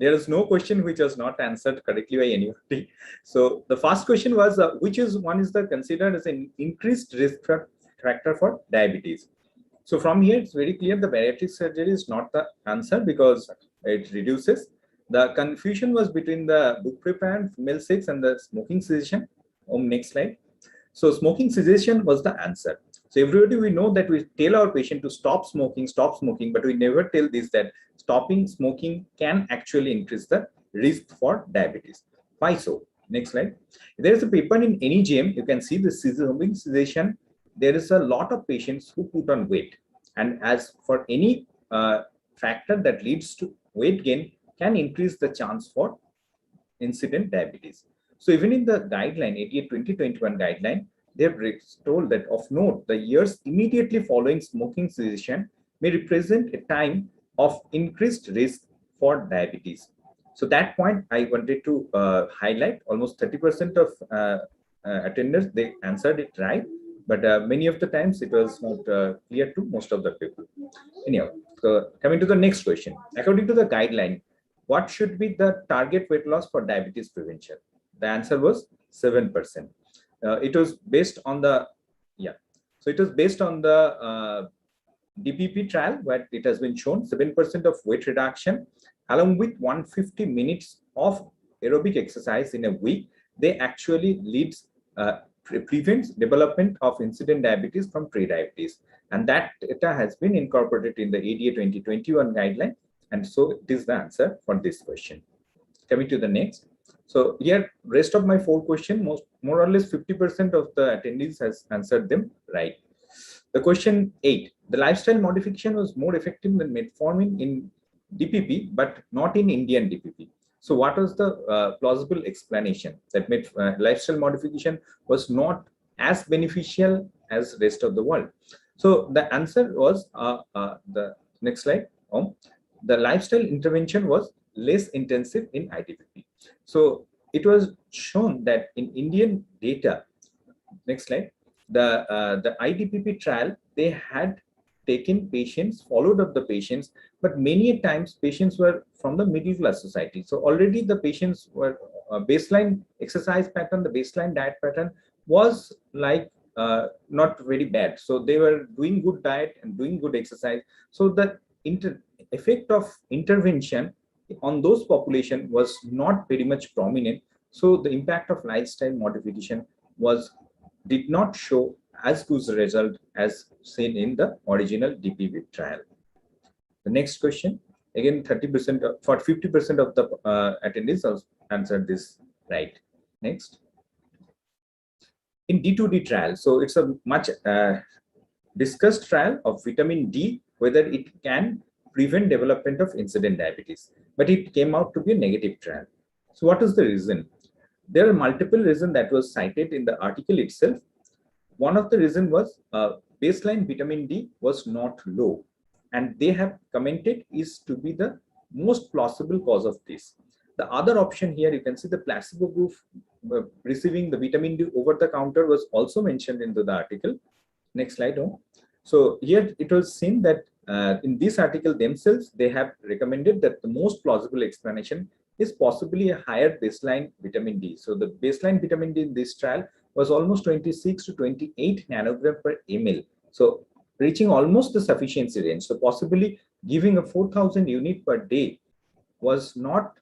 there is no question which was not answered correctly by anybody. So the first question was, which is considered as an increased risk factor for diabetes. So from here, it's very clear the bariatric surgery is not the answer, because it reduces. The confusion was between the bupropion, female sex, and the smoking cessation. Next slide. So smoking cessation was the answer. So everybody, we know that we tell our patient to stop smoking, but we never tell this, that stopping smoking can actually increase the risk for diabetes. Why so? Next slide. There is a paper in NEJM. You can see the smoking cessation. There is a lot of patients who put on weight. And as for any factor that leads to weight gain, can increase the chance for incident diabetes. So even in the guideline, 88-2021 guideline, they have told that of note, the years immediately following smoking cessation may represent a time of increased risk for diabetes. So that point I wanted to highlight. Almost 30% of attenders, they answered it right, but many of the times it was not clear to most of the people. Anyhow, so coming to the next question. According to the guideline, what should be the target weight loss for diabetes prevention? The answer was 7%. It was based on the DPP trial, where it has been shown 7% of weight reduction along with 150 minutes of aerobic exercise in a week. They actually prevents development of incident diabetes from prediabetes, and that data has been incorporated in the ADA 2021 guideline, and so it is the answer for this question. Coming to the next. So here, rest of my 4 questions, more or less 50% of the attendees has answered them right. The question 8, the lifestyle modification was more effective than metformin in DPP, but not in Indian DPP. So what was the plausible explanation that lifestyle modification was not as beneficial as rest of the world? So the answer was the next slide. The lifestyle intervention was less intensive in IDPP. So it was shown that in Indian data, next slide, the IDPP trial, they had taken patients, followed up the patients, but many times patients were from the middle class society. So already the patients were baseline exercise pattern, the baseline diet pattern was like not very bad. So they were doing good diet and doing good exercise. So the effect of intervention on those population was not very much prominent. So the impact of lifestyle modification did not show as good a result as seen in the original DPP trial. The next question, again 30% for 50% of the attendees answered this right. Next. In D2D trial, so it's a much discussed trial of vitamin D, whether it can prevent development of incident diabetes, but it came out to be a negative trial. So what is the reason? There are multiple reasons that was cited in the article itself. One of the reasons was baseline vitamin D was not low, and they have commented is to be the most plausible cause of this. The other option here, you can see the placebo group receiving the vitamin D over the counter was also mentioned into the article. Next slide. So here it was seen that in this article themselves, they have recommended that the most plausible explanation is possibly a higher baseline vitamin D. So the baseline vitamin D in this trial was almost 26 to 28 nanogram per ml. So reaching almost the sufficiency range. So possibly giving a 4,000 unit per day was not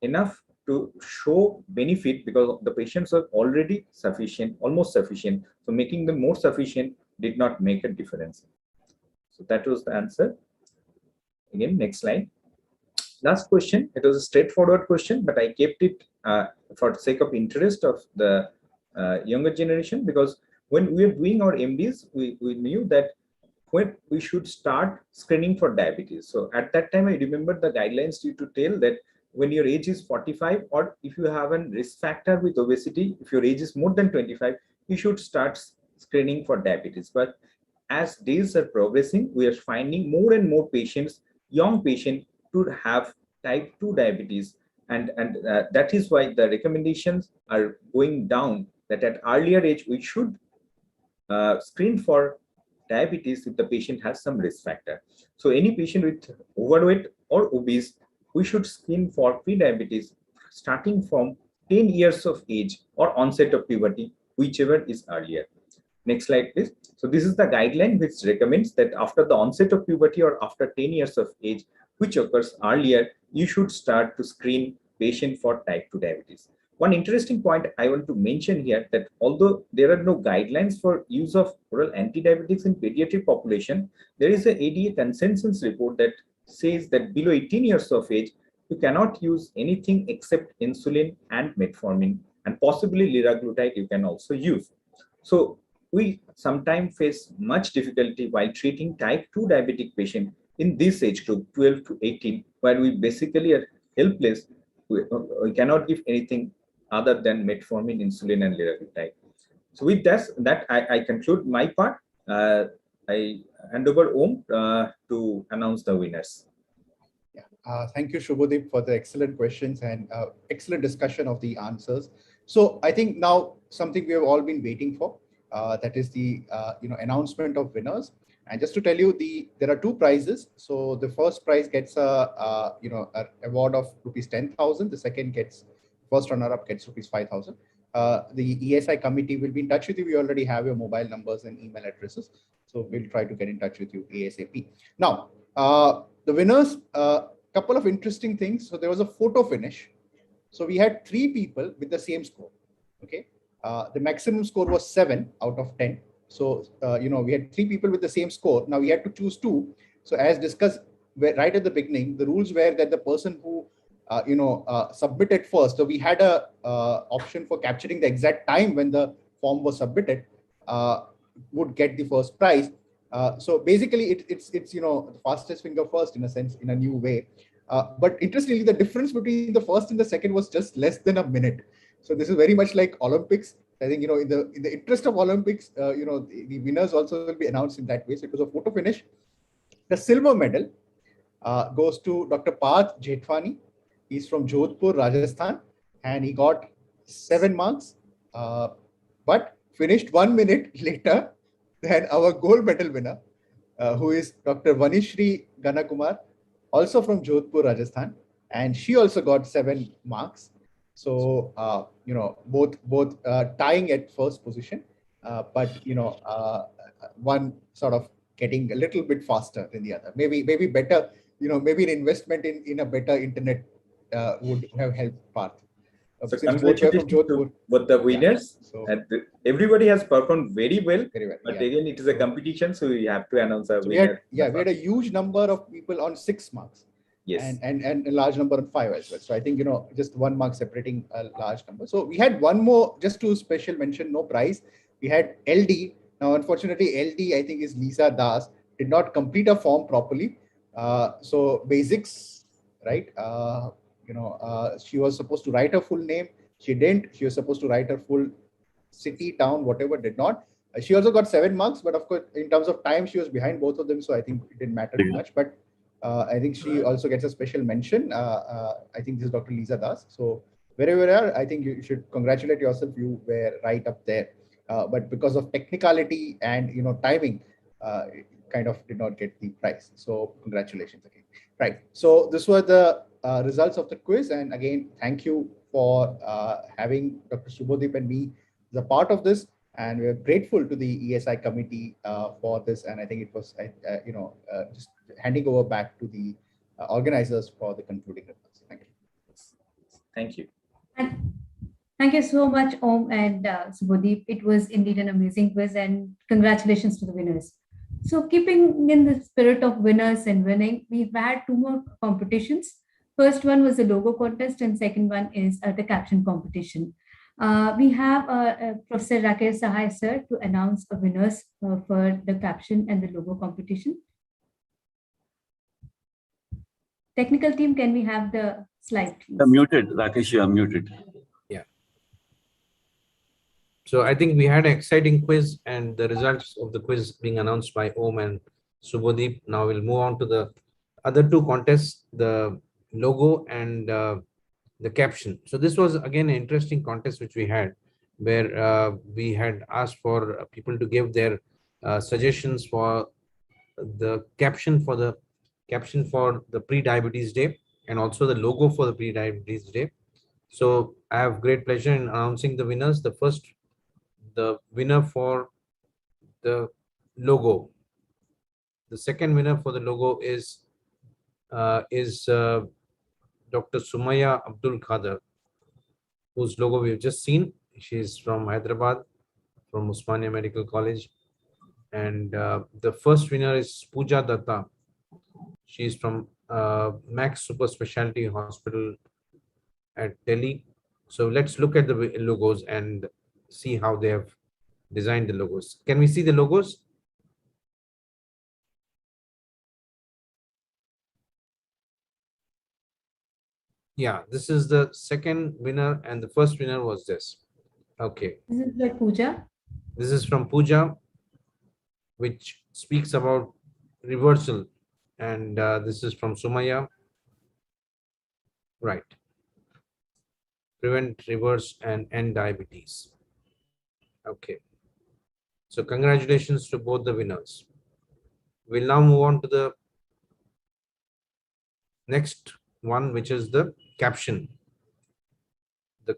enough to show benefit, because the patients are already sufficient, almost sufficient. So making them more sufficient did not make a difference. So that was the answer. Again, next slide. Last question. It was a straightforward question, but I kept it for the sake of interest of the younger generation, because when we were doing our MDs, we knew that when we should start screening for diabetes. So at that time, I remember the guidelines used to tell that when your age is 45, or if you have a risk factor with obesity, if your age is more than 25, you should start screening for diabetes. But as days are progressing, we are finding more and more patients, young patients, to have type 2 diabetes. And that is why the recommendations are going down, that at earlier age, we should screen for diabetes if the patient has some risk factor. So any patient with overweight or obese, we should screen for pre-diabetes starting from 10 years of age or onset of puberty, whichever is earlier. Next slide, please. So this is the guideline which recommends that after the onset of puberty or after 10 years of age, which occurs earlier, you should start to screen patient for type 2 diabetes. One interesting point I want to mention here, that although there are no guidelines for use of oral anti-diabetics in pediatric population, there is an ADA consensus report that says that below 18 years of age, you cannot use anything except insulin and metformin, and possibly liraglutide you can also use. So we sometimes face much difficulty while treating type 2 diabetic patient in this age group, 12 to 18, where we basically are helpless. We cannot give anything other than metformin, insulin, and liraglutide. So with that I conclude my part. I hand over Om to announce the winners. Thank you, Shubhadeep, for the excellent questions and excellent discussion of the answers. So I think now something we have all been waiting for, that is the announcement of winners. And just to tell you, there are two prizes. So the first prize gets a an award of rupees 10,000. The second gets, first runner-up gets rupees 5,000. The ESI committee will be in touch with you. We already have your mobile numbers and email addresses, so we'll try to get in touch with you ASAP. Now, the winners, couple of interesting things. So there was a photo finish. So we had 3 people with the same score. Okay, the maximum score was 7 out of 10. So we had 3 people with the same score. Now we had to choose 2. So as discussed right at the beginning, the rules were that the person who submitted first. So we had a option for capturing the exact time when the form was submitted, would get the first prize. So basically, it's the fastest finger first in a sense, in a new way. But interestingly, the difference between the first and the second was just less than a minute. So this is very much like Olympics. I think in the interest of Olympics, the winners also will be announced in that way. So it was a photo finish. The silver medal goes to Dr. Parth Jethwani. He's from Jodhpur, Rajasthan, and he got 7 marks, but finished 1 minute later than our gold medal winner, who is Dr. Vanishri Ganakumar, also from Jodhpur, Rajasthan, and she also got 7 marks. So both tying at first position, but one sort of getting a little bit faster than the other. Maybe better. Maybe an investment in a better internet would have helped Parth. So congratulations to both the winners. Yeah. And everybody has performed very well. But again, it is a competition, so we have to announce a winner. We had a huge number of people on 6 marks. Yes. And a large number on 5 as well. So I think just 1 mark separating a large number. So we had one more, just to special mention, no prize. We had LD. Now, unfortunately, LD I think is Lisa Das, did not complete a form properly. So basics, right? She was supposed to write her full name. She didn't. She was supposed to write her full city, town, whatever, did not. She also got 7 marks, but of course, in terms of time, she was behind both of them. So I think it didn't matter too much. But I think she also gets a special mention. I think this is Dr. Lisa Das. So wherever you are, I think you should congratulate yourself. You were right up there. But because of technicality and timing, kind of did not get the prize. So congratulations again. Right. So this were the results of the quiz. And again, thank you for having Dr. Subodip and me as a part of this. And we're grateful to the ESI committee for this. And I think it was, just handing over back to the organizers for the concluding remarks. Thank you. Thank you. Thank you so much, Om and Subodip. It was indeed an amazing quiz, and congratulations to the winners. So keeping in the spirit of winners and winning, we've had two more competitions. First one was the logo contest, and second one is the caption competition. We have Professor Rakesh Sahai sir to announce the winners for the caption and the logo competition. Technical team, can we have the slide, please? You're muted, Rakesh, you are muted. Yeah. So I think we had an exciting quiz, and the results of the quiz being announced by Om and Subodip. Now we'll move on to the other two contests, the logo and the caption. So this was again an interesting contest which we had, where we had asked for people to give their suggestions for the caption for the pre-diabetes day, and also the logo for the pre-diabetes day. So I have great pleasure in announcing the winners. The winner for the logo. The second winner for the logo is Dr. Sumaya Abdul Khader, whose logo we've just seen. She's from Hyderabad, from Osmania Medical College. And the first winner is Pooja Datta. She's from Max Super Specialty Hospital at Delhi. So let's look at the logos and see how they have designed the logos. Can we see the logos? Yeah, this is the second winner, and the first winner was this. Okay. This is by Pooja. This is from Pooja, which speaks about reversal, and this is from Sumaya. Right. Prevent, reverse, and end diabetes. Okay. So congratulations to both the winners. We'll now move on to the next one, which is the caption. The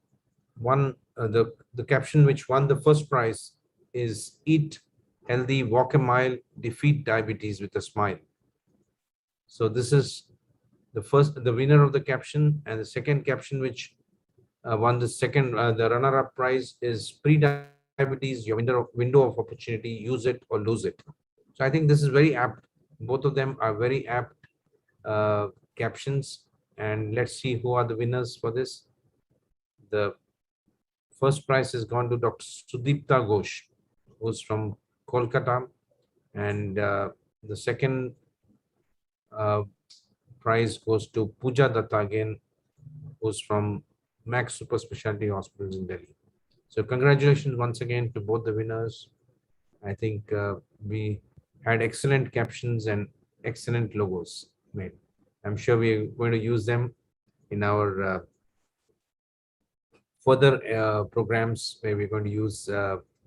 caption which won the first prize is "Eat healthy, walk a mile, defeat diabetes with a smile." So this is the winner of the caption, and the second caption which won the runner-up prize is "Pre-diabetes, your window of opportunity, use it or lose it." So I think this is very apt. Both of them are very apt captions, and let's see who are the winners for this. The first prize has gone to Dr. Sudipta Ghosh, who's from Kolkata, and the second prize goes to Pooja Datta again, who's from Max Super Specialty Hospitals in Delhi. So congratulations once again to both the winners. I think we had excellent captions and excellent logos made. I'm sure we're going to use them in our further programs where we're going to use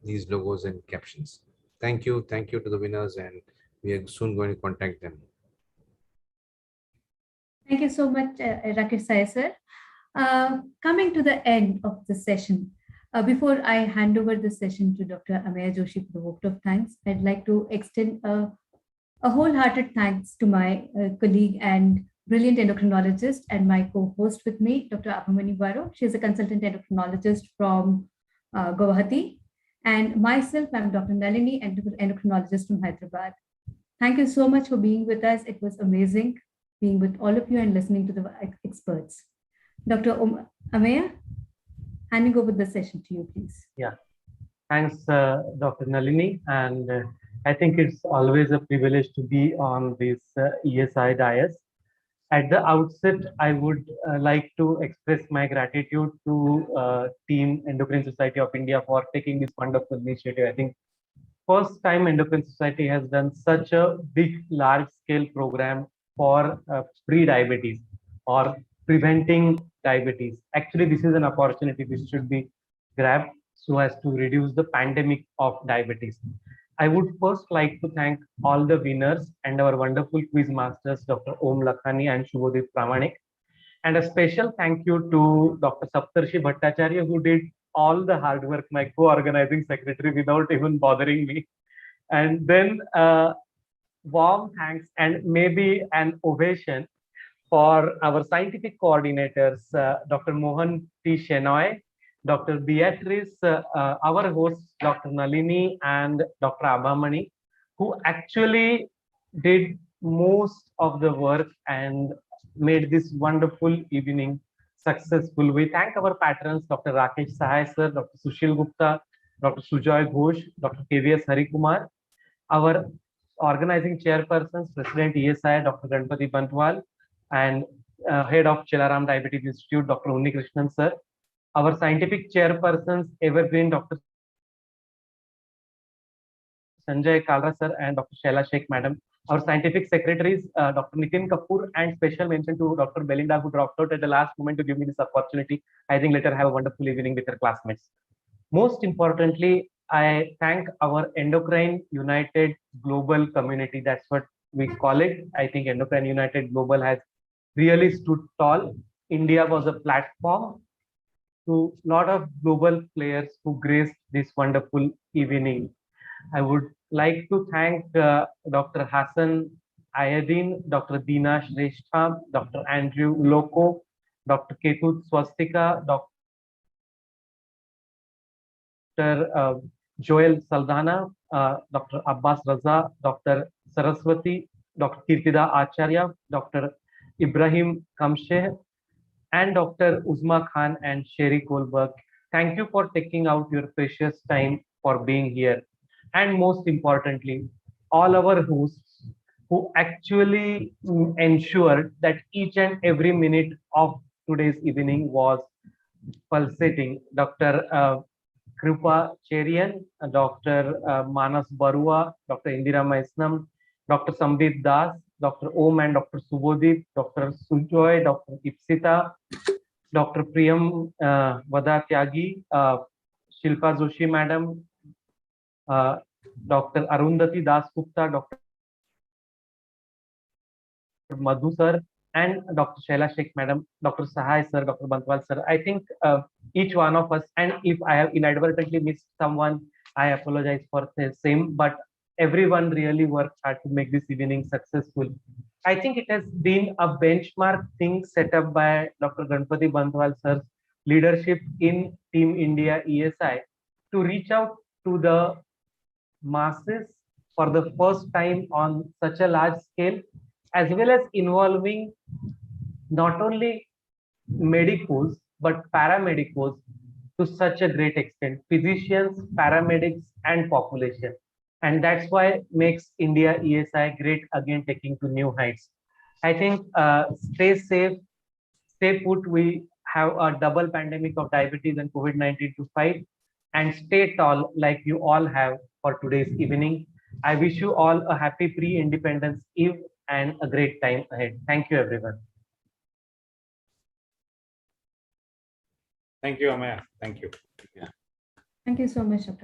these logos and captions. Thank you to the winners, and we are soon going to contact them. Thank you so much, Rakesh Sai sir. Coming to the end of the session, before I hand over the session to Dr. Ameya Joshi for the vote of thanks, I'd like to extend a wholehearted thanks to my colleague and brilliant endocrinologist and my co-host with me, Dr. Abhamani Baro. She's a consultant endocrinologist from Guwahati. And myself, I'm Dr. Nalini, endocrinologist from Hyderabad. Thank you so much for being with us. It was amazing being with all of you and listening to the experts. Dr. Ameya, handing over the session to you, please. Yeah, thanks, Dr. Nalini. And I think it's always a privilege to be on this ESI dais. At the outset, I would like to express my gratitude to Team Endocrine Society of India for taking this wonderful initiative. I think first time Endocrine Society has done such a big, large-scale program for pre-diabetes or preventing diabetes. Actually, this is an opportunity. This should be grabbed so as to reduce the pandemic of diabetes. I would first like to thank all the winners and our wonderful quiz masters, Dr. Om Lakhani and Shubhodip Pramanik. And a special thank you to Dr. Saptarshi Bhattacharya, who did all the hard work, my co-organizing secretary, without even bothering me. And then warm thanks and maybe an ovation for our scientific coordinators, Dr. Mohan T. Shenoy, Dr. Beatrice, our hosts, Dr. Nalini and Dr. Abhamani, who actually did most of the work and made this wonderful evening successful. We thank our patrons, Dr. Rakesh Sahai sir, Dr. Sushil Gupta, Dr. Sujoy Ghosh, Dr. KVS Harikumar, our organizing chairpersons, President ESI, Dr. Ganpati Bantwal, and Head of Chilaram Diabetes Institute, Dr. Unni Krishnan sir, our scientific chairpersons, Evergreen, Dr. Sanjay Kalra sir and Dr. Shaila Sheikh madam, our scientific secretaries, Dr. Nitin Kapoor, and special mention to Dr. Belinda, who dropped out at the last moment to give me this opportunity. I think later have a wonderful evening with her classmates. Most importantly, I thank our Endocrine United Global community. That's what we call it. I think Endocrine United Global has really stood tall. India was a platform to a lot of global players who graced this wonderful evening. I would like to thank Dr. Hassan Ayadin, Dr. Dina Shrestha, Dr. Andrew Uloko, Dr. Ketut Swastika, Dr. Joel Saldana, Dr. Abbas Raza, Dr. Saraswati, Dr. Kirtida Acharya, Dr. Ibrahim Kamsheh, and Dr. Uzma Khan and Sherry Kohlberg. Thank you for taking out your precious time for being here. And most importantly, all our hosts who actually ensured that each and every minute of today's evening was pulsating. Dr. Krupa Cherian, Dr. Manas Barua, Dr. Indira Maisnam, Dr. Sambit Das, Dr. Om and Dr. Subodhit, Dr. Sujoy, Dr. Ipsita, Dr. Priyam Vada Tyagi, Shilpa Joshi madam, Dr. Arundhati Das Gupta, Dr. Madhu sir, and Dr. Shaila Sheikh madam, Dr. Sahai sir, Dr. Bantwal sir. I think each one of us, and if I have inadvertently missed someone, I apologize for the same, but everyone really worked hard to make this evening successful. I think it has been a benchmark thing set up by Dr. Ganpati Bantwal sir's leadership in Team India ESI to reach out to the masses for the first time on such a large scale, as well as involving not only medicos but paramedicos to such a great extent, physicians, paramedics, and population. And that's why makes India ESI great again, taking to new heights. I think stay safe, stay put. We have a double pandemic of diabetes and COVID-19 to fight, and stay tall like you all have for today's evening. I wish you all a happy pre-independence eve and a great time ahead. Thank you, everyone. Thank you, Amaya. Thank you. Thank you so much, Dr.